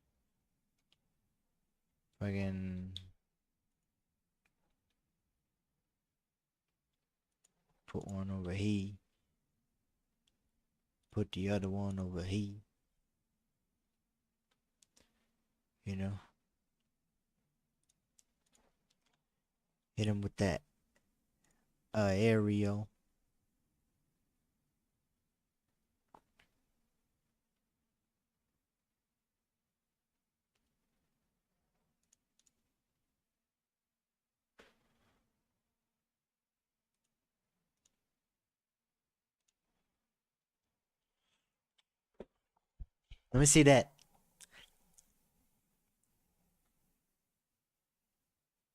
Fucking put one over here. Put the other one over here. You know? Hit him with that aerial. Let me see that.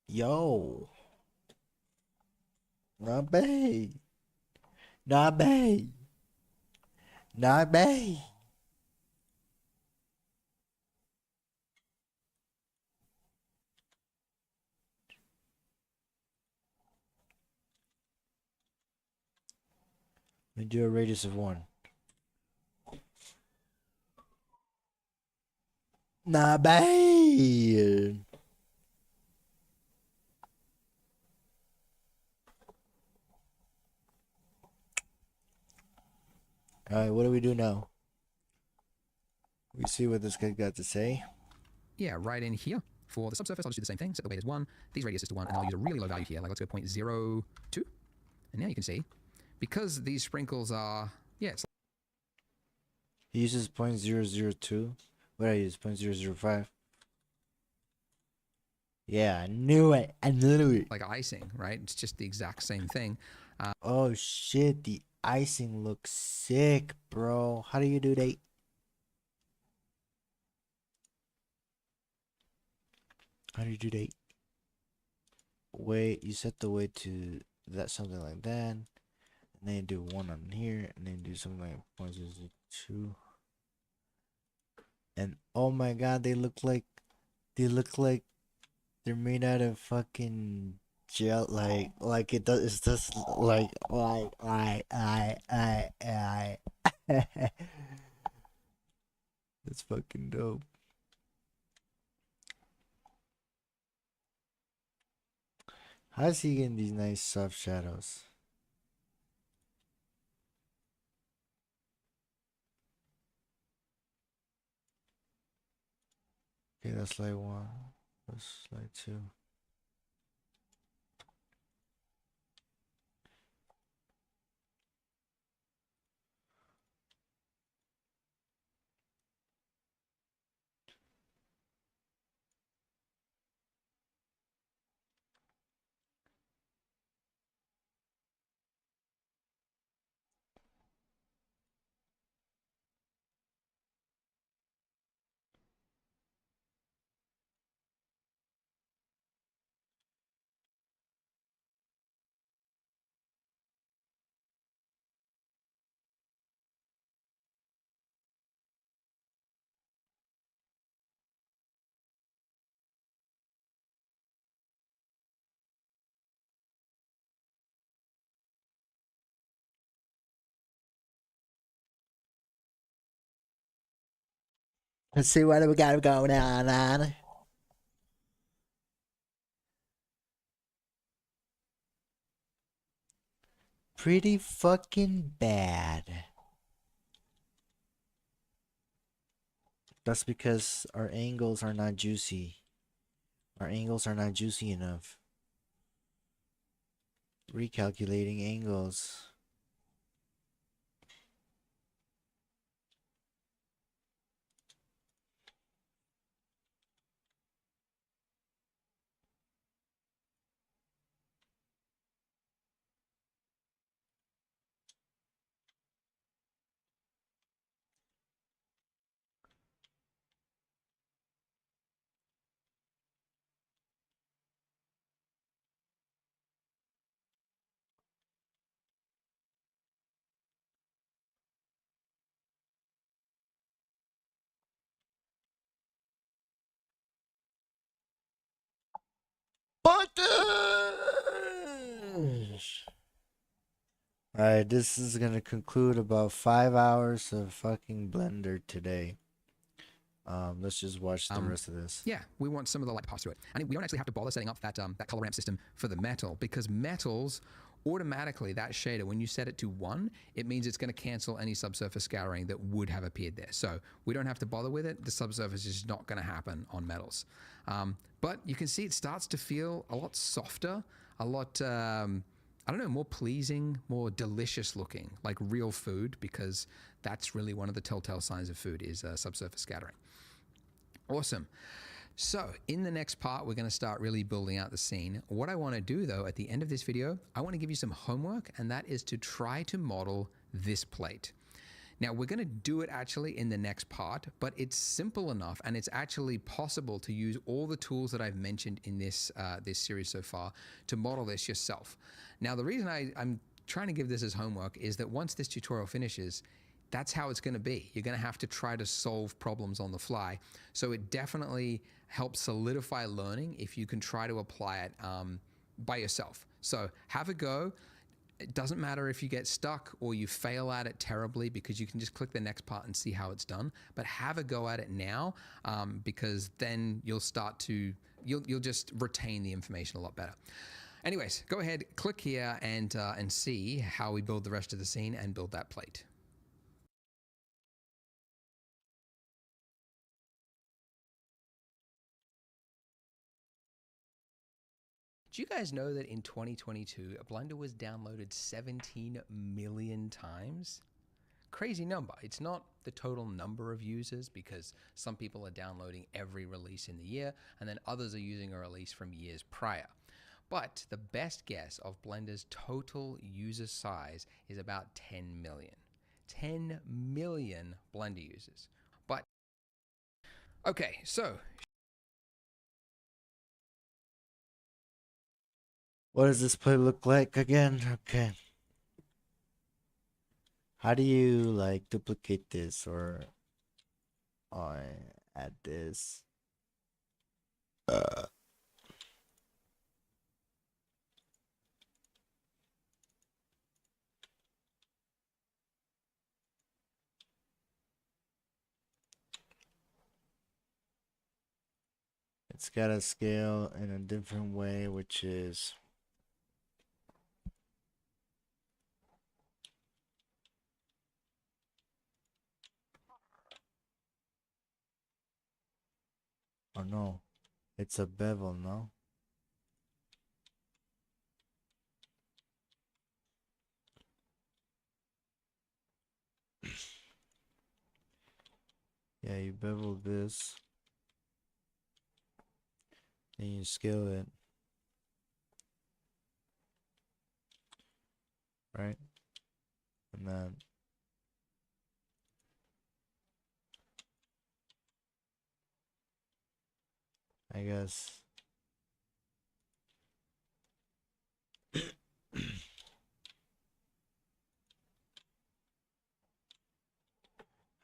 Yo. Not bad. Not bad. Not bad. Let me do a radius of 1. Not bad. Alright, what do we do now? We see what this guy got to say. Yeah, right in here. For the subsurface, I'll just do the same thing. Set the weight as 1, these radiuses to 1, and I'll use a really low value here. Like, let's go 0.02. And now you can see, because these sprinkles are, yeah, it's He uses 0.002. What I use? 0.005. Yeah, I knew it. I knew it. like icing, right? It's just the exact same thing. Oh shit, the icing looks sick, bro. How do you do that? How do you do that? Wait, you set the weight to that, something like that. And then you do 1 on here, and then do something like 0.002. And oh my god, they look like they're made out of fucking gel, like it does. It's just like I. It's fucking dope. How's he getting these nice soft shadows? Okay, that's like one. That's like two. Let's see what do we got going on. Pretty fucking bad. That's because our angles are not juicy. Our angles are not juicy enough. Recalculating angles. Alright, this is gonna conclude about 5 hours of fucking Blender today. Let's just watch the rest of this. Yeah, we want some of the light to pass through it. And we don't actually have to bother setting up that color ramp system for the metal, because metals automatically, that shader, when you set it to 1, it means it's going to cancel any subsurface scouring that would have appeared there. So we don't have to bother with it. The subsurface is not going to happen on metals. But you can see it starts to feel a lot softer, a lot, I don't know, more pleasing, more delicious looking, like real food, because that's really one of the telltale signs of food is subsurface scattering. Awesome. So in the next part, we're going to start really building out the scene. What I want to do, though, at the end of this video, I want to give you some homework, and that is to try to model this plate. Now, we're going to do it actually in the next part, but it's simple enough, and it's actually possible to use all the tools that I've mentioned in this series so far to model this yourself. Now, the reason I'm trying to give this as homework is that once this tutorial finishes, that's how it's going to be. You're going to have to try to solve problems on the fly. So it definitely helps solidify learning if you can try to apply it by yourself. So have a go. It doesn't matter if you get stuck or you fail at it terribly, because you can just click the next part and see how it's done. But have a go at it now, because then you'll start to, you'll just retain the information a lot better. Anyways, go ahead, click here and see how we build the rest of the scene and build that plate. Do you guys know that in 2022, Blender was downloaded 17 million times? Crazy number. It's not the total number of users, because some people are downloading every release in the year, and then others are using a release from years prior. But the best guess of Blender's total user size is about 10 million. 10 million Blender users. But, okay, so What does this play look like again? Okay. How do you like duplicate this or add this? It's got to scale in a different way, which is oh no, it's a bevel, no? Yeah, you bevel this, then you scale it, right? And then I guess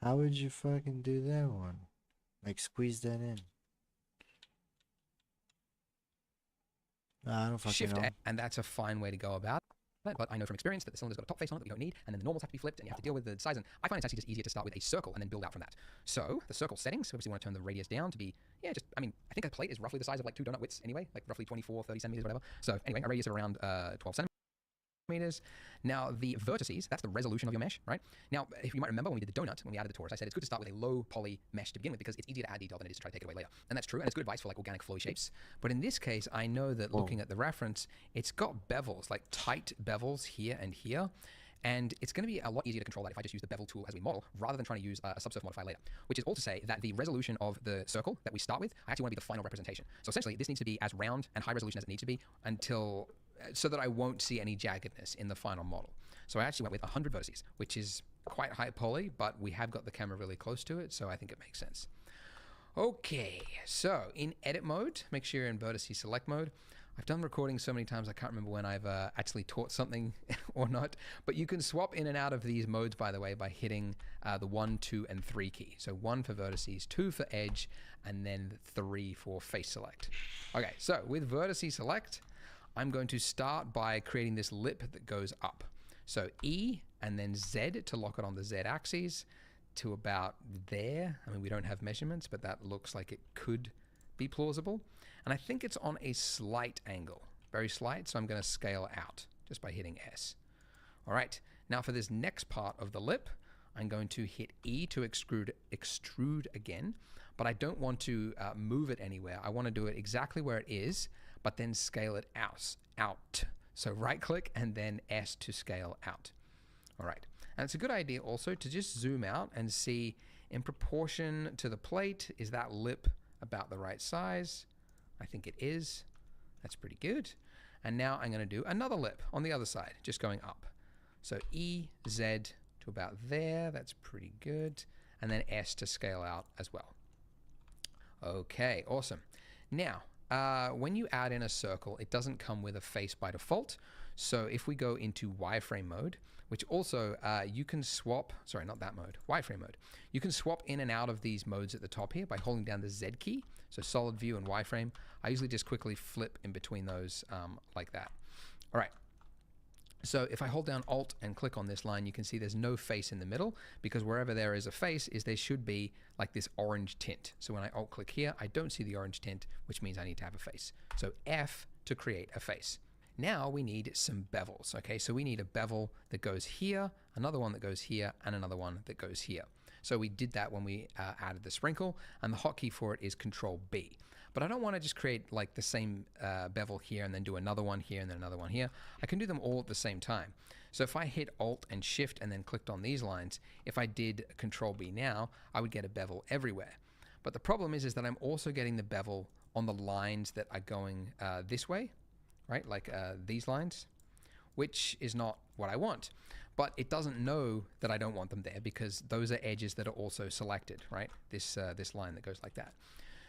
how would you fucking do that one? Like squeeze that in? Nah, I don't fucking Shift know. A, and that's a fine way to go about it. But I know from experience that the cylinder's got a top face on it that we don't need, and then the normals have to be flipped, and you have to deal with the size. And I find it's actually just easier to start with a circle and then build out from that. So the circle settings, obviously, want to turn the radius down to be, yeah, just, I mean, I think a plate is roughly the size of like 2 donut widths anyway, like roughly 24, 30 centimeters, whatever. So anyway, a radius of around 12 centimeters. Now the vertices, that's the resolution of your mesh, right? Now, if you might remember when we did the donut, when we added the torus, I said it's good to start with a low poly mesh to begin with because it's easier to add detail than it is to try to take it away later. And that's true, and it's good advice for like organic flowy shapes. But in this case, I know that looking at the reference, it's got bevels, like tight bevels here and here. And it's going to be a lot easier to control that if I just use the bevel tool as we model, rather than trying to use a subsurf modifier later. Which is all to say that the resolution of the circle that we start with, I actually want to be the final representation. So essentially, this needs to be as round and high resolution as it needs to be until, so that I won't see any jaggedness in the final model. So I actually went with 100 vertices, which is quite high poly, but we have got the camera really close to it, so I think it makes sense. Okay, so in edit mode, make sure you're in vertice select mode. I've done recording so many times I can't remember when I've actually taught something or not, but you can swap in and out of these modes, by the way, by hitting the 1, 2, and 3 key. So 1 for vertices, 2 for edge, and then 3 for face select. Okay, so with vertice select, I'm going to start by creating this lip that goes up. So E and then Z to lock it on the Z axis to about there. I mean, we don't have measurements, but that looks like it could be plausible. And I think it's on a slight angle, very slight. So I'm going to scale out just by hitting S. All right. Now for this next part of the lip, I'm going to hit E to extrude again, but I don't want to move it anywhere. I want to do it exactly where it is, but then scale it out. So right click and then S to scale out. All right. And it's a good idea also to just zoom out and see in proportion to the plate, is that lip about the right size? I think it is. That's pretty good. And now I'm going to do another lip on the other side, just going up. So E, Z to about there. That's pretty good. And then S to scale out as well. Okay, awesome. Now, when you add in a circle, it doesn't come with a face by default. So if we go into wireframe mode, which also you can swap, sorry, not that mode, wireframe mode. You can swap in and out of these modes at the top here by holding down the Z key. So solid view and wireframe. I usually just quickly flip in between those like that. All right. So if I hold down Alt and click on this line, you can see there's no face in the middle because wherever there is a face there should be like this orange tint. So when I Alt click here, I don't see the orange tint, which means I need to have a face. So F to create a face. Now we need some bevels, okay? So we need a bevel that goes here, another one that goes here, and another one that goes here. So we did that when we added the sprinkle, and the hotkey for it is Control B. But I don't want to just create like the same bevel here and then do another one here and then another one here. I can do them all at the same time. So if I hit Alt and Shift and then clicked on these lines, if I did Control B now, I would get a bevel everywhere. But the problem is that I'm also getting the bevel on the lines that are going this way, right? Like these lines, which is not what I want. But it doesn't know that I don't want them there because those are edges that are also selected, right? This line that goes like that.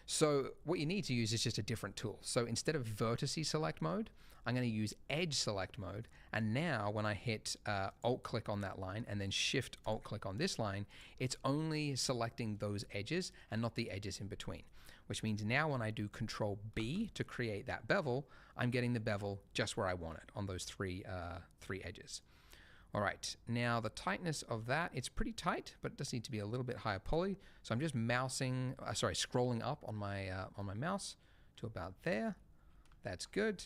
So what you need to use is just a different tool. So instead of vertice select mode, I'm going to use edge select mode. And now when I hit Alt click on that line and then Shift Alt click on this line, it's only selecting those edges and not the edges in between. Which means now when I do Control B to create that bevel, I'm getting the bevel just where I want it on those three edges. All right, now the tightness of that, it's pretty tight, but it does need to be a little bit higher poly. So I'm just scrolling up on my mouse to about there. That's good.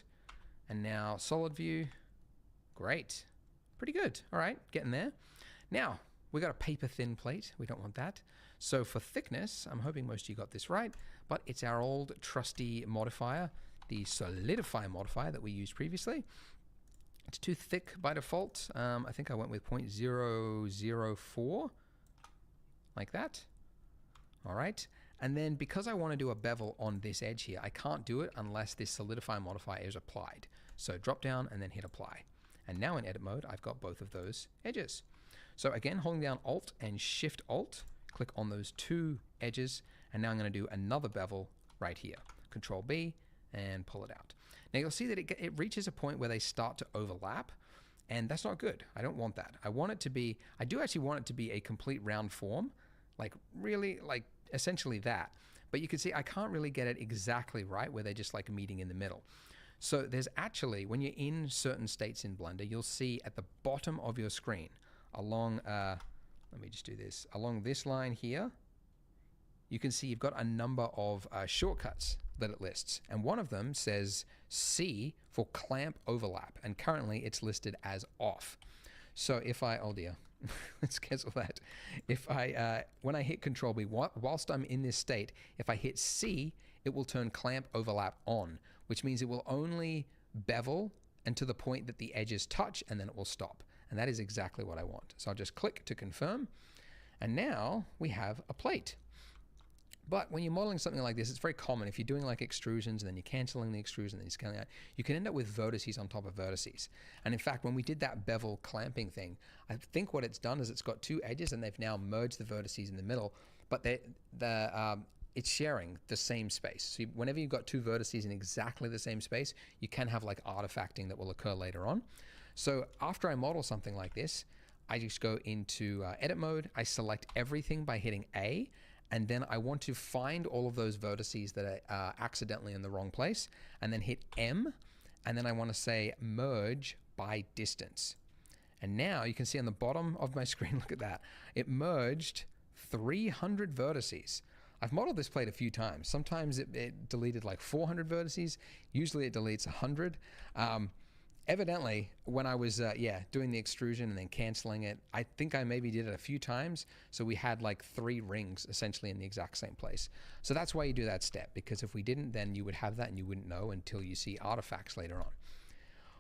And now solid view. Great. Pretty good. All right, getting there. Now, we got a paper thin plate. We don't want that. So for thickness, I'm hoping most of you got this right, but it's our old trusty modifier, the solidify modifier that we used previously. It's too thick by default. I think I went with 0.004, like that. All right. And then because I want to do a bevel on this edge here, I can't do it unless this solidify modifier is applied. So drop down and then hit apply. And now in edit mode, I've got both of those edges. So again, holding down Alt and Shift Alt, click on those two edges. And now I'm going to do another bevel right here. Control B and pull it out. Now you'll see that it reaches a point where they start to overlap. And that's not good. I don't want that. I want it to be, I do actually want it to be a complete round form. Like really, like essentially that. But you can see I can't really get it exactly right where they're just like meeting in the middle. So there's actually, when you're in certain states in Blender, you'll see at the bottom of your screen along, let me just do this, along this line here, you can see you've got a number of shortcuts that it lists. And one of them says C for clamp overlap. And currently it's listed as off. So if I, oh dear, let's cancel that. If I, when I hit Control B, whilst I'm in this state, if I hit C, it will turn clamp overlap on, which means it will only bevel and to the point that the edges touch, and then it will stop. And that is exactly what I want. So I'll just click to confirm. And now we have a plate. But when you're modeling something like this, it's very common. If you're doing like extrusions and then you're canceling the extrusion and then you're scaling out, you can end up with vertices on top of vertices. And in fact, when we did that bevel clamping thing, I think what it's done is it's got two edges and they've now merged the vertices in the middle, but it's sharing the same space. So whenever you've got two vertices in exactly the same space, you can have like artifacting that will occur later on. So after I model something like this, I just go into edit mode. I select everything by hitting A. And then I want to find all of those vertices that are accidentally in the wrong place, and then hit M, and then I want to say merge by distance. And now you can see on the bottom of my screen, look at that, it merged 300 vertices. I've modeled this plate a few times. Sometimes it deleted like 400 vertices. Usually it deletes 100. Evidently, when I was doing the extrusion and then canceling it, I think I maybe did it a few times. So we had like 3 rings essentially in the exact same place. So that's why you do that step, because if we didn't, then you would have that and you wouldn't know until you see artifacts later on.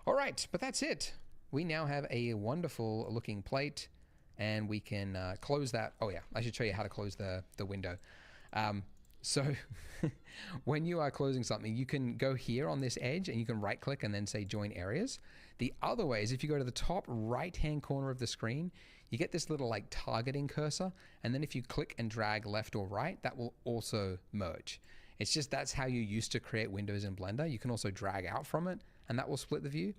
All right, but that's it. We now have a wonderful looking plate, and we can close that. Oh yeah, I should show you how to close the window. So when you are closing something, you can go here on this edge and you can right click and then say join areas. The other way is if you go to the top right hand corner of the screen, you get this little like targeting cursor. And then if you click and drag left or right, that will also merge. It's just that's how you used to create windows in Blender. You can also drag out from it and that will split the view.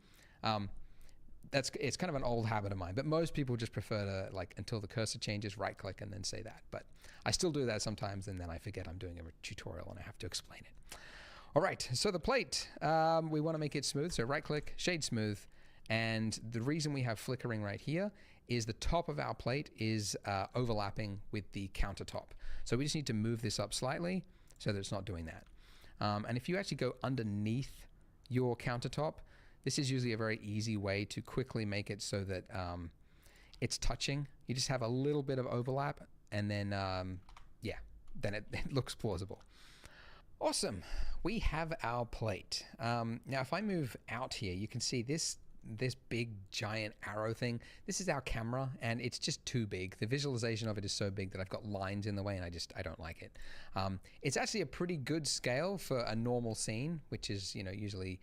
It's kind of an old habit of mine, but most people just prefer to, like, until the cursor changes, right click and then say that. But I still do that sometimes, and then I forget I'm doing a tutorial and I have to explain it. All right, so the plate, we want to make it smooth, so right click, shade smooth, and the reason we have flickering right here is the top of our plate is overlapping with the countertop. So we just need to move this up slightly so that it's not doing that. And if you actually go underneath your countertop, this is usually a very easy way to quickly make it so that it's touching. You just have a little bit of overlap, and then, then it looks plausible. Awesome. We have our plate. Now, if I move out here, you can see this big giant arrow thing. This is our camera, and it's just too big. The visualization of it is so big that I've got lines in the way, and I don't like it. It's actually a pretty good scale for a normal scene, which is, usually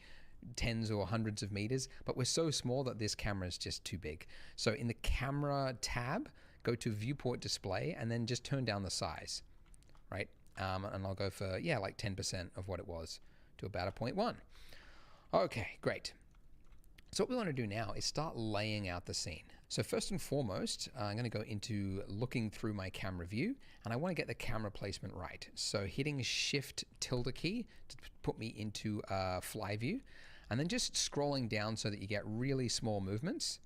tens or hundreds of meters, but we're so small that this camera is just too big. So in the camera tab, go to viewport display and then just turn down the size, right? And I'll go for, like 10% of what it was to about a 0.1. Okay, great. So what we want to do now is start laying out the scene. So first and foremost, I'm going to go into looking through my camera view, and I want to get the camera placement right. So hitting Shift tilde key to put me into fly view, and then just scrolling down so that you get really small movements.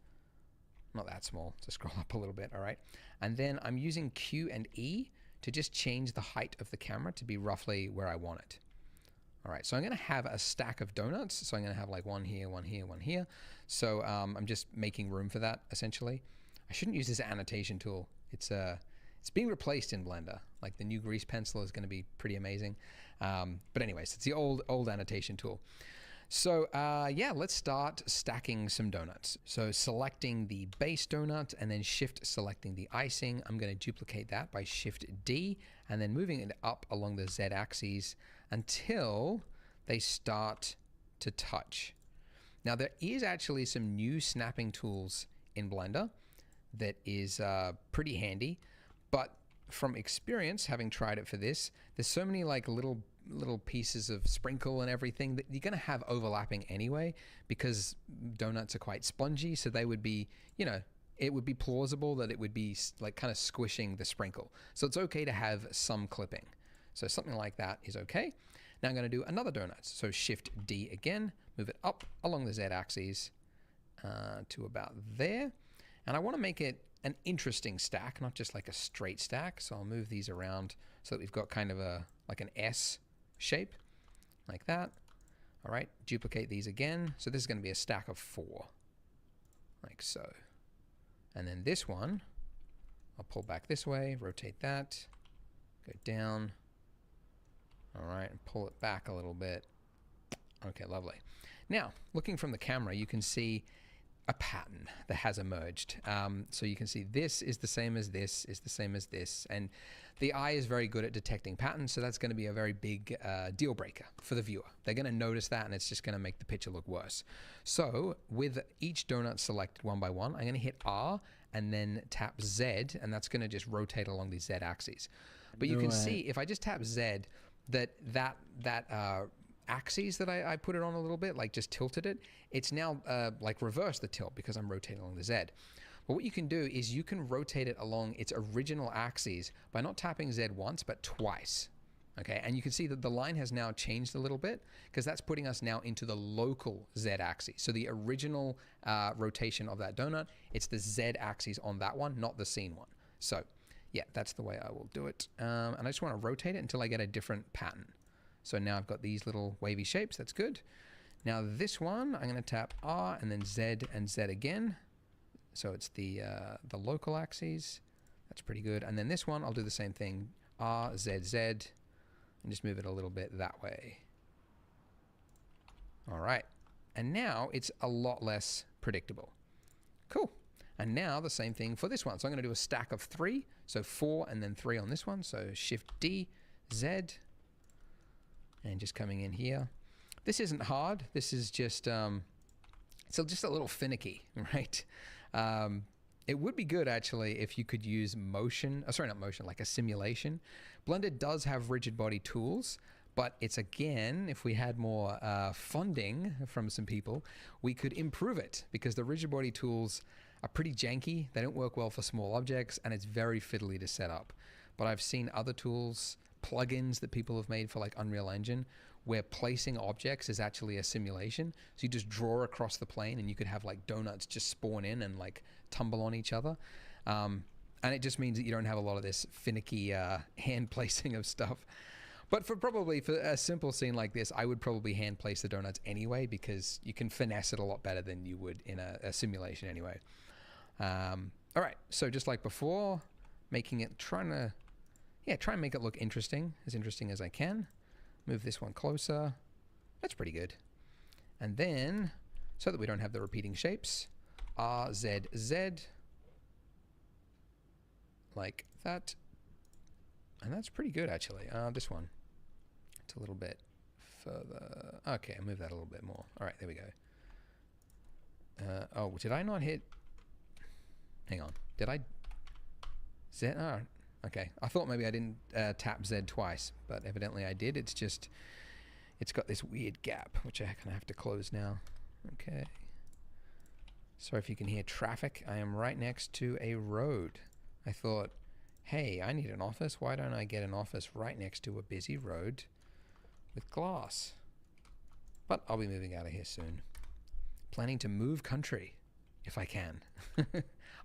Not that small, so scroll up a little bit, all right? And then I'm using Q and E to just change the height of the camera to be roughly where I want it. All right, so I'm going to have a stack of donuts. So I'm going to have like one here, one here, one here. So I'm just making room for that, essentially. I shouldn't use this annotation tool. It's being replaced in Blender. Like the new grease pencil is going to be pretty amazing. But anyways, it's the old annotation tool. So yeah, let's start stacking some donuts. So selecting the base donut and then shift selecting the icing. I'm going to duplicate that by shift D and then moving it up along the Z axis until they start to touch. Now there is actually some new snapping tools in Blender that is pretty handy, but from experience, having tried it for this, there's so many like little pieces of sprinkle and everything that you're going to have overlapping anyway, because donuts are quite spongy, so they would be, you know, it would be plausible that it would be like kind of squishing the sprinkle. So it's okay to have some clipping. So something like that is okay. Now I'm going to do another donut. So shift D again, move it up along the Z axis to about there. And I want to make it an interesting stack, not just like a straight stack. So I'll move these around so that we've got kind of like an S shape like that. All right, duplicate these again. So this is going to be a stack of 4 like so. And then this one, I'll pull back this way, rotate that, go down. All right, and pull it back a little bit. Okay, lovely. Now, looking from the camera, you can see a pattern that has emerged. So you can see this is the same as this, is the same as this. And the eye is very good at detecting patterns, so that's going to be a very big deal breaker for the viewer. They're going to notice that, and it's just going to make the picture look worse. So with each donut selected one by one, I'm going to hit R and then tap Z, and that's going to just rotate along these Z axes. But you can see if I just tap Z, that axes that I put it on a little bit, like just tilted it, it's now like reverse the tilt because I'm rotating along the Z. But what you can do is you can rotate it along its original axes by not tapping Z once, but twice. Okay, and you can see that the line has now changed a little bit because that's putting us now into the local Z axis. So the original rotation of that donut, it's the Z axis on that one, not the scene one. So yeah, that's the way I will do it. And I just want to rotate it until I get a different pattern. So now I've got these little wavy shapes. That's good. Now this one, I'm going to tap R and then Z and Z again. So it's the local axes. That's pretty good. And then this one, I'll do the same thing. R, Z, Z, and just move it a little bit that way. All right. And now it's a lot less predictable. Cool. And now the same thing for this one. So I'm going to do a stack of 3. So 4 and then 3 on this one. So shift D, Z, and just coming in here. This isn't hard. This is just, it's just a little finicky, right? It would be good actually if you could use motion, sorry, not motion, like a simulation. Blender does have rigid body tools, but it's again, if we had more funding from some people, we could improve it because the rigid body tools are pretty janky. They don't work well for small objects and it's very fiddly to set up. But I've seen other tools, plugins that people have made for like Unreal Engine, where placing objects is actually a simulation. So you just draw across the plane and you could have like donuts just spawn in and like tumble on each other. And it just means that you don't have a lot of this finicky hand placing of stuff. But for a simple scene like this, I would probably hand place the donuts anyway because you can finesse it a lot better than you would in a simulation anyway. All right, so just like before, try and make it look interesting as I can. Move this one closer. That's pretty good. And then, so that we don't have the repeating shapes, R, Z, Z, like that. And that's pretty good actually. This one, it's a little bit further. Okay, I'll move that a little bit more. All right, there we go. Oh, did I not hit? Hang on, did I? Z, oh, okay. I thought maybe I didn't tap Z twice, but evidently I did. It's got this weird gap, which I kind of have to close now. Okay. Sorry if you can hear traffic. I am right next to a road. I thought, hey, I need an office. Why don't I get an office right next to a busy road with glass? But I'll be moving out of here soon. Planning to move country, if I can.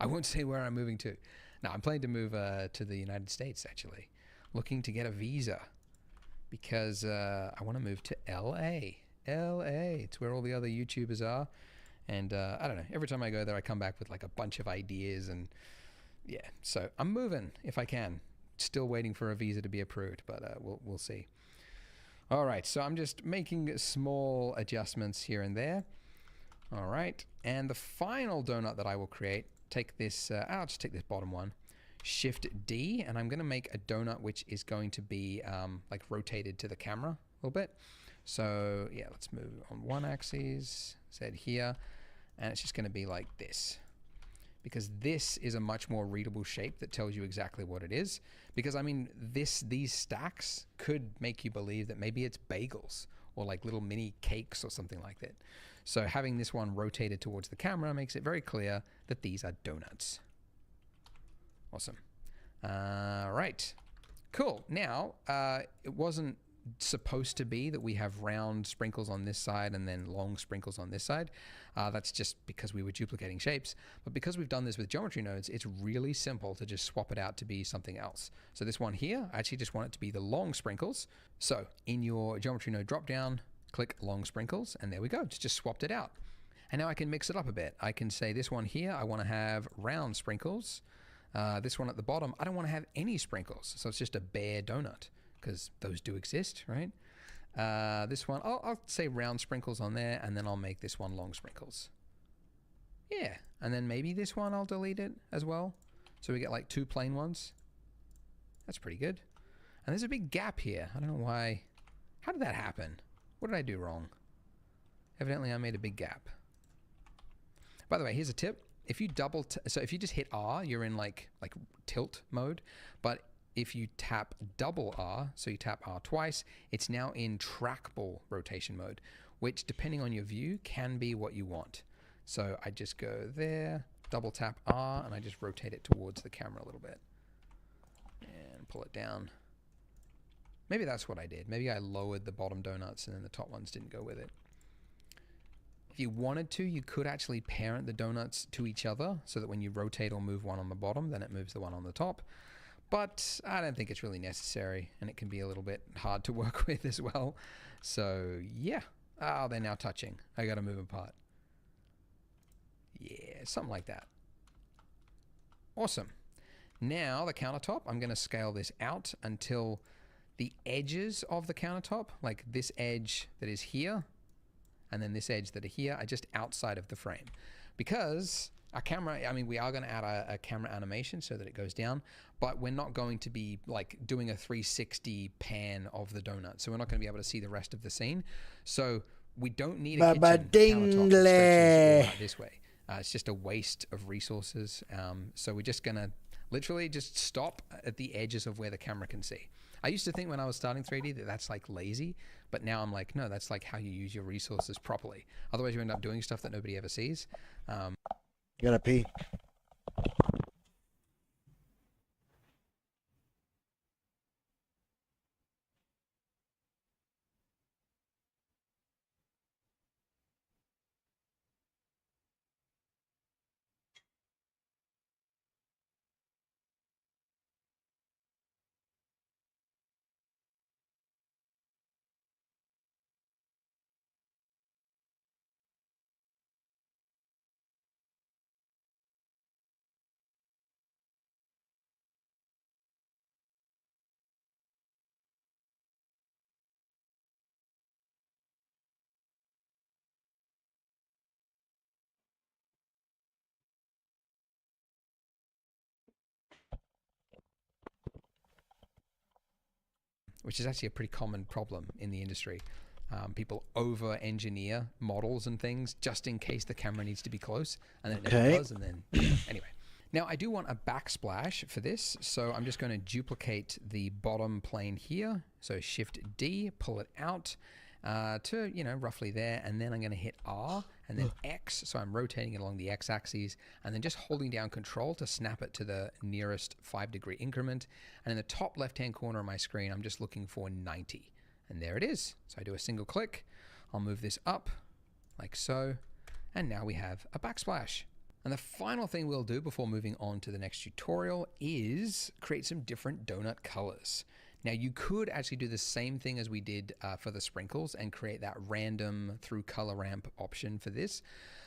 I won't say where I'm moving to. No, I'm planning to move to the United States, actually. Looking to get a visa. because I want to move to LA. LA, it's where all the other YouTubers are. And I don't know, every time I go there, I come back with like a bunch of ideas. And yeah, so I'm moving if I can. Still waiting for a visa to be approved, but we'll see. All right, so I'm just making small adjustments here and there. All right, and the final donut that I will create, take this, I'll just take this bottom one, Shift D, and I'm gonna make a donut which is going to be like rotated to the camera a little bit. So yeah, let's move on one axis, Z here, and it's just gonna be like this. Because this is a much more readable shape that tells you exactly what it is. Because I mean, these stacks could make you believe that maybe it's bagels or like little mini cakes or something like that. So having this one rotated towards the camera makes it very clear that these are donuts. Awesome. Right. Cool. Now, it wasn't supposed to be that we have round sprinkles on this side and then long sprinkles on this side. That's just because we were duplicating shapes. But because we've done this with geometry nodes, it's really simple to just swap it out to be something else. So this one here, I actually just want it to be the long sprinkles. So in your geometry node dropdown, click long sprinkles, and there we go. It's just swapped it out. And now I can mix it up a bit. I can say this one here, I want to have round sprinkles. This one at the bottom, I don't want to have any sprinkles. So it's just a bare donut, because those do exist, right? This one, I'll say round sprinkles on there, and then I'll make this one long sprinkles. Yeah, and then maybe this one I'll delete it as well. So we get like two plain ones. That's pretty good. And there's a big gap here. I don't know why. How did that happen? What did I do wrong? Evidently I made a big gap. By the way, here's a tip. If you so if you just hit R, you're in like tilt mode. But if you tap double R, so you tap R twice, it's now in trackball rotation mode, which depending on your view can be what you want. So I just go there, double tap R, and I just rotate it towards the camera a little bit. And pull it down. Maybe that's what I did. Maybe I lowered the bottom donuts and then the top ones didn't go with it. If you wanted to, you could actually parent the donuts to each other so that when you rotate or move one on the bottom, then it moves the one on the top. But I don't think it's really necessary, and it can be a little bit hard to work with as well. So yeah. Oh, they're now touching. I got to move them apart. Yeah, something like that. Awesome. Now the countertop, I'm going to scale this out until the edges of the countertop, like this edge that is here, and then this edge that are here, are just outside of the frame. Because our camera, I mean, we are going to add a camera animation so that it goes down, but we're not going to be like doing a 360 pan of the donut. So we're not going to be able to see the rest of the scene. So we don't need a kitchen countertop that stretches all out this way. It's just a waste of resources. So we're just going to literally just stop at the edges of where the camera can see. I used to think when I was starting 3D that that's like lazy, but now I'm like, no, that's like how you use your resources properly. Otherwise you end up doing stuff that nobody ever sees. Gotta pee. Which is actually a pretty common problem in the industry. People over-engineer models and things just in case the camera needs to be close, and then it never does, and then, anyway. Now, I do want a backsplash for this, so I'm just going to duplicate the bottom plane here. So Shift D, pull it out to, you know, roughly there, and then I'm going to hit R, and then X, so I'm rotating it along the X-axis, and then just holding down Control to snap it to the nearest 5-degree increment. And in the top left-hand corner of my screen, I'm just looking for 90. And there it is. So I do a single click. I'll move this up like so. And now we have a backsplash. And the final thing we'll do before moving on to the next tutorial is create some different donut colors. Now you could actually do the same thing as we did for the sprinkles and create that random through color ramp option for this.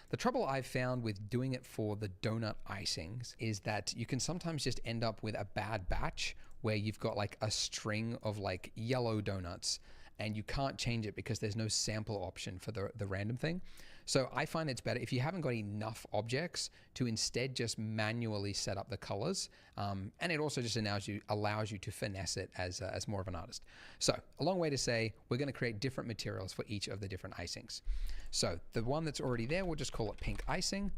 The trouble I've found with doing it for the donut icings is that you can sometimes just end up with a bad batch where you've got like a string of like yellow donuts and you can't change it because there's no sample option for the random thing. So I find it's better if you haven't got enough objects to instead just manually set up the colors. And it also just allows you to finesse it as more of an artist. So a long way to say, we're going to create different materials for each of the different icings. So the one that's already there, we'll just call it pink icing.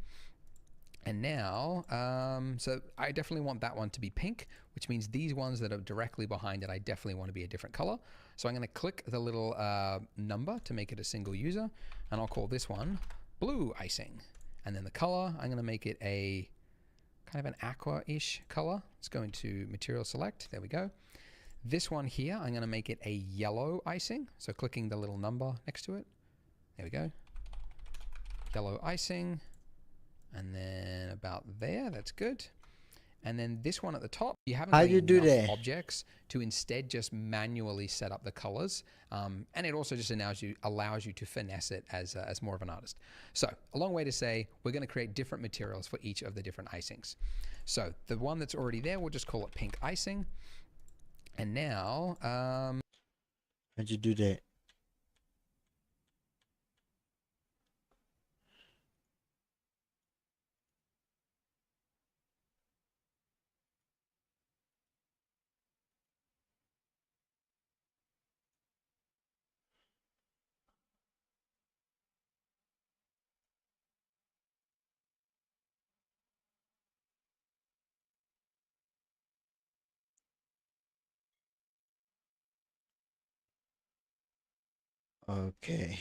And now, so I definitely want that one to be pink, which means these ones that are directly behind it, I definitely want to be a different color. So I'm going to click the little number to make it a single user, and I'll call this one blue icing. And then the color, I'm going to make it a kind of an aqua-ish color. Let's go into material select. There we go. This one here, I'm going to make it a yellow icing. So clicking the little number next to it. There we go. Yellow icing. And then about there, that's good. And then this one at the top, you haven't got enough objects to instead just manually set up the colors. And it also just allows you to finesse it as more of an artist. So a long way to say, we're going to create different materials for each of the different icings. So the one that's already there, we'll just call it pink icing. And now... how'd you do that? Okay.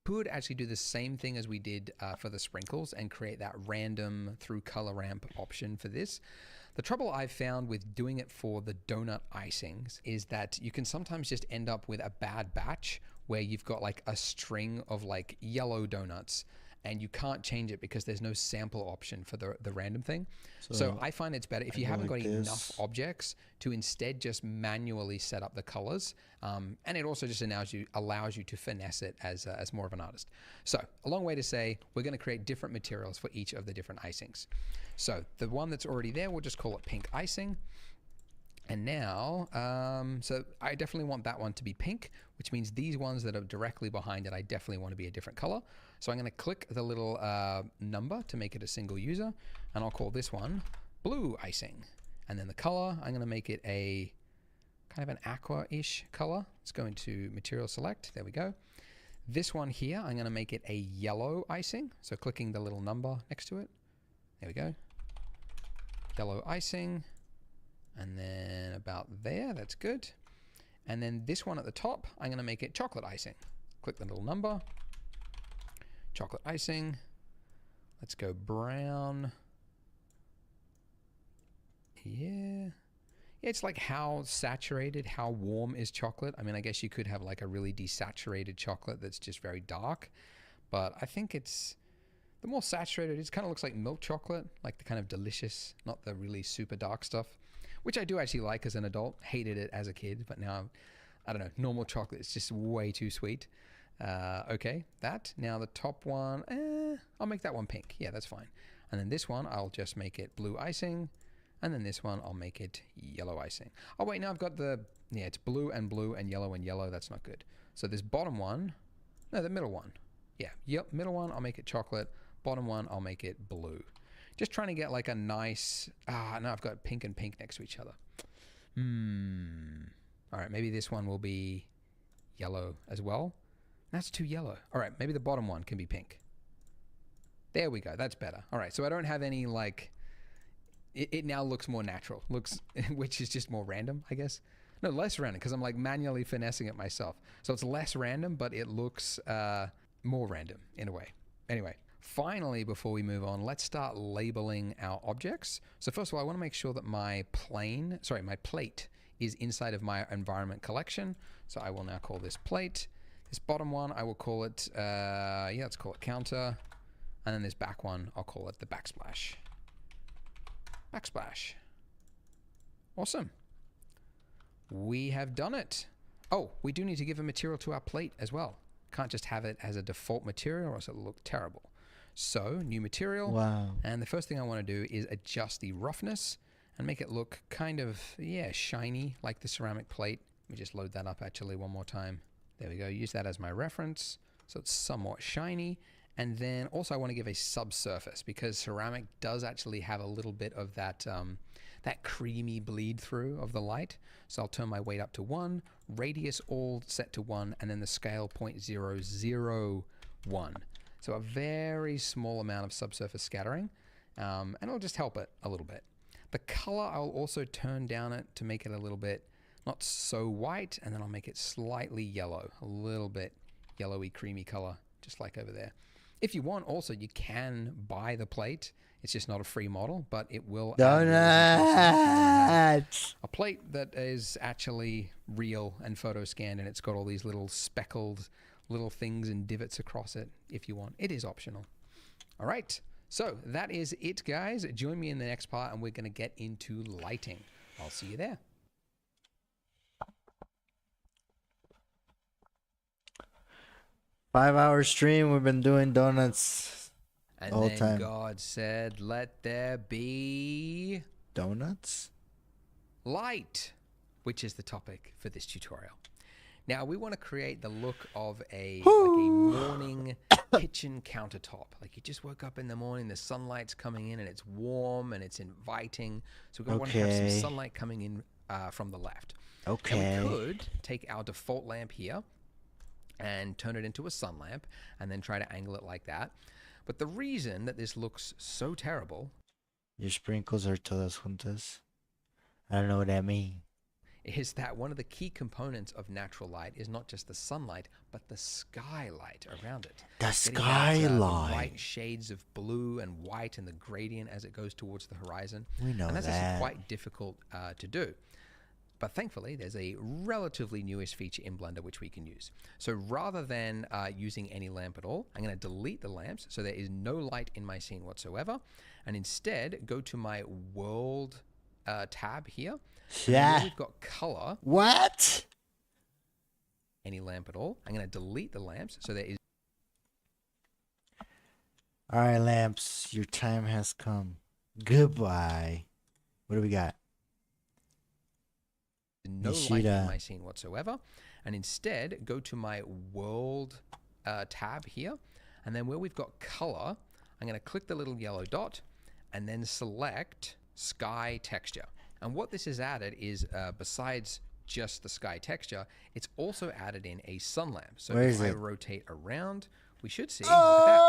Could actually do the same thing as we did for the sprinkles and create that random through color ramp option for this. The trouble I've found with doing it for the donut icings is that you can sometimes just end up with a bad batch where you've got like a string of like yellow donuts and you can't change it because there's no sample option for the random thing. So I find it's better if you haven't got enough objects to instead just manually set up the colors. And it also just allows you to finesse it as more of an artist. So a long way to say, we're going to create different materials for each of the different icings. So the one that's already there, we'll just call it pink icing. And now, so I definitely want that one to be pink, which means these ones that are directly behind it, I definitely want to be a different color. So I'm going to click the little number to make it a single user, and I'll call this one blue icing. And then the color, I'm going to make it a kind of an aqua-ish color. Let's go into material select. There we go. This one here, I'm going to make it a yellow icing. So clicking the little number next to it. There we go. Yellow icing. And then about there, that's good. And then this one at the top, I'm going to make it chocolate icing. Click the little number. Chocolate icing. Let's go brown. Yeah. It's like how saturated, how warm is chocolate. I mean, I guess you could have like a really desaturated chocolate that's just very dark. But I think it's... the more saturated, it kind of looks like milk chocolate, like the kind of delicious, not the really super dark stuff. Which I do actually like as an adult. Hated it as a kid, but now, I don't know, normal chocolate is just way too sweet. Okay, that. Now the top one, I'll make that one pink. Yeah, that's fine. And then this one, I'll just make it blue icing. And then this one, I'll make it yellow icing. Oh wait, now I've got the, yeah, it's blue and yellow and yellow. That's not good. So this bottom one, no, the middle one. Yeah, yep, middle one, I'll make it chocolate. Bottom one, I'll make it blue. Just trying to get like a nice... no, I've got pink and pink next to each other. All right, maybe this one will be yellow as well. That's too yellow. All right, maybe the bottom one can be pink. There we go. That's better. All right, so I don't have any like... It now looks more natural. Which is just more random, I guess. No, less random, because I'm like manually finessing it myself. So it's less random, but it looks more random in a way. Anyway. Finally, before we move on, let's start labeling our objects. So first of all, I want to make sure that my plate is inside of my environment collection. So I will now call this plate. This bottom one, I will call it, let's call it counter. And then this back one, I'll call it the backsplash. Backsplash. Awesome. we have done it. Oh, we do need to give a material to our plate as well. Can't just have it as a default material or else it'll look terrible. So, new material. Wow. And the first thing I want to do is adjust the roughness and make it look kind of, yeah, shiny like the ceramic plate. Let me just load that up actually one more time. There we go. Use that as my reference. So it's somewhat shiny. And then also I want to give a subsurface because ceramic does actually have a little bit of that that creamy bleed through of the light. So I'll turn my weight up to 1, radius all set to 1, and then the scale 0.001. So a very small amount of subsurface scattering, and it'll just help it a little bit. The color I'll also turn down it to make it a little bit not so white, and then I'll make it slightly yellow, a little bit yellowy creamy color, just like over there. If you want, also you can buy the plate. It's just not a free model, but it will add a plate that is actually real and photo scanned, and it's got all these little speckled little things and divots across it. If you want, it is optional. All right, so that is it, guys. Join me in the next part, and we're going to get into lighting. I'll see you there. 5-hour stream. We've been doing donuts. And all then time. God said, "Let there be Donuts? light," which is the topic for this tutorial. Now, we want to create the look of a morning kitchen countertop. Like you just woke up in the morning, the sunlight's coming in, and it's warm and it's inviting. So we're going to want to have some sunlight coming in from the left. Okay. And we could take our default lamp here and turn it into a sun lamp and then try to angle it like that. But the reason that this looks so terrible, Your sprinkles are todas juntas. I don't know what that means. is that one of the key components of natural light is not just the sunlight, but the skylight around it. The Getting skylight. the right shades of blue and white and the gradient as it goes towards the horizon. We know and that's that. actually quite difficult to do. But thankfully, there's a relatively newish feature in Blender which we can use. So rather than using any lamp at all, I'm going to delete the lamps so there is no light in my scene whatsoever. And instead, go to my world tab here. Yeah. We've got color. What? Any lamp at all. I'm going to delete the lamps so there is All right, lamps. Your time has come. Goodbye. What do we got? no light Nishida. in my scene whatsoever. And instead, go to my world tab here. And then where we've got color, I'm going to click the little yellow dot and then select sky texture. And what this has added is besides just the sky texture, it's also added in a sun lamp. So Where if is I it? rotate around, we should see, look at that,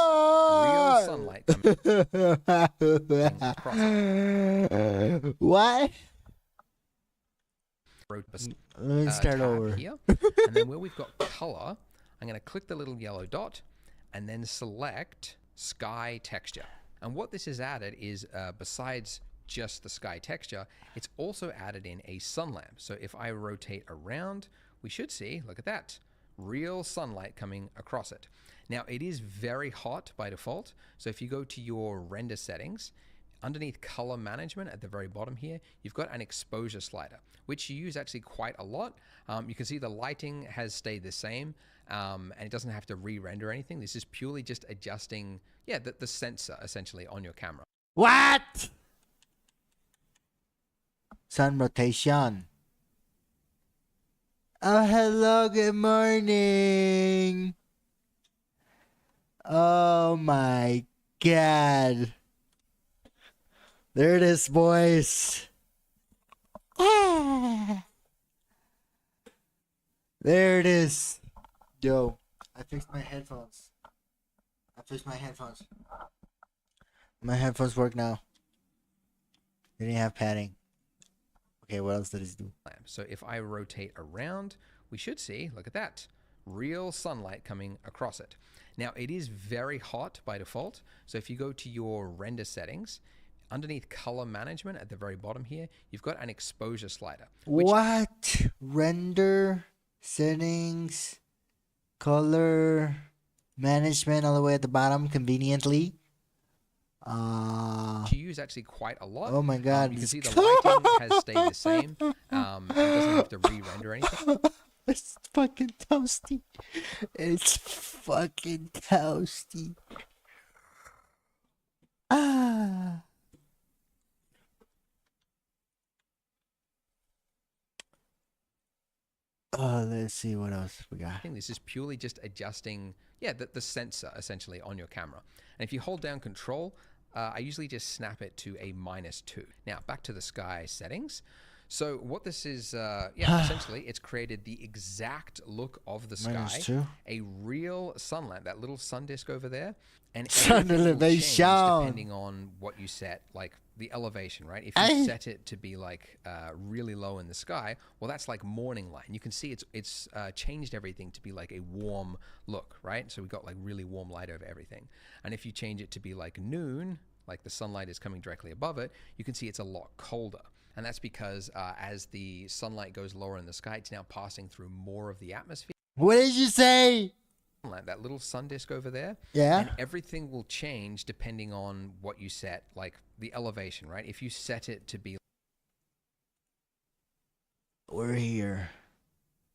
real sunlight coming across it. What? Let Let me start over. here. And then where we've got color, I'm going to click the little yellow dot and then select sky texture. And what this has added is besides just the sky texture, it's also added in a sun lamp. So if I rotate around, we should see, look at that, real sunlight coming across it. Now it is very hot by default. So if you go to your render settings, underneath color management at the very bottom here, you've got an exposure slider, which you use actually quite a lot. You can see the lighting has stayed the same, and it doesn't have to re-render anything. This is purely just adjusting, yeah, the sensor essentially on your camera. What? Sun rotation. Oh, hello, good morning. Oh my god. There it is, boys. Ah. There it is. Yo, I fixed my headphones. My headphones work now. They didn't have padding. Okay, what else did it do? So if I rotate around, we should see, look at that, real sunlight coming across it. Now it is very hot by default. So if you go to your render settings, underneath color management at the very bottom here, you've got an exposure slider. What? Render settings, color management all the way at the bottom conveniently. To use use actually quite a lot. Oh my god. You can see the lighting has stayed the same. It doesn't have to re-render anything. It's fucking toasty. It's fucking toasty. Ah. Let's see what else we got. This is purely just adjusting, the sensor essentially on your camera. And if you hold down control, I usually just snap it to a -2. Now back to the sky settings. So what this is, essentially it's created the exact look of the sky, -2. a real sunlight, that little sun disk over there, and Sun everything will change elevation. depending on what you set, like the elevation, right? If you set it to be like really low in the sky, well, that's like morning light. And you can see it's changed everything to be like a warm look, right? So we got like really warm light over everything. And if you change it to be like noon, like the sunlight is coming directly above it, you can see it's a lot colder. And that's because as the sunlight goes lower in the sky, it's now passing through more of the atmosphere. What did you say? That little sun disk over there. Yeah. And everything will change depending on what you set, like the elevation, right? If you set it to be... We're here.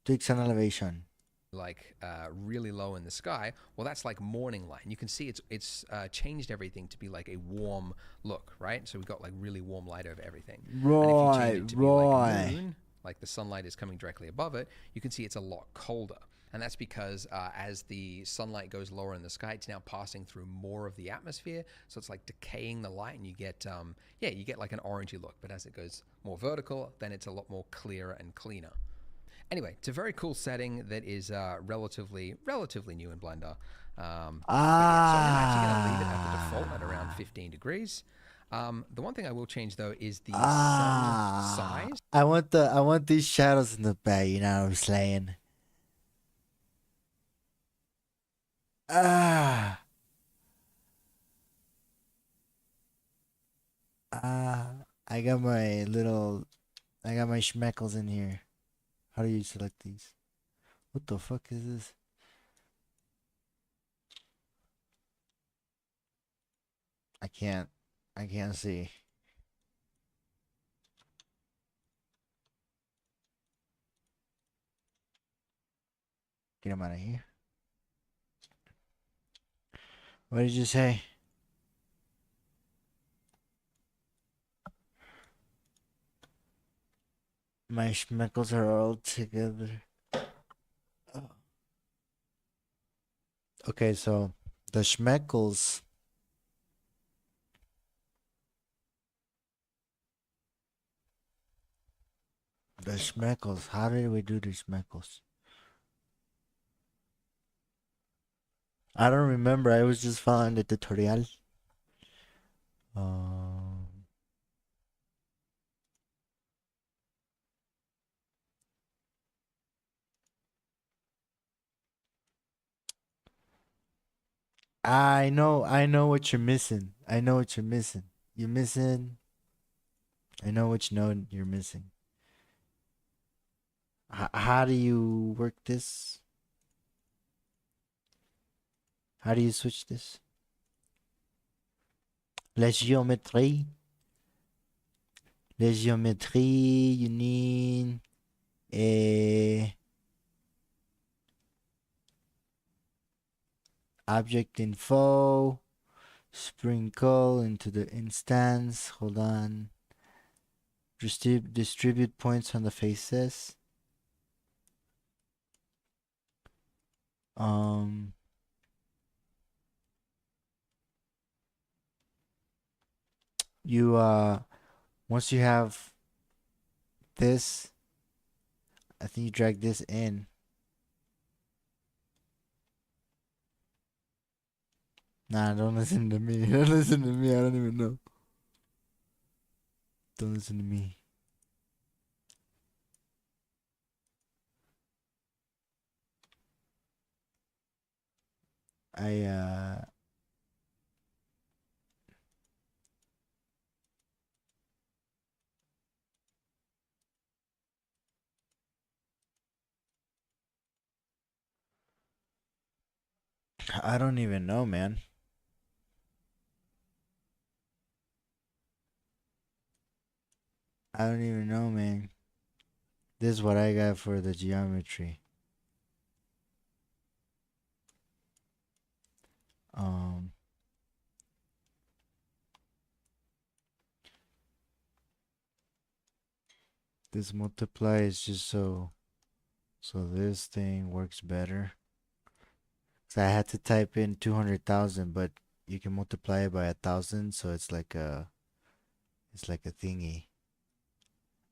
Take sun elevation. like really low in the sky, well, that's like morning light. And you can see it's changed everything to be like a warm look, right? So we've got like really warm light over everything. And if you change it to be like noon, like the sunlight is coming directly above it, you can see it's a lot colder. And that's because as the sunlight goes lower in the sky, it's now passing through more of the atmosphere. So it's like decaying the light, and you get, you get like an orangey look. But as it goes more vertical, then it's a lot more clearer and cleaner. Anyway, it's a very cool setting that is relatively new in Blender. So I'm actually going to leave it at the default at around 15 degrees. The one thing I will change though is the sun size. I want these shadows in the back, you know what I'm saying? I got my schmeckles in here. How do you select these? What the fuck is this? I can't see. Get him out of here. What did you say? My schmeckles are all together. Oh. Okay, so the schmeckles. The schmeckles. How did we do the schmeckles? I don't remember. I was just following the tutorial. I know what you're missing. I know what you're missing. You're missing. I know what you're missing. How do you work this? How do you switch this? La géométrie. La géométrie, you need a object info, sprinkle into the instance. Hold on. Distribute points on the faces. You once you have this, I think you drag this in. Nah, don't listen to me. Don't listen to me. I don't even know. Don't listen to me. I don't even know, man. I don't even know, man. This is what I got for the geometry. Um, this multiply is just so this thing works better. So I had to type in 200,000, but you can multiply it by 1,000, so it's like a thingy.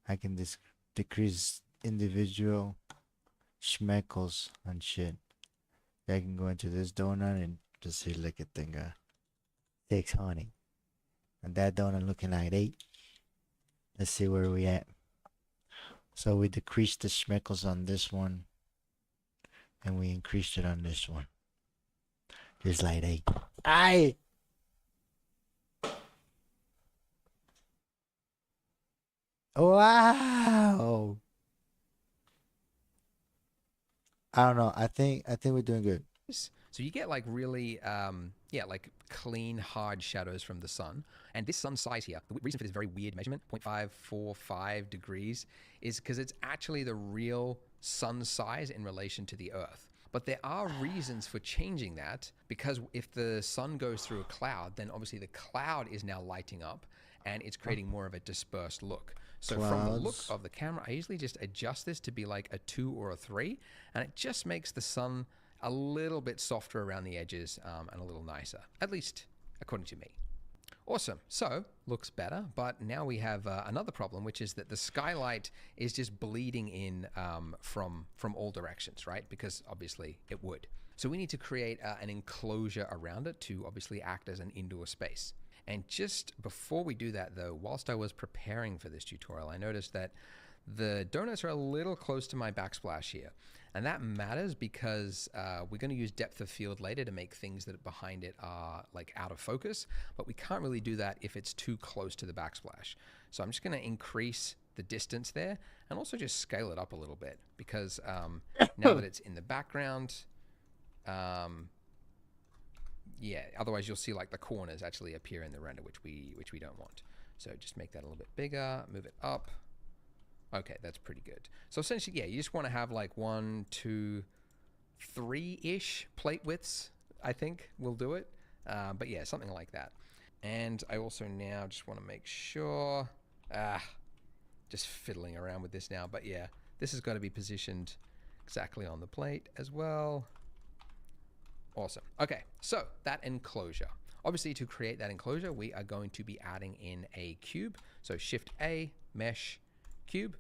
I can decrease individual schmeckles and shit. I can go into this donut and just see like a thing 600. And that donut looking like 8. Let's see where we at. So we decreased the schmeckles on this one. And we increased it on this one. Just like 8. Aye! Wow! I don't know. I think we're doing good. So you get like really, like clean, hard shadows from the sun. And this sun size here, the reason for this very weird measurement, 0.545 degrees, is because it's actually the real sun size in relation to the Earth. But there are reasons for changing that, because if the sun goes through a cloud, then obviously the cloud is now lighting up and it's creating more of a dispersed look. So from the look of the camera, I usually just adjust this to be like a 2 or a 3, and it just makes the sun a little bit softer around the edges and a little nicer, at least according to me. Awesome. So looks better, but now we have another problem, which is that the skylight is just bleeding in from all directions, right? Because obviously it would. So we need to create an enclosure around it to obviously act as an indoor space. And just before we do that though, whilst I was preparing for this tutorial, I noticed that the donuts are a little close to my backsplash here. And that matters because we're going to use depth of field later to make things that behind it are like out of focus, but we can't really do that if it's too close to the backsplash. So I'm just going to increase the distance there and also just scale it up a little bit because now that it's in the background, yeah, otherwise you'll see like the corners actually appear in the render, which we don't want. So just make that a little bit bigger, move it up. Okay, that's pretty good. So essentially, yeah, you just want to have like 1, 2, 3-ish plate widths, I think will do it. But yeah, something like that. And I also now just want to make sure, just fiddling around with this now, but yeah, this has got to be positioned exactly on the plate as well. Awesome. Okay, so that enclosure. Obviously, to create that enclosure, we are going to be adding in a cube. So Shift A, Mesh, Cube.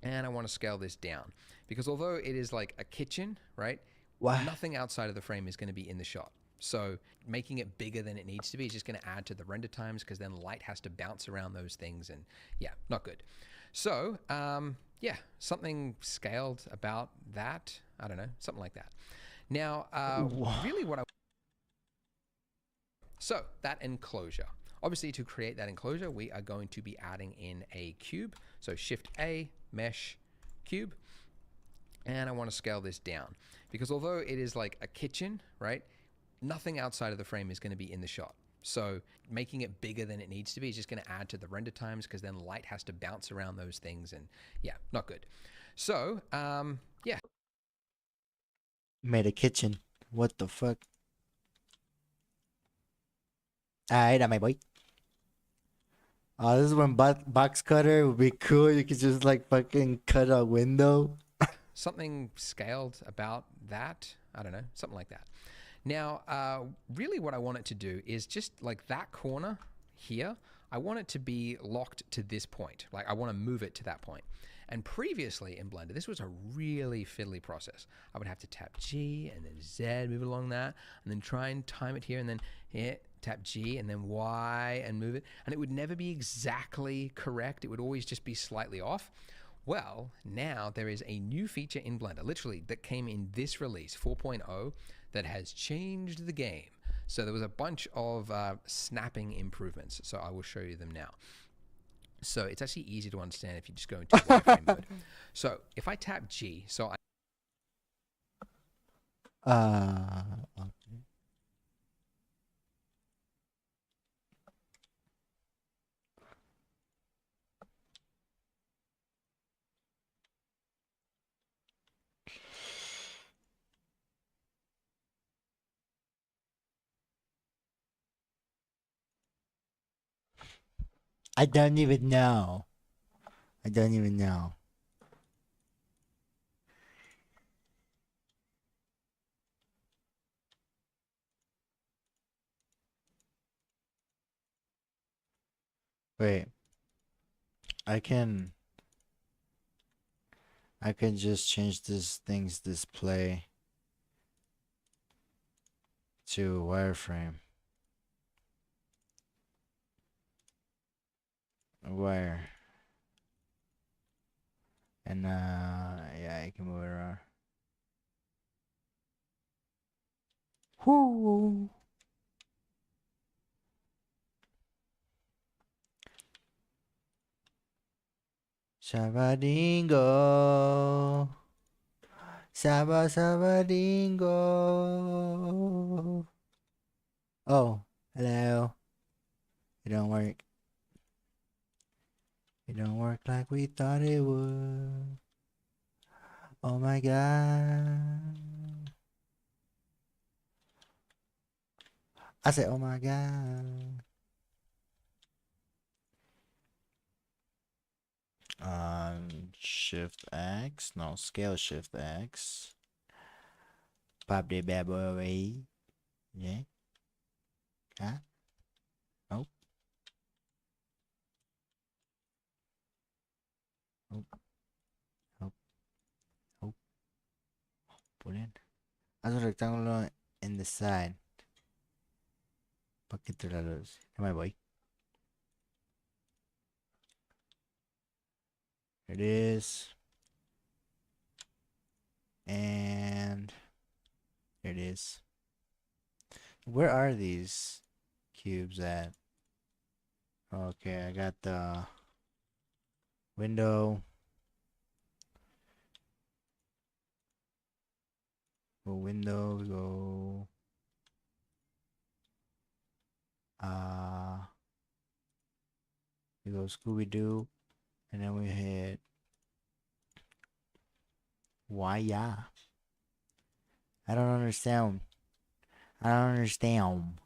And I want to scale this down because although it is like a kitchen, right? Wow. Nothing outside of the frame is going to be in the shot. So making it bigger than it needs to be is just going to add to the render times because then light has to bounce around those things and yeah, not good. So yeah, something scaled about that. I don't know, something like that. Now, really what I... So that enclosure. Obviously, to create that enclosure, we are going to be adding in a cube. So Shift A, Mesh, Cube. And I want to scale this down because although it is like a kitchen, right? Nothing outside of the frame is going to be in the shot. So making it bigger than it needs to be is just going to add to the render times because then light has to bounce around those things and yeah, not good. So, yeah. Made a kitchen. What the fuck? Alright, my boy. Oh, this is when box cutter would be cool. You could just like fucking cut a window. Something scaled about that. I don't know, something like that. Now, really what I want it to do is just like that corner here, I want it to be locked to this point. Like I want to move it to that point. And previously in Blender, this was a really fiddly process. I would have to tap G and then Z, move it along that, and then try and time it here, and then hit, tap G and then Y and move it. And it would never be exactly correct. It would always just be slightly off. Well, now there is a new feature in Blender, literally, that came in this release, 4.0, that has changed the game. So there was a bunch of snapping improvements. So I will show you them now. So it's actually easy to understand if you just go into wireframe mode. So if I tap G, so Okay. I don't even know. I don't even know. Wait, I can just change this thing's display to wireframe. Wire. And yeah, I can move it around. Whoo! Sabadingo. Sabadingo. Oh, hello. It don't work. It don't work like we thought it would. Oh my god. I said, oh my god. Shift X. No, scale Shift X. Pop the bad boy away. Yeah. Huh? Nope. Nope. Nope. Nope. Put in. Haz un rectángulo in the side. Para que te la luz. Ya me voy. Here it is. And here it is. Where are these cubes at? Okay, I got the window. Go window, go we go Scooby-Doo, and then we hit why yeah. I don't understand. I don't understand.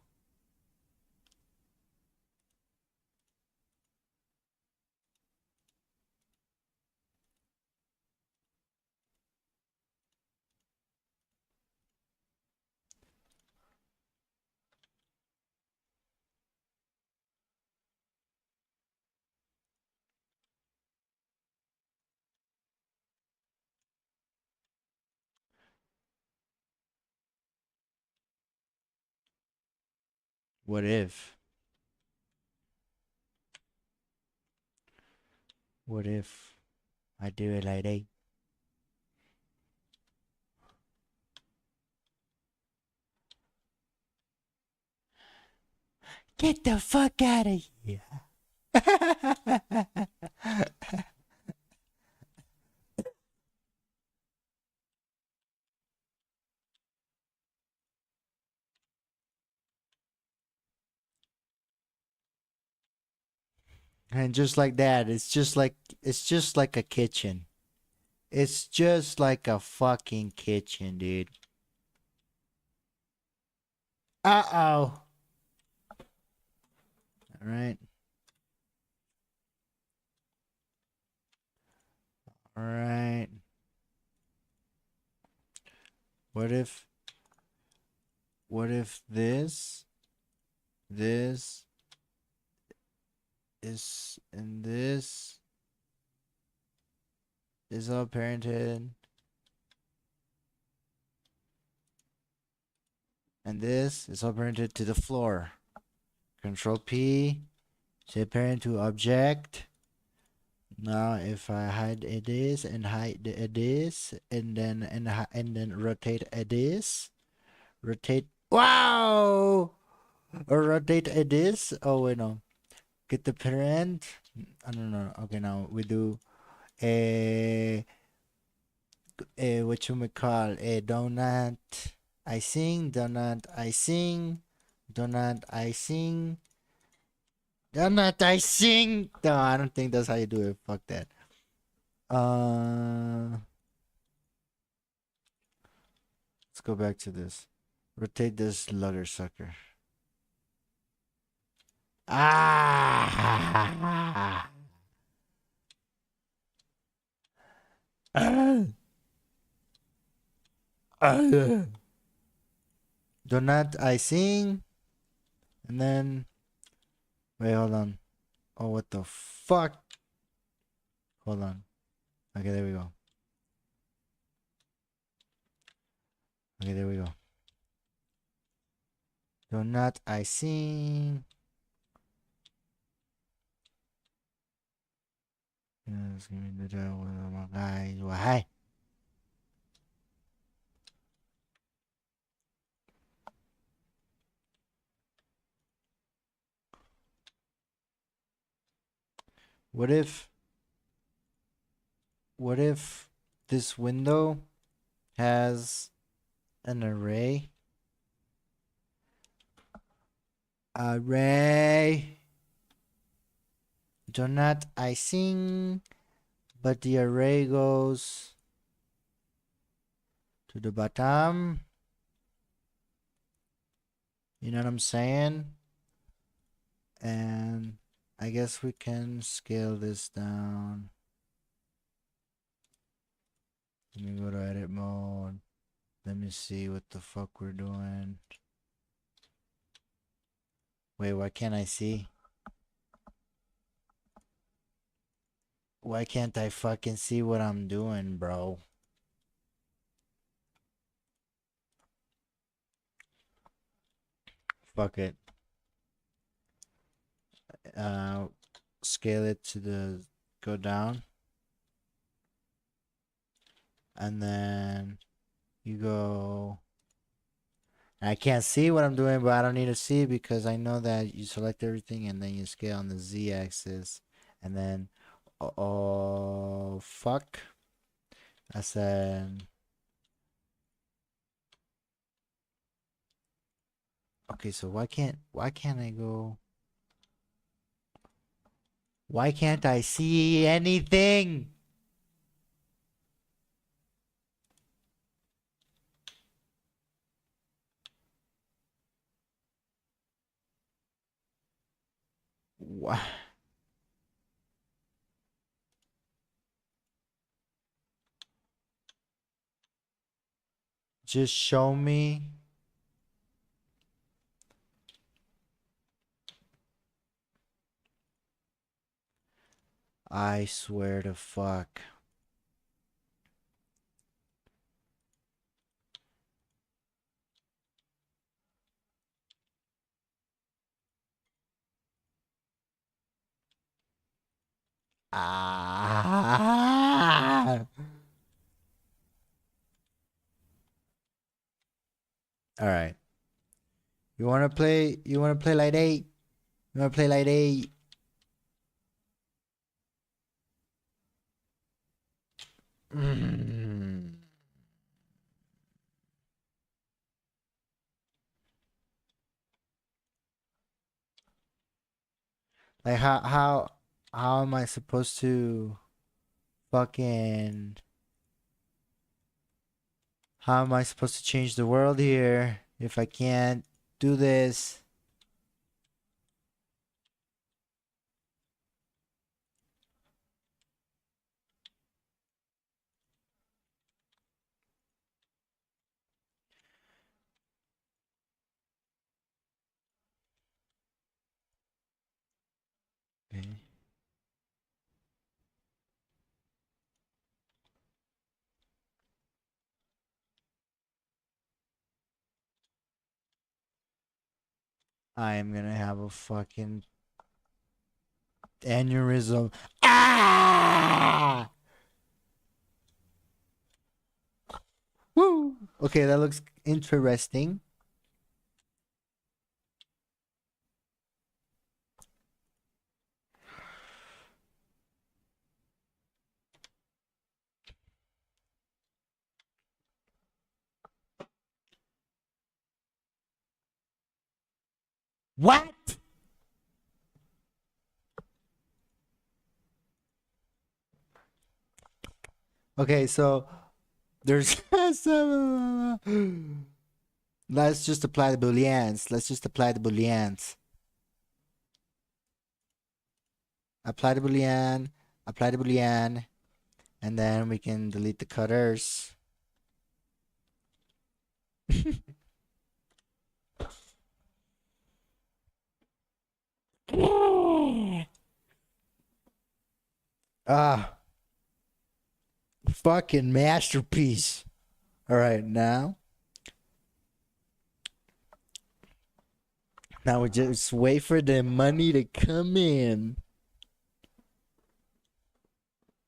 What if? What if I do it like that? Get the fuck out of here. And just like that, it's just like a kitchen. It's just like a fucking kitchen, dude. Uh-oh. All right. All right. What if this is and this is all parented and this is all parented to the floor. Control P, set parent to object. Now if I hide this and hide this and then rotate this, rotate. Wow! Or rotate this. Oh wait, no. Get the parent. I don't know. Okay, now we do a what you may call a donut. I sing donut. I sing donut. I sing donut. I sing. No, I don't think that's how you do it. Fuck that. Let's go back to this. Rotate this lugger sucker. Ah. Ah. Ah. Donut icing. And then. Wait, hold on. Oh, what the fuck? Hold on. Okay, there we go. Okay, there we go. Donut icing. Yes, give me the job with my guys. Why? What if this window has an array? Array. Donut icing. But the array goes to the bottom. You know what I'm saying? And I guess we can scale this down. Let me go to edit mode. Let me see what the fuck we're doing. Wait, why can't I see? Why can't I fucking see what I'm doing, bro? Fuck it. Scale it to the go down. And then you go. I can't see what I'm doing, but I don't need to see because I know that you select everything and then you scale on the Z axis. And then, oh, fuck. I said, okay, so why can't I go? Why can't I see anything? What? Just show me. I swear to fuck. Ah. All right. You wanna play? You wanna play like 8? You wanna play like 8? Mm. Like how am I supposed to fucking how am I supposed to change the world here if I can't do this? Okay. I am gonna have a fucking aneurysm. Ah! Woo! Okay, that looks interesting. What? Okay, so there's let's just apply the booleans. Let's just apply the booleans. Apply the boolean. Apply the boolean. And then we can delete the cutters. Ah, fucking masterpiece. All right, now we just wait for the money to come in.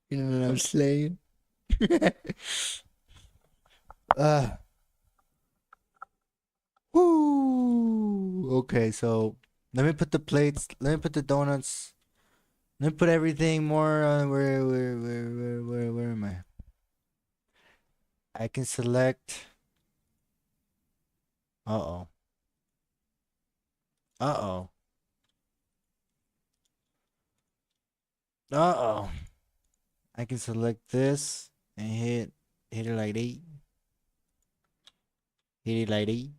You know what I'm saying? uh Woo. Okay, so let me put the plates. Let me put the donuts. Let me put everything more. Where am I? I can select. Uh oh. Uh oh. Uh oh. I can select this and hit it like that. Hit it like that.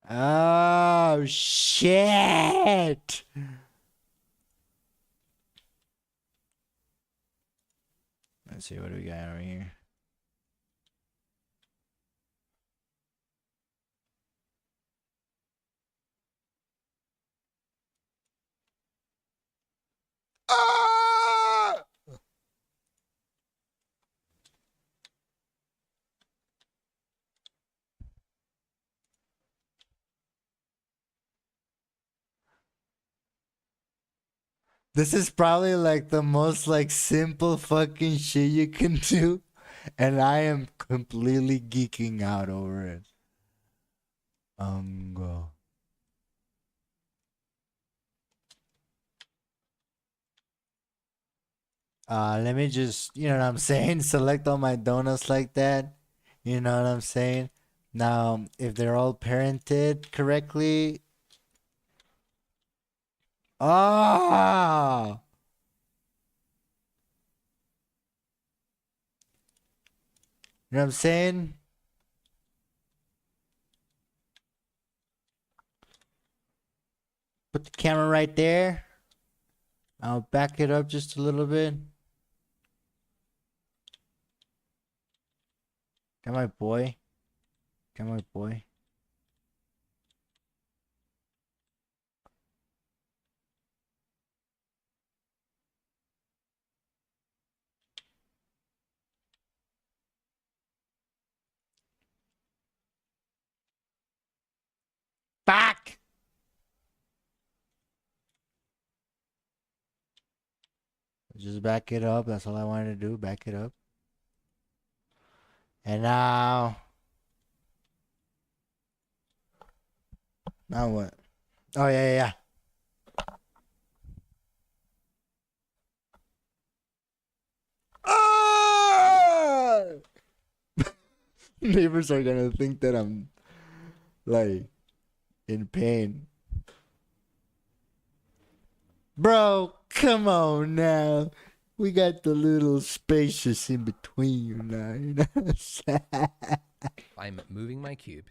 Oh shit! Let's see what do we got over here. Ah! This is probably like the most like simple fucking shit you can do, and I am completely geeking out over it. Go. Let me just, you know what I'm saying? Select all my donuts like that. You know what I'm saying? Now, if they're all parented correctly. Ah! You know what I'm saying? Put the camera right there. I'll back it up just a little bit. Got my boy. Got my boy. Back! Just back it up. That's all I wanted to do. Back it up. And now. Now what? Oh, yeah. Ah! Neighbors are gonna think that I'm like in pain. Bro, come on now. We got the little spaces in between you now. You know what I'm saying? I'm moving my cube.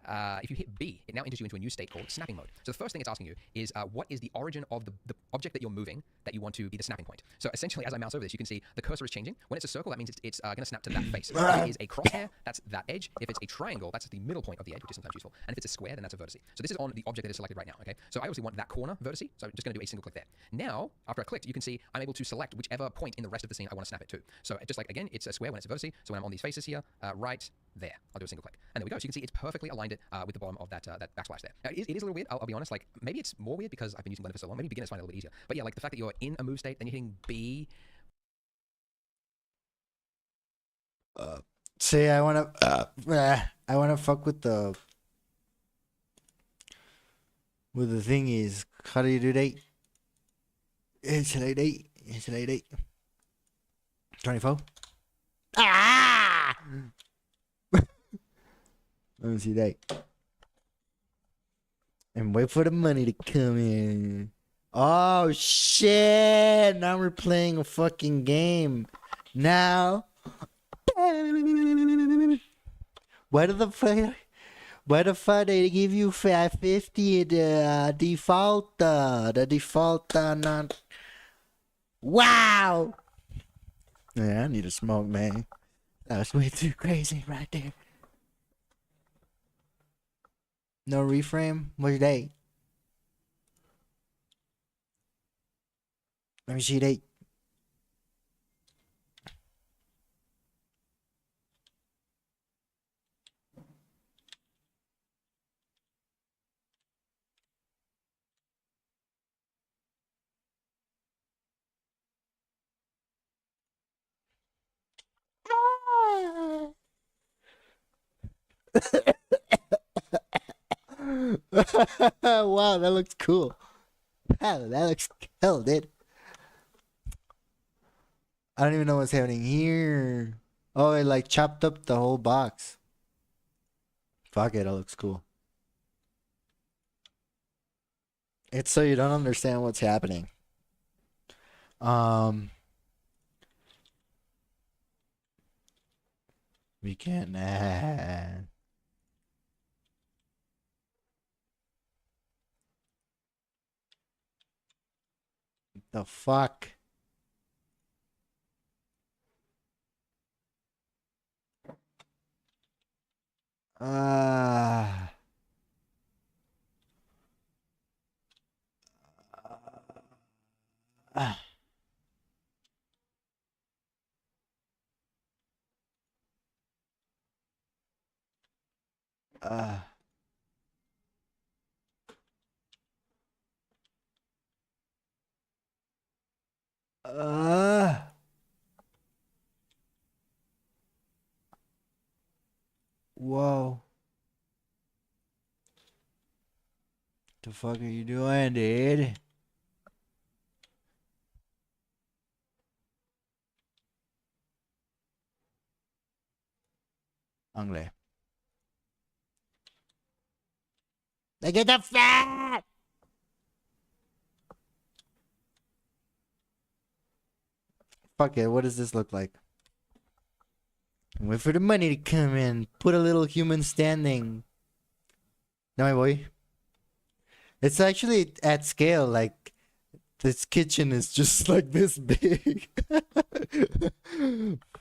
If you hit B, it now enters you into a new state called snapping mode. So the first thing it's asking you is what is the origin of the object that you're moving that you want to be the snapping point. So essentially, as I mouse over this, you can see the cursor is changing. When it's a circle, that means it's going to snap to that face. If it is a crosshair, that's that edge. If it's a triangle, that's the middle point of the edge, which is sometimes useful. And if it's a square, then that's a vertex. So this is on the object that is selected right now. Okay. So I obviously want that corner vertex. So I'm just going to do a single click there. Now, after I clicked, you can see I'm able to select whichever point in the rest of the scene I want to snap it to. So just like again, it's a square when it's a vertex. So when I'm on these faces here, right there, I'll do a single click, and there we go. So you can see it's perfectly aligned it with the bottom of that backsplash there. Now it is a little weird. I'll be honest. Like maybe it's more weird because I've been using Blender for so long. Maybe beginners find it a little bit easier. But yeah, like the fact that you're in a move state, then you're hitting B. See, I wanna fuck with the thingies. How do you do that? It's like that. It's like that. 24. Ah! Let me see that. And wait for the money to come in. Oh shit! Now we're playing a fucking game. Now, why did the Why the fuck they give you 550 the default not. Wow. Yeah, I need a smoke, man. That was way too crazy right there. No reframe? What's that? Let me see that. Wow, that looks cool. Wow, that looks cool, dude. I don't even know what's happening here. Oh, it like chopped up the whole box. Fuck it, that looks cool. It's so you don't understand what's happening. Um, we can't. The fuck? Ah. Ah. Ah. Ah. Whoa. The fuck are you doing, dude? Angle. Look at the fat! Fuck it, what does this look like? Wait for the money to come in. Put a little human standing. No, my boy. It's actually at scale, like this kitchen is just like this big.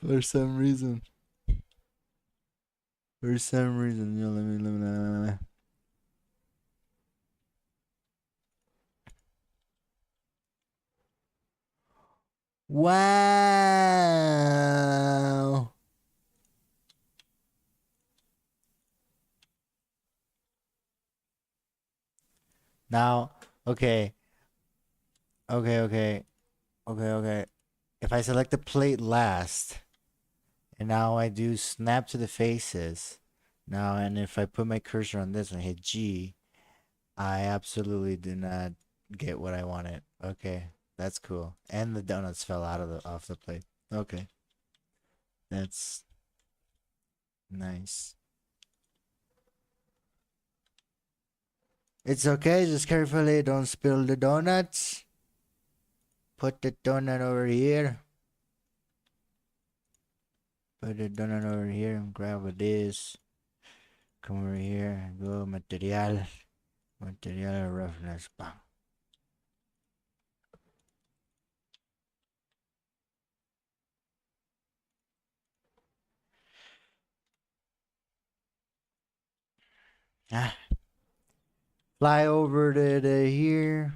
For some reason. For some reason, you know, let me. Wow. Now, okay. Okay. If I select the plate last, and now I do snap to the faces. Now, and if I put my cursor on this and hit G, I absolutely do not get what I wanted. Okay, that's cool. And the donuts fell out of the off the plate. Okay, that's nice. It's okay. Just carefully don't spill the donuts. Put the donut over here. Put the donut over here and grab this. Come over here. Go material. Material roughness. Bam. Ah. Fly over to the here.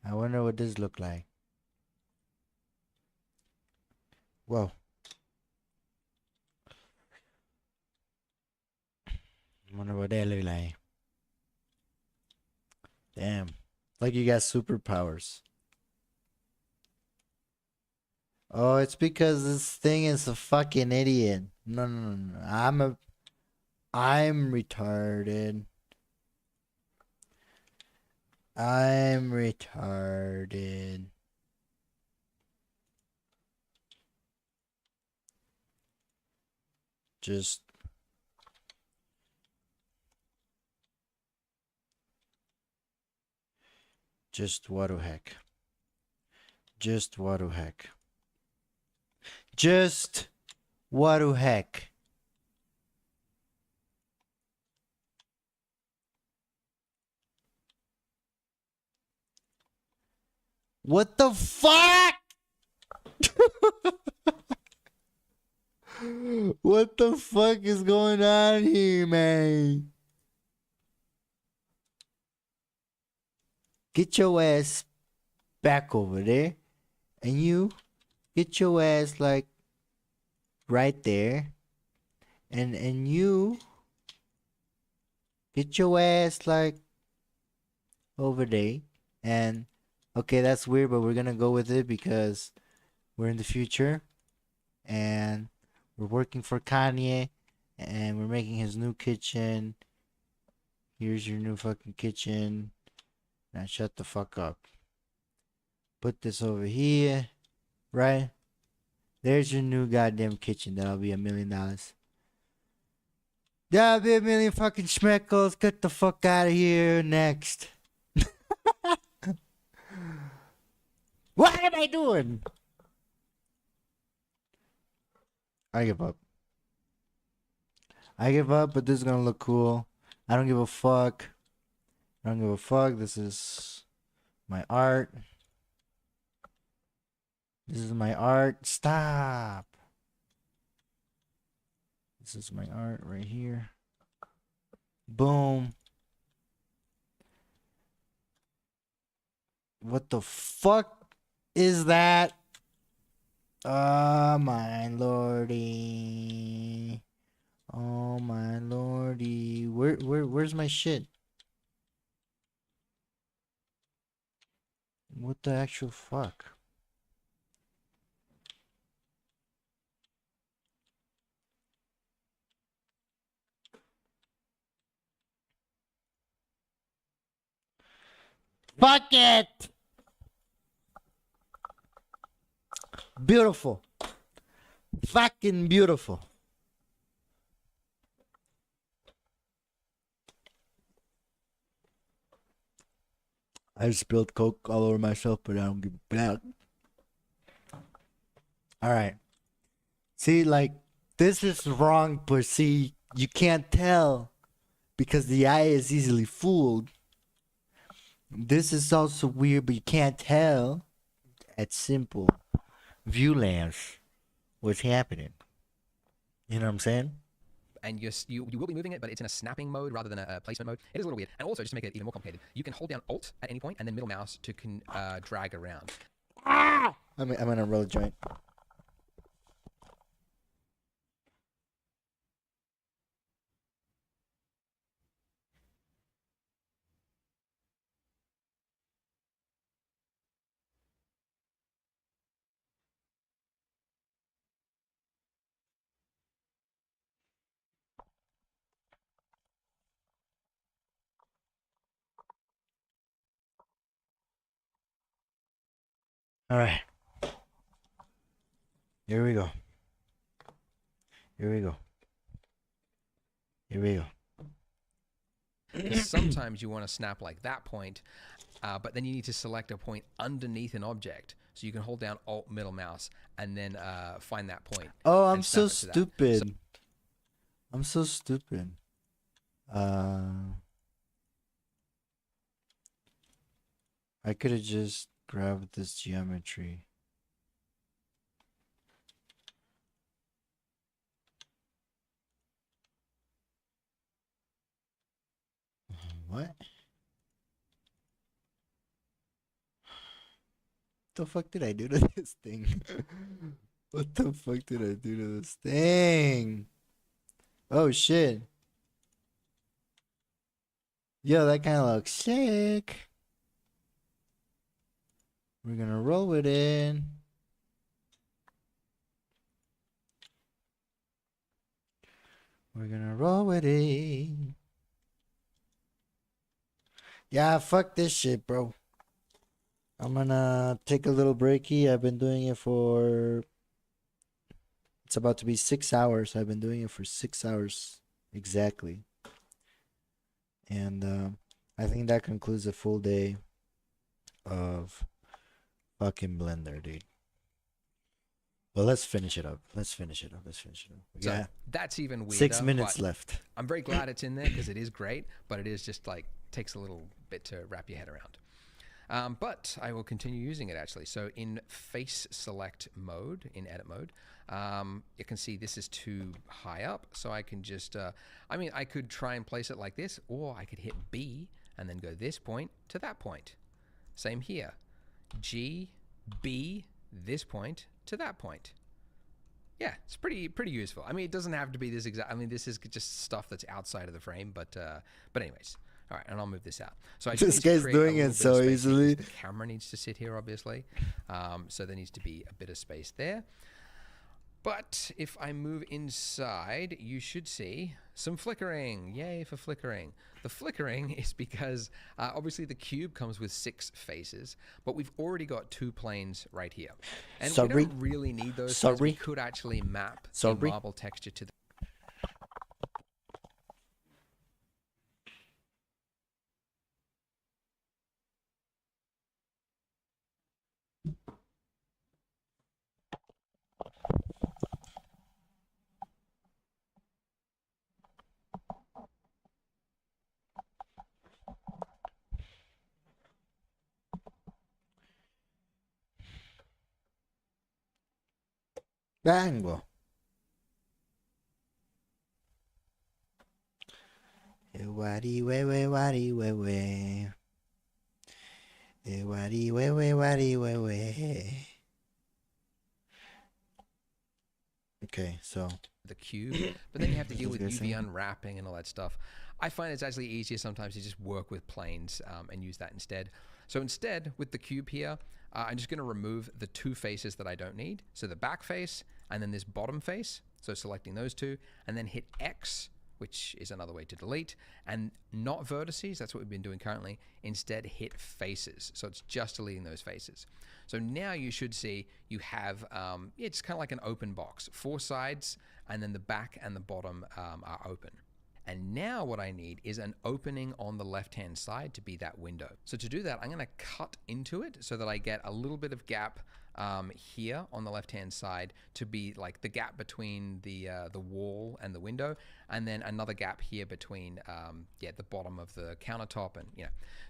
I wonder what this look like. Whoa. I wonder what that look like. Damn. Like you got superpowers. Oh, it's because this thing is a fucking idiot. No. I'm retarded. I'm retarded. Just Just what the heck. Just what the heck. Just what the heck. What the fuck? What the fuck is going on here, man? Get your ass back over there. And you get your ass like right there. And you get your ass like over there. And okay, that's weird, but we're gonna go with it because we're in the future and we're working for Kanye and we're making his new kitchen. Here's your new fucking kitchen. Now shut the fuck up. Put this over here, right? There's your new goddamn kitchen. That'll be $1 million. That'll be 1 million fucking schmeckles. Get the fuck out of here. Next. What am I doing? I give up. I give up, but this is gonna look cool. I don't give a fuck. I don't give a fuck. This is my art. This is my art. Stop. This is my art right here. Boom. What the fuck is that? Oh my lordy. Oh my lordy. Where's my shit? What the actual fuck? Fuck it! Beautiful. Fucking beautiful. I spilled Coke all over myself, but I don't give a fuck. Alright. See, like, this is wrong, but see, you can't tell because the eye is easily fooled. This is also weird, but you can't tell at simple view lens what's happening. You know what I'm saying? And you will be moving it, but it's in a snapping mode rather than a placement mode. It is a little weird. And also, just to make it even more complicated, you can hold down Alt at any point and then middle mouse to drag around. I'm gonna roll a joint. All right. Here we go. Here we go. Here we go. 'Cause sometimes you want to snap like that point, but then you need to select a point underneath an object. So you can hold down Alt middle mouse and then find that point. Oh, I'm and so snap it to that. stupid. I'm so stupid. I could have just grabbed this geometry. What? The fuck did I do to this thing? What the fuck did I do to this thing? Oh shit. Yo, that kind of looks sick. We're gonna roll with it. We're gonna roll with it. Yeah, fuck this shit, bro. I'm gonna take a little breaky. I've been doing it for... It's about to be 6 hours. I've been doing it for 6 hours exactly. And I think that concludes a full day of fucking Blender, dude. Well, let's finish it up. Let's finish it up. We So got that's even weirder. 6 minutes but left. I'm very glad it's in there because it is great, but it is just like takes a little bit to wrap your head around. But I will continue using it actually. So in face select mode, in edit mode, you can see this is too high up. So I can just, I could try and place it like this, or I could hit B and then go this point to that point. Same here. G, B, this point to that point. Yeah, it's pretty useful. I mean, it doesn't have to be this exact. I mean, this is just stuff that's outside of the frame, but anyways. All right, and I'll move this out. So I This guy's doing it so easily. The camera needs to sit here, obviously. So there needs to be a bit of space there. But if I move inside, you should see some flickering. Yay for flickering. The flickering is because obviously the cube comes with 6 faces, but we've already got 2 planes right here. And we don't really need those. Because we could actually map the marble texture to the Bango. Wadi we we wadi we we. Wadi we we wadi we we. Okay, so the cube, but then you have to deal with UV unwrapping and all that stuff. I find it's actually easier sometimes to just work with planes and use that instead. So instead, with the cube here, I'm just going to remove the 2 faces that I don't need. So the back face and then this bottom face. So selecting those 2 and then hit X, which is another way to delete, and not vertices. That's what we've been doing currently. Instead, hit faces. So it's just deleting those faces. So now you should see you have, it's kind of like an open box, 4 sides, and then the back and the bottom are open. And now what I need is an opening on the left-hand side to be that window. So to do that, I'm gonna cut into it so that I get a little bit of gap here on the left-hand side to be like the gap between the wall and the window, and then another gap here between the bottom of the countertop, and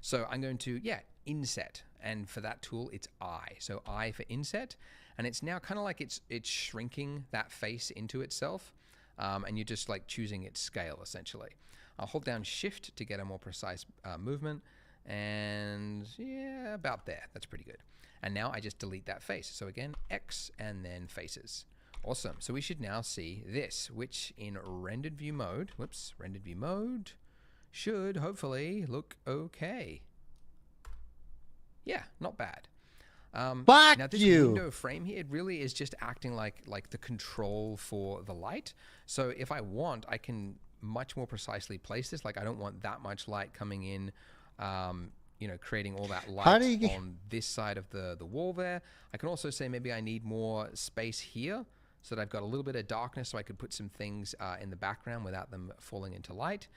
So I'm going to inset, and for that tool it's I. So I for inset, and it's now kind of like it's shrinking that face into itself. And you're just like choosing its scale essentially. I'll hold down Shift to get a more precise movement, and yeah, about there. That's pretty good. And now I just delete that face. So again, X and then faces. Awesome. So we should now see this, which in rendered view mode, should hopefully look okay. Yeah, not bad. Fuck now this you. window frame here, it really is just acting like the control for the light. So if I want, I can much more precisely place this. Like I don't want that much light coming in, creating all that light on this side of the wall there. I can also say maybe I need more space here so that I've got a little bit of darkness so I could put some things in the background without them falling into light.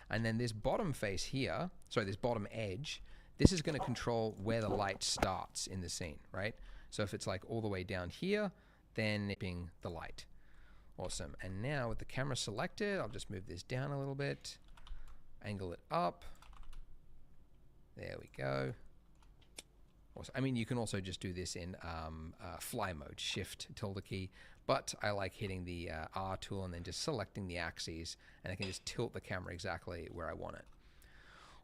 And then this bottom face here, this bottom edge, this is going to control where the light starts in the scene, right? So if it's like all the way down here, then it's being the light. Awesome. And now with the camera selected, I'll just move this down a little bit, angle it up. There we go. Awesome. I mean, you can also just do this in fly mode, Shift tilde key, but I like hitting the R tool and then just selecting the axes, and I can just tilt the camera exactly where I want it.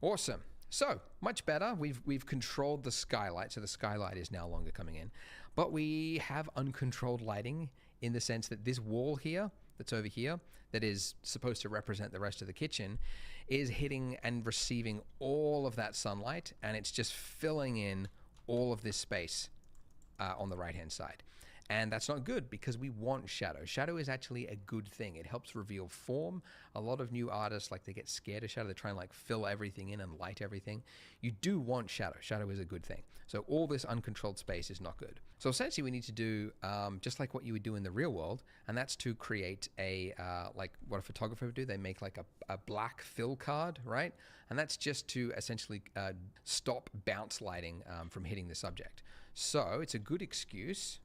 Awesome. So much better. We've controlled the skylight, so the skylight is now longer coming in, but we have uncontrolled lighting in the sense that this wall here, that's over here, that is supposed to represent the rest of the kitchen, is hitting and receiving all of that sunlight, and it's just filling in all of this space on the right-hand side. And that's not good because we want shadow. Shadow is actually a good thing. It helps reveal form. A lot of new artists, like, they get scared of shadow. They try and like fill everything in and light everything. You do want shadow. Shadow is a good thing. So all this uncontrolled space is not good. So essentially we need to do just like what you would do in the real world, and that's to create a, like what a photographer would do. They make like a black fill card, right? And that's just to essentially stop bounce lighting from hitting the subject. So it's a good excuse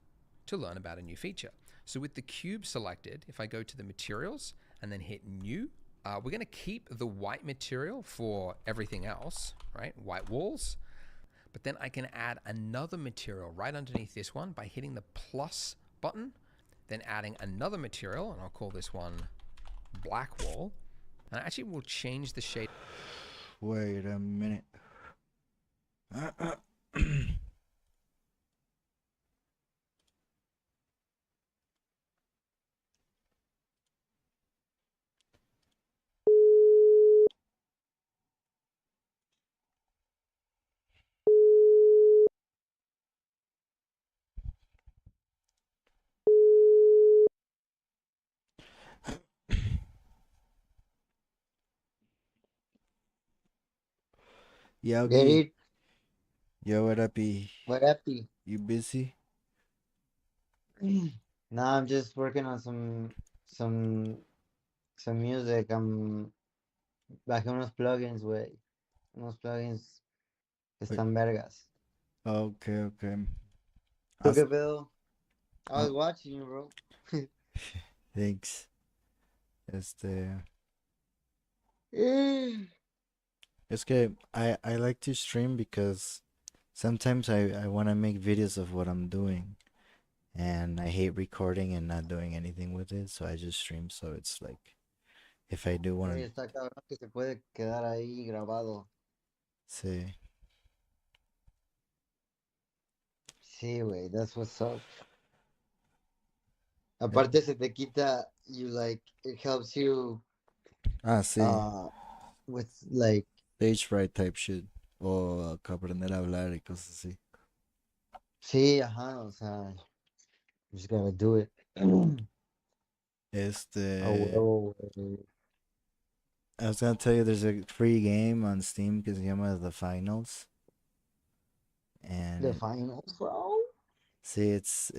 to learn about a new feature. So with the cube selected, if I go to the materials and then hit new, we're going to keep the white material for everything else, right? White walls. But then I can add another material right underneath this one by hitting the plus button, then adding another material, and I'll call this one black wall. And I actually will change the shade. Wait a minute. Get Yogi, it? yo, what up, E? What happy? You busy? Nah, I'm just working on some some music. I'm bajé unos plugins, güey. Unos plugins que Wait. están vergas. Okay, okay. ¿Tú How's, qué pedo? I was watching you, bro. thanks. Este, Eh, es que I like to stream because sometimes I want to make videos of what I'm doing, and I hate recording and not doing anything with it, so I just stream. So it's like, if I do want to Está cabrón que se puede quedar ahí grabado. say, Sí, güey, that's what's up. eh, Aparte se te quita, you like, it helps you sí, with like, stage fright type shit, o aprender a hablar y cosas así. sí, ajá, o sea, you just gotta do it. A Este, huevo, güey. I was gonna tell you there's a free game on Steam que se llama The Finals, and The finals, bro. see, it's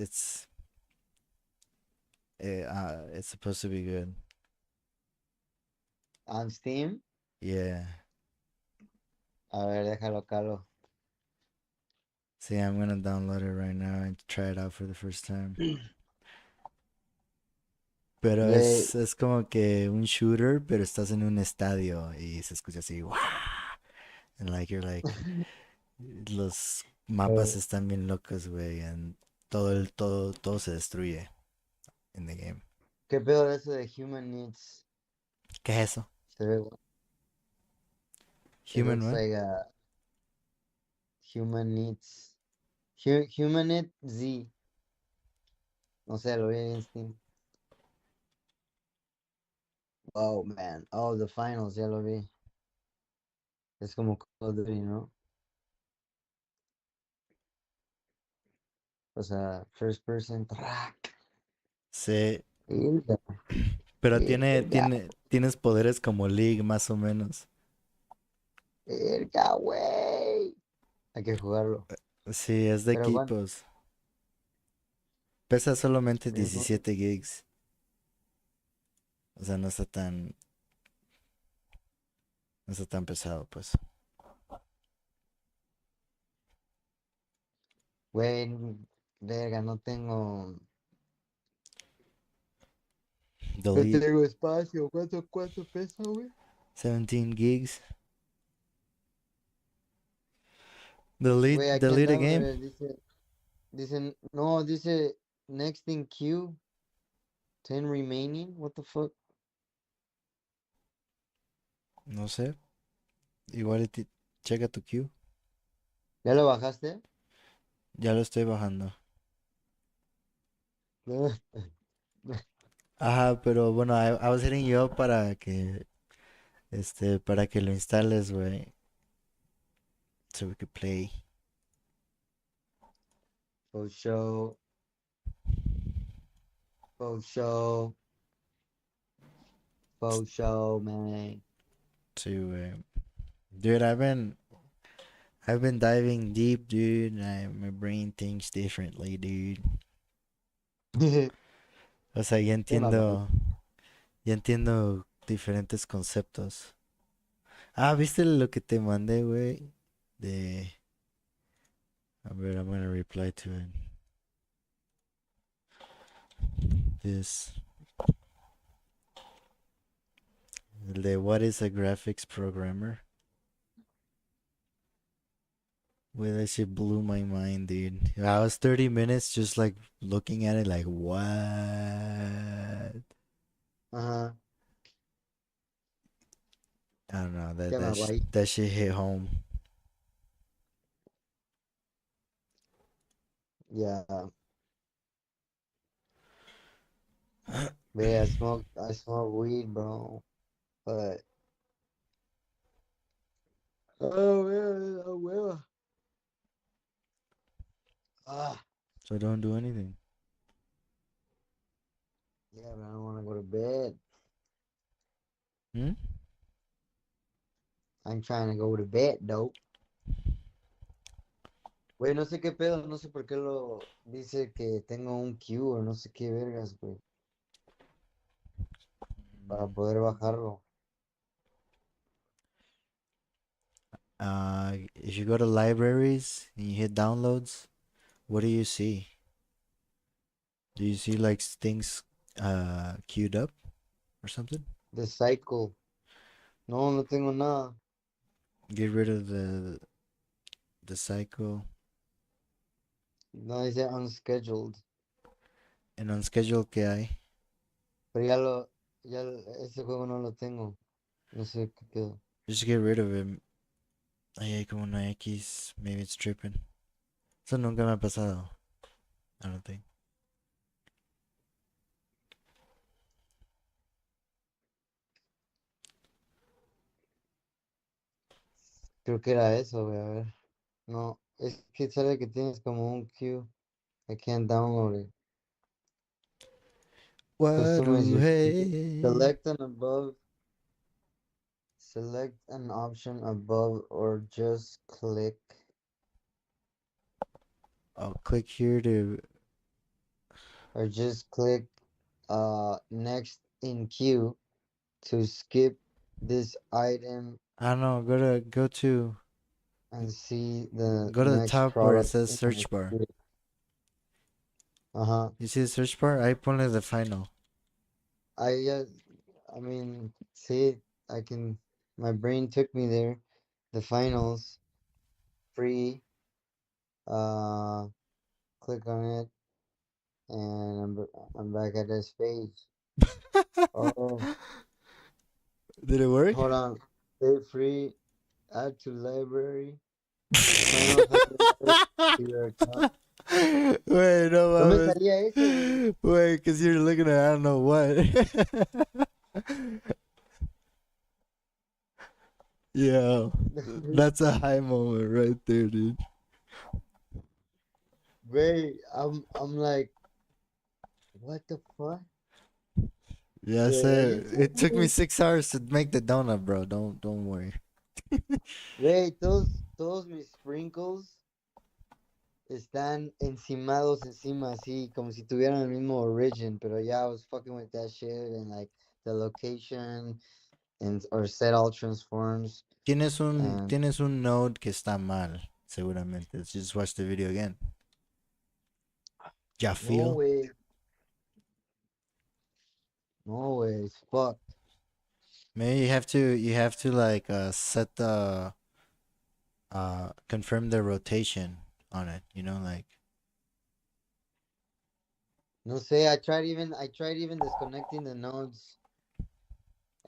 supposed to be good. On Steam. Yeah. A ver, déjalo, calo. See, I'm gonna download it right now and try it out for the first time. Pero Güey, es como que un shooter, pero estás en un estadio y se escucha así, ¡wah! And like you're like, los mapas eh, están bien locos, güey, and todo se destruye in the game. ¿qué pedo de eso de Human Needs? ¿Qué es eso? Se ve, guay. It Human looks what? like a Human Needs. Human Need Z. No sé, lo vi en Steam. Oh, man. Oh, the finals, ya lo vi. Es como Call of Duty, ¿no? O sea, first person. Track. Sí, Verga, pero verga, tienes poderes como League, más o menos. verga, güey. Hay que jugarlo. Sí, es de Pero cuánto. equipos. Pesa solamente Pero, 17 gigs. O sea, no está tan pesado, pues. güey, verga, no tengo. No Delete tengo espacio. ¿Cuánto pesa, güey? 17 gigs. Güey, I can't Delete a download game. it. No, dice next in queue, 10 remaining. What the fuck? No sé. Igual checa tu queue. ¿Ya lo bajaste? Ya lo estoy bajando. No. Ajá, pero bueno, I was hitting you up para que lo instales, güey. So we could play. For show. Faux show. Faux show, man. To dude, I've been diving deep, dude. My brain thinks differently, dude. O sea, Qué mamón. ya entiendo diferentes conceptos. Ah, ¿viste lo que te mandé, güey? De, a ver, I'm gonna reply to it. This, el de what is a graphics programmer? Well, that shit blew my mind, dude. I was 30 minutes just like looking at it like, what? Ajá. I don't know. That Qué that guay. that shit hit home. Yeah. Yeah, I smoke weed, bro. But oh yeah, oh well. Ah, So don't do anything. yeah, but I don't want to go to bed. Hmm? I'm trying to go to bed, though. Güey, no sé qué pedo, no sé por qué lo dice que tengo un Q o no sé qué vergas, güey, para poder bajarlo. If you go to libraries and you hit downloads, what do you see? Do you see like things queued up or something? The cycle. No, no tengo nada. Get rid of the cycle No dice unscheduled. and unscheduled que hay. Pero ese juego no lo tengo. No sé qué pedo. Just get rid of it. Ahí hay como una X. Maybe it's tripping. Eso nunca me ha pasado. I don't think. Creo que era eso, güey, a ver. No, es que sale que tienes como un Q. I can't download it. What Customize do your hey? select an option above or just click I'll click here to. or just click next in queue to skip this item I don't know. Go to and see the go to the next top where it product says in the search bar. queue. Uh-huh. You see the search bar? Ahí ponle the final. I I mean, see, I can. My brain took me there. The finals, free. Uh, click on it, and I'm back at this page. Oh, Did it work? hold on. Stay free. Add to library. The finals have been added to your account. Wait, no No me mames. salía eso, güey. Wait, because you're looking at I don't know what. Yeah, that's a high moment right there, dude. Wait, I'm like, what the fuck? Yeah, I Wait, are said you it took me serious? 6 hours to make the donut, bro. Don't worry. Wait, todos mis sprinkles están encimados encima, así, como si tuvieran el mismo origin, pero yeah, I was fucking with that shit and like the location and or set all transforms and Tienes un node que está mal, seguramente. Let's just watch the video again. Ya no feel? way, no way, it's fucked. Maybe you have to like set the confirm the rotation on it, like No sé, I tried even disconnecting the nodes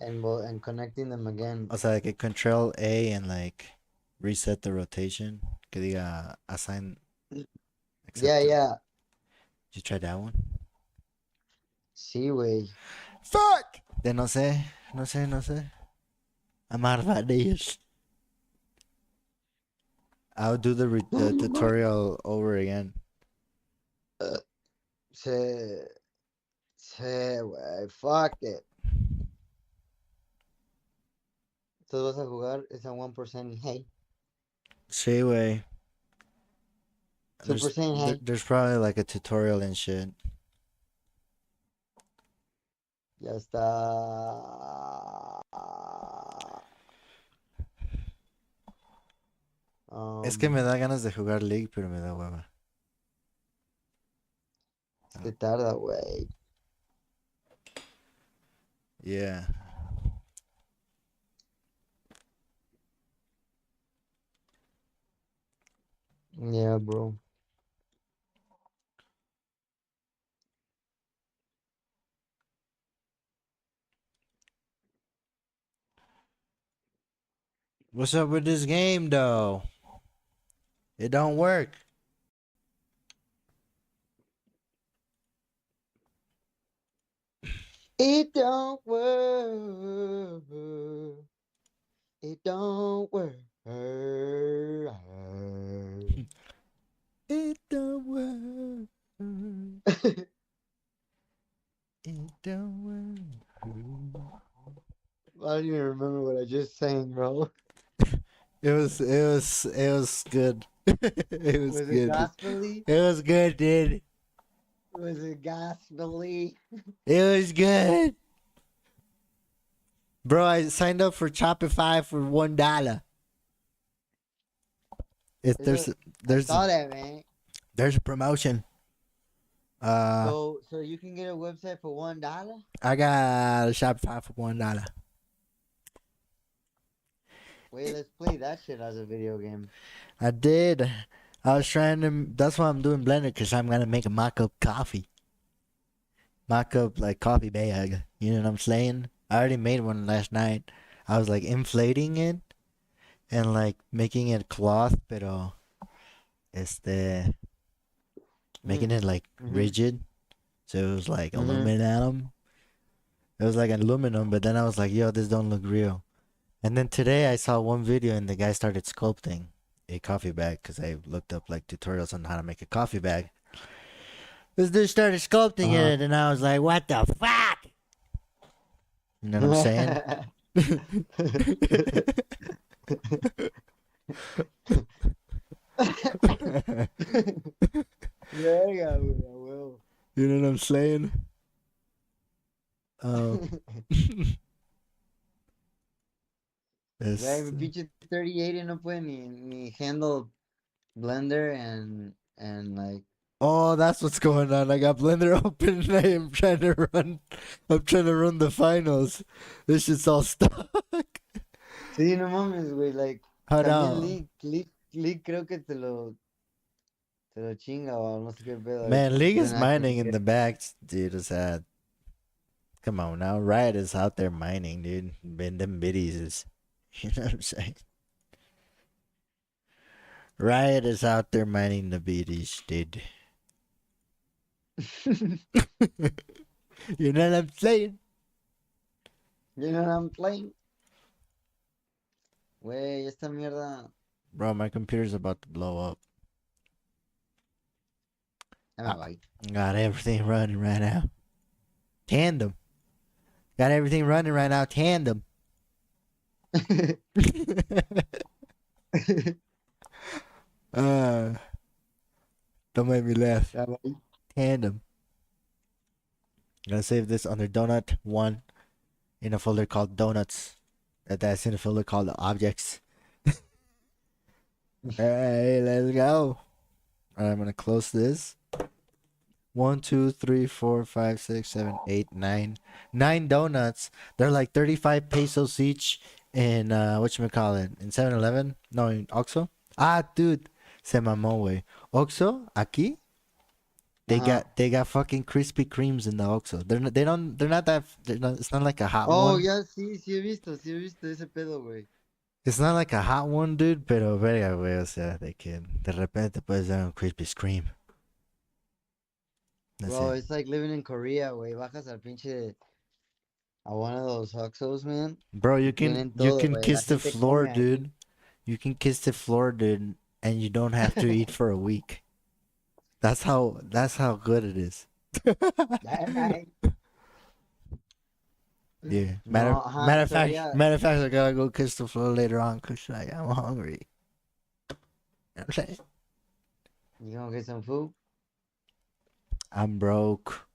and connecting them again. o sea, like a control A and like reset the rotation. Que diga assign Yeah, accepted. yeah, Did you try that one? sí, güey. Fuck! De no sé. Amarvadillas. I'll do the tutorial over again. Se, Sí, güey. Fuck it. Entonces vas a jugar esa 1% hey. Sí, güey. Super Saiyan hey. There's probably like a tutorial and shit. Ya está. Es que me Um, da ganas de jugar League, pero me da hueva. es que tarda, güey. Yeah. Yeah, bro. What's up with this game, though? It don't work. It don't work. It don't work. It don't work. It don't work. I don't even remember what I just sang, bro. It was good. It was Was it good. gospel-y? It was good, dude. Was it gospel-y? It was good. Bro, I signed up for Shopify for $1. If I saw that, man. there's a promotion. So you can get a website for $1? I got a Shopify for $1. Wait, let's play that shit as a video game. I did. I was trying to. That's why I'm doing Blender, because I'm gonna make a mock-up coffee. Mock-up like coffee bag. You know what I'm saying? I already made one last night. I was like inflating it and like making it cloth, pero making it like rigid. So it was like aluminum. It was like aluminum, but then I was like, yo, this don't look real. And then today I saw one video and the guy started sculpting a coffee bag, because I looked up like tutorials on how to make a coffee bag. This dude started sculpting it and I was like, what the fuck? You know what I'm saying? Yeah, I will. You know what I'm saying? Güey, mi pinche 38 no puede ni handle Blender and like. Oh, that's what's going on. I got Blender open and I am trying to run. I'm trying to run the finals. This shit's all stuck. Sí, no mames, güey. Like, Hold también on. League creo que te lo chinga o no sé qué pedo. Man, League is Doesn't actually mining in get the it. back, dude. Is that? Come on now, Riot is out there mining, dude. Ben them biddies is, you know what I'm saying? Riot is out there mining the biddies, dude. You know what I'm saying? You know what I'm playing? Güey, esta mierda. Bro, my computer's about to blow up. Got everything running right now. Tandem. Got everything running right now. Tandem. Don't make me laugh. Tandem. I'm gonna save this under donut 1 in a folder called donuts. That's in a folder called objects. Alright, let's go. Alright, I'm gonna close this. 1, 2, 3, 4, 5, 6, 7, 8, 9. 9 donuts. They're like 35 pesos each in whatchamacallit, in 7-Eleven? No, in Oxxo. Ah, dude. Se mamó, wey. Oxxo, aquí, they got fucking Krispy Kremes in the Oxxo. It's not like a hot Oh, one. ya, sí he visto ese pedo, güey. It's not like a hot one, dude, pero verga, güey, o sea, de repente puedes dar un Krispy Kreme. That's Bro, it. it's like living in Korea, güey. Bajas al pinche a one of those Oxxos, man. Bro, you Tienen can todo, güey. La kiss the gente floor, come ahí. dude. You can kiss the floor, dude, and you don't have to eat for a week. That's how good it is. Ay, Yeah. No, so yeah, Matter of fact, I gotta go kiss the floor later on because I'm hungry. Okay. you gonna get some food? I'm broke.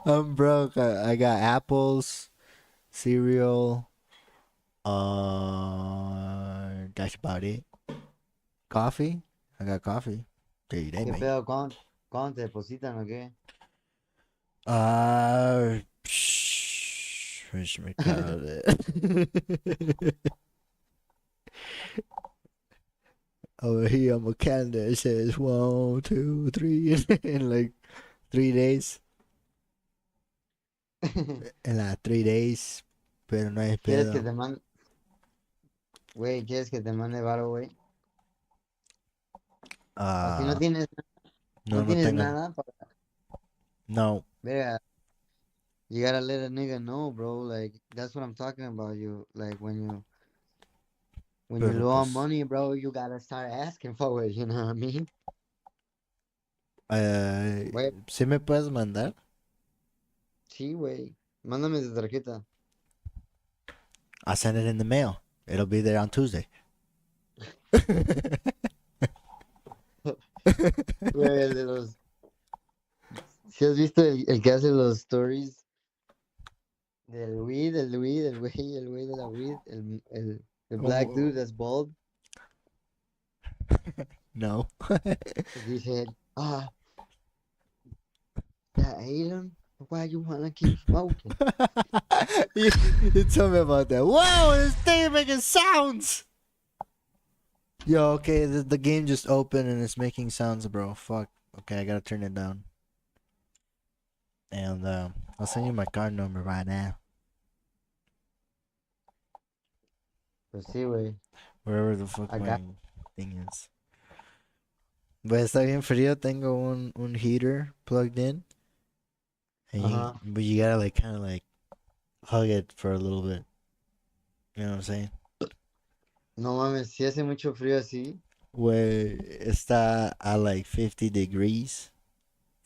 I'm broke. I got apples, cereal. That's about it. Coffee. I got coffee. They ¿Qué mate. pedo? ¿Cuándo te depositan o qué? Which me call it. Over here on my calendar it says 1, 2, 3 in like 3 days. En las 3 days. Pero no hay ¿Quieres que pedo. te mande, güey, quieres que te mande varo, güey? Así no Ah, tienes, no, no no tienes tengo. nada para No. ver. You gotta let a nigga know, bro. Like that's what I'm talking about. You like when you Pero low on pues. money, bro, you gotta start asking for it. You know what I mean? Güey, ¿Sí me puedes mandar? sí, güey. Mándame tu tarjeta. I'll send it in the mail. It'll be there on Tuesday. Güey, el de los. ¿Si has visto el que hace los stories del weed, el güey de la weed, el black dude that's bald? No. Dice, that alien? Why you wanna keep smoking? you, you told me about that. Whoa, this thing is making sounds. Yo, okay, the game just opened and it's making sounds, bro. Fuck. Okay, I gotta turn it down. And I'll send you my card number right now. Pues sí, güey. Wherever the fuck I my got. thing is. But está bien frío. Tengo un heater plugged in. And but you gotta like kind of like hug it for a little bit. You know what I'm saying? No mames, si hace mucho frío así. Where está at like 50 degrees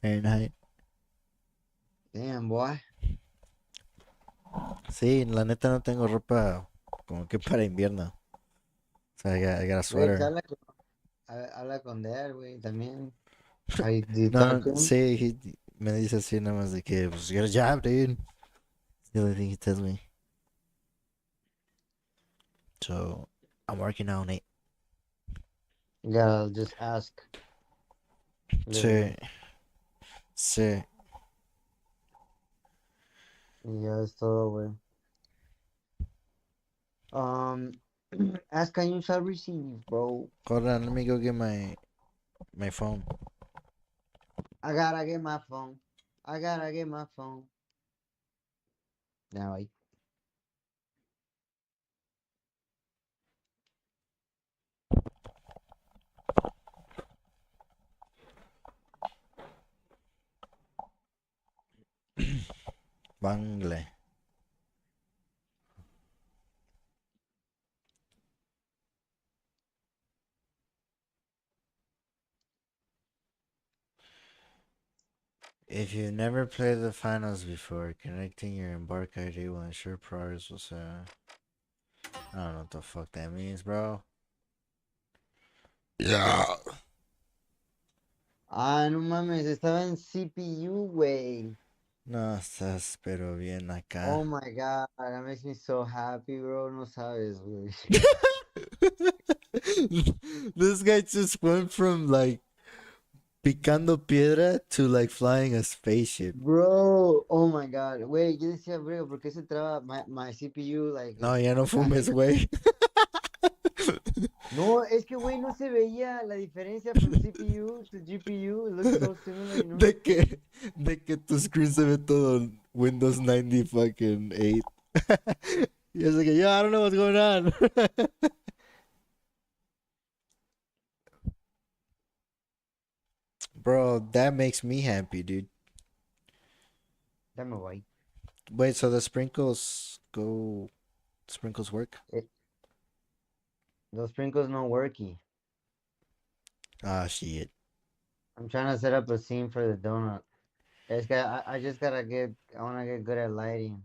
Fahrenheit. Damn, boy. Sí, la neta no tengo ropa como que para invierno. So I got a Güey, pues sweater. habla con Dad, güey, también. Do you No, talk to him? sí, me dice así nada más de que, pues, get a job, dude. It's the only thing he tells me. So, I'm working on it. Yeah, I'll just ask. Sí, Literally. sí. Y ya es todo, güey. Ask and you shall receive, bro. Hold on, let me go get my phone. I gotta get my phone. I gotta get my phone. Now, Bangle. If you've never played the finals before, connecting your Embark ID will ensure progress was I don't know what the fuck that means, bro. Yeah. no mames, estaba en CPU, güey. No, estás pero bien Oh acá. my god, that makes me so happy, bro. No sabes, güey. This guy just went from like picando piedra to like flying a spaceship. Bro, oh my god. Güey, yo decía, bro, ¿por qué se traba my CPU? Like, No, ya no acá. fumes, güey. No, es que, güey, no se veía la diferencia from CPU to GPU. It looks so similar, you know? De que tu screen se ve todo Windows 90 fucking 8. Y es like, yo, I don't know what's going on. Bro, that makes me happy, dude. Dame, güey. Wait, so the sprinkles go. Sprinkles work? Los sprinkles no worky. Ah, shit. I'm trying to set up a scene for the donut. it's got, I just gotta I wanna get good at lighting.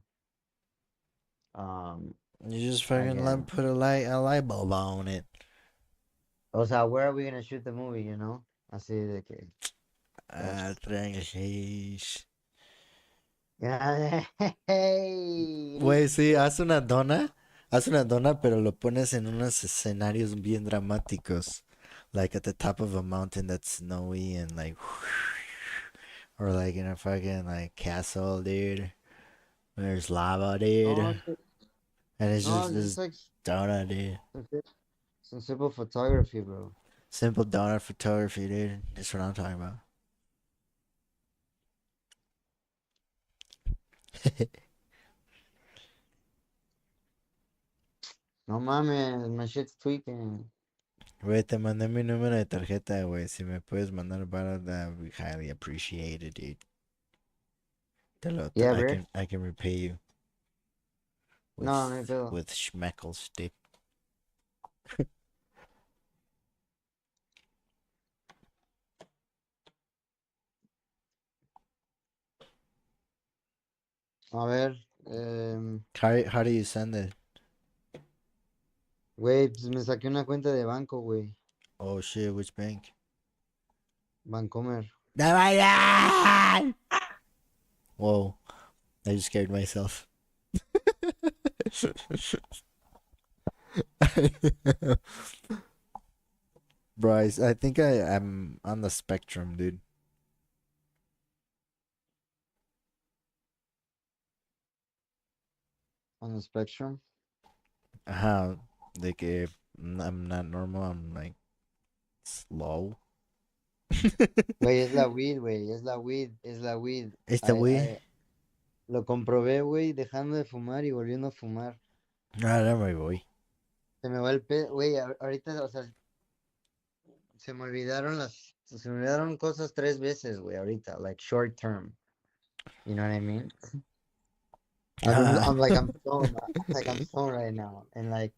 Um, You just I fucking guess. put a light bulb on it. O sea, where are we gonna shoot the movie, you know? Así de que. Ah, tranquis. Yeah, hey. Güey, sí, haz una dona, pero lo pones en unos escenarios bien dramáticos. Like at the top of a mountain that's snowy and like, or like in a fucking like castle, dude. There's lava, No, dude. And it's no, just it's just this like donut, dude. some simple photography, bro. Simple donut photography, dude. That's what I'm talking about. No mames, my shit's tweaking. Güey, te mandé mi número de tarjeta, güey. Si me puedes mandar para that, would be highly appreciated, dude. Yeah, I bro. can repay you No, no hay with pedo. schmeckles, dude. A ver, How do you send it? güey, pues me saqué una cuenta de banco, güey. Oh shit, which bank? Bancomer. Whoa, I just scared myself. Bryce, I think I am on the spectrum, dude. On the spectrum. How? Like, if I'm not normal, I'm like slow. Güey, es la weed, güey. Es la weed. Es la weed. It's the way. Lo comprobé, güey, dejando de fumar y volviendo a fumar. Ah, there my boy. Se me va el pedo, güey. Ahorita, o sea, se me olvidaron cosas 3 veces, güey, ahorita. Like short term. You know what I mean? I'm stoned. Like I'm stoned right now. And like,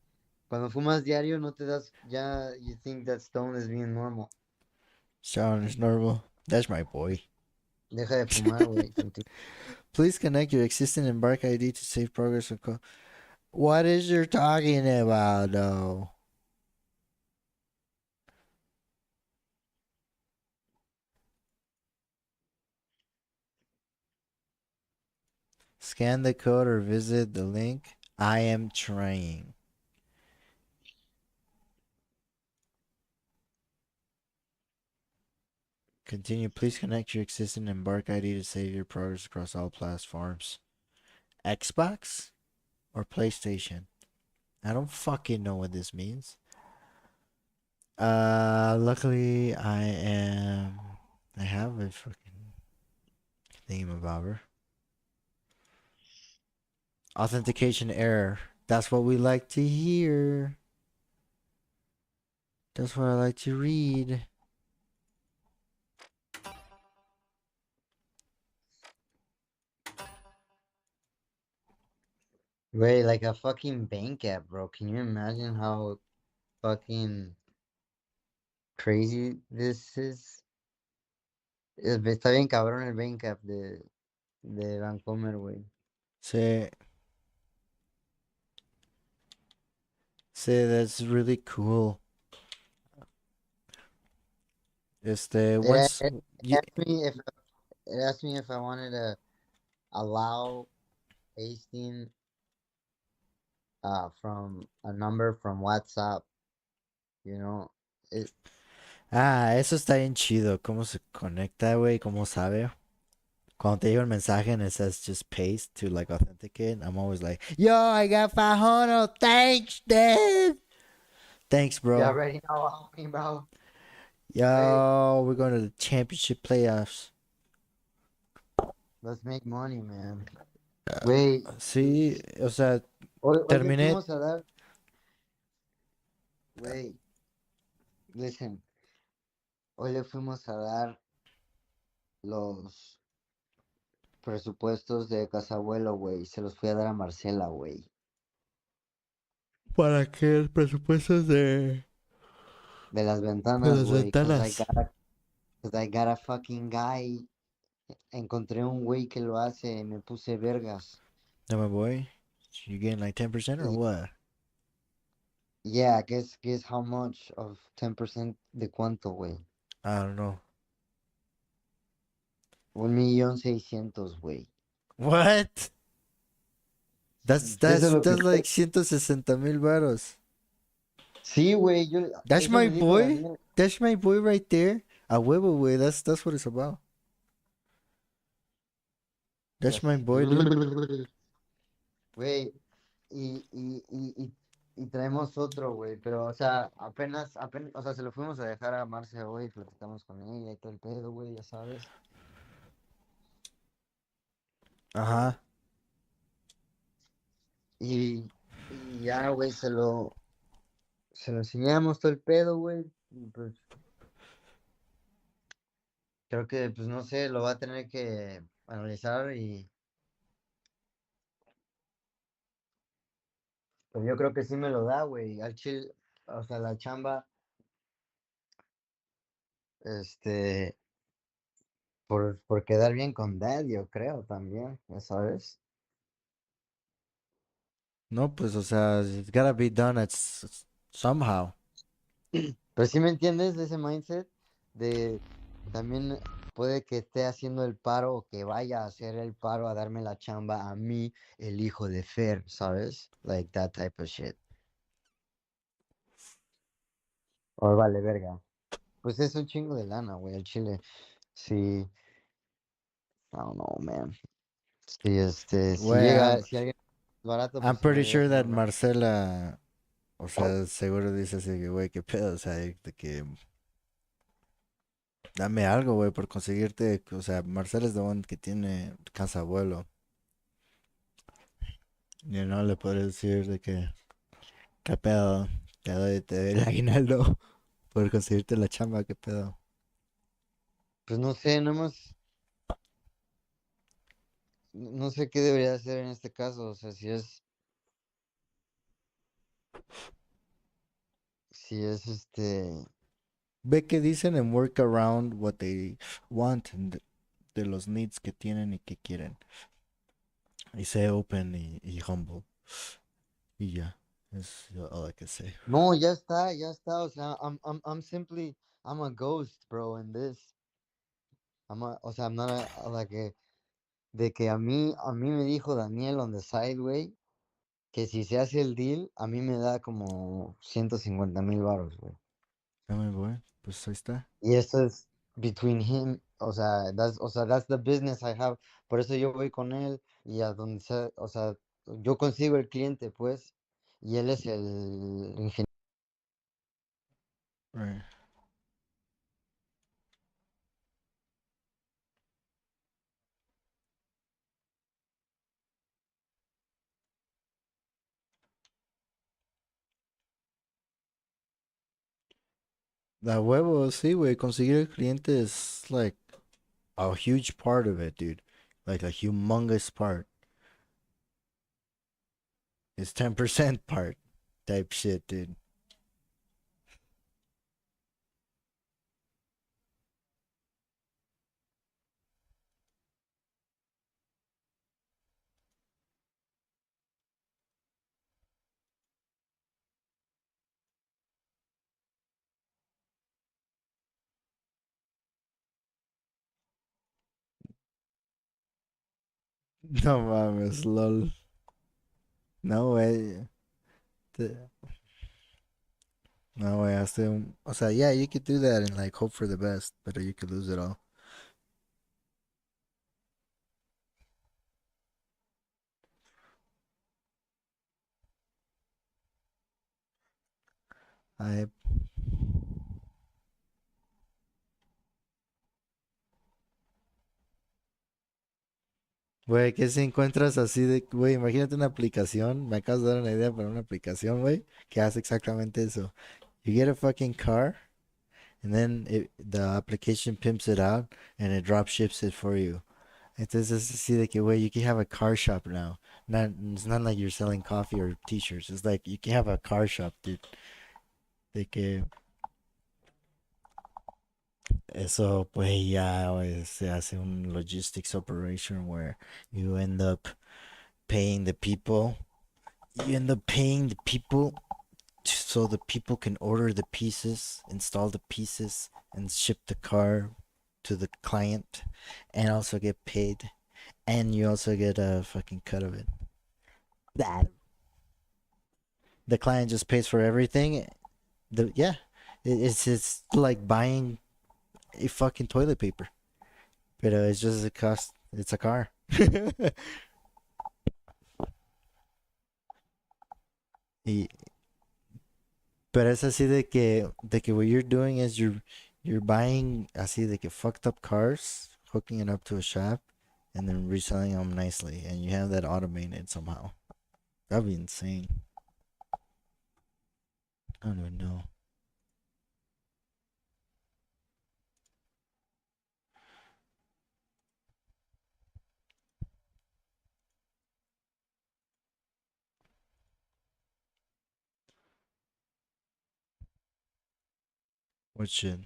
cuando fumas diario, no te das, ya, you think that stone is being normal. Sound is normal. That's my boy. Deja de fumar, güey. Please connect your existing Embark ID to save progress. What is you talking about, though? Scan the code or visit the link. I am trying. Continue. Please connect your existing Embark ID to save your progress across all platforms. Xbox or PlayStation? I don't fucking know what this means. Luckily I have a fucking thingamabobber. Authentication error. That's what we like to hear. That's what I like to read. Güey, like a fucking bank app, bro. Can you imagine how fucking crazy this is? Está bien cabrón el bank app de Vancomer, güey. Say, that's really cool. Once It you, asked me if I wanted to allow pasting from a number from WhatsApp, you know. It, eso está bien chido. ¿Cómo se conecta, güey? ¿Cómo sabe? Cuando te llega un mensaje and it says just paste to like authenticate, I'm always like, yo, I got 500. Thanks, dude. Thanks, you bro. already know what I'm talking about. Hey, Yo, we're going to the championship playoffs. let's make money, man. Güey, Sí, o sea, hoy le terminé. fuimos a dar, güey, listen, hoy le fuimos a dar los presupuestos de Casabuelo, güey. Se los fui a dar a Marcela, güey. ¿Para qué el presupuesto De las de ventanas, las güey. ventanas? Cause I got a fucking guy encontré un güey que lo hace y me puse vergas. Now, my boy, you getting like 10% or Y, what? yeah, guess how much of 10% de cuánto, güey. I don't know. 1.600.000, güey. What? That's Eso es that's lo que... that's like 160,000 varos. Sí, güey, That's eso my me dijo boy. Daniel. That's my boy right there. A huevo, güey. That's what it's about. That's my Yes. boy, dude. Güey, y traemos otro, güey, pero, o sea, apenas, o sea, se lo fuimos a dejar a Marcia, güey, platicamos con ella y todo el pedo, güey, ya sabes. Uh-huh. Y ya, güey, se lo enseñamos todo el pedo, güey, y pues, creo que, pues, no sé, lo va a tener que analizar y, pues, yo creo que sí me lo da, güey, al chill, o sea, la chamba, este, por quedar bien con Dad, yo creo, también, ya sabes. No, pues, o sea, it's gotta be done somehow. Pero sí me entiendes de ese mindset de también puede que esté haciendo el paro o que vaya a hacer el paro a darme la chamba a mí, el hijo de Fer, ¿sabes? Like that type of shit. O vale, verga. Pues es un chingo de lana, güey, el chile. Sí, I don't know, man. Sí, si Güey, llega, si alguien es barato, I'm pues sí me pretty debería sure ser that más barato. Marcela, o sea, seguro dice así que, güey, qué pedo, o sea, de que dame algo, güey, por conseguirte, o sea, Marcela es de one que tiene casa abuelo. Y no le podré decir de que, qué pedo, te doy el aguinaldo por conseguirte la chamba, qué pedo. Pues no sé, no sé qué debería hacer en este caso, o sea, si es. Ve que dicen en work around what they want de los needs que tienen y que quieren. Y sé open y humble. Y ya. Es all I can say. No, ya está. O sea, I'm a ghost, bro, in this. O sea, I'm not like de que a mí me dijo Daniel on the side, güey, que si se hace el deal, a mí me da como 150.000 baros, güey. Ya me voy. Pues ahí está. Y esto es between him, o sea, that's the business I have. Por eso yo voy con él y a donde sea, o sea, yo consigo el cliente, pues, y él es el ingeniero. Right. La huevo, sí, güey. Conseguir el cliente es like a huge part of it, dude. Like a humongous part. It's 10% part type shit, dude. No mames, lol. No, güey. Te- No, güey, hazte un... O sea, yeah, you could do that and like hope for the best, but you could lose it all. Ay, güey, que si encuentras así de... Güey, imagínate una aplicación. Me acabas de dar una idea para una aplicación, güey, que hace exactamente eso. You get a fucking car, and then the application pimps it out, and it drop ships it for you. Entonces es así de que, güey, you can have a car shop now. It's not like you're selling coffee or t-shirts. It's like you can have a car shop, dude. De que Eso pues ya se hace un logistics operation where you end up paying the people. You end up paying the people so the people can order the pieces, install the pieces, and ship the car to the client, and also get paid. And you also get a fucking cut of it. That the client just pays for everything. It's like buying a fucking toilet paper, but it's just a cost. It's a car. Y- Pero es así de que what you're doing is you're buying así de que fucked up cars, hooking it up to a shop, and then reselling them nicely, and you have that automated somehow. That'd be insane. I don't even know. What shit?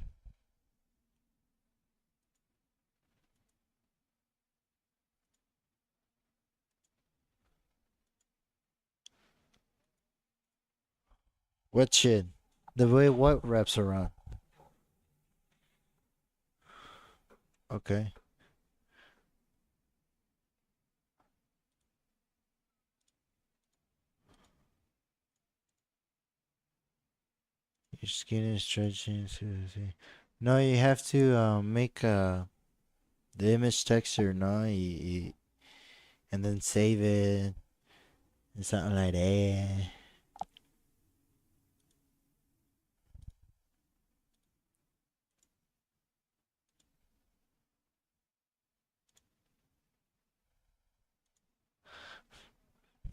What shit? The way what wraps around? Okay. Your skin is stretching. No, you have to make the image texture, no, and then save it and something like that.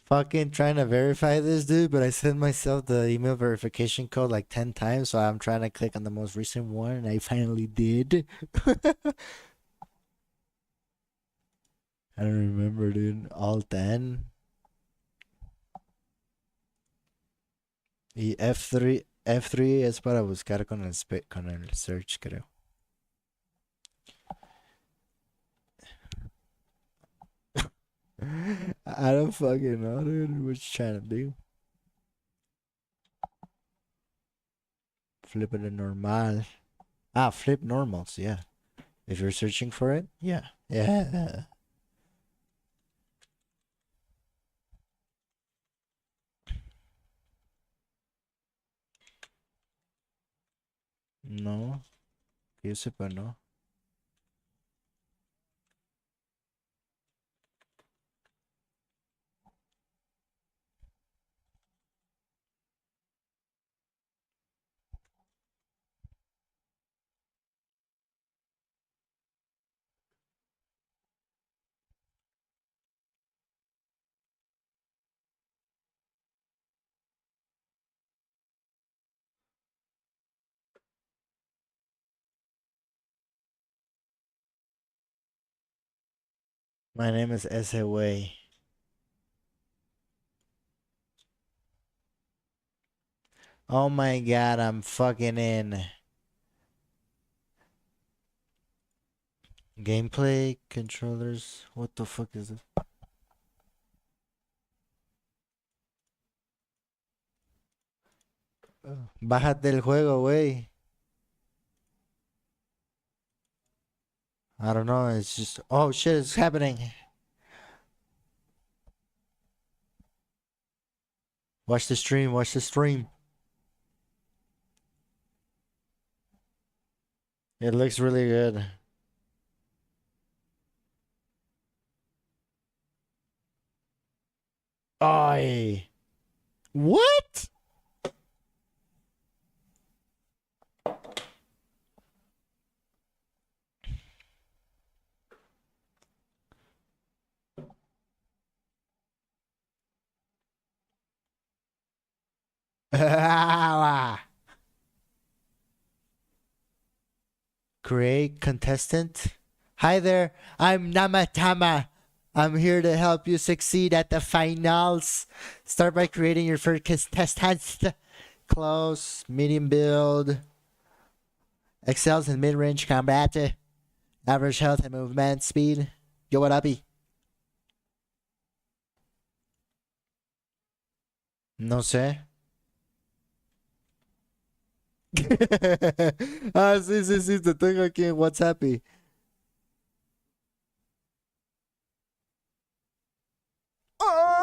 Fucking trying to verify this, dude, but I sent myself the email verification code like 10 times, so I'm trying to click on the most recent one, and I finally did. I don't remember, dude. Alt N. Y F3 es para buscar con el search, creo. I don't fucking know, dude. What you trying to do? Flip it to normal. Flip normals, yeah. If you're searching for it, yeah. Yeah. No, que yo sepa, no. My name is ese way. Oh my god, I'm fucking in. Gameplay, controllers. What the fuck is this? Bájate el juego, wey. I don't know, it's just. Oh shit, it's happening. Watch the stream, watch the stream. It looks really good. Oi. What? Create contestant. Hi there, I'm Namatama. I'm here to help you succeed at the finals. Start by creating your first contestant. Close, medium build. Excels in mid-range combat. Average health and movement speed. Yo, what up? No sé. Ah, sí, sí, sí, te tengo aquí en WhatsApp. ¡Oh!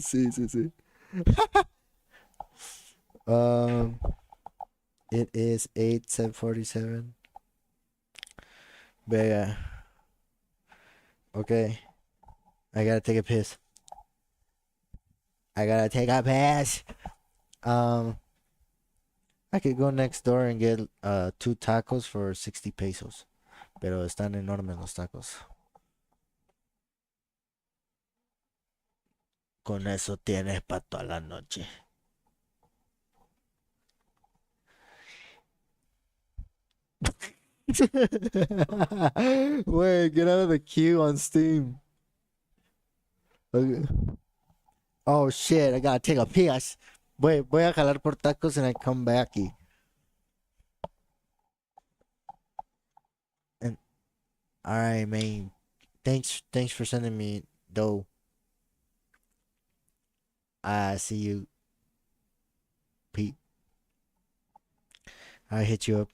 Sí, sí, sí. Um, it is 8:47. Vega. Okay. I gotta take a piss. I gotta take a piss. Um, I could go next door and get 2 tacos for 60 pesos. Pero están enormes los tacos. Con eso tienes para toda la noche. Wait, get out of the queue on Steam. Okay. Oh shit, I gotta take a piss. Voy a jalar por tacos and I come back. And alright, man. Thanks for sending me dough. I see you, Pete. I hit you up.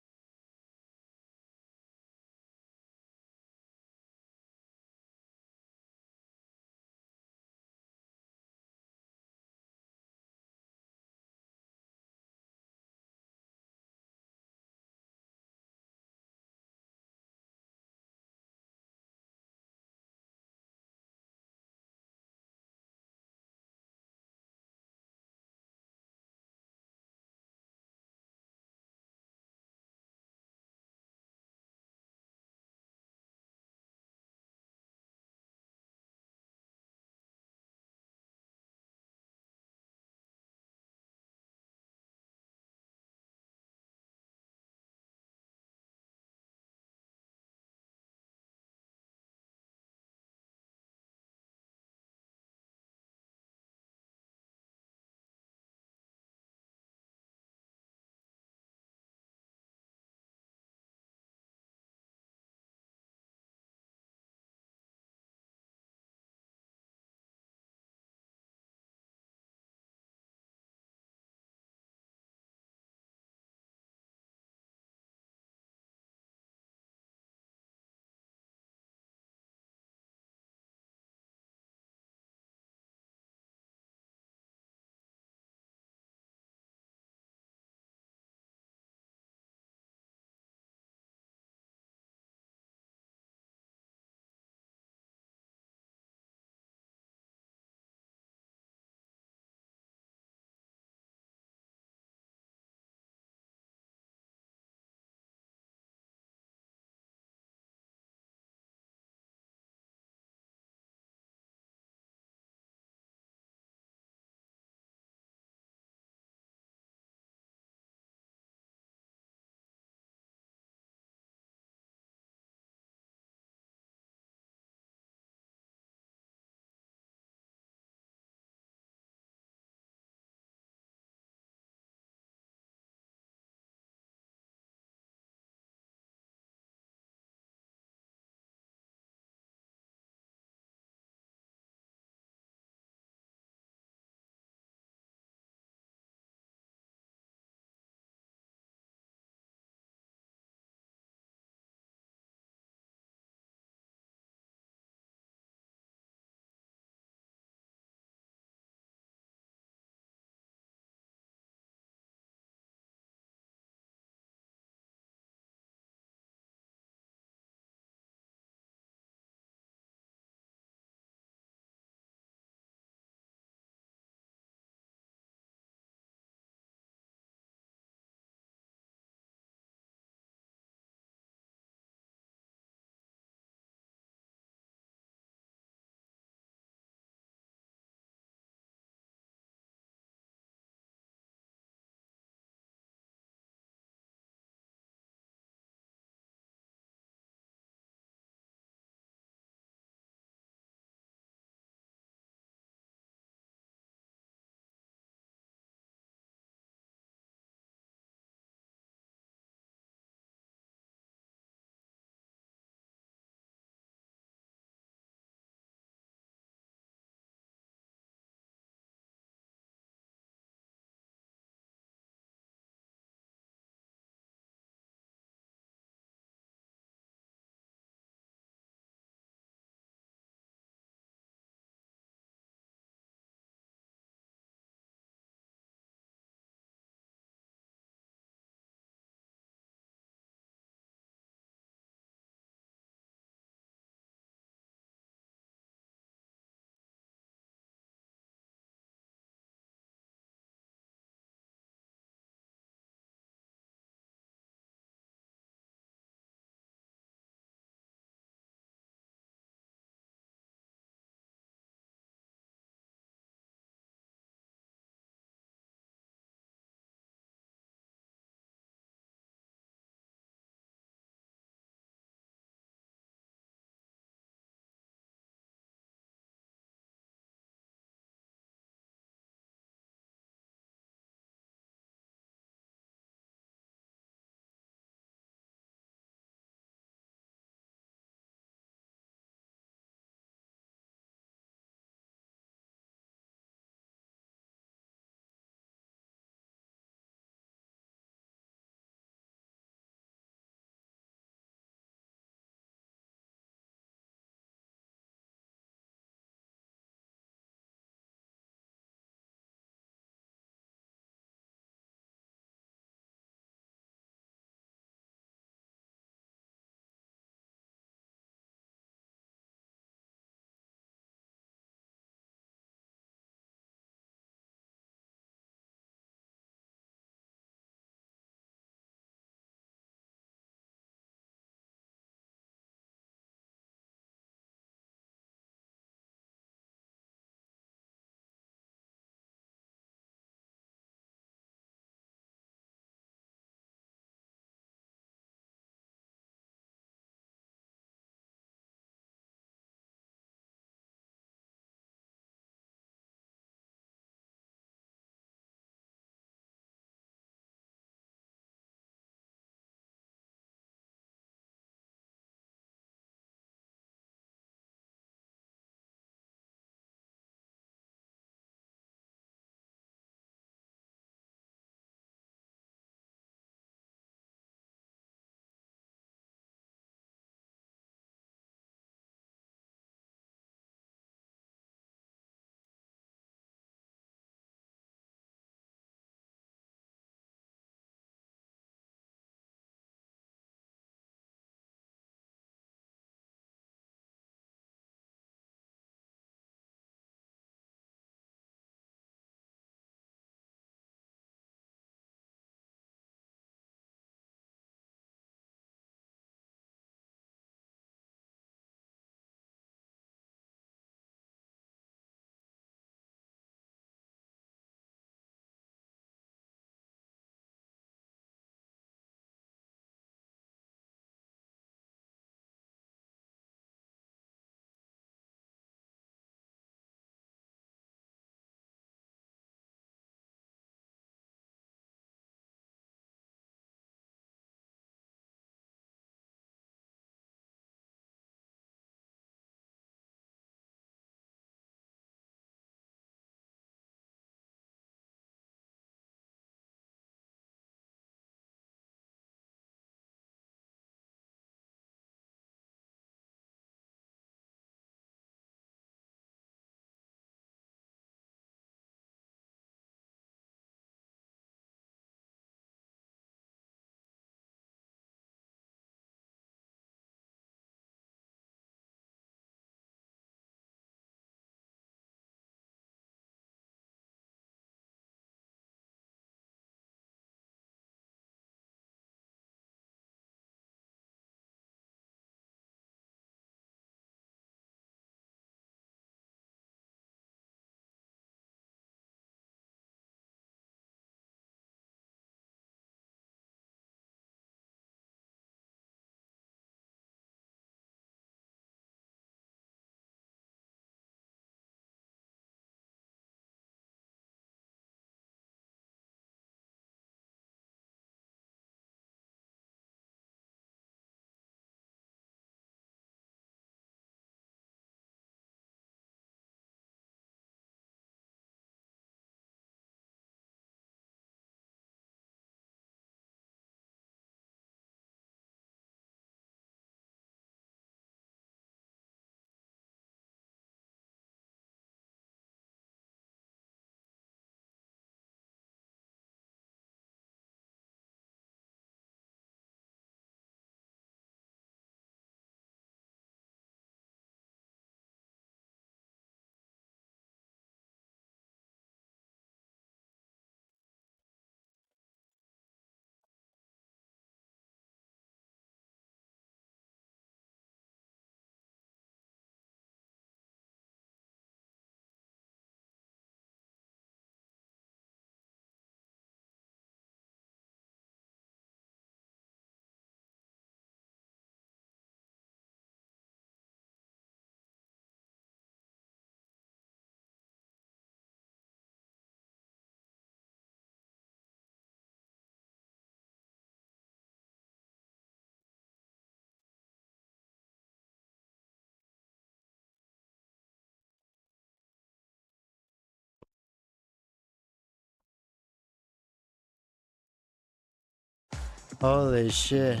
Holy shit.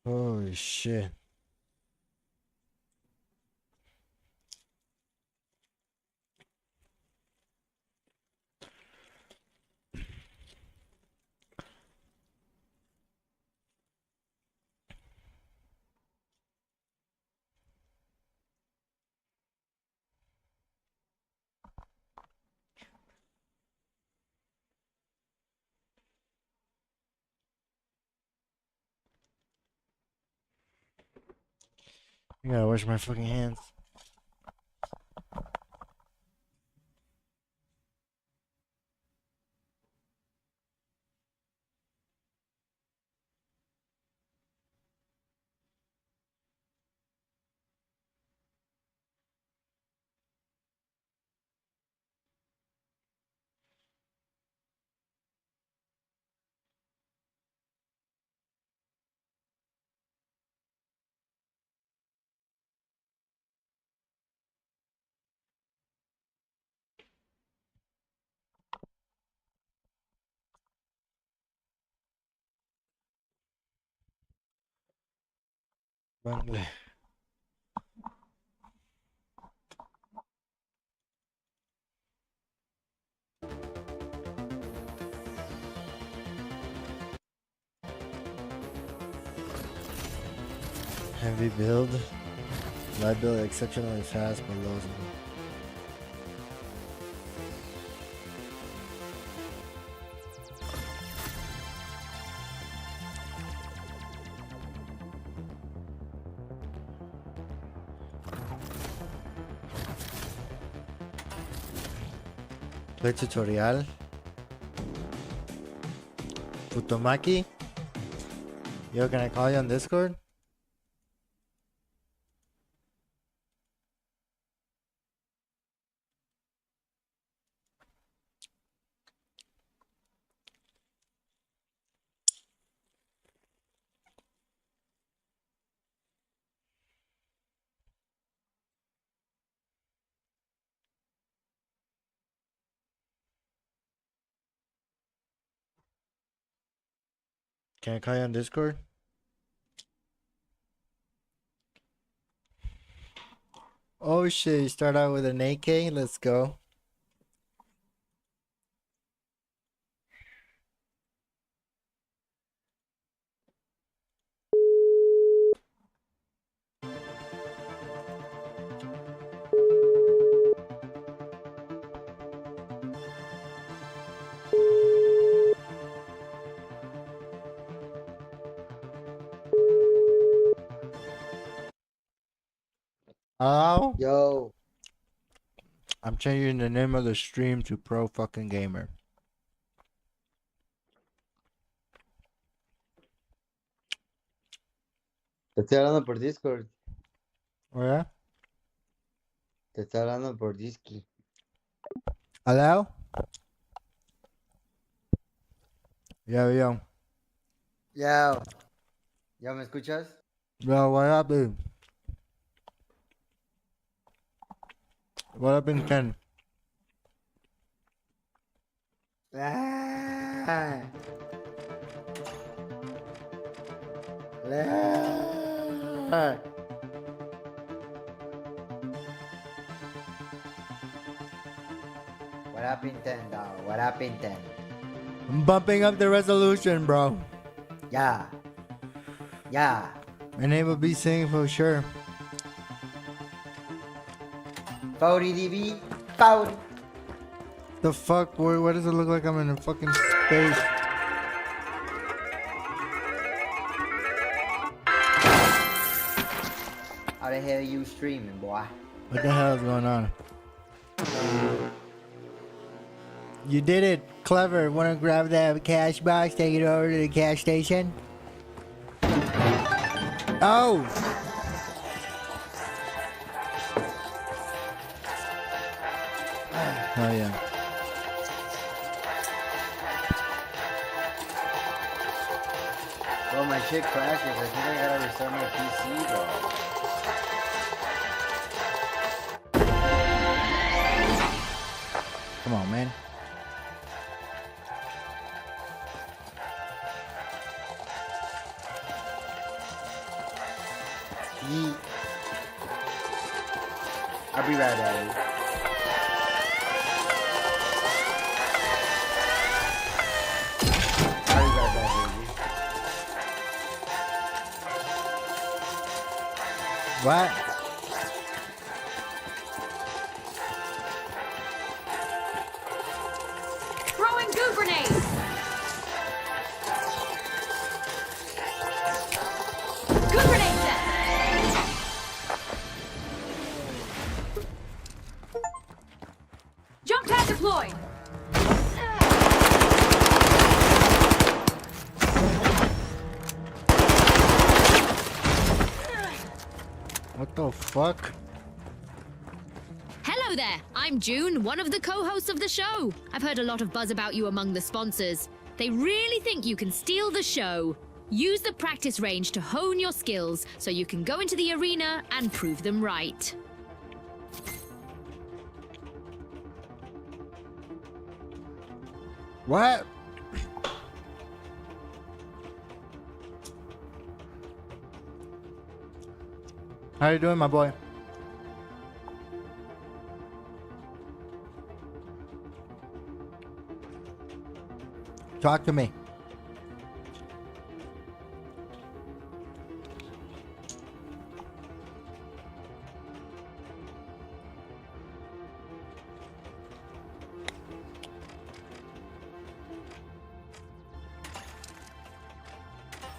Holy shit. I gotta wash my fucking hands. Vale. Heavy build. Light build exceptionally fast but low. Play tutorial. Futomaki. Yo, can I call you on Discord? Can I call you on Discord? Oh shit, you start out with an AK? Let's go. Hello? Yo, I'm changing the name of the stream to Pro Fucking Gamer. te estoy hablando por Discord. Oh yeah? Te estoy hablando por Discord. Hello? Yo. Yo. ¿Ya me escuchas? Bro, what up, dude? What up in Ken? Ah. Ah. What up in 10, dog? What up in 10? I'm bumping up the resolution, bro. Yeah. Yeah. My name will be singing for sure. 40 dB. 40. The fuck? What does it look like I'm in a fucking space? How the hell you streaming, boy? What the hell is going on? You did it. Clever. Want to grab that cash box, take it over to the cash station? Oh! Oh yeah. Bro, my shit crashes. I think I gotta restart my PC, bro. Come on, man. Yeet. I'll be right back. I'll be right back, baby. What? Throwing goo grenades! Goo grenade set! Jump pad deployed! What the fuck? Hello there, I'm June, one of the co-hosts of the show. I've heard a lot of buzz about you among the sponsors. They really think you can steal the show. Use the practice range to hone your skills so you can go into the arena and prove them right. What? How you doing, my boy? Talk to me.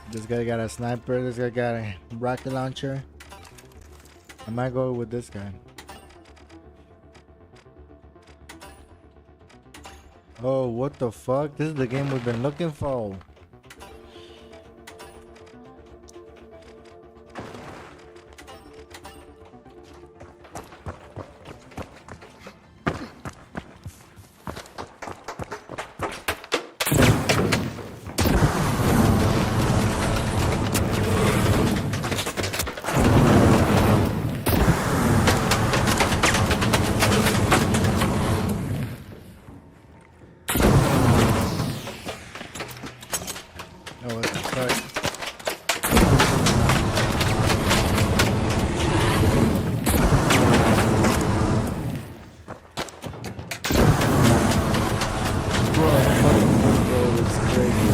This guy got a sniper, this guy got a rocket launcher. I might go with this guy. Oh, what the fuck? This is the game we've been looking for. Oh, what the fuck? Bro, fucking control is crazy.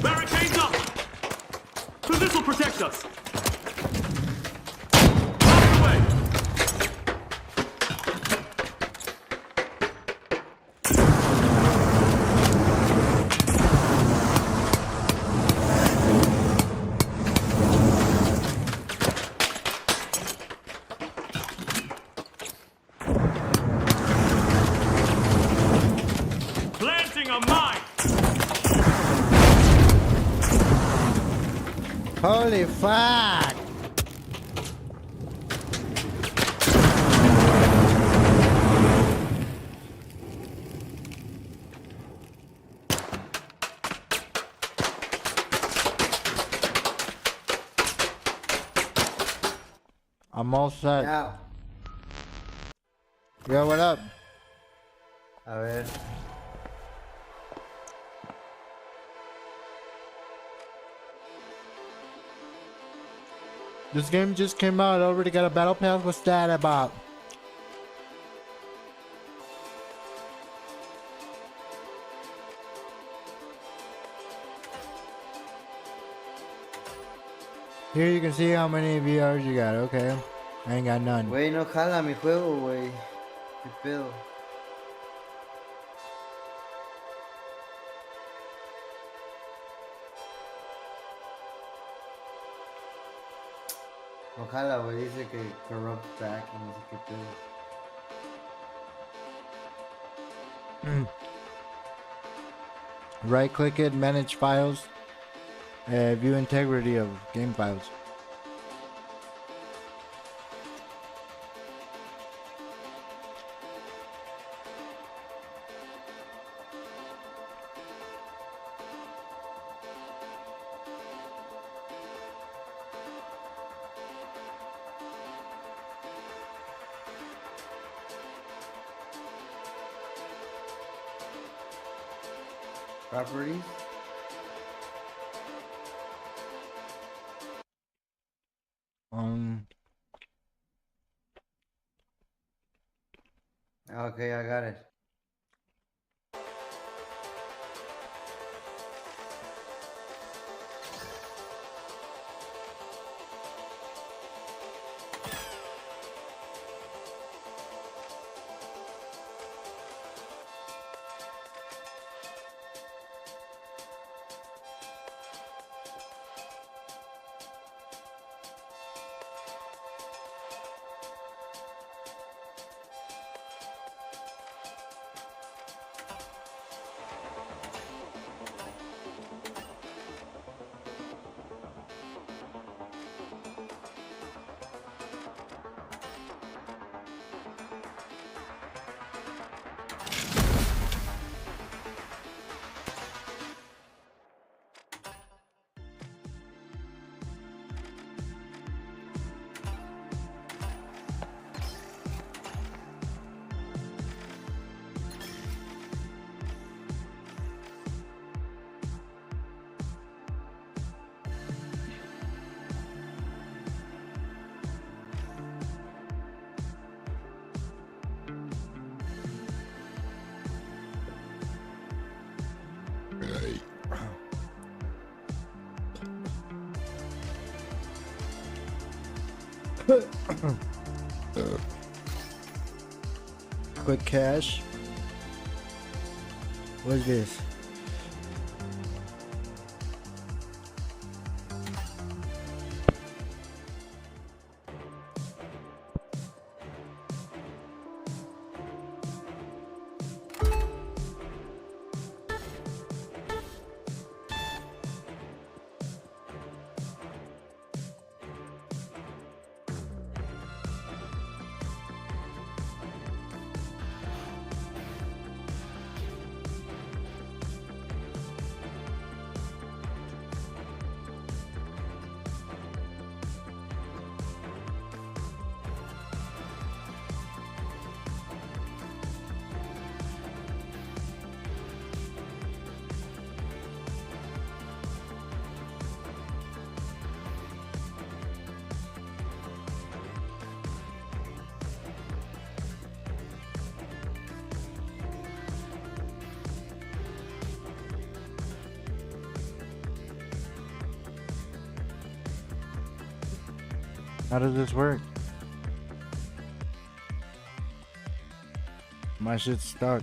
Barricades up! So this will protect us! Away! Planting a mine! Holy fuck! I'm all set. Yeah. Yo, what up? A ver. This game just came out. Already got a battle pass. What's that about? Here you can see how many VRs you got. Okay, I ain't got none. Güey, no jala mi juego, güey. ¿Qué pedo? Ojalá, güey, dice que corrupt back y no sé qué pedo. Right click it, manage files, view integrity of game files. Properties? Okay, I got it. Quick cash. What's this? How does this work? My shit's stuck.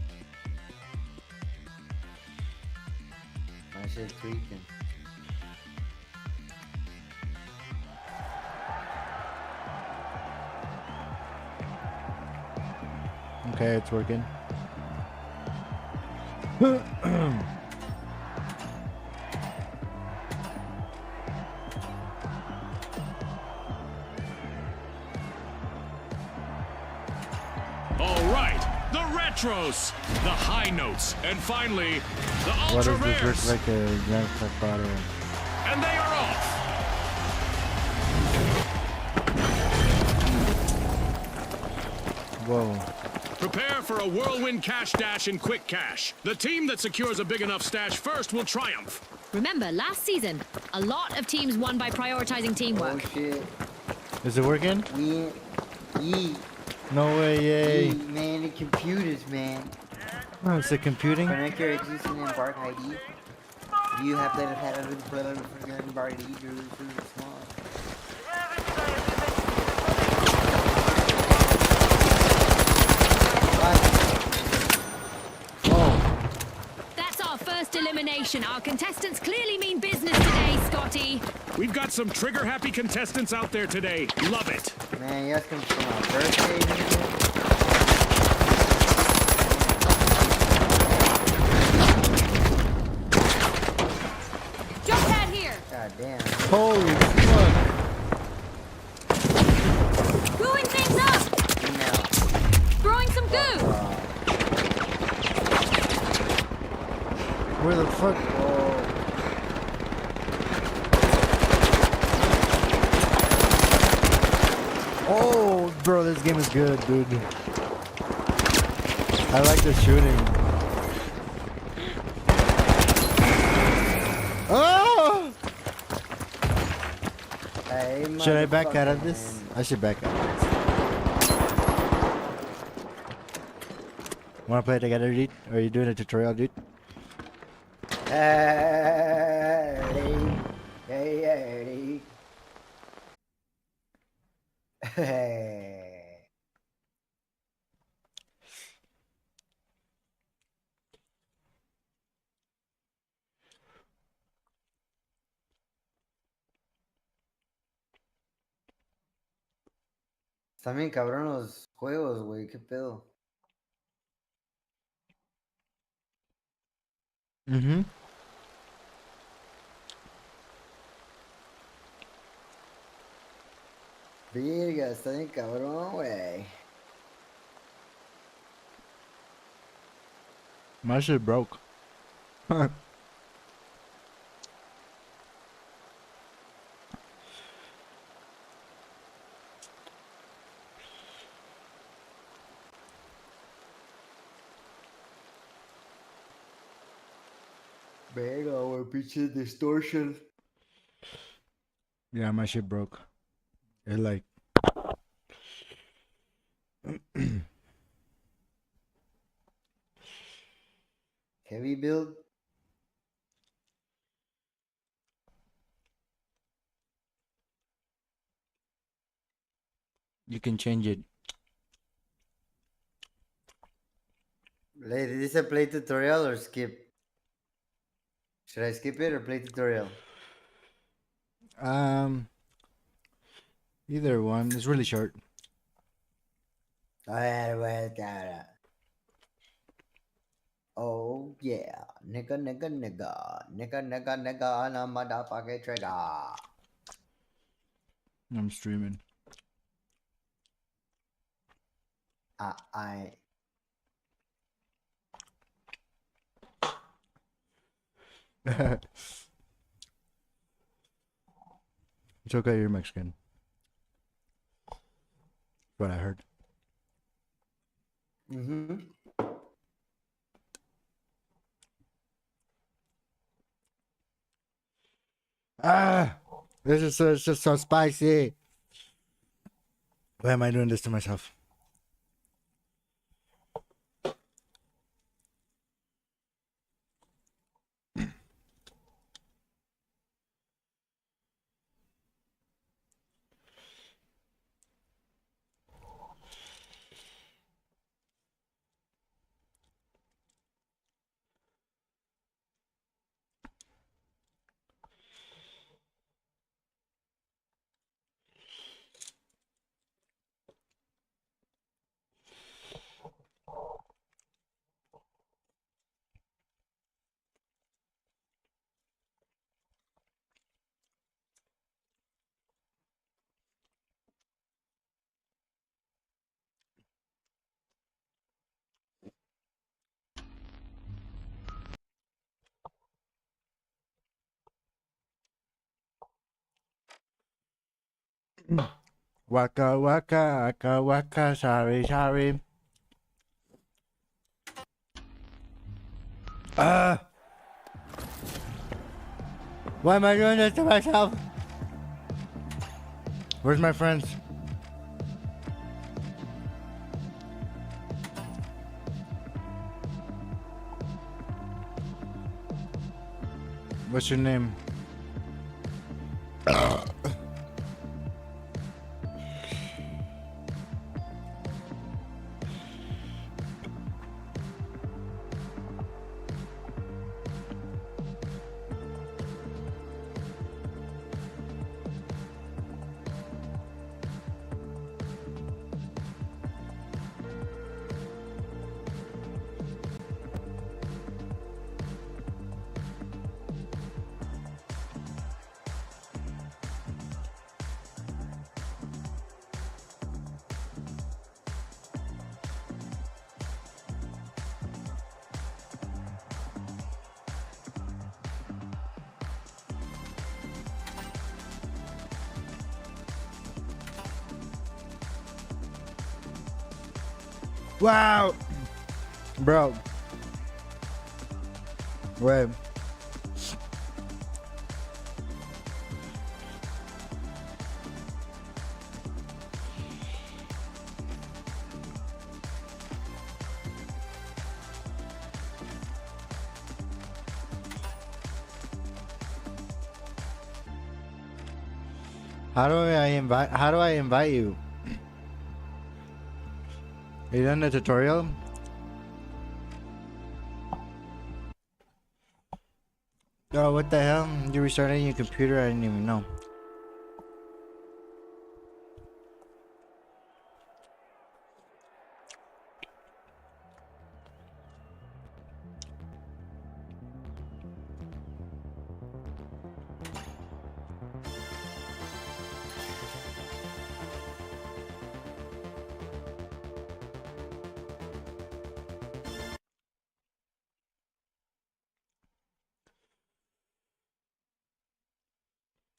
My shit's tweaking. Okay, it's working. All right, the retros, the high notes, and finally, the What ultra does this rares. look like a Grand Theft Auto? And they are off. Whoa. Prepare for a whirlwind cash dash in quick cash. The team that secures a big enough stash first will triumph. Remember, last season, a lot of teams won by prioritizing Oh teamwork. shit. Is it working? Yee. No way, yay. Yee, man, the computers, man. Oh, is it computing? Connect your existing embark ID. Do you have that had a embark ID? Small. That's our first elimination. Our contestants clearly mean business today, Scotty. We've got some trigger-happy contestants out there today. Love it. Man, you asking for my birthday, nigga? Jump pad here. God damn. Holy fuck. Gooing things up. Email. Throwing some goo. Where the fuck? Oh, bro, this game is good, dude. I like the shooting. Hey, Should I back out of motherfucker, this? man. I should back out of this. Wanna play together, dude? Are you doing a tutorial, dude? Hey, hey, hey. Están bien cabrón los juegos, güey. ¿Qué pedo? Mm-hmm. Virga, está bien cabrón, güey. My shit broke. Verga, güey, pinche distortion. Yeah, my shit broke. It like Heavy build. you can change it. Lady, this a play tutorial or skip? Should I skip it or play tutorial? Either one. It's really short. A ver, güey, cara. Oh, yeah. Nigga, nigga, nigga. Nigga, nigga, nigga on a motherfucking trigger. I'm streaming. I. It's okay, you're Mexican. What I heard. Mm-hmm. Ah, it's just so spicy. Why am I doing this to myself? Waka waka waka waka. Sorry, sorry. Ah. Why am I doing this to myself? Where's my friends? What's your name? Wow, bro. Wait. How do I invite? How do I invite you? Are you done the tutorial? Oh, what the hell? You restarted your computer? I didn't even know.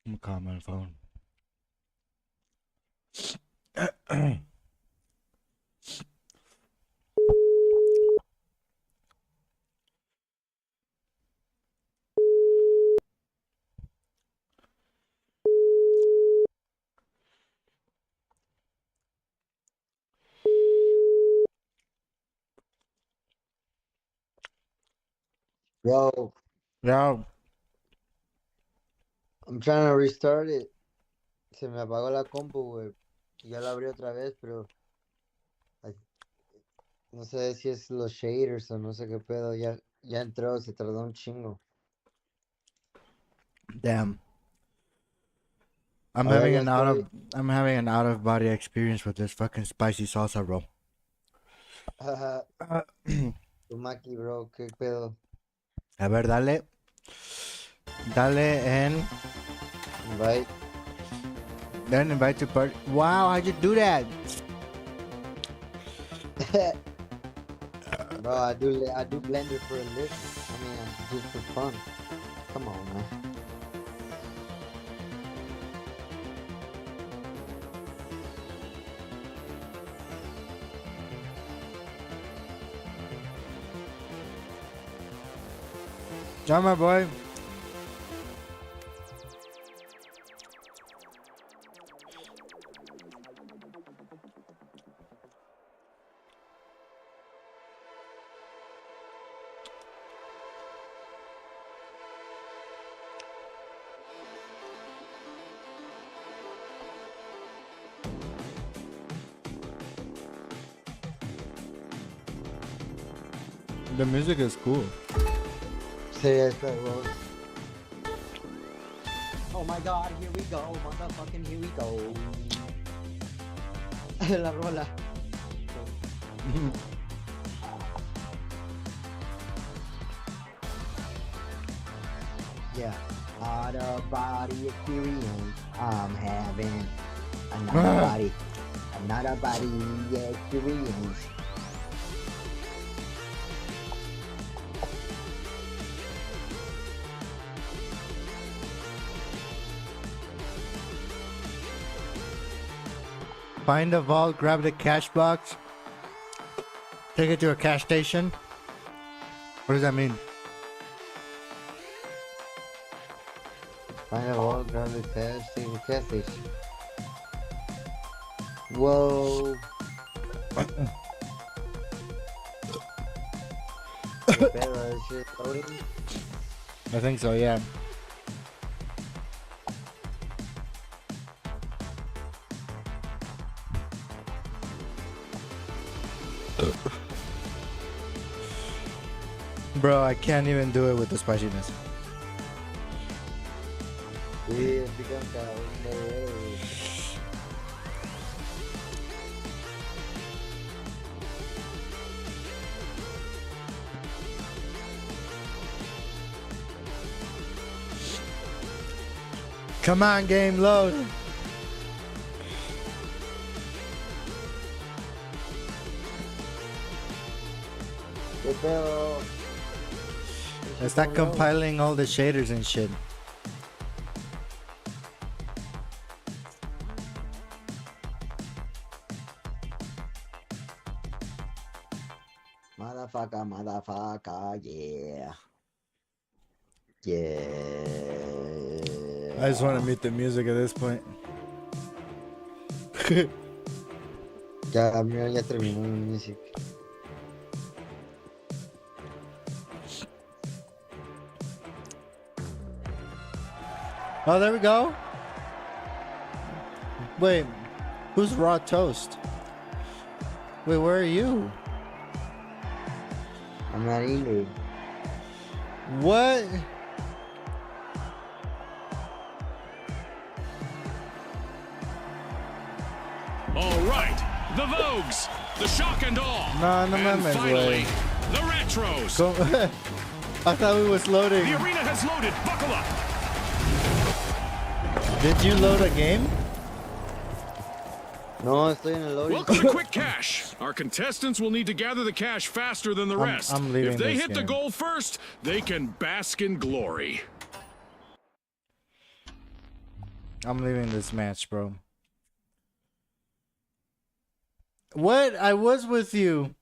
I'm gonna call him on the phone. Bro, Yo, I'm trying to restart it. Se me apagó la compu, güey. Ya la abrí otra vez, pero ay, no sé si es los shaders o no sé qué pedo. Ya entró, se tardó un chingo. damn. I'm A ver, having ya an estoy. I'm having an out of body experience with this fucking spicy salsa, bro. Tumaki, bro, qué pedo. A ver, dale. Dale en. Invite. Then invite to party. Wow, how'd you do that? Bro, I do Blender for a living. I mean, I'm just for fun. Come on, man. John, my boy. The music is cool. Sí, está, bro. Oh my god, here we go, motherfucking here we go. La rola. Yeah, out of body experience. I'm having another body experience. Find the vault, grab the cash box, take it to a cash station. What does that mean? Find a wall, grab the cash, take the cash station. Whoa. ¿Qué pedo, is shit loading? I think so, yeah. Bro, I can't even do it with the spiciness. Sí, estoy cansado, no. Come on, game, load. ¿Qué pedo? Está compiling all the shaders and shit. Motherfucker, yeah. Yeah. I just want to mute the music at this point. Ya, mira, ya terminó el music. Oh, there we go. Wait, who's raw toast? Wait, where are you? I'm not either. What? All right, the Vogues, the Shock and Awe, No, no and mames, finally, güey. the Retros. Go. I thought we was loading. The arena has loaded. Buckle up. Did you load a game? No, estoy en el loading. Welcome to Quick Cash. Our contestants will need to gather the cash faster than the rest. I'm leaving if they this hit the game. goal first, they can bask in glory. I'm leaving this match, bro. What? I was with you.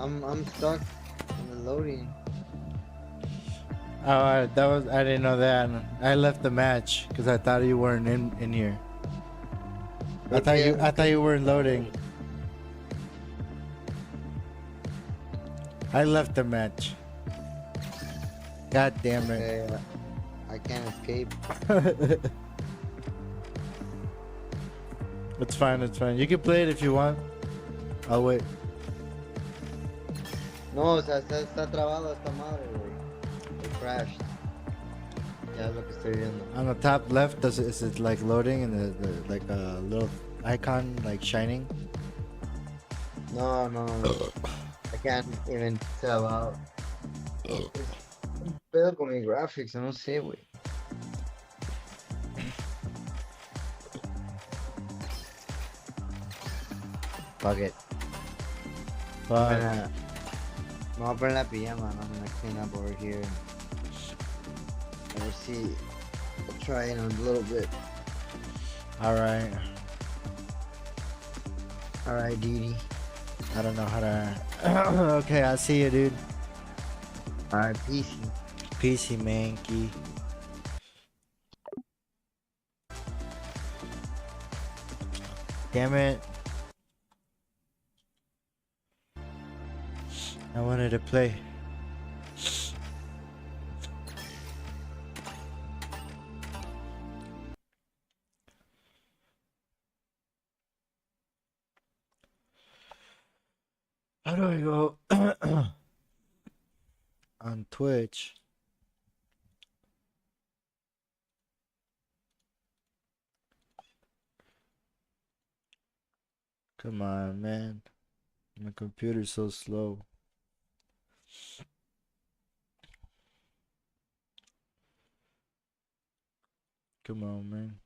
I'm stuck in the loading. Oh, that was I didn't know that. I left the match because I thought you weren't in here. I thought you weren't loading. I left the match. God damn it. Okay, I can't escape. It's fine, it's fine. You can play it if you want. I'll wait. No, o sea, está trabado esta madre, güey. It crashed. Ya es lo que estoy viendo. On the top left, is it like loading and the like a little icon like shining? No. I can't even tell out. Un pedo con mi graphics, no sé, güey. Fuck it. Fuck. Me voy a poner la pijama, and I'm gonna clean up over here. We'll see. I'll try in a little bit. Alright. Alright, duty. I don't know how to. Okay, I'll see you, dude. Alright, peace. Peacey manky. Damn it. I wanted to play. How do I go on Twitch? Come on, man. My computer's so slow. Come on, man.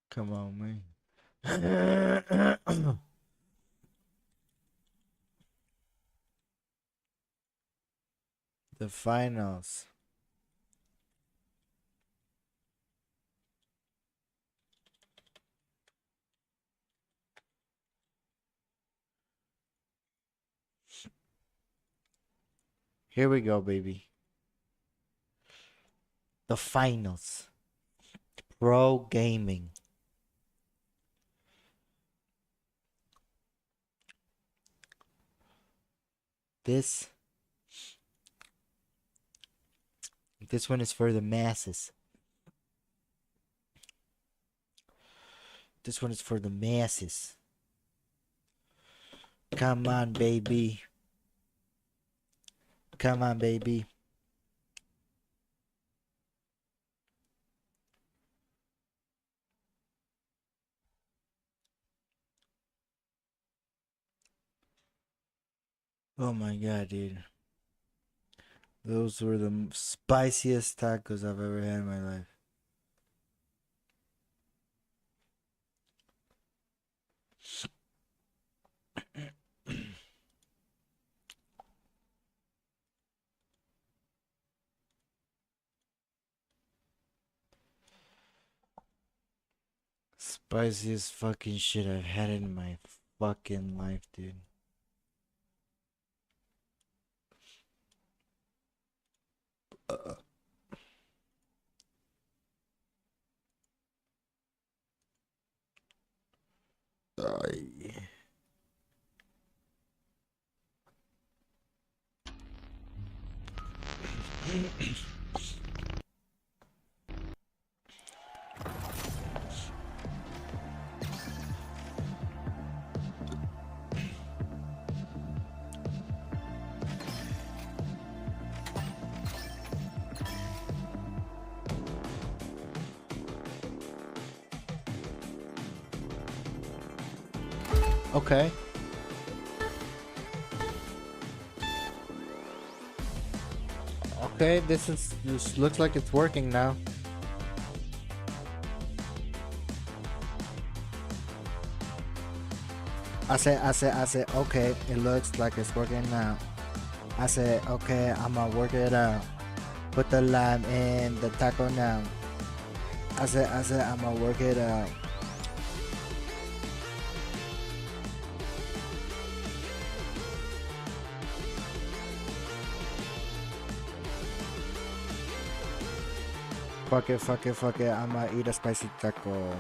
Come on, man. The finals. Here we go, baby. The finals. Pro gaming. This one is for the masses. This one is for the masses. Come on, baby. Come on, baby. Oh my god, dude. Those were the spiciest tacos I've ever had in my life. Spiciest fucking shit I've had in my fucking life, dude. Ay. Okay. Okay, this looks like it's working now. I said, okay, it looks like it's working now. I said, okay, I'ma work it out. Put the lime in the taco now. I said, I'ma work it out. Fuck it, I'ma eat a spicy taco.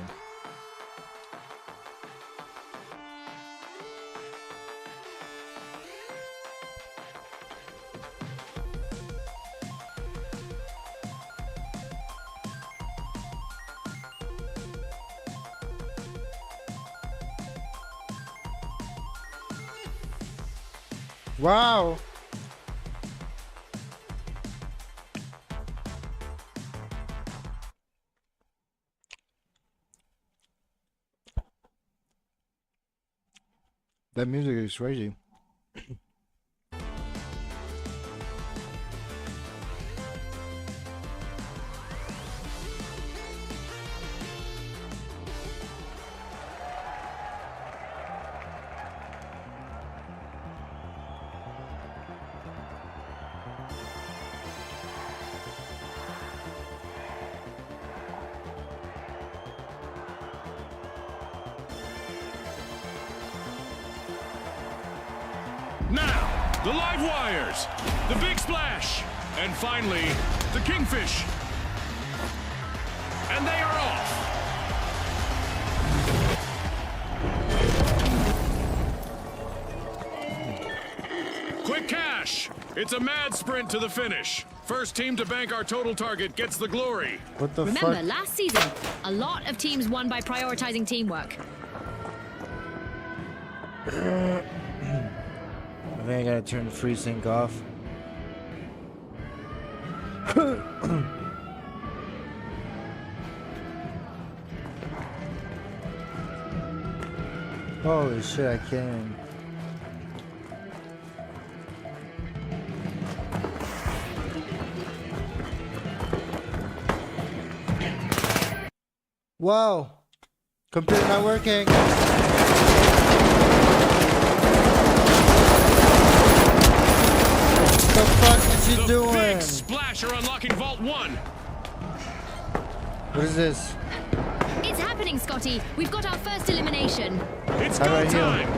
Wow! That music is crazy. Now, the live wires, the big splash, and finally, the kingfish. And they are off. Quick cash. It's a mad sprint to the finish. First team to bank our total target gets the glory. What the Remember, fuck? last season, a lot of teams won by prioritizing teamwork. I think I gotta turn the free sync off. Holy shit, I can't. Wow! Computer not working! What the fuck is he The doing? big splasher unlocking Vault 1. What is this? It's happening, Scotty. We've got our first elimination. It's How do I go heal? time.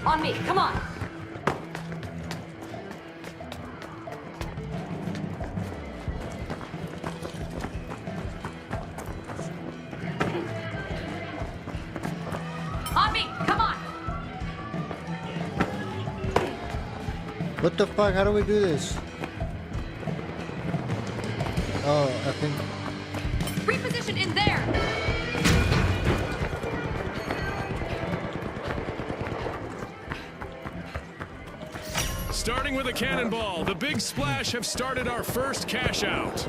On me, come on. On me, come on. What the fuck? How do we do this? Oh, I think. Reposition in there. Starting with a cannonball, the big splash have started our first cash out.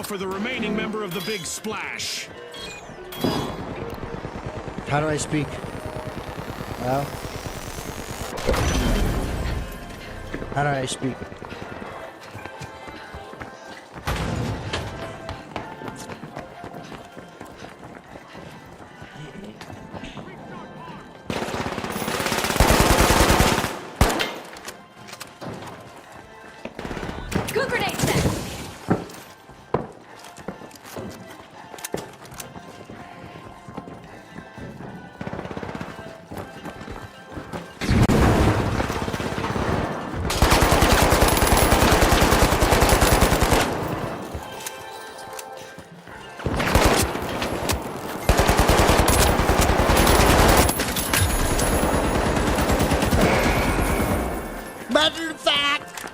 for the remaining member of the Big Splash. How do I speak? Well, how do I speak? Good grenade set. Matter of fact.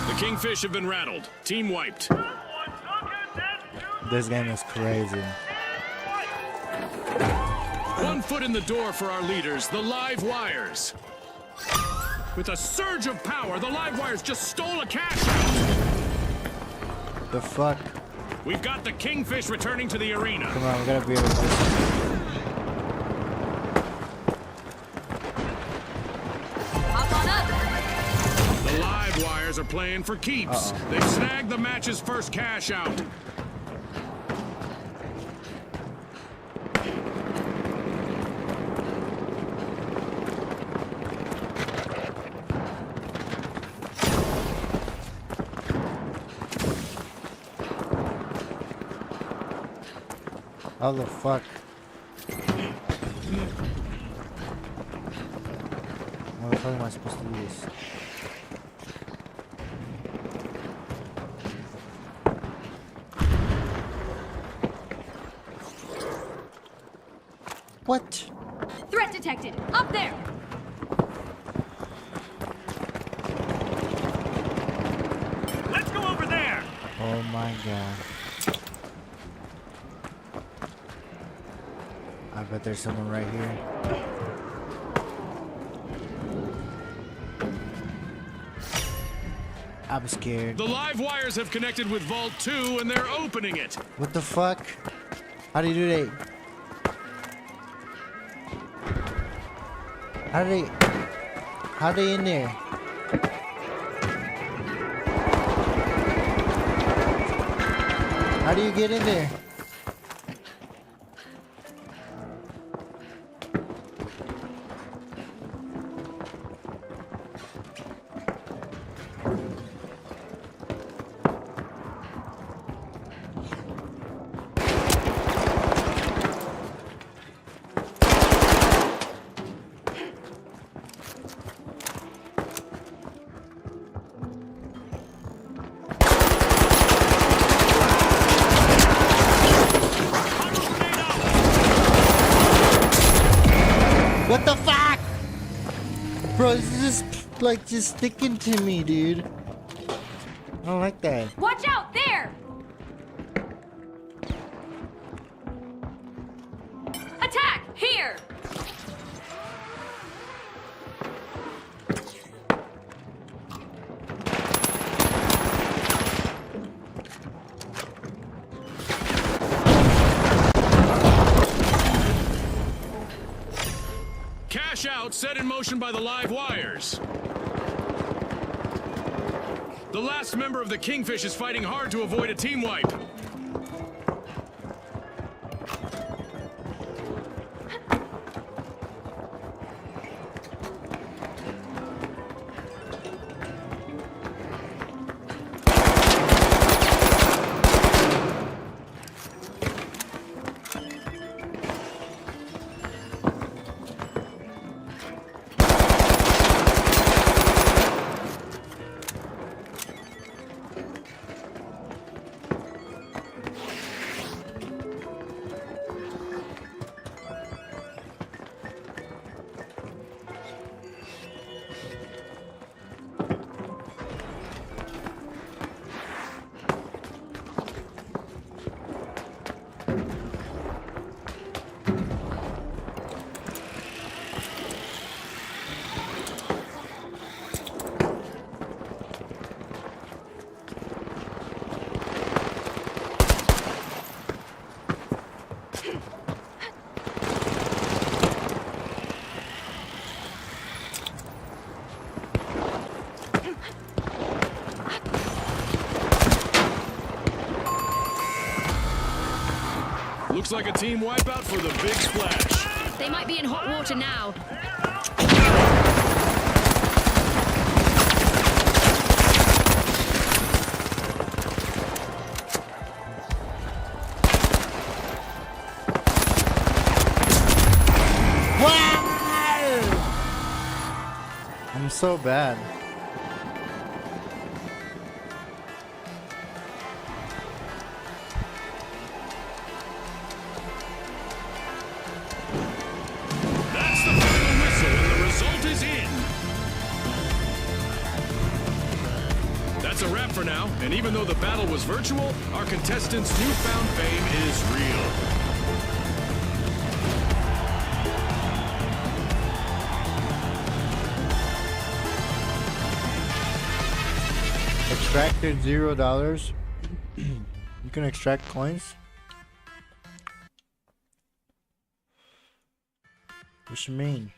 The Kingfish have been rattled. Team wiped. This game is crazy. 1 foot in the door for our leaders, the Live Wires. With a surge of power, the Live Wires just stole a cash out. The fuck? We've got the Kingfish returning to the arena. Come on, we gotta be able to do this. Hop on up. The Live Wires are playing for keeps. Uh-oh. They've snagged the match's first cash out. How the fuck? How the fuck am I supposed to do this? What? Threat detected. Up there. Let's go over there. Oh my god. I bet there's someone right here. I'm scared. The Live Wires have connected with Vault 2 and they're opening it. What the fuck? How do you do that? How they in there? How do you get in there? What the fuck? Bro, this is just like just sticking to me, dude. I don't like that. Watch out there. Attack here. Cash out set in motion by the Live Wires. The last member of the Kingfish is fighting hard to avoid a team wipe. Looks like a team wipeout for the big splash. They might be in hot water now. I'm so bad. That's the final whistle, and the result is in. That's a wrap for now, and even though the battle was virtual, our contestants' newfound fame is real. Extracted $0. You can extract coins. What you mean?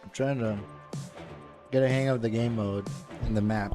I'm trying to get a hang of the game mode and the map.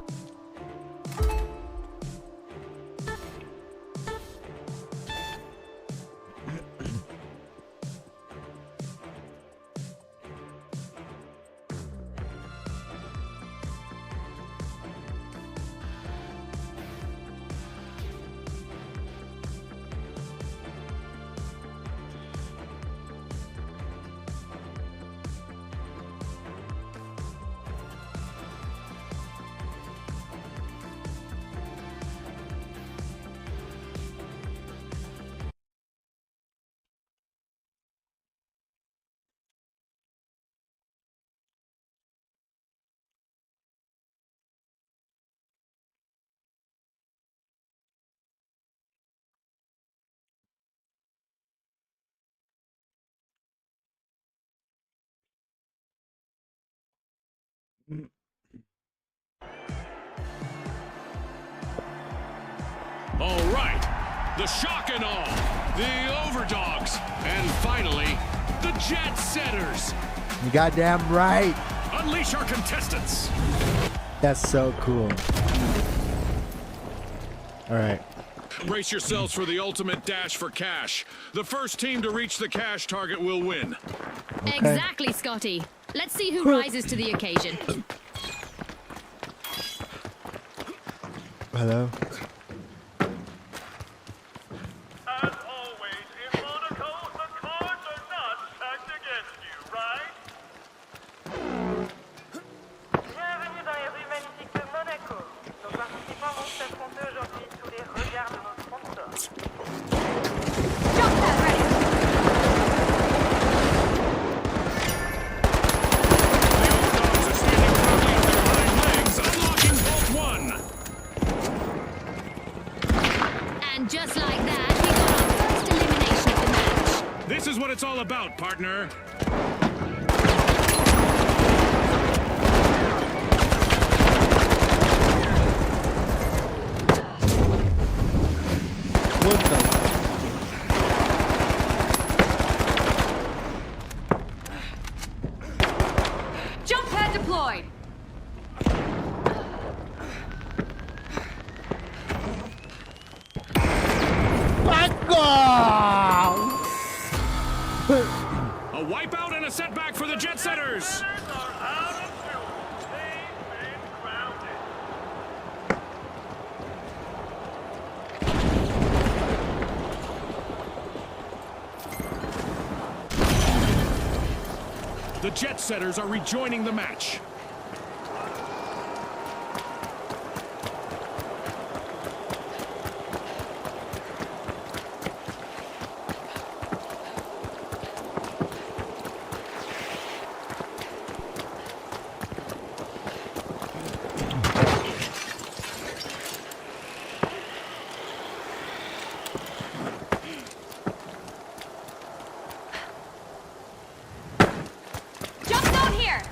All right, the shock and awe, the overdogs, and finally, the jet setters. You goddamn right. Unleash our contestants. That's so cool. All right. Brace yourselves for the ultimate dash for cash. The first team to reach the cash target will win. Okay. Exactly, Scotty. Let's see who rises to the occasion. Hello. As always, in Monaco, the cards are not stacked against you, right? Bienvenue dans les rues magnifiques de Monaco. Nos participants vont s'affronter aujourd'hui sous les regards de nos sponsors. Jump pad ready. The overdogs are standing firmly on their hind legs, unlocking vault one. And just like that, we got our first elimination of the match. This is what it's all about, partner. What the? Jump pad deployed. a setback for the jet setters. Setters are out of fuel. They've been grounded. The jet setters are rejoining the match. Jump zone here!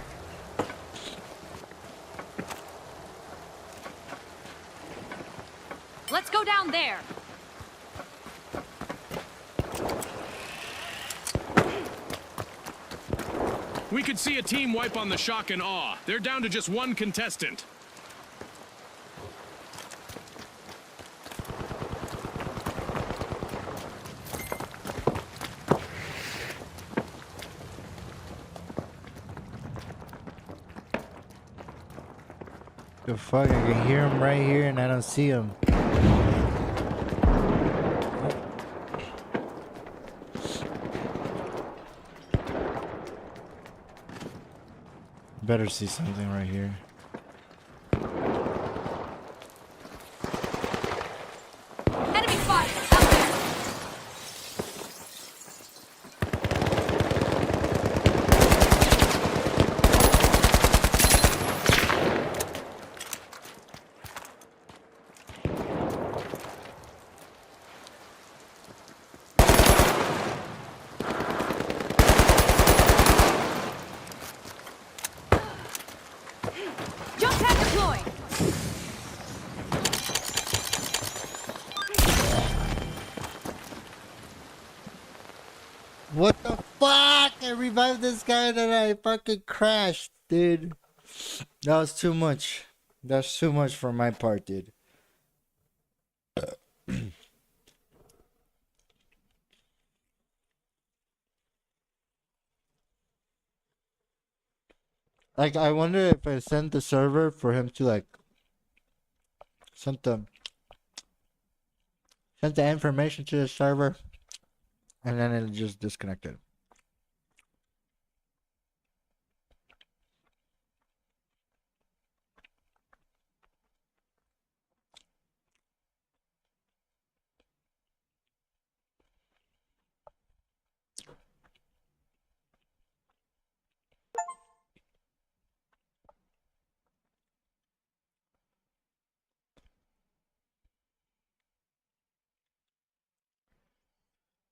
Let's go down there. We could see a team wipe on the shock and awe. They're down to just one contestant. The fuck? I can hear him right here and I don't see him. Better see something right here. Enemy spotted! Up there! Jump pad deployed! What the fuck? I revived this guy and then I fucking crashed, dude. That was too much. That's too much for my part, dude. Like, I wonder if I sent the server for him to, like, sent the information to the server and then it just disconnected.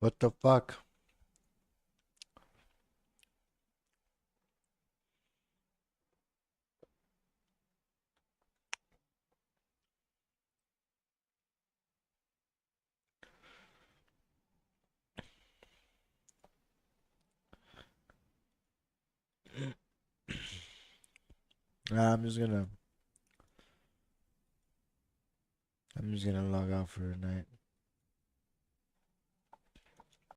What the fuck? I'm just gonna log out for the night.